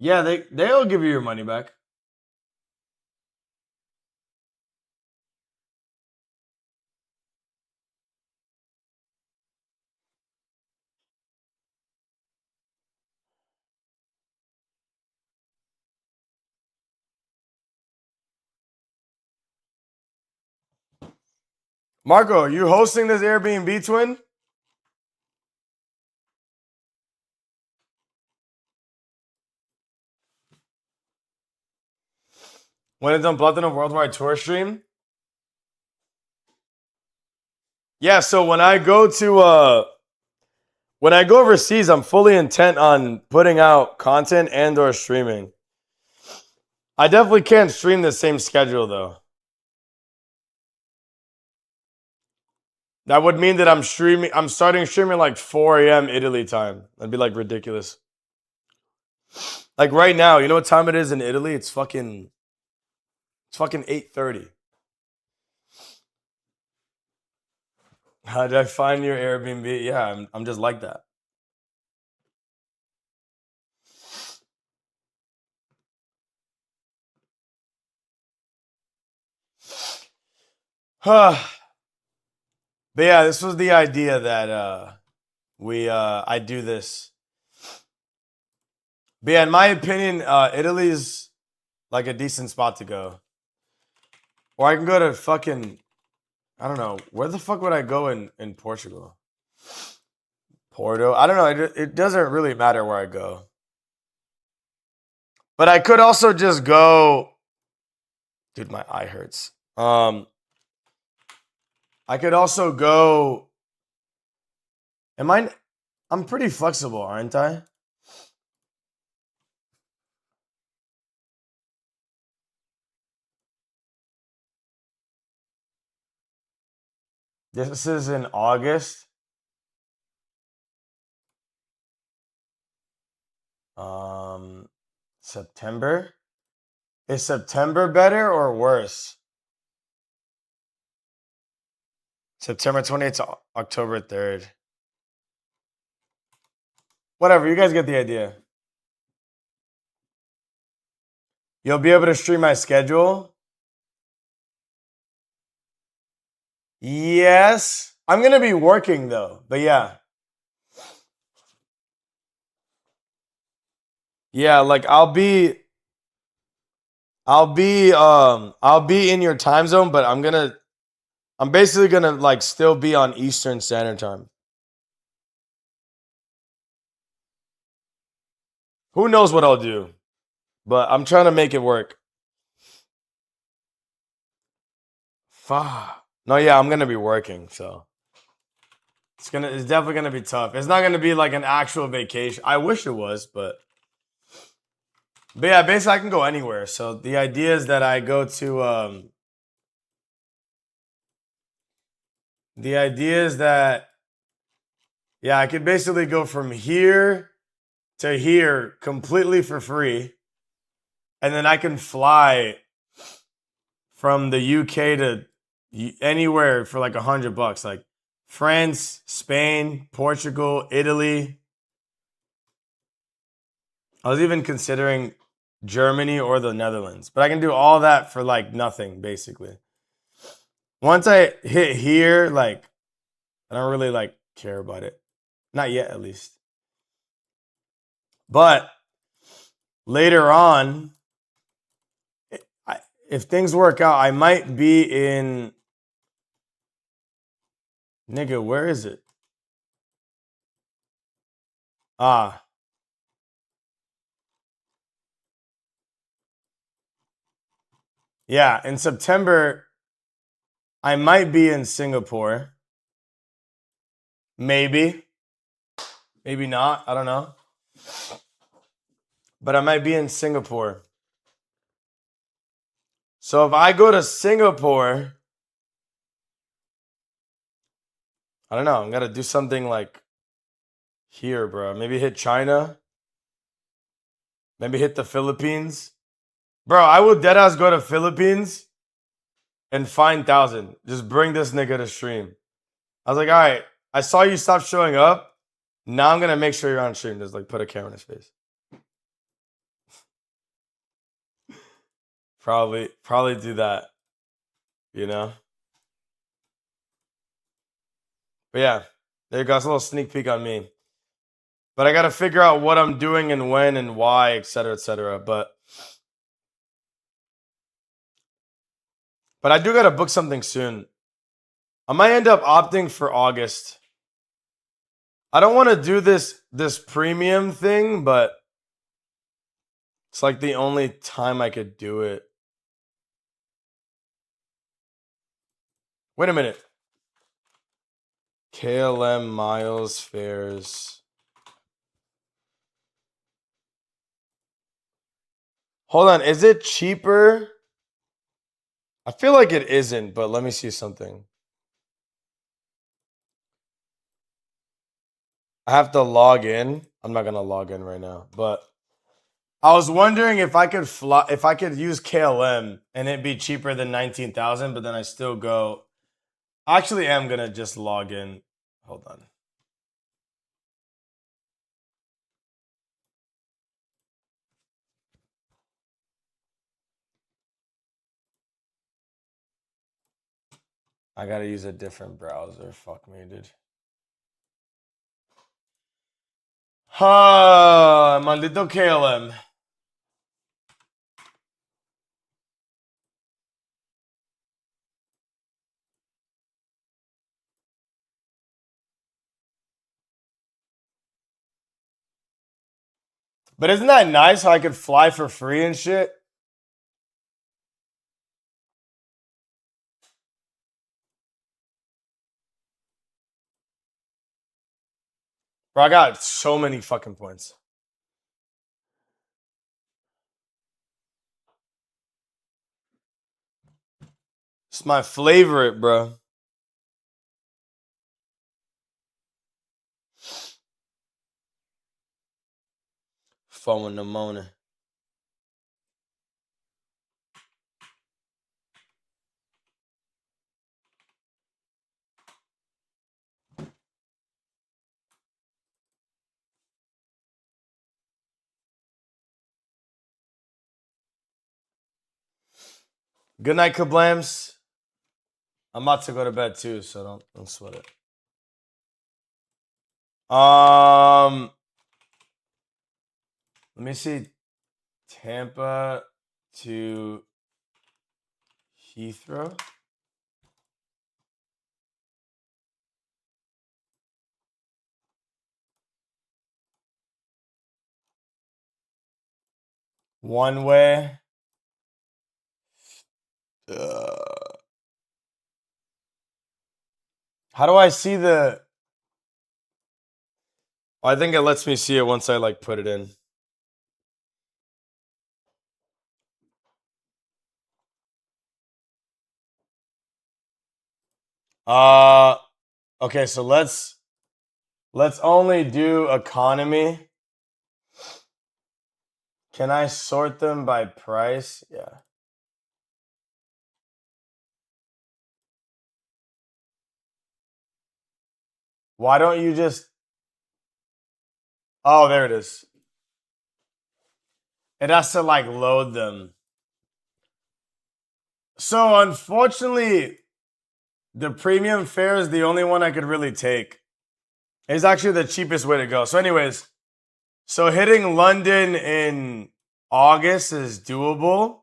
S1: Yeah, they'll give you your money back. Marco, are you hosting this Airbnb twin? When it's on Platinum Worldwide Tour stream? Yeah, so when I go overseas, I'm fully intent on putting out content and or streaming. I definitely can't stream the same schedule though. That would mean that I'm starting streaming like 4 a.m. Italy time. That'd be like ridiculous. Like right now, you know what time it is in Italy? It's fucking 8:30. How did I find your Airbnb? Yeah, I'm just like that. But yeah, this was the idea that I do this. But yeah, in my opinion, Italy's like a decent spot to go. Or I can go to fucking, I don't know, where the fuck would I go in Portugal? Porto? I don't know. It doesn't really matter where I go. But I could also just go. Dude, my eye hurts. I could also go. I'm pretty flexible, aren't I? This is in August. September? Is September better or worse? September 28th to October 3rd. Whatever, you guys get the idea. You'll be able to stream my schedule? Yes. I'm going to be working though, but yeah. Yeah, like I'll be in your time zone, but I'm basically going to like still be on Eastern Standard Time. Who knows what I'll do? But I'm trying to make it work. Fuck. No, yeah, I'm gonna be working, so it's definitely gonna be tough. It's not gonna be like an actual vacation. I wish it was, but yeah, basically I can go anywhere. So the idea is that I go to the idea is that yeah, I could basically go from here to here completely for free. And then I can fly from the UK to anywhere for like $100, like France, Spain, Portugal, Italy. I was even considering Germany or the Netherlands, but I can do all that for like nothing, basically. Once I hit here, like, I don't really like care about it. Not yet, at least. But later on, if things work out, I might be in. Nigga, where is it? Ah. Yeah, in September, I might be in Singapore. Maybe. Maybe not. I don't know. But I might be in Singapore. So if I go to Singapore, I don't know. I'm going to do something like here, bro. Maybe hit China. Maybe hit the Philippines. Bro, I will deadass go to Philippines and find 1,000. Just bring this nigga to stream. I was like, all right, I saw you stop showing up. Now I'm going to make sure you're on stream. Just like put a camera in his face. Probably do that, you know? But yeah, there you go. It's a little sneak peek on me. But I got to figure out what I'm doing and when and why, et cetera, et cetera. But I do got to book something soon. I might end up opting for August. I don't want to do this premium thing, but it's like the only time I could do it. Wait a minute. KLM miles fares. Hold on, is it cheaper? I feel like it isn't, but let me see something. I have to log in. I'm not gonna log in right now, but I was wondering if I could fly, if I could use KLM and it'd be cheaper than 19,000, but then I still go. I actually am gonna just log in. Hold on. I gotta use a different browser. Fuck me, dude. Maldito KLM. But isn't that nice how I could fly for free and shit? Bro, I got so many fucking points. It's my favorite, bro. Phone in the morning. Good night, Kablams. I'm about to go to bed too, so don't sweat it. Let me see. Tampa to Heathrow. One way. How do I see the? I think it lets me see it once I like put it in. Okay, so let's only do economy. Can I sort them by price? Yeah. Why don't you just? Oh, there it is. It has to like load them. So unfortunately, the premium fare is the only one I could really take. It's actually the cheapest way to go. So, anyways, so hitting London in August is doable.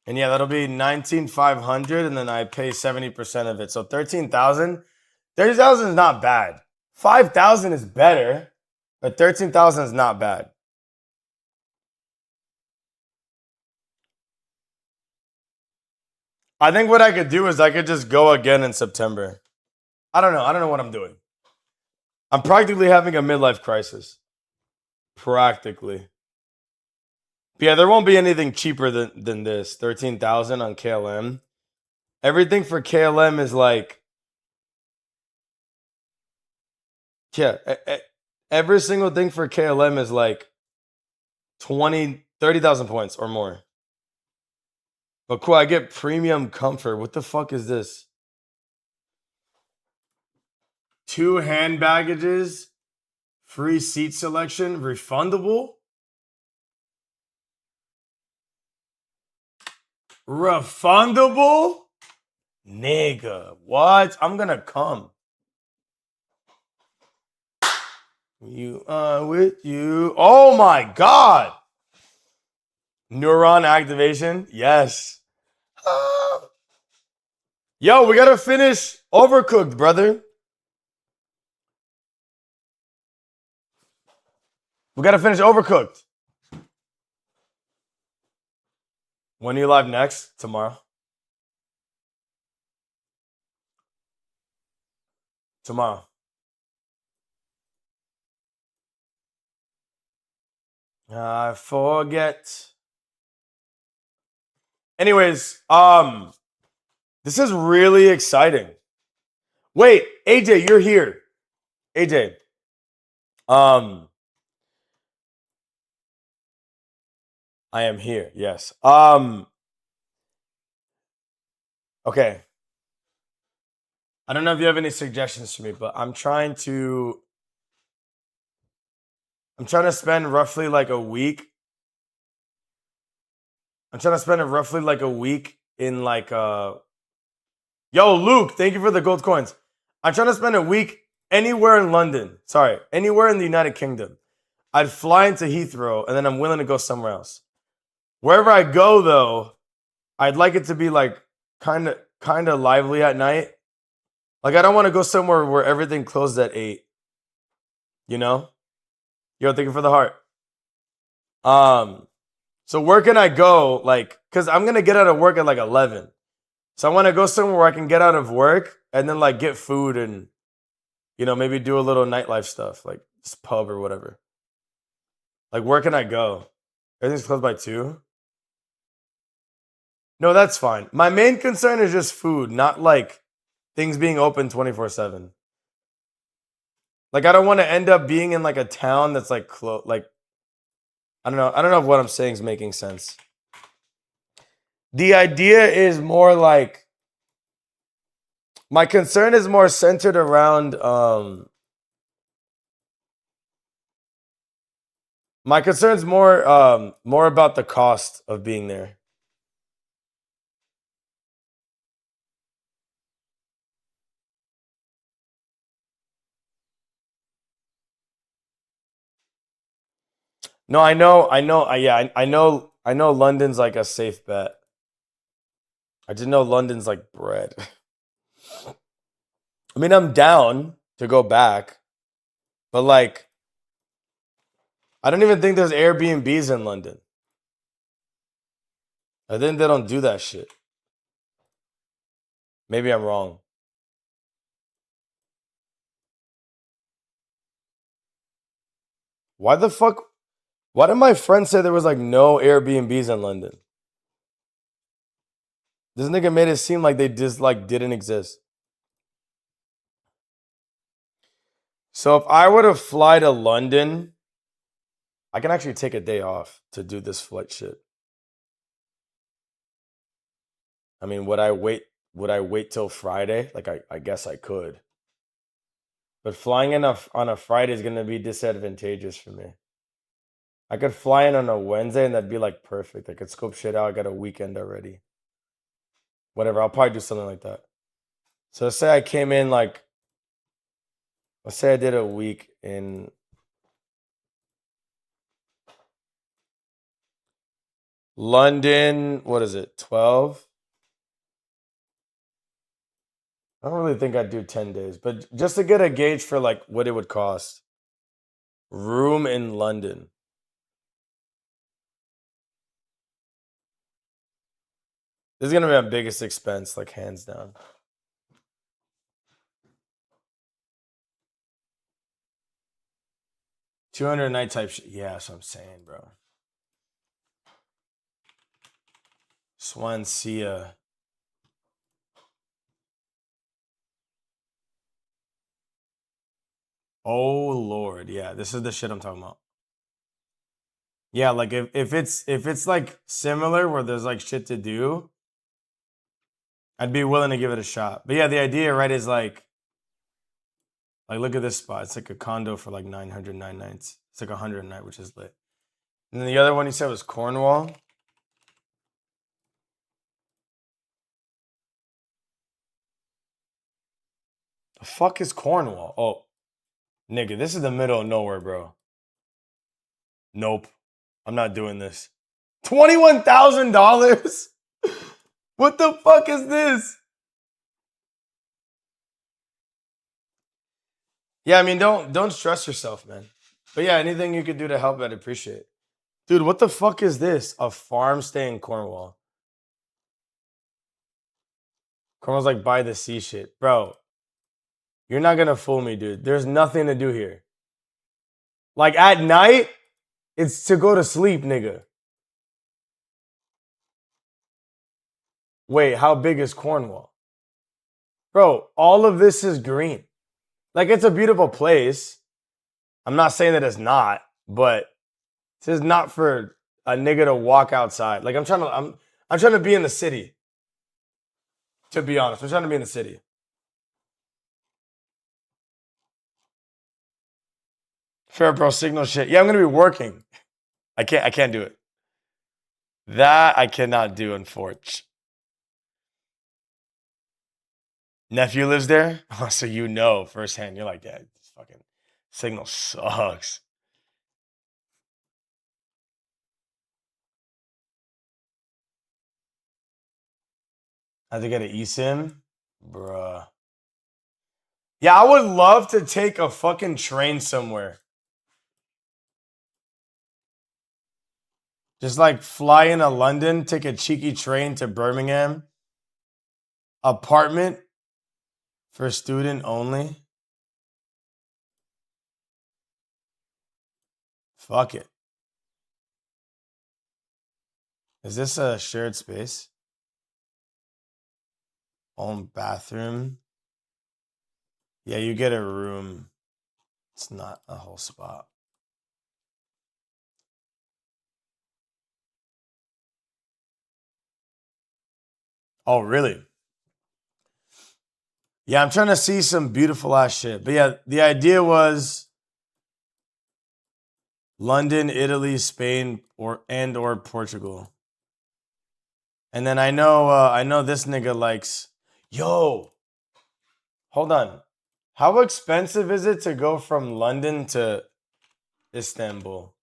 S1: And yeah, that'll be 19,500, and then I pay 70% of it. So 13,000. 30,000 is not bad. 5,000 is better, but 13,000 is not bad. I think what I could do is I could just go again in September. I don't know. I don't know what I'm doing. I'm practically having a midlife crisis. Practically. But yeah, there won't be anything cheaper than this. 13,000 on KLM. Everything for KLM is like, yeah, every single thing for KLM is like 30,000 points or more. But cool, I get premium comfort. What the fuck is this? 2 hand baggages, free seat selection, refundable. Refundable? Nigga, what? I'm gonna come. You with you. Oh my god. Neuron activation? Yes. Yo, we gotta finish Overcooked, brother. We gotta finish Overcooked. When are you live next? Tomorrow. Tomorrow. I forget. Anyways, this is really exciting. Wait, AJ, you're here. AJ. I am here. Yes. Okay. I don't know if you have any suggestions for me, but I'm trying to spend roughly like a week. I'm trying to spend roughly like a week in like Yo, Luke, thank you for the gold coins. I'm trying to spend a week anywhere in London. Sorry, anywhere in the United Kingdom. I'd fly into Heathrow and then I'm willing to go somewhere else. Wherever I go though, I'd like it to be like kind of lively at night. Like I don't want to go somewhere where everything closed at 8. You know? Yo, thank you for the heart. So where can I go? Like, cause I'm gonna get out of work at like 11. So I want to go somewhere where I can get out of work and then like get food and, you know, maybe do a little nightlife stuff, like this pub or whatever. Like, where can I go? Everything's closed by 2? No, that's fine. My main concern is just food, not like things being open 24/7. Like, I don't want to end up being in like a town that's like like I don't know. I don't know if what I'm saying is making sense. The idea is more like my concern is more centered around my concern's more about the cost of being there. No, I know London's like a safe bet. I just know London's like bread. I mean, I'm down to go back, but like, I don't even think there's Airbnbs in London. I think they don't do that shit. Maybe I'm wrong. Why the fuck? Why did my friend say there was like no Airbnbs in London? This nigga made it seem like they just like didn't exist. So if I were to fly to London, I can actually take a day off to do this flight shit. I mean, would I wait till Friday? Like I guess I could. But flying in on a Friday is gonna be disadvantageous for me. I could fly in on a Wednesday and that'd be like perfect. I could scope shit out. I got a weekend already. Whatever, I'll probably do something like that. So let's say I came in like, let's say I did a week in London. What is it? 12? I don't really think I'd do 10 days, but just to get a gauge for like what it would cost. Room in London. This is gonna be my biggest expense, like hands down. 200 a night type shit. Yeah, that's what I'm saying, bro. Swansea. Oh Lord, yeah, this is the shit I'm talking about. Yeah, like if it's like similar where there's like shit to do, I'd be willing to give it a shot. But yeah, the idea, right, is like look at this spot. It's like a condo for like 900 nights. It's like 100 a night, which is lit. And then the other one you said was Cornwall. The fuck is Cornwall? Oh, nigga, this is the middle of nowhere, bro. Nope. I'm not doing this. $21,000? What the fuck is this? Yeah, I mean, don't stress yourself, man. But yeah, anything you could do to help, I'd appreciate. Dude, what the fuck is this? A farm stay in Cornwall. Cornwall's like by the sea shit. Bro, you're not gonna fool me, dude. There's nothing to do here. Like at night, it's to go to sleep, nigga. Wait, how big is Cornwall? Bro, all of this is green. Like it's a beautiful place. I'm not saying that it's not, but this is not for a nigga to walk outside. Like I'm trying to be in the city. To be honest, I'm trying to be in the city. Fair bro, signal shit. Yeah, I'm gonna be working. I can't do it. That I cannot do, unfortunately. Nephew lives there? Oh, so you know firsthand. You're like, Dad, this fucking signal sucks. I have to get an eSIM? Bruh. Yeah, I would love to take a fucking train somewhere. Just like fly into London, take a cheeky train to Birmingham. Apartment for student only. Fuck it. Is this a shared space? Own bathroom? Yeah, you get a room. It's not a whole spot. Oh, really? Yeah, I'm trying to see some beautiful ass shit. But yeah, the idea was London, Italy, Spain, or Portugal. And then I know this nigga likes. Yo, hold on. How expensive is it to go from London to Istanbul?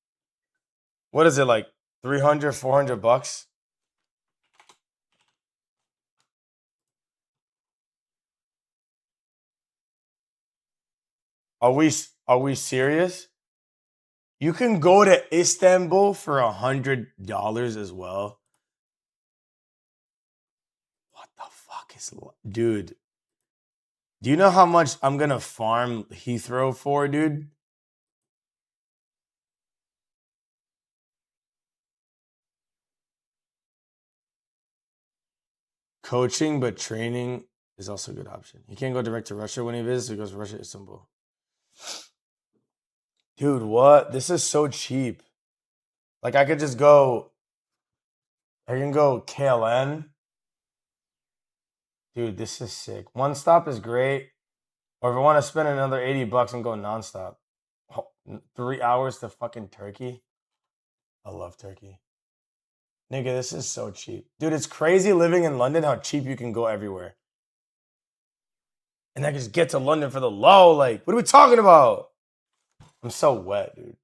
S1: What is it like? 300, 400 bucks? Are we serious? You can go to Istanbul for $100 as well. What the fuck is, dude? Do you know how much I'm gonna farm Heathrow for, dude? Coaching, but training is also a good option. He can't go direct to Russia when he visits, so he goes to Russia, Istanbul. Dude, what? This is so cheap. Like I could just go. I can go KLM. Dude, this is sick. One stop is great. Or if I want to spend another 80 bucks and go nonstop. 3 hours to fucking Turkey. I love Turkey. Nigga, this is so cheap. Dude, it's crazy living in London how cheap you can go everywhere. And I can just get to London for the low. Like, what are we talking about? I'm so wet, dude.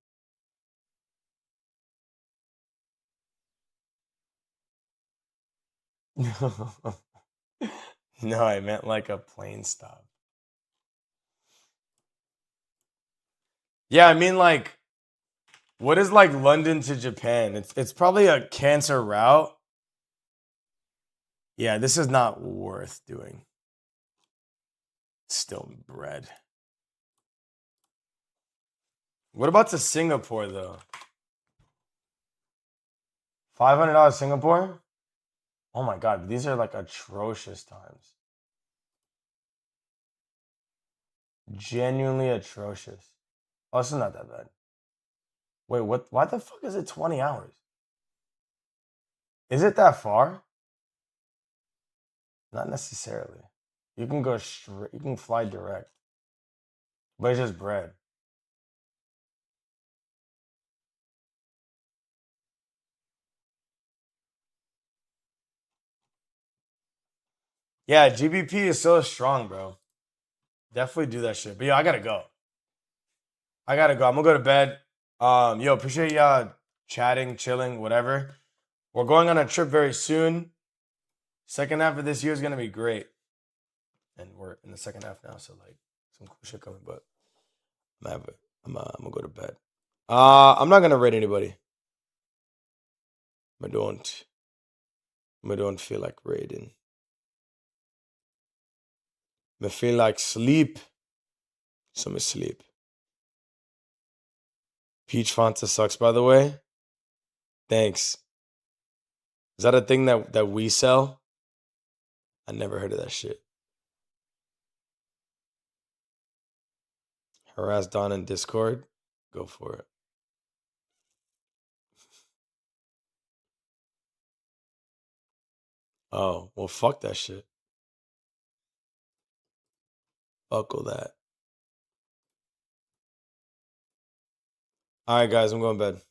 S1: No, I meant like a plane stop. Yeah, I mean like what is like London to Japan? It's probably a cancer route. Yeah, this is not worth doing. Still bread. What about to Singapore though? $500 Singapore? Oh my god, these are like atrocious times. Genuinely atrocious. Oh, this is not that bad. Wait, what? Why the fuck is it 20 hours? Is it that far? Not necessarily. You can go straight. You can fly direct, but it's just bread. Yeah, GBP is so strong, bro. Definitely do that shit. But yo, I gotta go. I'm gonna go to bed. Yo, appreciate y'all chatting, chilling, whatever. We're going on a trip very soon. Second half of this year is gonna be great. And we're in the second half now, so like some cool shit coming, but I'm gonna go to bed. I'm not gonna rate anybody. I don't feel like rating. I feel like sleep. So I'm asleep. Peach Fanta sucks, by the way. Thanks. Is that a thing that we sell? I never heard of that shit. Harass Don in Discord? Go for it. Oh, well, fuck that shit. Fuck all that. All right, guys, I'm going to bed.